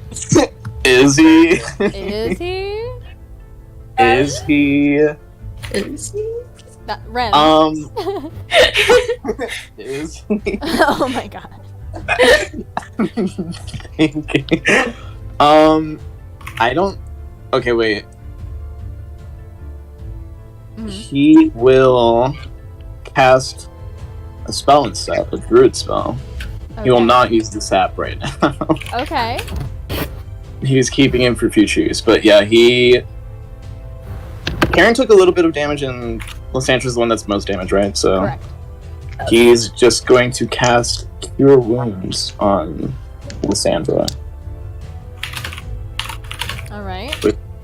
Is he? Is he? Is he? Is he? That Ren. Is he? Oh my god. I don't. Okay, wait. Mhm. He will cast a spell instead, a druid spell. He will Okay. not use the sap right now. Okay. He's keeping him for future use, but yeah, Karen took a little bit of damage, and Lysandra's the one that's most damage, right? So Correct. he's just going to cast Cure Wounds on Lysandra. Alright.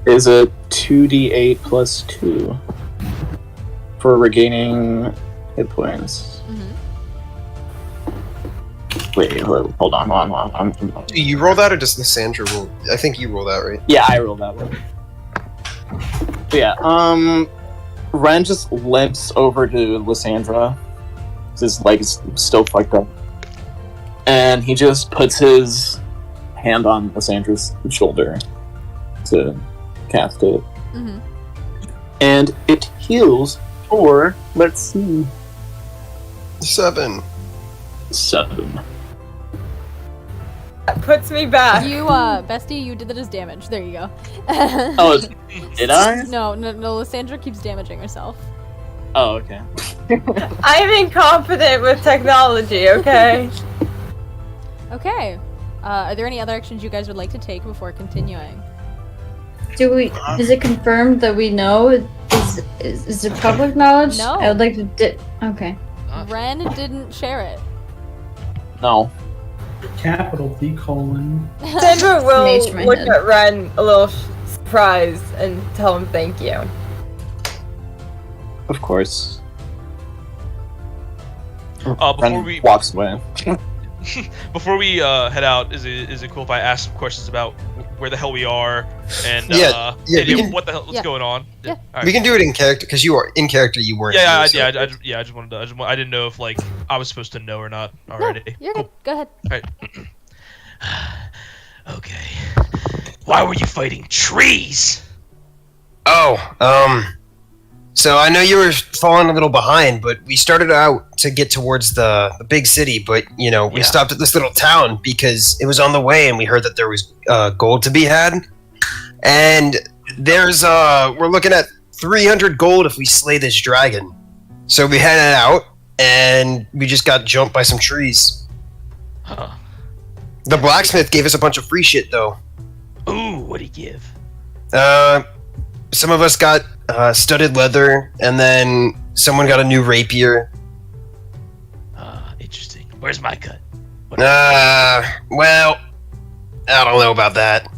Is a 2d8 plus 2 for regaining hit points. Mm-hmm. Wait, hold on. Do you roll that or does Lysandra roll? I think you roll that, right? Yeah, I rolled that one. But yeah, Ren just limps over to Lysandra. His leg is still fucked up. And he just puts his hand on Lysandra's shoulder to cast it. Mm-hmm. And it heals for, let's see, 7. 7. That puts me back. You, Bestie, you did that as damage. There you go. Oh, did I? No, Lysandra keeps damaging herself. Oh, okay. I'm incompetent with technology, okay? Okay. Are there any other actions you guys would like to take before continuing? Is it confirmed that we know? Is it public knowledge? No. I would like to. Okay. Ren didn't share it. No. Capital D colon. Sandra will Mage my look head. at Ren a little surprised and tell him thank you. Of course. Before Ren we walks away. before we head out, is it cool if I ask some questions about where the hell we are and Yeah, we can- what the hell what's Yeah. going on? Yeah. All We right. can do it in character because you are in character. You weren't. Yeah, here, so- I just wanted to. I didn't know if like I was supposed to know or not No, already. you're good. Go ahead. Alright. Okay. Why were you fighting trees? Oh, so I know you were falling a little behind, but we started out to get towards the big city, but, you know, we Yeah. stopped at this little town because it was on the way and we heard that there was gold to be had. And there's, we're looking at 300 gold if we slay this dragon. So we headed out and we just got jumped by some trees. Huh. The blacksmith gave us a bunch of free shit, though. Ooh, what'd he give? Some of us got studded leather, and then someone got a new rapier. Interesting. Where's my cut? Well, I don't know about that.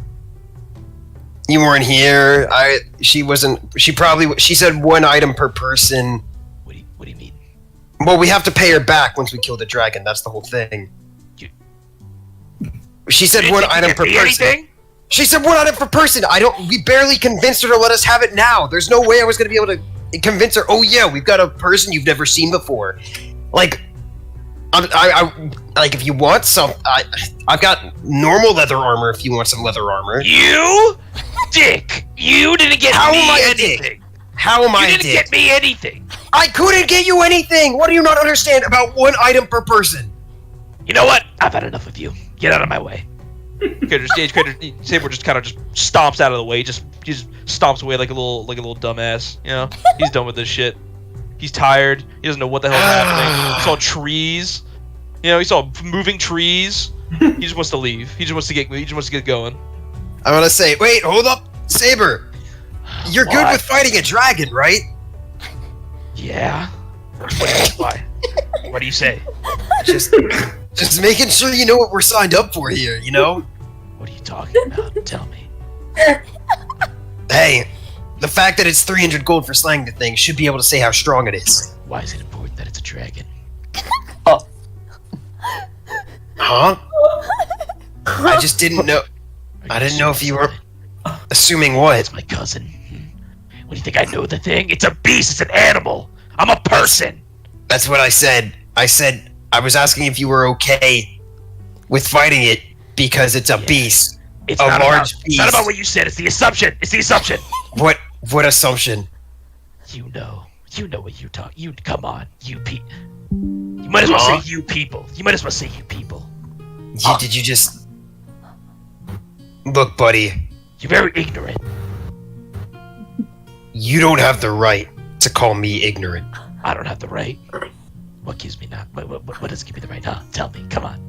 You weren't here. She said one item per person. What do you mean? Well, we have to pay her back once we kill the dragon. That's the whole thing. She said one item per person. Anything? She said one item per person. We barely convinced her to let us have it now. There's no way I was going to be able to convince her. Oh yeah, we've got a person you've never seen before. Like, like if you want some, I've got normal leather armor. If you want some leather armor. You, dick! You didn't get How me am I a anything. dick? How am I You a didn't dick? get me anything. I couldn't get you anything! What do you not understand about 1 item per person? You know what? I've had enough of you. Get out of my way. Saber just kind of just stomps out of the way. He just stomps away like a little dumbass. You know, he's done with this shit. He's tired. He doesn't know what the hell's happening. He saw trees. You know, he saw moving trees. He just wants to leave. He just wants to get going. I'm gonna say, wait, hold up, Saber. You're good with fighting a dragon, right? Yeah. Why? What do you say? Just making sure you know what we're signed up for here, you know? What are you talking about? Tell me. Hey, the fact that it's 300 gold for slaying the thing should be able to say how strong it is. Why is it important that it's a dragon? Huh? I just didn't know. I didn't know if you were assuming what. It's my cousin. What do you think I know the thing? It's a beast. It's an animal. I'm a person. That's what I said. I said I was asking if you were okay with fighting it because it's a beast. It's a not large about, beast. It's not about what you said. It's the assumption. It's the assumption. What assumption? You know what you talk. You come on. You might as well say you people. You might as well say you people. Did you just look, buddy? You're very ignorant. You don't have the right to call me ignorant. I don't have the right. What gives me not? What does give me the right? Huh? Tell me. Come on.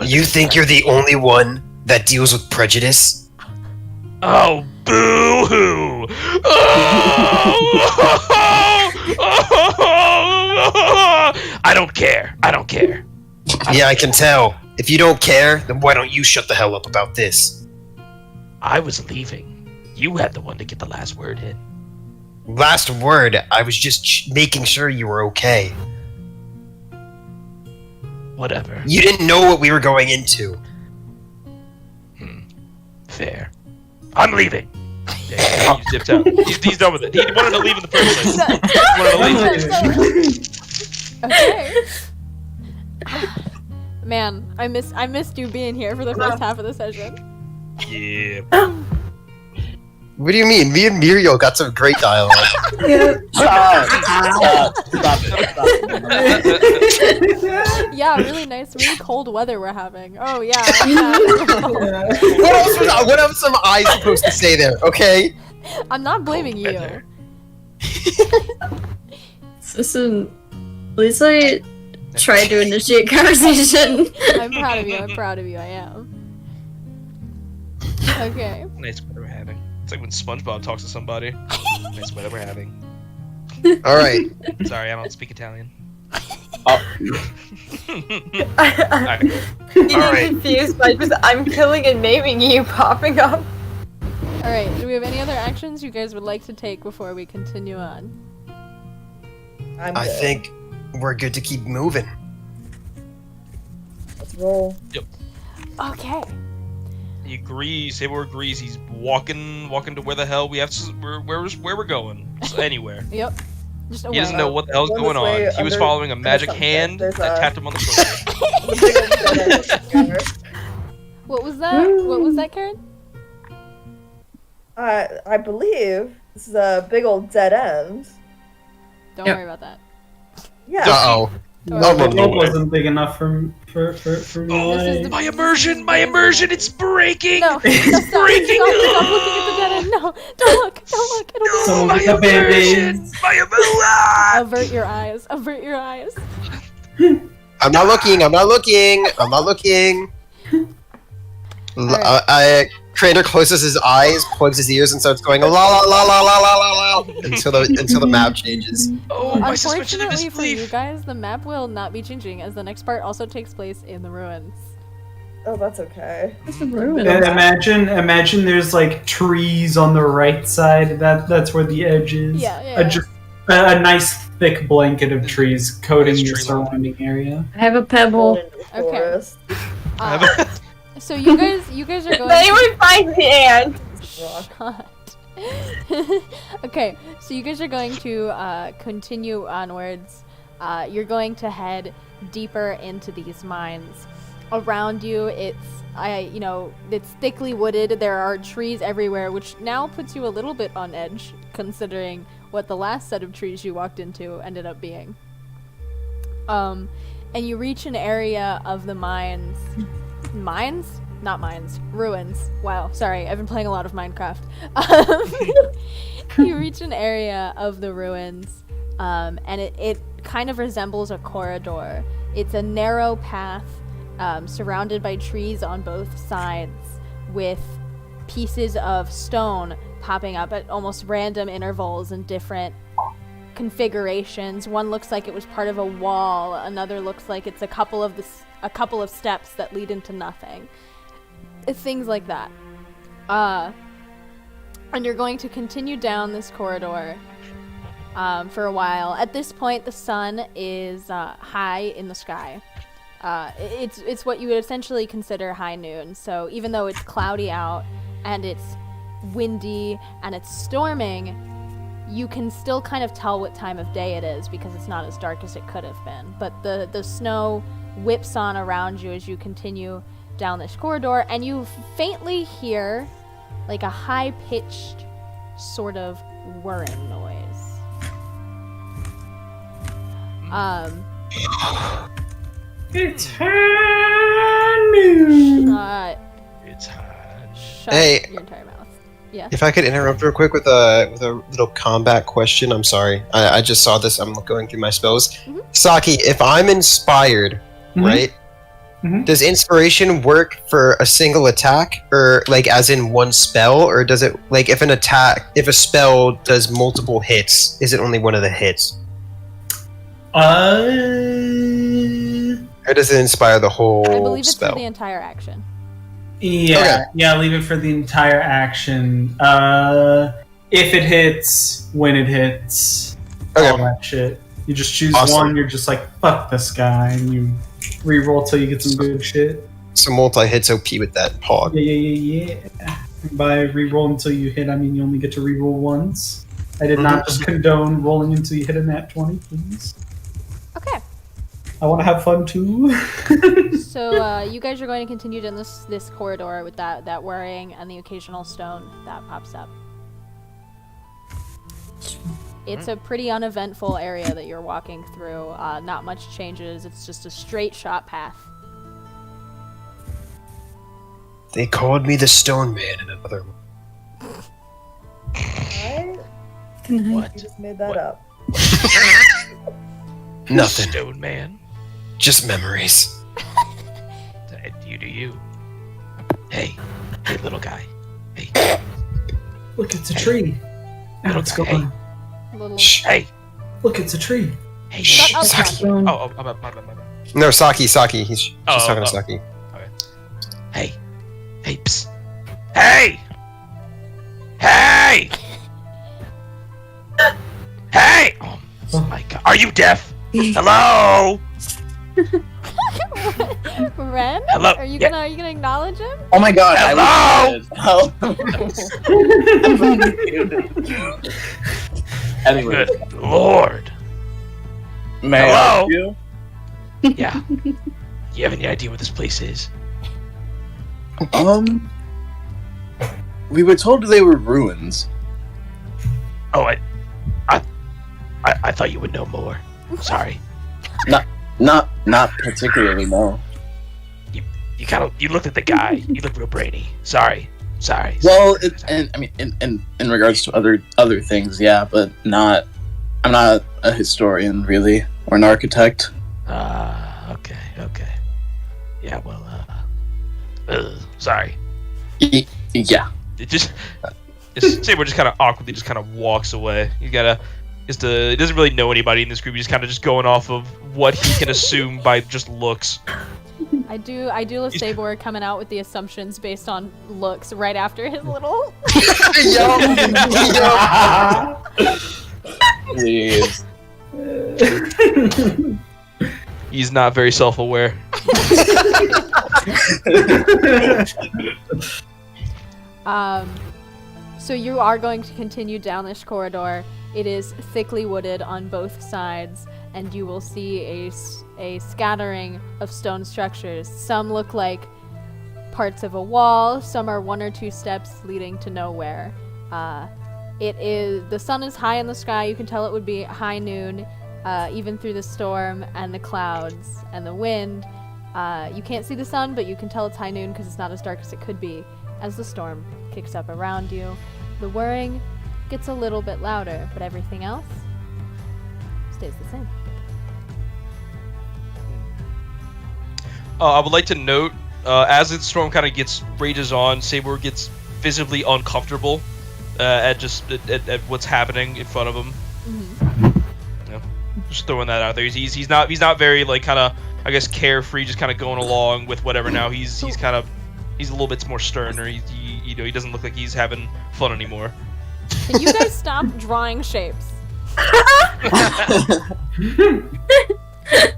You think you're the only one that deals with prejudice? Oh, boo-hoo! I don't care. Yeah, I can tell. If you don't care, then why don't you shut the hell up about this? I was leaving. You had the one to get the last word in. Last word, I was just making sure you were okay. Whatever. You didn't know what we were going into. Fair. I'm leaving. Yeah, he dipped out. He's done with it. He wanted to leave in the first place. Okay. Man, I missed you being here for the first half of the session. Yeah. What do you mean? Me and Muriel got some great dialogue. Stop it. Yeah, really nice, really cold weather we're having. Oh yeah. What else am I supposed to say there? Okay. I'm not blaming you. Listen, at least I tried to initiate conversation. I'm proud of you. I am. Okay. Nice weather we're having. It's like when SpongeBob talks to somebody. Nice weather we're having. All right. Sorry, I don't speak Italian. I'm confused by just I'm killing and naming you popping up. Alright, do we have any other actions you guys would like to take before we continue on? I think we're good to keep moving. Let's roll. Yep. Okay. He agrees. Saber agrees. He's walking to where the hell we have to. Where we're going? So anywhere. Yep. Just He doesn't know what the hell's Going going this way on. He was under- following a magic there's hand there's that a- tapped him on the shoulder. The big old dead end. What was that? What was that, Karen? I believe this is a big old dead end. Don't Yep. worry about that. Yeah. Uh-oh. Don't No, worry no, about The no. rope wasn't big enough for me. This is the- My immersion, it's breaking. No, It's stop breaking. looking at the dead end. No, don't look. It'll be Someone my with a immersion, band-aid. my immersion. Avert your eyes. Avert your eyes. I'm not looking. Crater closes his eyes, plugs his ears, and starts going la la la la la la la la until the map changes. Oh, my suspension of Unfortunately for you disbelief. guys, the map will not be changing as the next part also takes place in the ruins. Oh, that's okay. It's a ruin. And imagine there's like trees on the right side. That's where the edge is. Yeah. Just a nice thick blanket of trees coating Nice your tree line. surrounding area. I have a pebble. Into the Okay. forest. So you guys are Did going. anyone find the ant? Shut. Okay, so you guys are going to continue onwards. You're going to head deeper into these mines. Around you, it's thickly wooded. There are trees everywhere, which now puts you a little bit on edge, considering what the last set of trees you walked into ended up being. And you reach an area of the mines. Mines? Not mines. Ruins. Wow, sorry, I've been playing a lot of Minecraft. You reach an area of the ruins, and it kind of resembles a corridor. It's a narrow path surrounded by trees on both sides, with pieces of stone popping up at almost random intervals in different configurations. One looks like it was part of a wall. Another looks like it's a couple of steps that lead into nothing. Things like that. And you're going to continue down this corridor for a while. At this point, the sun is high in the sky. It's what you would essentially consider high noon. So even though it's cloudy out and it's windy and it's storming, you can still kind of tell what time of day it is because it's not as dark as it could have been. But the snow whips on around you as you continue down this corridor, and you faintly hear like a high-pitched sort of whirring noise. It's high noon. It's hot. Shut Hey. your entire mouth. Yeah. If I could interrupt real quick with a little combat question, I'm sorry. I just saw this. I'm going through my spells. Mhm. Saki, if I'm inspired, Mhm. right? Mhm. Does inspiration work for a single attack, or like as in one spell, or does it like if a spell does multiple hits, is it only one of the hits, or does it inspire the whole I believe it's spell? for the entire action. Yeah, Okay. yeah, leave it for the entire action. If it hits, when it hits, all Okay. that shit. You just choose Awesome. one, you're just like, fuck this guy, and you re-roll till you get some good shit. So multi-hits OP with that pog. Yeah. By re-roll until you hit, I mean you only get to re-roll once. I did not just condone rolling until you hit a nat 20, please. Okay. I want to have fun too. So you guys are going to continue down this corridor with that whirring and the occasional stone that pops up. It's a pretty uneventful area that you're walking through. Not much changes. It's just a straight shot path. They called me the Stone Man in another one. What? Good night. What? You just made that What? up. Nothing. Stone man. Just memories. You do you. Hey, little guy. Hey, Look, it's a tree. Now it's Hey. going. Little. hey, Look, it's a tree. hey. Shut up, Saki. John. Oh, my bad. No, Saki. He's just Oh, talking to oh. Saki. Hey, psst. Hey, hey. Oh my God, are you deaf? Hello. Ren? Hello? Are you Yeah. gonna acknowledge him? Oh my god! Hello? Anyway, Good Lord. may I Hello? help you? Yeah. You have any idea what this place is? We were told they were ruins. Oh, I thought you would know more. Sorry. Not particularly, no. You looked at the guy. You look real brainy. Sorry. Well, in regards to other things, yeah, but not. I'm not a historian, really, or an architect. Okay. Yeah, well, sorry. Yeah. It just Saber just kind of awkwardly just kind of walks away. He doesn't really know anybody in this group. He's kind of just going off of what he can assume by just looks. I do love Sabor coming out with the assumptions based on looks right after his little. Please. He's not very self-aware. So you are going to continue down this corridor. It is thickly wooded on both sides, and you will see a scattering of stone structures. Some look like parts of a wall, some are one or two steps leading to nowhere. The sun is high in the sky. You can tell it would be high noon, even through the storm and the clouds and the wind. You can't see the sun, but you can tell it's high noon because it's not as dark as it could be as the storm kicks up around you. The whirring gets a little bit louder, but everything else stays the same. I would like to note, as the storm kind of rages on, Saber gets visibly uncomfortable at what's happening in front of him. Mm-hmm. Yeah, just throwing that out there. He's not very like kind of, I guess, carefree, just kind of going along with whatever. Now he's a little bit more sterner. He doesn't look like he's having fun anymore. Can you guys stop drawing shapes?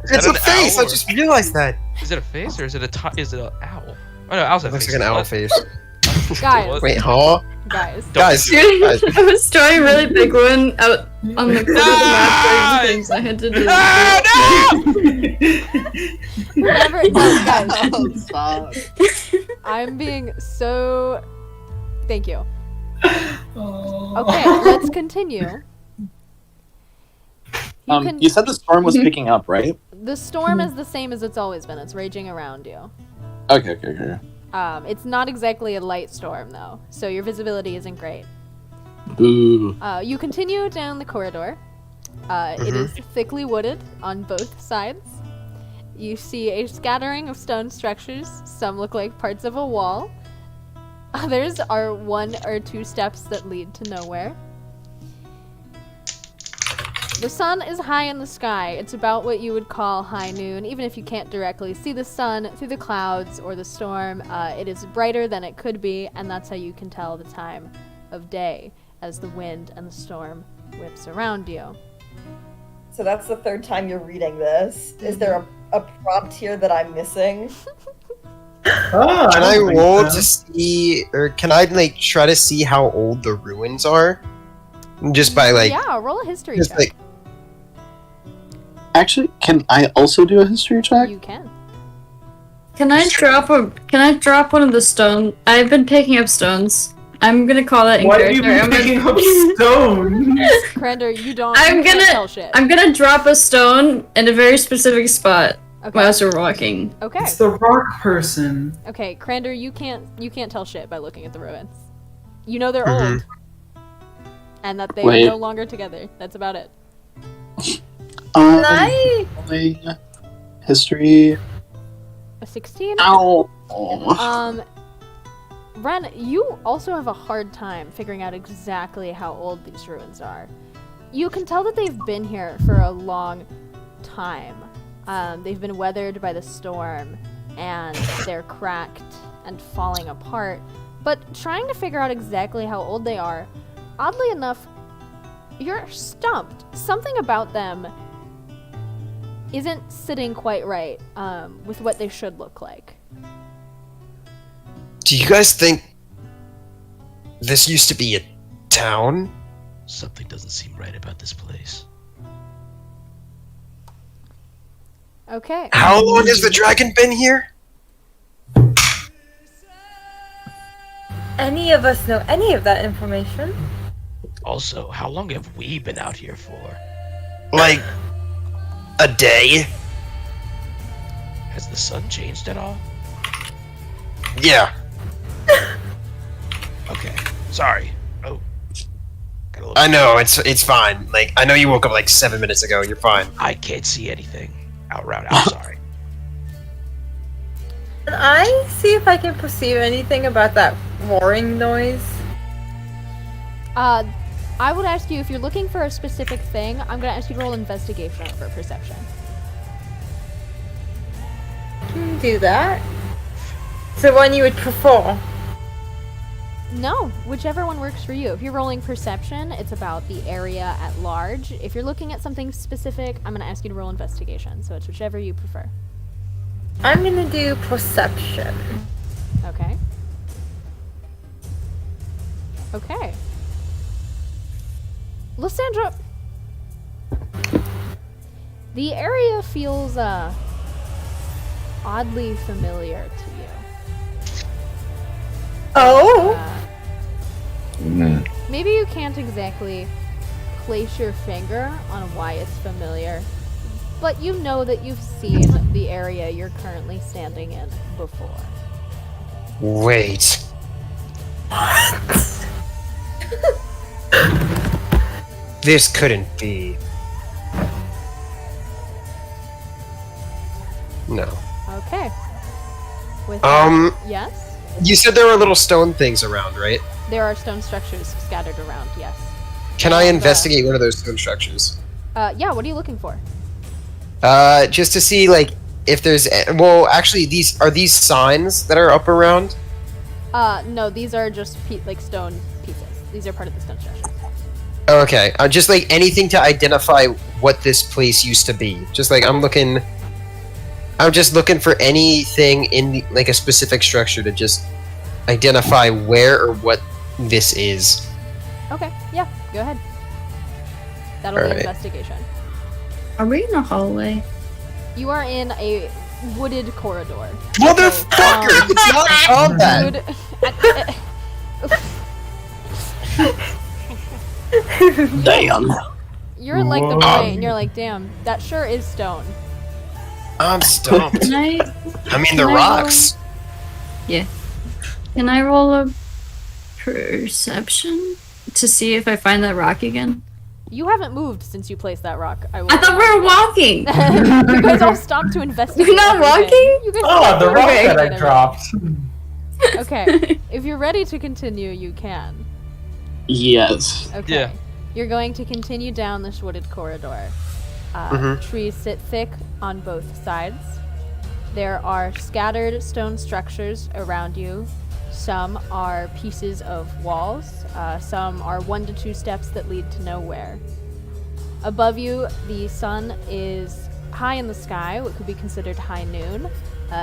It's a face. I just realized that. Is it a face or is it an owl? Oh no, owl's It looks like an owl face. Guys. Wait, huh? Guys. I was drawing a really big one out on the map of things I had to do. Guys. Stop. I'm being so... Thank you. Okay, let's continue. You said the storm was picking up, right? The storm is the same as it's always been. It's raging around you. Okay. It's not exactly a light storm, though, so your visibility isn't great. Boo. You continue down the corridor. It is thickly wooded on both sides. You see a scattering of stone structures. Some look like parts of a wall. Others are 1 or 2 steps that lead to nowhere. The sun is high in the sky. It's about what you would call high noon, even if you can't directly see the sun through the clouds or the storm. It is brighter than it could be, and that's how you can tell the time of day as the wind and the storm whips around you. So that's the 3rd time you're reading this. Is there a prompt here that I'm missing? Can I roll to see, or can I try to see how old the ruins are? Just by yeah, roll a history just check. Actually, can I also do a history check? You can. Can I drop one of the stones? I've been picking up stones. I'm gonna call that in Why have you been picking up stones? Krander, you can't tell shit. I'm gonna drop a stone in a very specific spot Okay. whilst we're walking. Okay. It's the rock person. Okay, Krander, you can't tell shit by looking at the ruins. You know they're old. And that they are no longer together. That's about it. History. A 16? Ow. Ren, you also have a hard time figuring out exactly how old these ruins are. You can tell that they've been here for a long time. They've been weathered by the storm, and they're cracked and falling apart. But trying to figure out exactly how old they are, oddly enough, you're stumped. Something about them isn't sitting quite right with what they should look like. Do you guys think this used to be a town? Something doesn't seem right about this place. Okay. How long has the dragon been here? Any of us know any of that information? Also, how long have we been out here for? Like a day? Has the sun changed at all? Yeah. Okay, sorry. Oh, I know, it's fine. I know you woke up 7 minutes ago. You're fine. I can't see anything out around. I'm sorry. Can I see if I can perceive anything about that roaring noise? I would ask you, if you're looking for a specific thing, I'm gonna ask you to roll investigation for perception. Can you do that? So one you would prefer? No, whichever one works for you. If you're rolling perception, it's about the area at large. If you're looking at something specific, I'm gonna ask you to roll investigation. So it's whichever you prefer. I'm gonna do perception. Okay. Okay. Lysandra, the area feels oddly familiar to you. Oh! Maybe you can't exactly place your finger on why it's familiar, but you know that you've seen the area you're currently standing in before. Wait. This couldn't be. No. Okay. With yes? You said there were little stone things around, right? There are stone structures scattered around, yes. Can I investigate one of those stone structures? Yeah, what are you looking for? Just to see, like, if there's... Well, actually, are these signs that are up around? No, these are just, stone pieces. These are part of the stone structure. Okay, just, like, anything to identify what this place used to be. Just, like, I'm just looking for anything in, like, a specific structure to just identify where or what this is. Okay, yeah, go ahead. That'll be investigation. Are we in a hallway? You are in a wooded corridor. Motherfucker! It's not combat! Damn. You're like the boy, and you're like, damn, that sure is stone. I'm stumped. Can I the rocks. Yeah. Can I roll a perception to see if I find that rock again? You haven't moved since you placed that rock. I thought we were walking! You guys all stopped to investigate. We're not walking? You guys the rock that I dropped. Okay. If you're ready to continue, you can. Yes. Okay. Yeah. You're going to continue down this wooded corridor. Trees sit thick on both sides. There are scattered stone structures around you. Some are pieces of walls. Some are 1 to 2 steps that lead to nowhere. Above you, the sun is high in the sky, what could be considered high noon.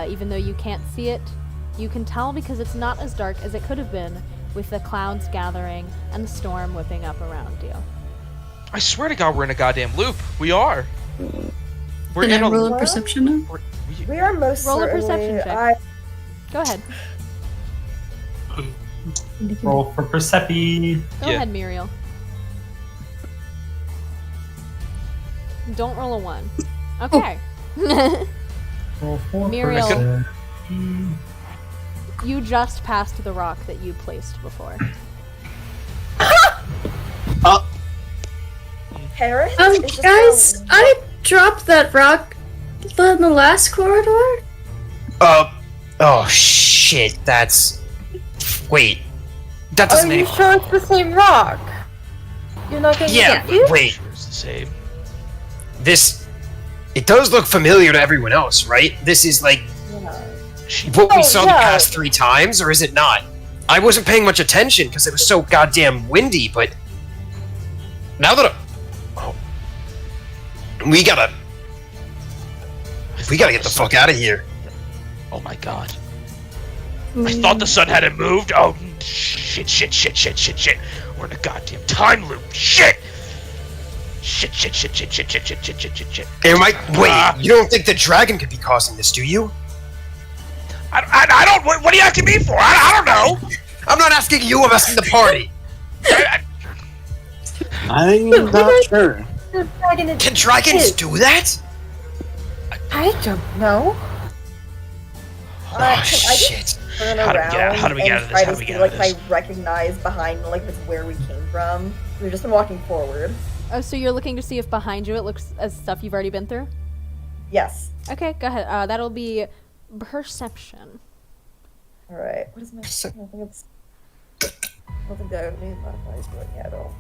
Even though you can't see it, you can tell because it's not as dark as it could have been with the clouds gathering and the storm whipping up around you. I swear to God, we're in a goddamn loop. We are. We're Can in I a roll a perception now? We are most Roll a certainly. perception check. Go ahead. Roll for Persepi. Go ahead, Muriel. Don't roll a 1. Okay. Roll for Muriel. Persepi. You just passed the rock that you placed before. Paris? Guys, I dropped that rock in the last corridor? Oh shit, that's... Wait. That doesn't Are you make... sure it's the same rock? You're not getting confused? Wait. It's the same. This... It does look familiar to everyone else, right? This is like... what we saw the past 3 times, or is it not? I wasn't paying much attention because it was so goddamn windy, but... Now that we gotta get the fuck out of here. Oh my God. I thought the sun hadn't moved. Oh, shit. We're in a goddamn time loop. Shit. Wait, you don't think the dragon could be causing this, do you? I don't. What are you asking me for? I don't know. I'm not asking you, I'm asking the party. I'm not sure. Can dragons do that? I don't know. Oh, shit. Turn How do around we get out and of this? try How to do we see get out like of if this? I recognize behind like that's where we came from. We've just been walking forward. Oh, so you're looking to see if behind you it looks as stuff you've already been through? Yes. Okay, go ahead. That'll be perception. All right. What is my? I don't think that would be modified to it at all.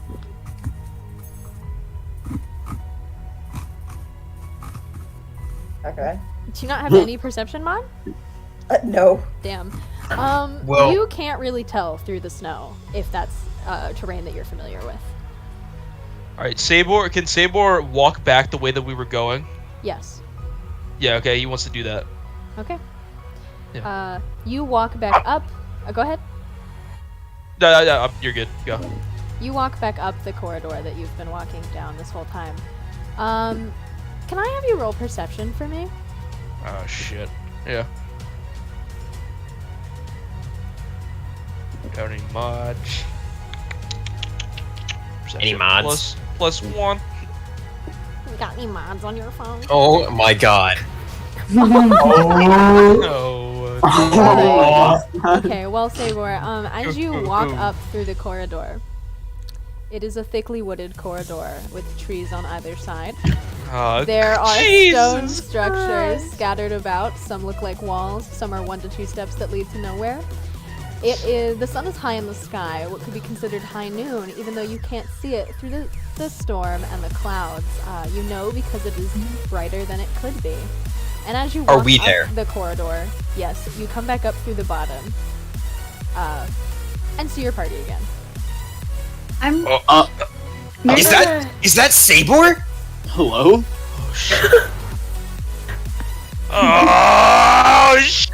Okay. Do you not have any perception mod? No. Damn. Well- You can't really tell through the snow if that's terrain that you're familiar with. All right, Sabor. Can Sabor walk back the way that we were going? Yes. Yeah. Okay. He wants to do that. Okay. Yeah. You walk back up. Go ahead. No, you're good. Go. You walk back up the corridor that you've been walking down this whole time. Can I have you roll perception for me? Oh shit. Yeah. Don't need much. Perception mods? +1. You got any mods on your phone? Oh my god. Oh. Okay, well, Sabor, as you walk up through the corridor, it is a thickly wooded corridor with trees on either side. There are stone structures scattered about. Some look like walls. Some are 1 to 2 steps that lead to nowhere. The sun is high in the sky, what could be considered high noon, even though you can't see it through the storm and the clouds. You know because it is brighter than it could be. And as you walk up the corridor, yes, you come back up through the bottom, and see your party again. Is that Sabor? Hello? Oh shit!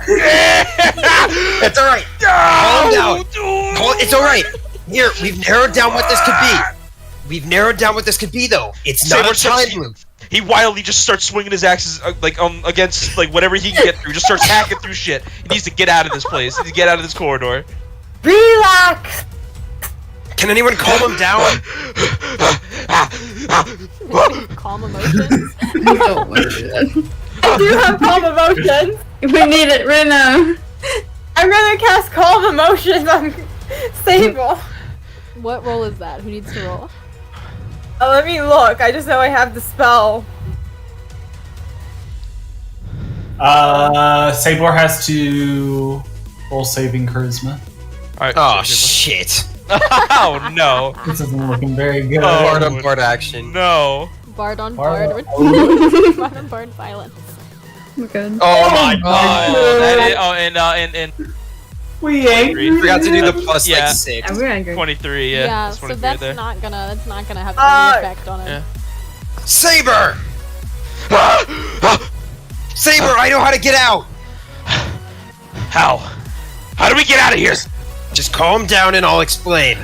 It's alright. Calm down. It's alright. Here, we've narrowed down what this could be. Though. It's not a time loop. He wildly just starts swinging his axes against whatever he can get through. Just starts hacking through shit. He needs to get out of this place. He needs to get out of this corridor. Relax! Can anyone calm him down? Calm emotions. Don't want to do that. I do have calm emotions. We need it right now. I'm gonna cast calm emotions on Sable. What roll is that? Who needs to roll? Let me look. I just know I have the spell. Sabor has to roll saving charisma. Alright. Oh shit. Oh no. This isn't looking very good. Bard on bard action. No. Bard on Bard. bard. Bard on bard violence. Oh my god. Oh my god. And We ain't. Forgot to do the plus Yeah. 6. Yeah, we're angry. 23. Yeah. Yeah, that's so 23 that's there. not gonna have any effect on it. Yeah. Saber! Saber, I know how to get out! How? How do we get out of here? Just calm down and I'll explain.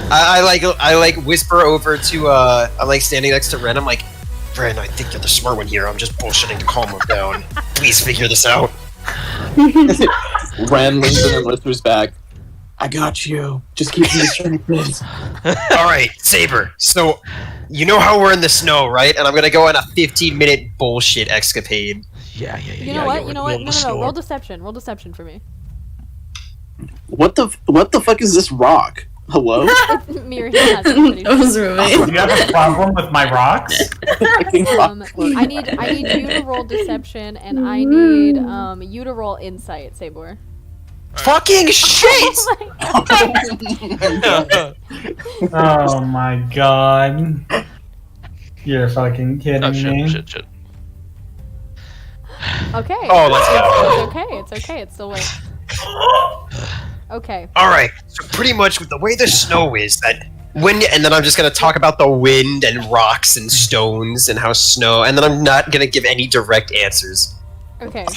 I like whisper over to I'm like standing next to Ren. I'm like, Ren, I think you're the smart one here. I'm just bullshitting to calm him down. Please figure this out. Ren leans in and whispers back, I got you. Just keep me straight, please. Alright, Saber. So, you know how we're in the snow, right? And I'm gonna go on a 15-minute bullshit escapade. Yeah. You know what? No. Roll deception. Roll deception for me. What the fuck is this rock? Hello? Mir, he has it. That was really. Do you have a problem with my rocks? I need you to roll deception, and I need you to roll insight, Sabor. Fucking shit! Oh my god. You're fucking kidding Oh me. shit. Okay. Oh, let's go. It's okay. It's okay. It still works. Okay. Alright, so pretty much with the way the snow is, and then I'm just gonna talk about the wind and rocks and stones and how snow, and then I'm not gonna give any direct answers. Okay.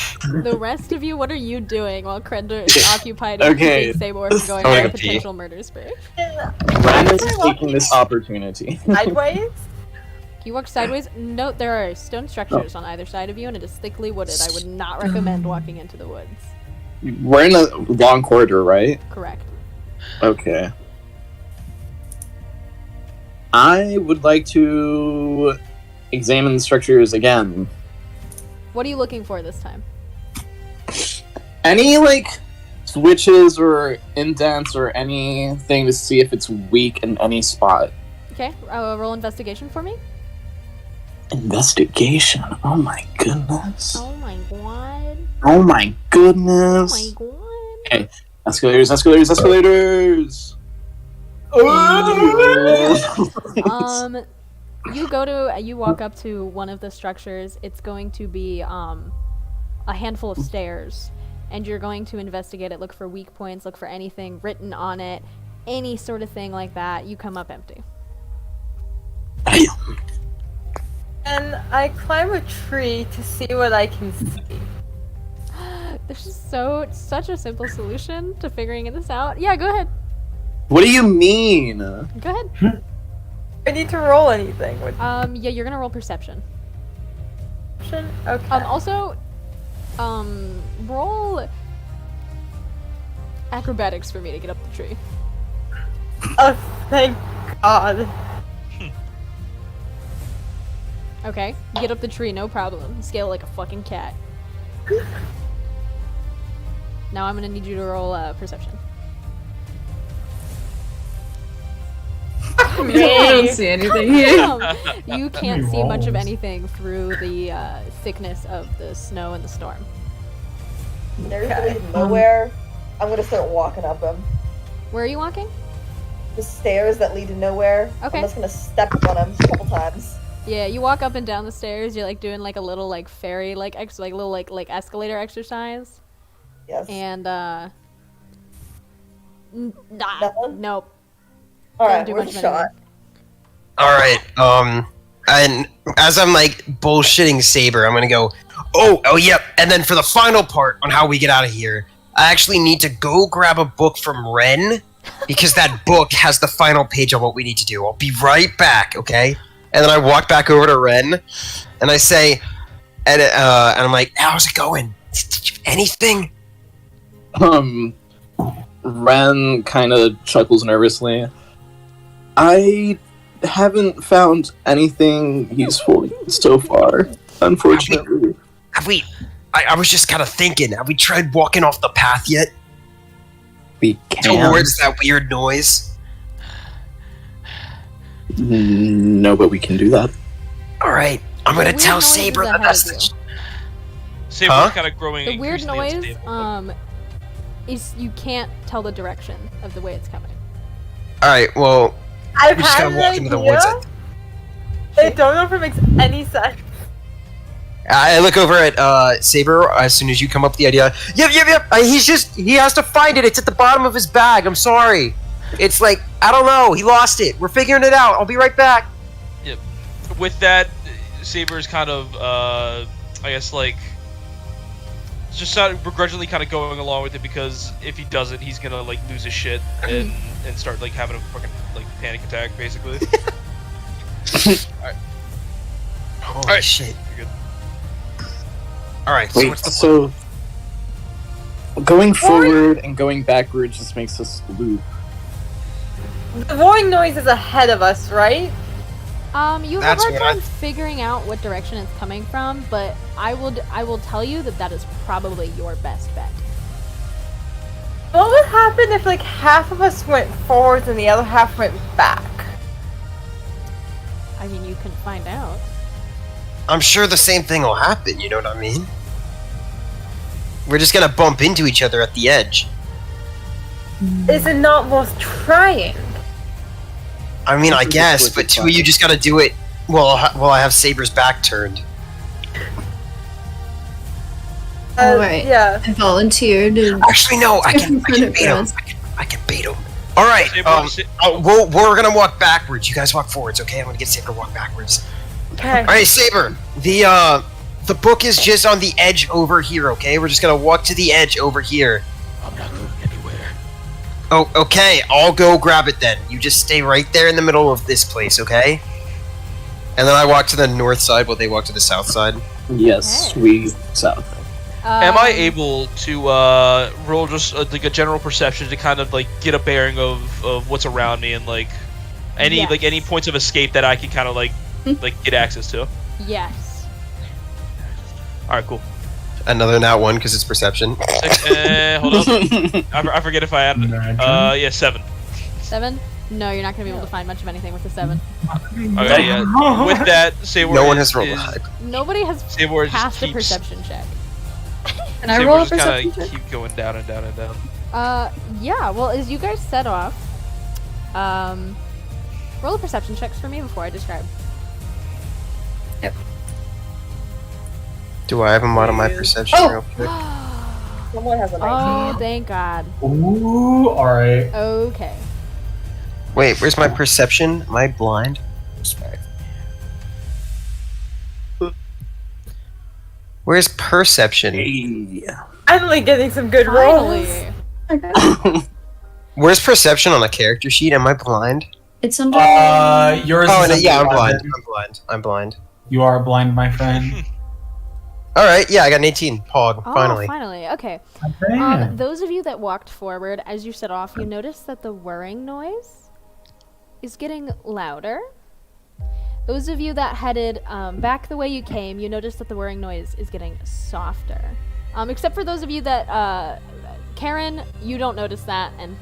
The rest of you, what are you doing while Krender is occupied Okay. keeping Sabor from going I'm on a gonna pee. potential murder spree? Ren is taking this opportunity. Sideways? You walk sideways. Note there are stone structures on either side of you, and it is thickly wooded. I would not recommend walking into the woods. We're in a long corridor, right? Correct. Okay. I would like to examine the structures again. What are you looking for this time? Any, switches or indents or anything to see if it's weak in any spot. Okay, roll investigation for me. Investigation. Oh my goodness. Oh my god. Oh my Oh goodness. my god. Okay. Escalators. You walk up to one of the structures. It's going to be a handful of stairs, and you're going to investigate it, look for weak points, look for anything written on it, any sort of thing like that. You come up empty. And I climb a tree to see what I can see. This is such a simple solution to figuring this out. Yeah, go ahead. What do you mean? Go ahead. I need to roll anything with Yeah, you're gonna roll perception. option? Okay. Also, roll acrobatics for me to get up the tree. Oh, thank God. Okay, you get up the tree, no problem. Scale like a fucking cat. Now I'm gonna need you to roll perception. I don't see anything here. You can't see much of anything through the thickness of the snow and the storm. There's really nowhere. I'm gonna start walking up them. Where are you walking? The stairs that lead to nowhere. Okay. I'm just gonna step on them a couple times. Yeah, you walk up and down the stairs. You're like doing like a little like fairy like little like escalator exercise. Yes. And Nothing? nope. Alright, do where's much the of shot? anything. Alright, and as I'm like bullshitting Saber, I'm gonna go, oh, yep. And then for the final part on how we get out of here, I actually need to go grab a book from Ren, because that book has the final page on what we need to do. I'll be right back, okay? And then I walk back over to Ren, and I say, and I'm like, how's it going? Anything? Ren kind of chuckles nervously. I haven't found anything useful so far, unfortunately. I was just kind of thinking, have we tried walking off the path yet? We can. Towards that weird noise? No, but we can do that. Alright, I'm gonna Weird tell noise Saber is the ahead of message. Saber's Huh? kind of growing. The weird increasingly noise unstable. is you can't tell the direction of the way it's coming. Alright, well, I've we just had gotta an walk into the idea. woods. I don't know if it makes any sense. I look over at Saber as soon as you come up with the idea. Yep. He has to find it. It's at the bottom of his bag. I'm sorry. It's like, I don't know. He lost it. We're figuring it out. I'll be right back. Yep. With that, Saber's kind of, I guess, like, just begrudgingly kind of going along with it, because if he doesn't, he's gonna like lose his shit and start like having a fucking like panic attack, basically. Alright. Holy Alright. shit. You're good. Alright, so Wait, what's the so going forward and going backwards just makes us loop. The roaring noise is ahead of us, right? You have That's a hard what I- time figuring out what direction it's coming from, but I will tell you that is probably your best bet. What would happen if like half of us went forwards and the other half went back? I mean, you can find out. I'm sure the same thing will happen, you know what I mean? We're just gonna bump into each other at the edge. Is it not worth trying? I mean, I This is guess, just but wicked two fun. of you just gotta do it while I have Saber's back turned. Alright. Yeah. I volunteered to Actually, no, I can bait him. I can bait him. Alright, we're gonna walk backwards. You guys walk forwards, okay? I'm gonna get Saber to walk backwards. Okay. Alright, Saber, the book is just on the edge over here, okay? We're just gonna walk to the edge over here. I'm not going anywhere. Oh, okay, I'll go grab it then. You just stay right there in the middle of this place, okay? And then I walk to the north side while they walk to the south side. Yes, Okay. we south. Am I able to roll just like a general perception to kind of like get a bearing of what's around me and like any Yes. like any points of escape that I can kind of like get access to? Yes. All right, cool. Another nat one because it's perception. Hold up. I forget if I added it. Yeah, 7. 7? No, you're not gonna be able to find much of anything with the 7. Okay, yeah. With that, Sayward No one has rolled a is, high. Nobody has Sayward just passed a keeps. perception check. Can I roll a Sayward just perception kinda check? keep going down and down and down. Yeah, well, as you guys set off, roll a perception checks for me before I describe. Do I have a mod on my perception Oh! real quick? Someone has a 19. Oh, thank God. Ooh, alright. Okay. Wait, where's my perception? Am I blind? Where's perception? Yeah. Finally getting some good Finally. rolls. Where's perception on a character sheet? Am I blind? It's under. Yours Oh, is no, yeah, I'm blind. blind. I'm blind. You are blind, my friend. Alright, yeah, I got an 18. Pog, Oh, finally. finally. Okay. Damn. Those of you that walked forward, as you set off, you noticed that the whirring noise is getting louder. Those of you that headed back the way you came, you notice that the whirring noise is getting softer. Except for those of you that, Karen, you don't notice that, and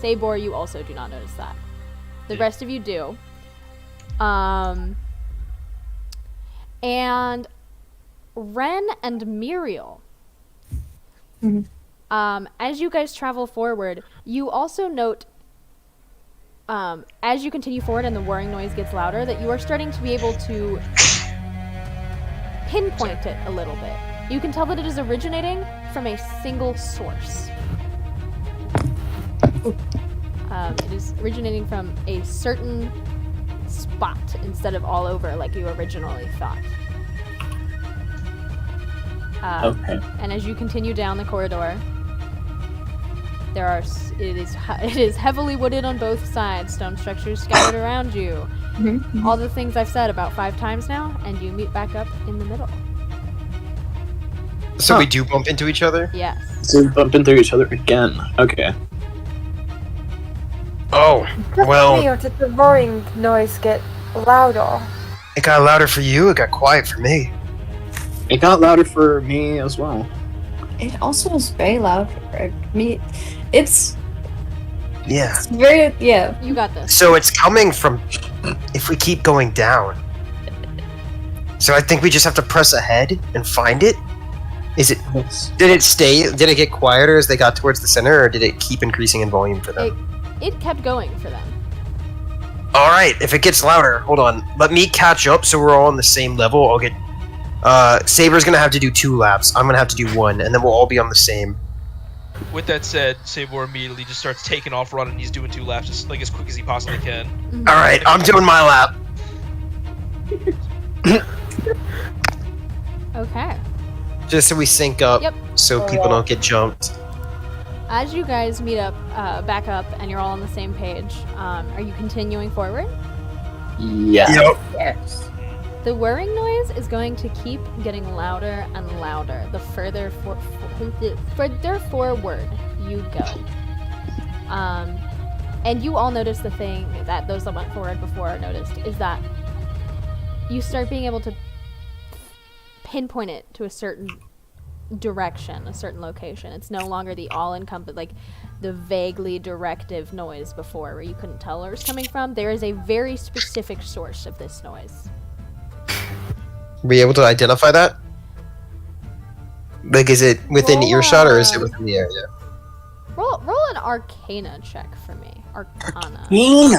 Sabor, you also do not notice that. The rest of you do. And Ren and Muriel. As you guys travel forward, you also note, as you continue forward and the whirring noise gets louder, that you are starting to be able to pinpoint it a little bit. You can tell that it is originating from a single source. It is originating from a certain spot instead of all over like you originally thought. Okay. And as you continue down the corridor, it is heavily wooded on both sides, stone structures scattered around you. All the things I've said about 5 times now, and you meet back up in the middle. So we do bump into each other? Yes. So we bump into each other again. Okay. Oh, well, Or did the roaring noise get louder? it got louder for you, it got quiet for me. It got louder for me as well. It also is very loud for me. It's Yeah. very, yeah. You got this. So it's coming from if we keep going down. So I think we just have to press ahead and find it. Is it? Yes. Did it get quieter as they got towards the center, or did it keep increasing in volume for them? It kept going for them. All right, if it gets louder, hold on. Let me catch up so we're all on the same level. I'll get. Saber's gonna have to do 2 laps. I'm gonna have to do 1, and then we'll all be on the same. With that said, Sabor immediately just starts taking off running. He's doing 2 laps just like as quick as he possibly can. All right, I'm doing my lap. Okay. Just so we sync up, Yep. so people don't get jumped. As you guys meet up, back up, and you're all on the same page, are you continuing forward? Yeah. Yep. Yes. The whirring noise is going to keep getting louder and louder the further forward you go. And you all notice the thing that those that went forward before noticed is that you start being able to pinpoint it to a certain direction, a certain location. It's no longer the all-encompassing, like the vaguely directive noise before where you couldn't tell where it was coming from. There is a very specific source of this noise. Are we able to identify that? Like, is it within Roll earshot or is a- it within the area? Roll an Arcana check for me. Arcana. Nina!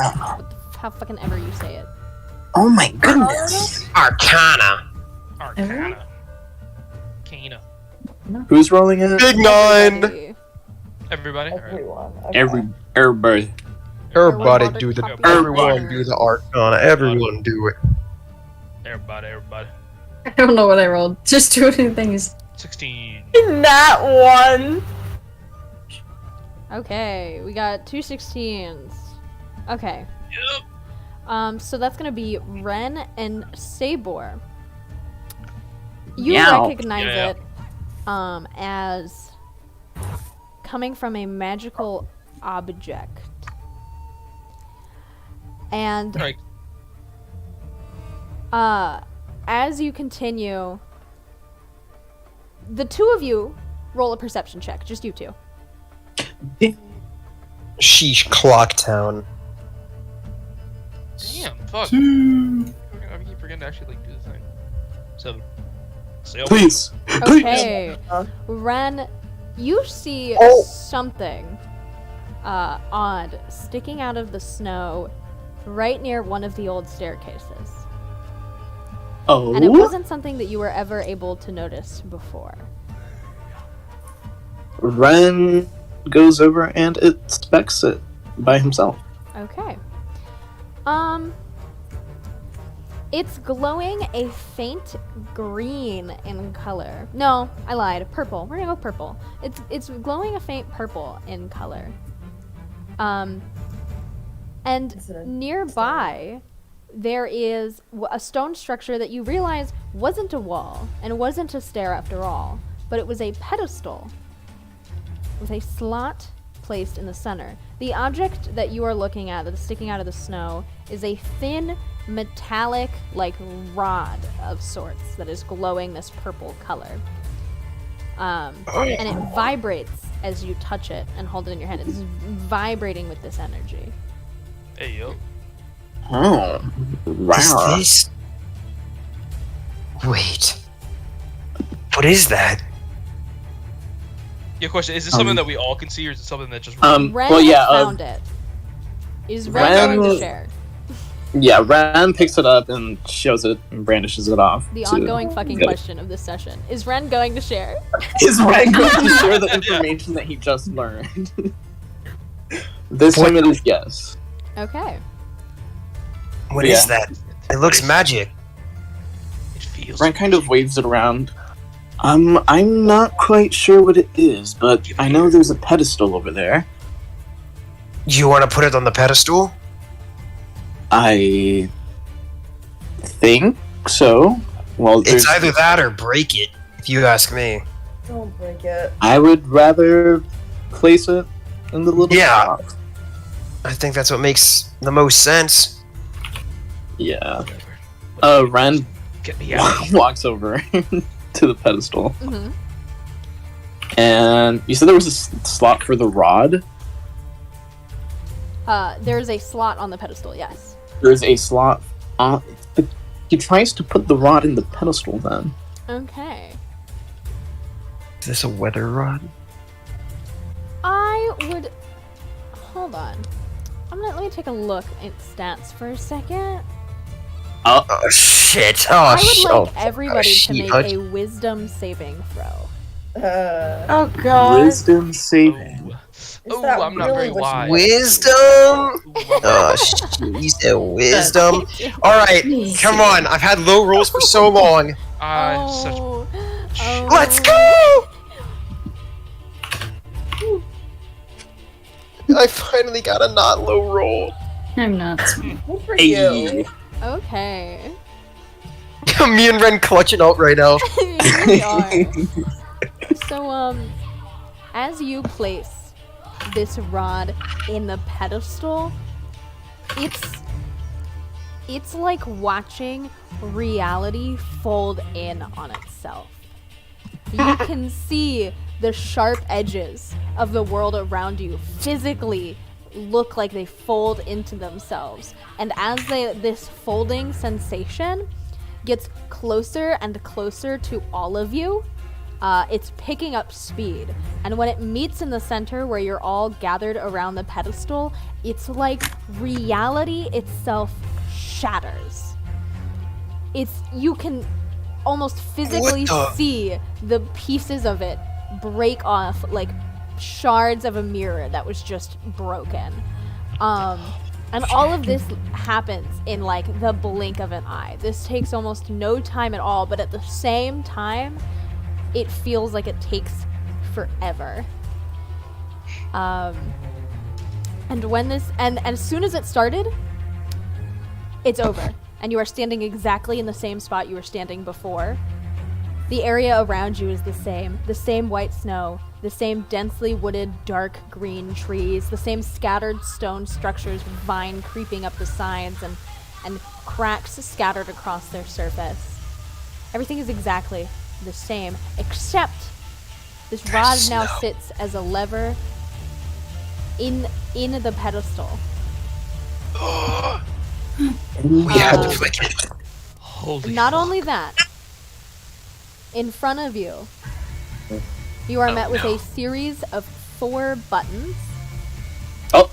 How fucking ever you say it. Oh my goodness! Arcana. Arcana. Kana. Who's rolling it? Big 9. Everybody. Everybody? Alright. Everyone. Okay. Everybody. Everybody Everyone do the copy. everyone do the Arcana. Everyone do it. Everybody. I don't know what I rolled. Just doing things. 16. That one. Okay, we got 2 16s. Okay. Yep. So that's gonna be Ren and Sabor. You Meow. recognize Yeah. it as coming from a magical object. And Right. as you continue, the 2 of you roll a perception check, just you 2. Sheesh, Clocktown. Damn, fuck. I keep forgetting to actually do the thing. 7. Sail. Please. Okay. Ren, you see Oh. something odd sticking out of the snow right near one of the old staircases. Oh. And it wasn't something that you were ever able to notice before. Ren goes over and inspects it by himself. Okay. It's glowing a faint green in color. No, I lied. Purple. We're gonna go purple. It's glowing a faint purple in color. And Is it a nearby, there is a stone structure that you realize wasn't a wall and wasn't a stair after all, but it was a pedestal with a slot placed in the center. The object that you are looking at, that is sticking out of the snow, is a thin, metallic, like, rod of sorts that is glowing this purple color. And it vibrates as you touch it and hold it in your hand. It's vibrating with this energy. Hey yo. Oh, Is wow. this? Wait. What is that? Your question, is this something that we all can see, or is it something that just... Ren well, yeah, has found it. Is Ren Ren- going to share? Yeah, Ren picks it up and shows it and brandishes it off. The to- ongoing fucking Good. question of this session. Is Ren going to share? Is Ren going to share the information that he just learned? This time it is yes. Okay. What is Yeah. that? It looks magic. It feels... Ren kind of waves it around. I'm not quite sure what it is, but I know there's a pedestal over there. You want to put it on the pedestal? I think so. Well, It's there's, either that or break it, if you ask me. Don't break it. I would rather place it in the little Yeah. spot. I think that's what makes the most sense. Yeah. Ren Get me out. walks over to the pedestal, Mm-hmm. and you said there was a slot for the rod. There's a slot on the pedestal, yes. There's a slot on. He tries to put the rod in the pedestal. Then Okay. Is this a weather rod? I would... Hold on. Let me take a look at stats for a second. Oh shit! Oh I would shit! like everybody to shit. make a wisdom saving throw. Oh god. wisdom saving. Oh, that I'm not really very what you wise. Wisdom. Oh shit! You said wisdom. All right, come on. I've had low rolls for so long. Such... Oh. Let's go! I finally got a not low roll. I'm not. Good for Hey. you. Okay. Me and Ren clutching out right now. You really are. So, as you place this rod in the pedestal, it's like watching reality fold in on itself. You can see the sharp edges of the world around you physically look like they fold into themselves. And as this folding sensation gets closer and closer to all of you, it's picking up speed. And when it meets in the center where you're all gathered around the pedestal, it's like reality itself shatters. You can almost physically What the- see the pieces of it break off like shards of a mirror that was just broken. And all of this happens in like the blink of an eye. This takes almost no time at all, but at the same time, it feels like it takes forever. And when this and as soon as it started, it's over. And you are standing exactly in the same spot you were standing before. The area around you is the same white snow, the same densely wooded dark green trees, the same scattered stone structures with vine creeping up the sides and cracks scattered across their surface. Everything is exactly the same, except this rod now sits as a lever in the pedestal. We had to flick it. Holy Not only that, in front of you, you are met with a series of 4 buttons. Oh.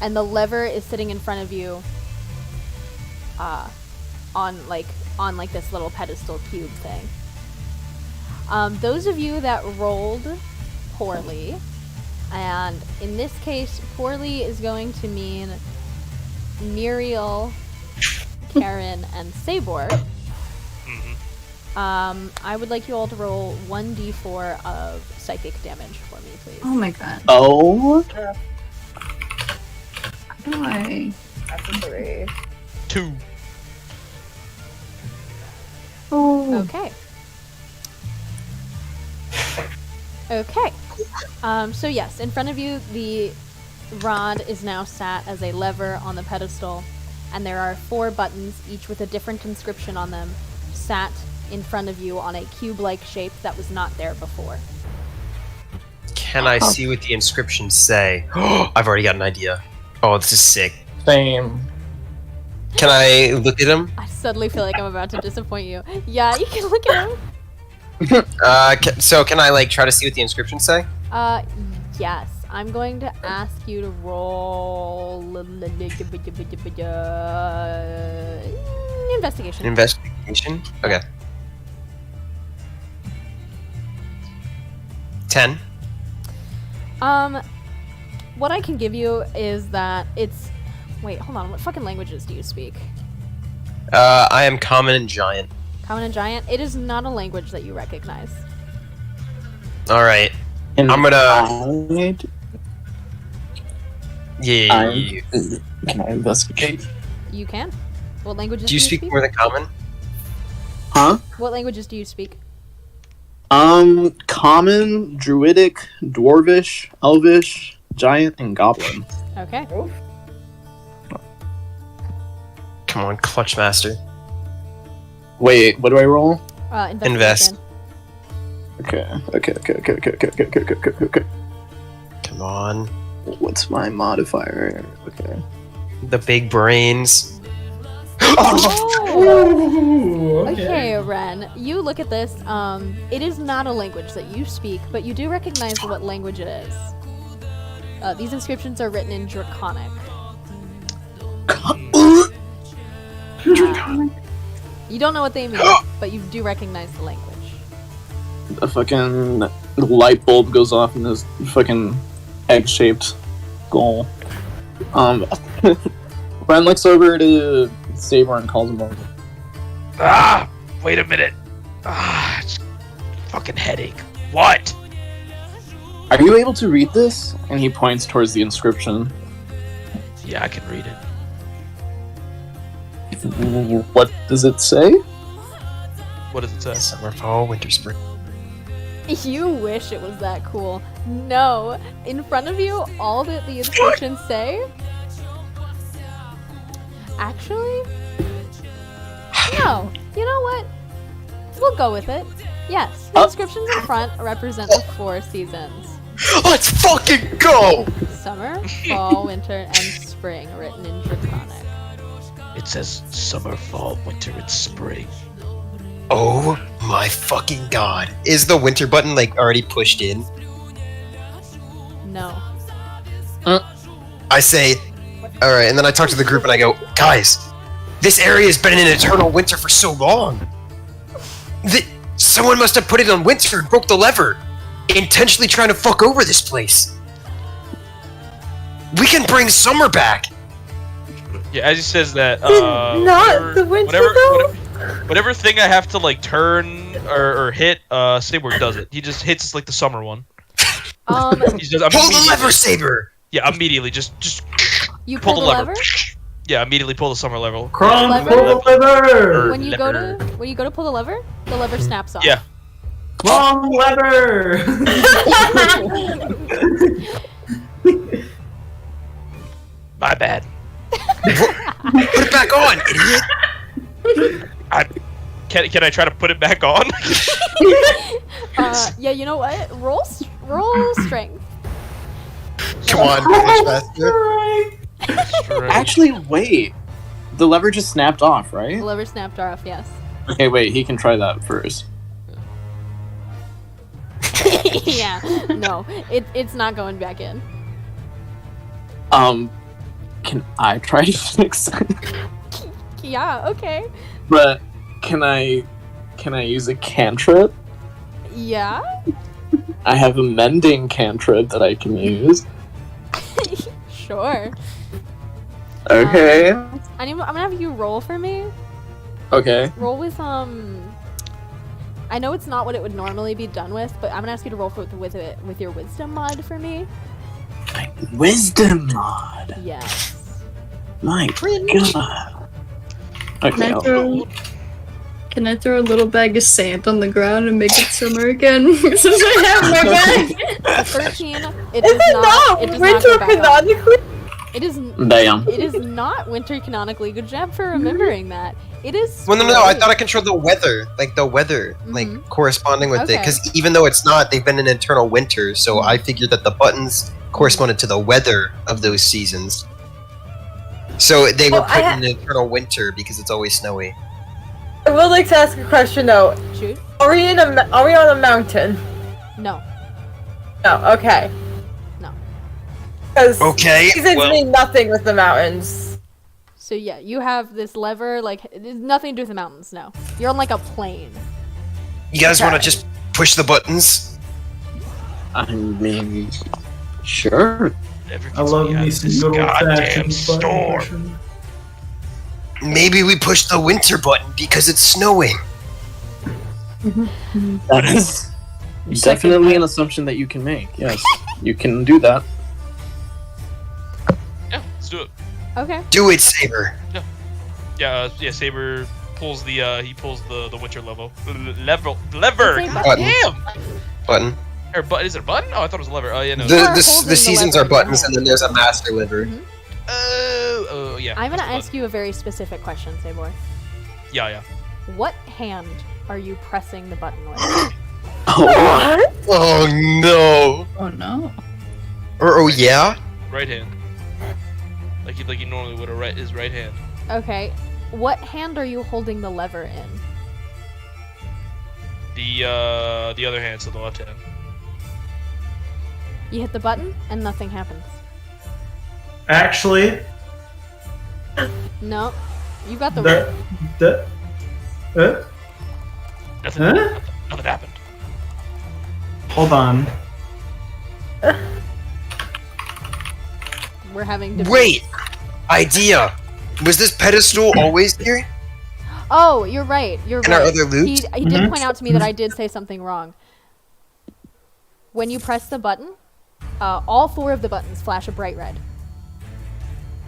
And the lever is sitting in front of you, on this little pedestal cube thing. Those of you that rolled poorly, and in this case, poorly is going to mean Muriel, Karen, and Sabor. I would like you all to roll 1d4 of psychic damage for me, please. Oh my god. Oh, How do I? That's a 3. 2. Oh. Okay. Okay. So yes, in front of you, the rod is now sat as a lever on the pedestal, and there are 4 buttons, each with a different inscription on them, sat in front of you on a cube-like shape that was not there before. Can I see what the inscriptions say? I've already got an idea. Oh, this is sick. Same. Can I look at them? I suddenly feel like I'm about to disappoint you. Yeah, you can look at them. So can I like try to see what the inscriptions say? Yes. I'm going to ask you to roll investigation. Investigation? Okay. 10. What I can give you is that it's... Wait, hold on. What fucking languages do you speak? I am common and giant. Common and giant? It is not a language that you recognize. Alright. I'm gonna... Yeah. Can I investigate? You can. What languages Do you speak more than common? Huh? What languages do you speak? Common, Druidic, Dwarvish, Elvish, Giant, and Goblin. Okay. Come on, Clutch Master. Wait, what do I roll? Investigation. Okay. Come on. What's my modifier? Okay. The big brains. Oh! Okay, Ren. You look at this. It is not a language that you speak, but you do recognize what language it is. These inscriptions are written in Draconic. You don't know what they mean, but you do recognize the language. A fucking light bulb goes off in this fucking egg-shaped skull. Ren looks over to Saber and calls him over. Ah! Wait a minute. Ah, it's fucking headache. What? Are you able to read this? And he points towards the inscription. Yeah, I can read it. What does it say? What does it say? Summer, fall, winter, spring. You wish it was that cool. No. In front of you, all that the inscriptions say... Actually... No. You know what? We'll go with it. Yes, the inscriptions in front represent the 4 seasons. Let's fucking go! Summer, fall, winter, and spring, written in Draconic. It says summer, fall, winter, and spring. Oh my fucking god. Is the winter button like already pushed in? No. I say, alright, and then I talk to the group and I go, guys, this area has been in an eternal winter for so long. Someone must have put it on winter and broke the lever, intentionally trying to fuck over this place. We can bring summer back. Yeah, as he says that, Not the winter though? whatever thing I have to like turn or hit, Saber does it. He just hits like the summer one. Pull the lever, Saber. Yeah, immediately. Just you pull the lever. Yeah, immediately pull the summer lever. Crumb, pull the lever. When you go to pull the lever snaps off. Yeah. Wrong lever. My bad. Put it back on, idiot. Can I try to put it back on? Yeah, you know what? Roll strength. Come on, Master. Actually, wait. The lever just snapped off, right? The lever snapped off, yes. Okay, wait. He can try that first. Yeah, no, it's not going back in. Can I try to fix it? Yeah, okay. But can I use a cantrip? Yeah? I have a mending cantrip that I can use. Sure. Okay. I'm gonna have you roll for me. Okay. Roll with I know it's not what it would normally be done with, but I'm gonna ask you to roll with your wisdom mod for me. Wisdom mod. Yes. My God. Okay. Can can I throw a little bag of sand on the ground and make it summer again? Since I have my bag. 13. It Is does it not. not It does winter not go back up. canonically? It is. Damn. It is not winter canonically. Good job for remembering that. It is. Well, no, I spring. thought I controlled the weather, like corresponding with it. Okay. Because even though it's not, they've been in eternal winter, so I figured that the buttons corresponded to the weather of those seasons. So they were Oh, I put in eternal winter because it's always snowy. I would like to ask a question though. Shoot. Are we on a mountain? No. No. Okay. No. Because Okay, seasons well- mean nothing with the mountains. So yeah, you have this lever. Like it has nothing to do with the mountains. No. You're on like a plane. You guys want to Okay. just push the buttons? I mean, sure. Never I gets love me out me of some this good goddamn old-fashioned storm. button pushing. Maybe we push the winter button because it's snowing. That is definitely an assumption that you can make. Yes, you can do that. Yeah, let's do it. Okay. Do it, Saber. Yeah, Saber pulls the winter lever. It's a God button. damn. Button. Or is it a button? Oh, I thought it was a lever. Oh yeah, no. You are The holding the seasons lever are in your buttons, hand. and then there's a master lever. Mhm. Oh yeah. I'm gonna that's the ask you a very specific question, Sayboy. button. Yeah. What hand are you pressing the button with? Oh, wow. What? Oh no. Oh no. Or oh yeah. Right hand. Like he normally would have his right hand. Okay. What hand are you holding the lever in? The other hand, so the left hand. You hit the button and nothing happens. Actually, No. You got the the Nothing. Huh? Nothing happened. hold on. We're having debates. Wait. Idea. Was this pedestal always here? Oh, you're right. You're In our right. other loops? He did Mhm. point out to me that I did say something wrong. When you press the button, all 4 of the buttons flash a bright red.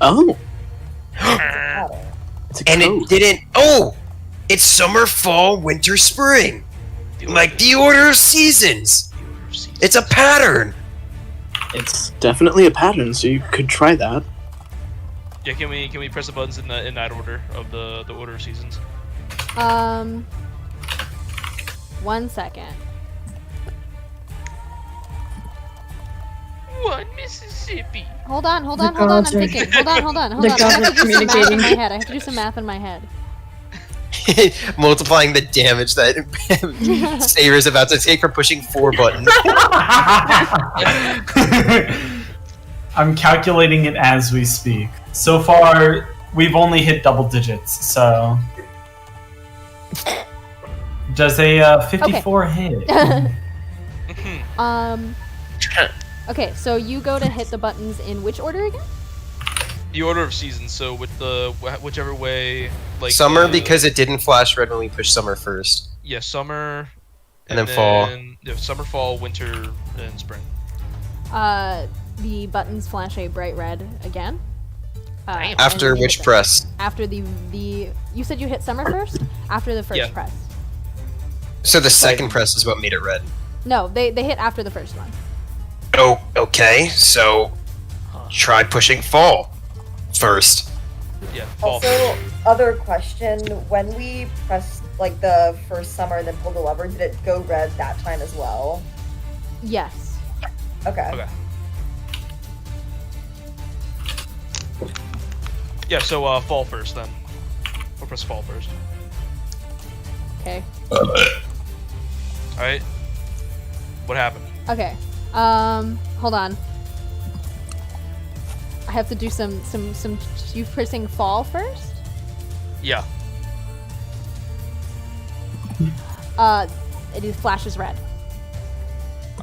Oh, Pattern. it's a And code. it didn't. Oh, it's summer, fall, winter, spring. Like the order of seasons. It's a pattern. It's definitely a pattern, so you could try that. Yeah, can we press the buttons in that order of the order of seasons? 1 second. One Mississippi. Hold on. I'm gods are- thinking. Hold on. The I gods have are to do some math in communicating. my head. I have to do some math in my head. Multiplying the damage that Saber's about to take for pushing 4 buttons. I'm calculating it as we speak. So far, we've only hit double digits, so. Does a 54 hit? Okay, so you go to hit the buttons in which order again? The order of seasons. So with the whichever way, like Summer because it didn't flash red when we pushed summer first. yeah, summer, And then fall. Yeah, summer, fall, winter, and spring. The buttons flash a bright red again. Damn. After and you which hit them. press? After the you said you hit summer first? After the first Yeah. press. So the second press is what made it red. No, they hit after the first one. Oh, okay. So try pushing fall first. Yeah, fall. Also, other question: when we pressed like the first summer and then pulled the lever, did it go red that time as well? Yes. Okay. Okay. Yeah, so fall first then. We'll press fall first. Okay. Alright. What happened? Okay. Hold on. I have to do some you pressing fall first? Yeah. It flashes red.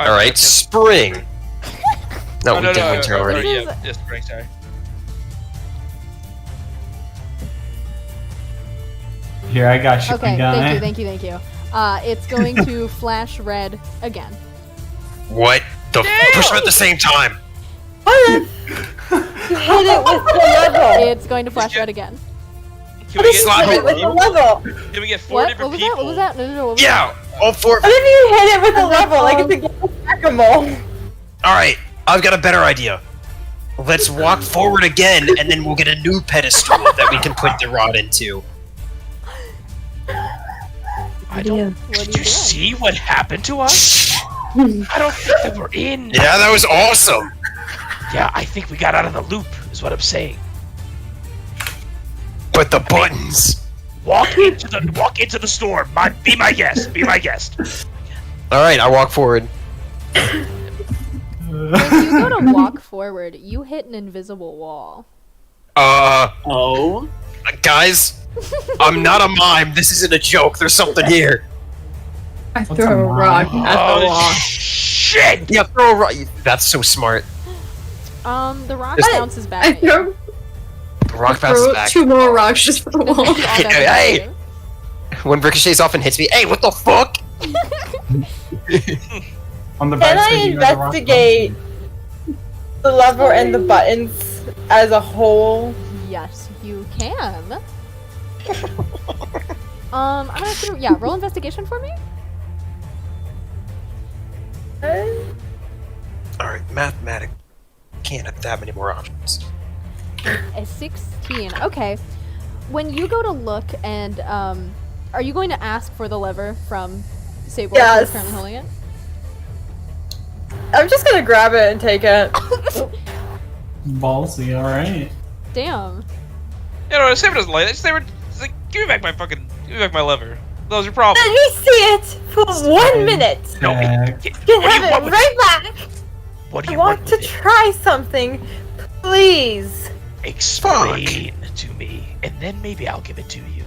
Alright, spring. No, Oh, we did winter already. This Yeah, is- yes, spring, sorry. Here, I got you, Okay, my guy. thank you. It's going to flash red again. What? Push them at the same time. Hit it with the lever. It's going to flash red again. Can we get Hit it with the level. Can we get four What? different What was people? that? What was that? No. What was Yeah, all four. What if you hit it with the level like it's a game of whack-a-mole? All right, I've got a better idea. Let's walk forward again, and then we'll get a new pedestal that we can put the rod into. I don't. What are Did you you doing? see what happened to us? I don't think that we're in. Yeah, that was awesome. Yeah, I think we got out of the loop. Is what I'm saying. But the buttons. Walk into the storm. Be my guest. Be my guest. All right, I walk forward. When you go to walk forward, you hit an invisible wall. Oh. Guys, I'm not a mime. This isn't a joke. There's something here. I What's throw a a rock at the wall. Oh shit! Yeah, throw a rock. That's so smart. The rock Just- bounces back I at you. throw, The rock bounces throw back. 2 more rocks just for the wall. All back at Hey! you. When ricochets off and hits me, hey, what the fuck? On the Can back I side, you got the rock investigate the lever and the buttons as a whole? Yes, you can. I'm gonna roll investigation for me. Alright, mathematics. Can't have that many more options. A 16. Okay. When you go to look and are you going to ask for the lever from Sable who's Yes. currently holding it? I'm just gonna grab it and take it. Ballsy, alright. Damn. You know, Saber doesn't like it. Saber, it's like, give me back my lever. That was your problem. Let me see it for 1 minute. No, Heck. You can what do have you it want with right back. What do I you want want to with it? try something, please. Explain to me, and then maybe I'll give it to you.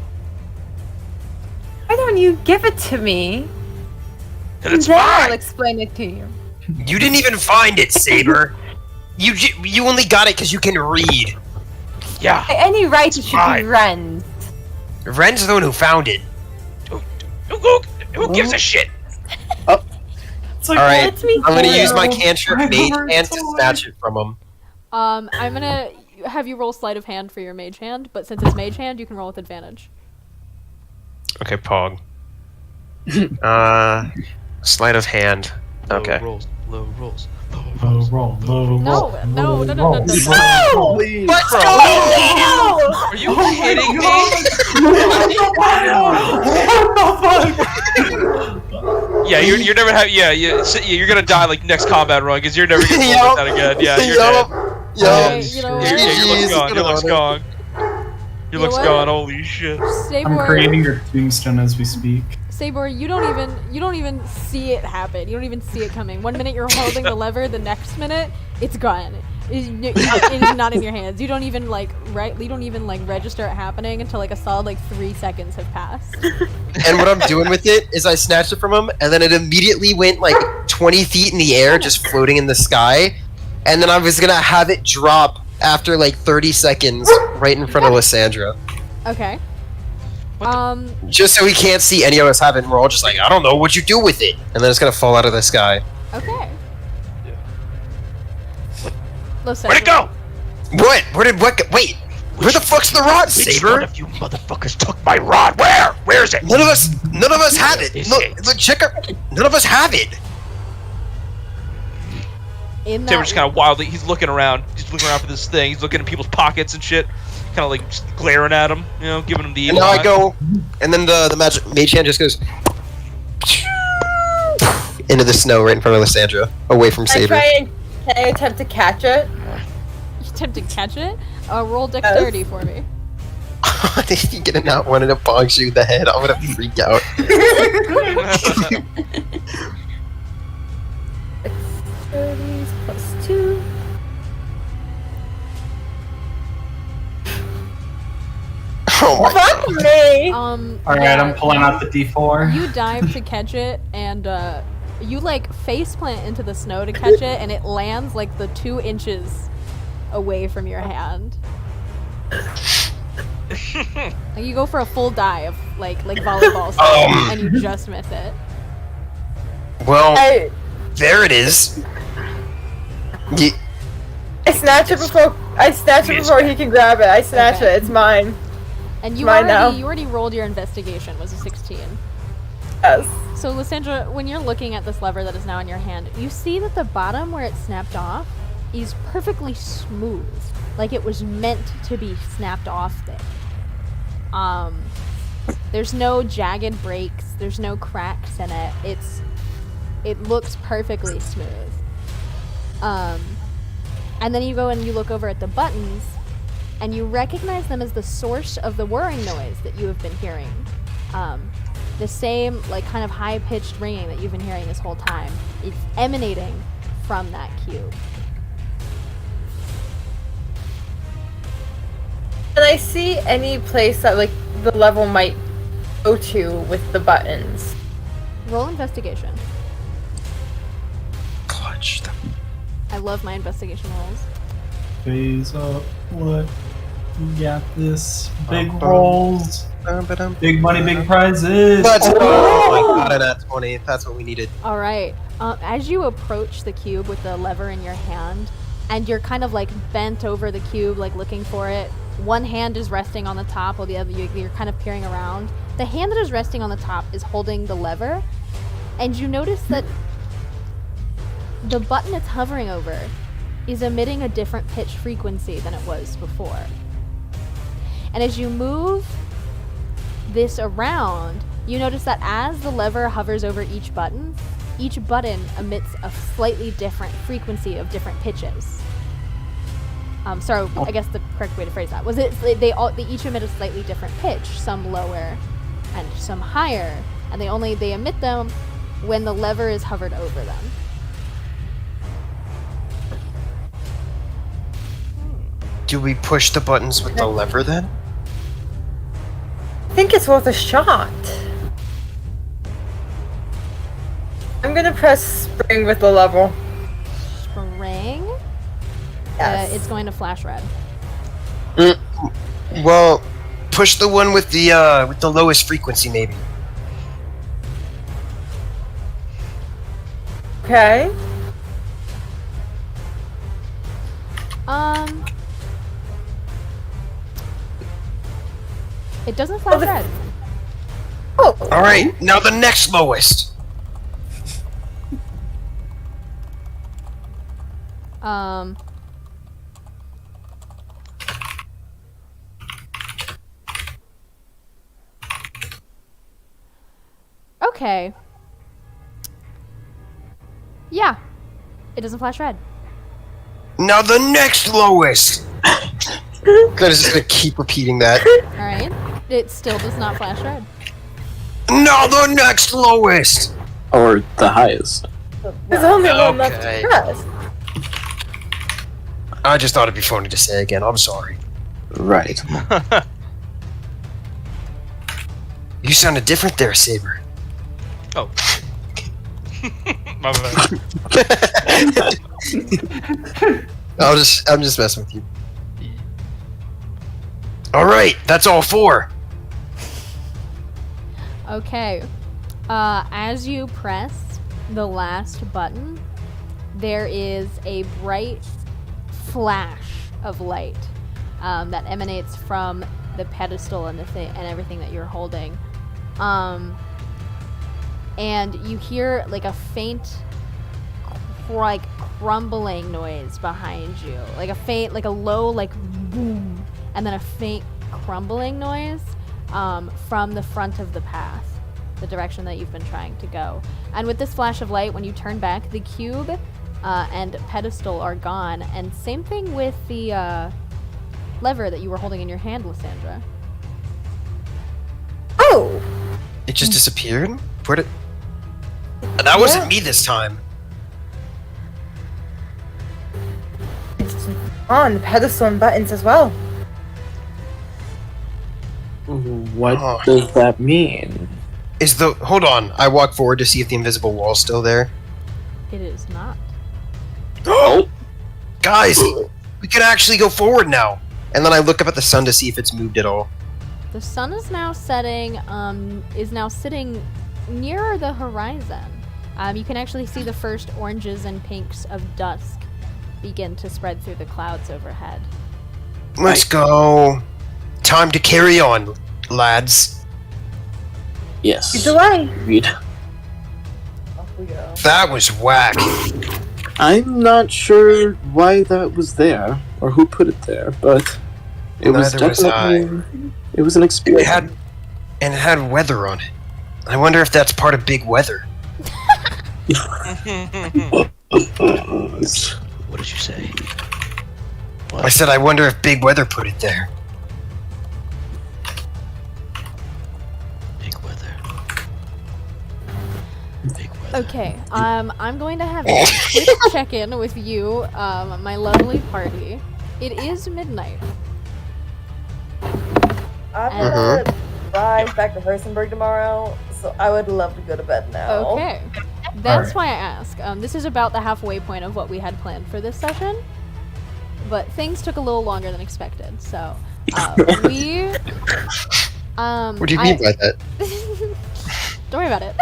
Why don't you give it to me? Cause it's Then I'll mine. explain it to you. You didn't even find it, Saber. You only got it because you can read. Yeah. By any right, it should be Fine. Ren's. Ren's the one who found it. Who gives a shit? It's like, Alright, Let me I'm gonna see. use my cantrip I Mage heard Hand to toy. snatch it from him. I'm gonna have you roll sleight of hand for your mage hand, but since it's mage hand, you can roll with advantage. Okay, Pog. Sleight of hand. Okay. Low rolls. Low rolls. low roll, low roll. No, low no. roll. No! Please. Let's No! Are you kidding me? Yeah, you're never have. Yeah, you're gonna die like next combat run because you're never gonna Yup. that again. Yeah, you're Yup. dead. Yup. Okay, you know Your GG's, look's gone. Your look's good gone. Your know look's what? gone. Holy shit. I'm Sabor, creating your tombstone as we speak. Sabor, you don't even see it happen. You don't even see it coming. 1 minute you're holding the lever, the next minute it's gone. It is not in your hands. You don't even register it happening until like a solid 3 seconds have passed. And what I'm doing with it is I snatched it from him, and then it immediately went 20 feet in the air, just floating in the sky. And then I was gonna have it drop after 30 seconds right in front of Lysandra. Okay. Just so he can't see any of us have it, and we're all just like, I don't know what you do with it. And then it's gonna fall out of the sky. Okay. Listen. Where'd it go? What? Wait! Where the fuck's the rod, Which one Saber? of you motherfuckers took my rod? Where? Where is it? None of us have it. Is Look, it? check out. None of us have it. In Saber that just kind of wildly. He's looking around. He's looking around for this thing. He's looking in people's pockets and shit. Kind of just glaring at him. You know, giving him the And evil now I eye. go, and then the magic mage hand just goes into the snow right in front of Lysandra, away from Saber. Can I attempt to catch it? you attempt to catch it. Roll dexterity for me. If you get a nat one and it bonks you in the head, I'm gonna freak out. +2. Oh my Fuck god. me! Alright, I'm pulling out the D4. You dive to catch it, and you face plant into the snow to catch it, and it lands the 2 inches away from your hand. You go for a full dive, like volleyball style, and you just miss it. Well, I there it is. snatch it before he can grab it. I snatch Okay. it. It's mine. And you Mine now. already rolled your investigation, was a 16. Yes. So, Lysandra, when you're looking at this lever that is now in your hand, you see that the bottom where it snapped off is perfectly smooth. Like it was meant to be snapped off there. There's no jagged breaks, there's no cracks in it. It looks perfectly smooth. And then you go and you look over at the buttons, and you recognize them as the source of the whirring noise that you have been hearing. The same, like, kind of high-pitched ringing that you've been hearing this whole time. It's emanating from that cube. Can I see any place that, like, the level might go to with the buttons? Roll investigation. Clutch. I love my investigation rolls. Phase up. What? You got this. Big rolls. Big money, big prizes. Let's go! Oh my god, an at 20. That's what we needed. All right. As you approach the cube with the lever in your hand, and you're kind of like bent over the cube, like looking for it. One hand is resting on the top, while the other you're kind of peering around. The hand that is resting on the top is holding the lever, and you notice that the button it's hovering over is emitting a different pitch frequency than it was before. And as you move this around, you notice that as the lever hovers over each button emits a slightly different frequency of different pitches. Sorry, I guess the correct way to phrase that was they each emit a slightly different pitch, some lower and some higher, and they emit them when the lever is hovered over them. Do we push the buttons with the lever then? I think it's worth a shot. I'm gonna press spring with the level. Spring? Yes. It's going to flash red. Well, push the one with the lowest frequency, maybe. Okay. It doesn't flash red. Oh. All right, now the next lowest. Okay. Yeah. It doesn't flash red. Now the next lowest. I'm just gonna keep repeating that. Alright. It still does not flash red. Now the next lowest. Or the highest. There's only one left Okay. to press. I just thought it'd be funny to say again. I'm sorry. Right. You sounded different there, Saber. Oh. My bad. I'm just messing with you. All right, that's all four. Okay. As you press the last button, there is a bright flash of light that emanates from the pedestal and and everything that you're holding. And you hear like a faint, like crumbling noise behind you, like a low, like boom, and then a faint crumbling noise from the front of the path, the direction that you've been trying to go. And with this flash of light, when you turn back, the cube and pedestal are gone, and same thing with the lever that you were holding in your hand, Lysandra. Oh! It just disappeared? Where did... That wasn't me this time. It's on the pedestal and buttons as well. What Oh. does that mean? Hold on. I walk forward to see if the invisible wall's still there. It is not. Oh! Guys! We can actually go forward now! And then I look up at the sun to see if it's moved at all. The sun is now setting, is now sitting nearer the horizon. You can actually see the first oranges and pinks of dusk begin to spread through the clouds overhead. Let's go. time to carry on, lads. Yes. It's away. Read. Off we go. That was whack. I'm not sure why that was there or who put it there, but it was Neither was I. definitely it was an It experience. had weather on it. I wonder if that's part of big weather. What did you say? I said I wonder if big weather put it there. Big weather. Big weather. Okay, I'm going to have a quick check-in with you, my lovely party. It is midnight. I'm gonna drive back to Hersenberg tomorrow, so I would love to go to bed now. Okay. That's why I ask. This is about the halfway point of what we had planned for this session, but things took a little longer than expected. So we. What do you mean by that? Don't worry about it.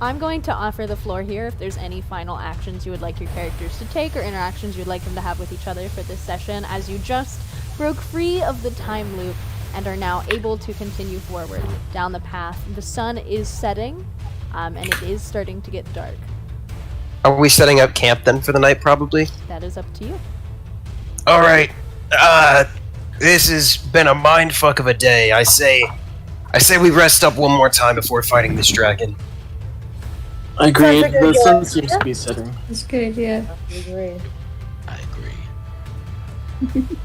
I'm going to offer the floor here if there's any final actions you would like your characters to take or interactions you'd like them to have with each other for this session, as you just broke free of the time loop and are now able to continue forward down the path. The sun is setting, and it is starting to get dark. Are we setting up camp then for the night, probably? That is up to you. Alright. This has been a mindfuck of a day. I say we rest up one more time before fighting this dragon. Agreed. Sounds like a The good sun idea. seems to be setting. That's good, yeah. I agree. I agree.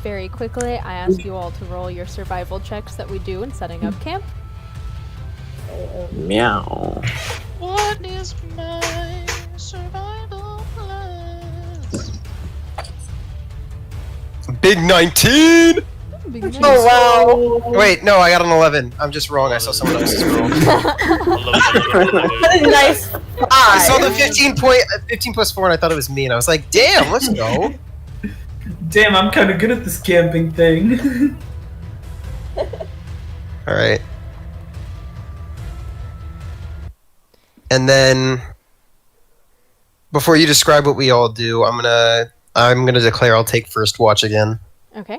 Very quickly, I ask you all to roll your survival checks that we do in setting up camp. Meow. What is my survival plans? Big 19! Big night. Oh wow. Wait, no, I got an 11. I'm just wrong. I saw someone else's roll. What a nice I saw the five. 15 plus 4 and I thought it was me and I was like, damn, let's go. Damn, I'm kind of good at this camping thing. Alright. And then, before you describe what we all do, I'm gonna declare I'll take first watch again. Okay.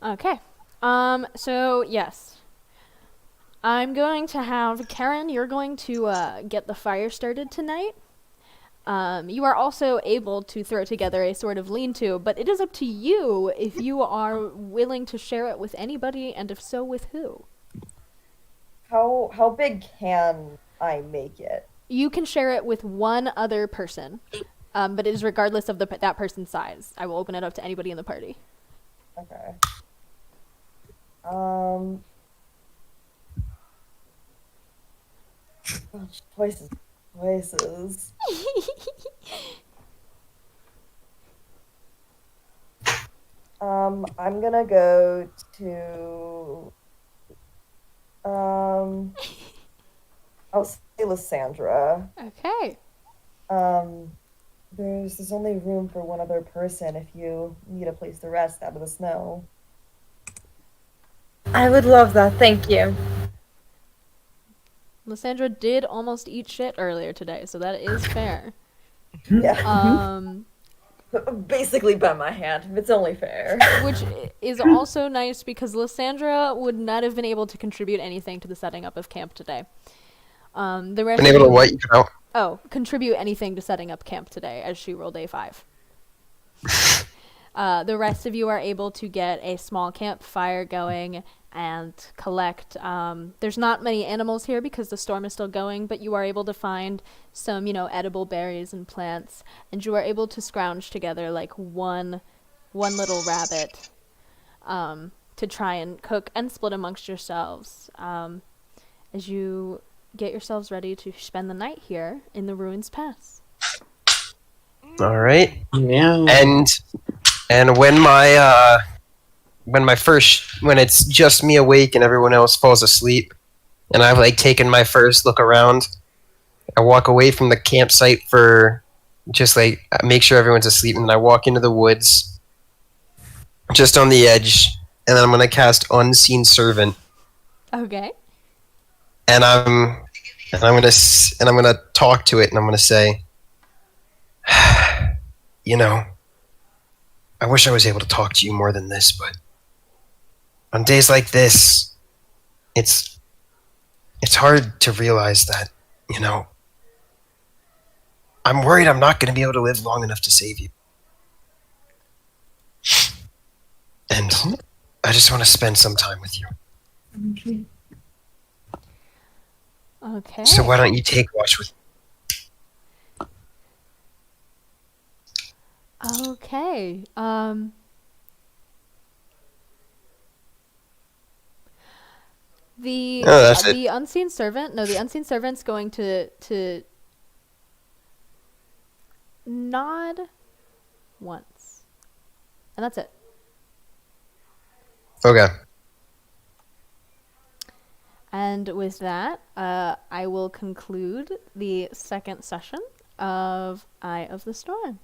Okay. So yes. I'm going to have Karen, you're going to get the fire started tonight. You are also able to throw together a sort of lean-to, but it is up to you if you are willing to share it with anybody, and if so, with who. How big can I make it? You can share it with one other person, but it is regardless of that person's size. I will open it up to anybody in the party. Okay. Choices. I'm gonna go to. I'll say Lysandra. Okay. There's only room for one other person if you need a place to rest out of the snow. I would love that. Thank you. Lysandra did almost eat shit earlier today, so that is fair. Yeah. Basically by my hand. It's only fair. Which is also nice because Lysandra would not have been able to contribute anything to the setting up of camp today. The rest Been of able to you- what? You know? Oh, contribute anything to setting up camp today, as she rolled a 5. The rest of you are able to get a small campfire going and collect. There's not many animals here because the storm is still going, but you are able to find some, edible berries and plants, and you are able to scrounge together like one little rabbit to try and cook and split amongst yourselves as you get yourselves ready to spend the night here in the Ruins Pass. All right. Meow. And when it's just me awake and everyone else falls asleep, and I've taken my first look around, I walk away from the campsite for just make sure everyone's asleep, and then I walk into the woods, just on the edge, and then I'm gonna cast Unseen Servant, Okay. and I'm gonna talk to it, and I'm gonna say, I wish I was able to talk to you more than this, but on days like this, it's hard to realize that, you know, I'm worried I'm not going to be able to live long enough to save you. And I just want to spend some time with you. Okay. So why don't you take watch with Okay. The Oh, that's it. the unseen servant. No, the unseen servant's going to nod once, and that's it. Okay. And with that, I will conclude the second session of Eye of the Storm.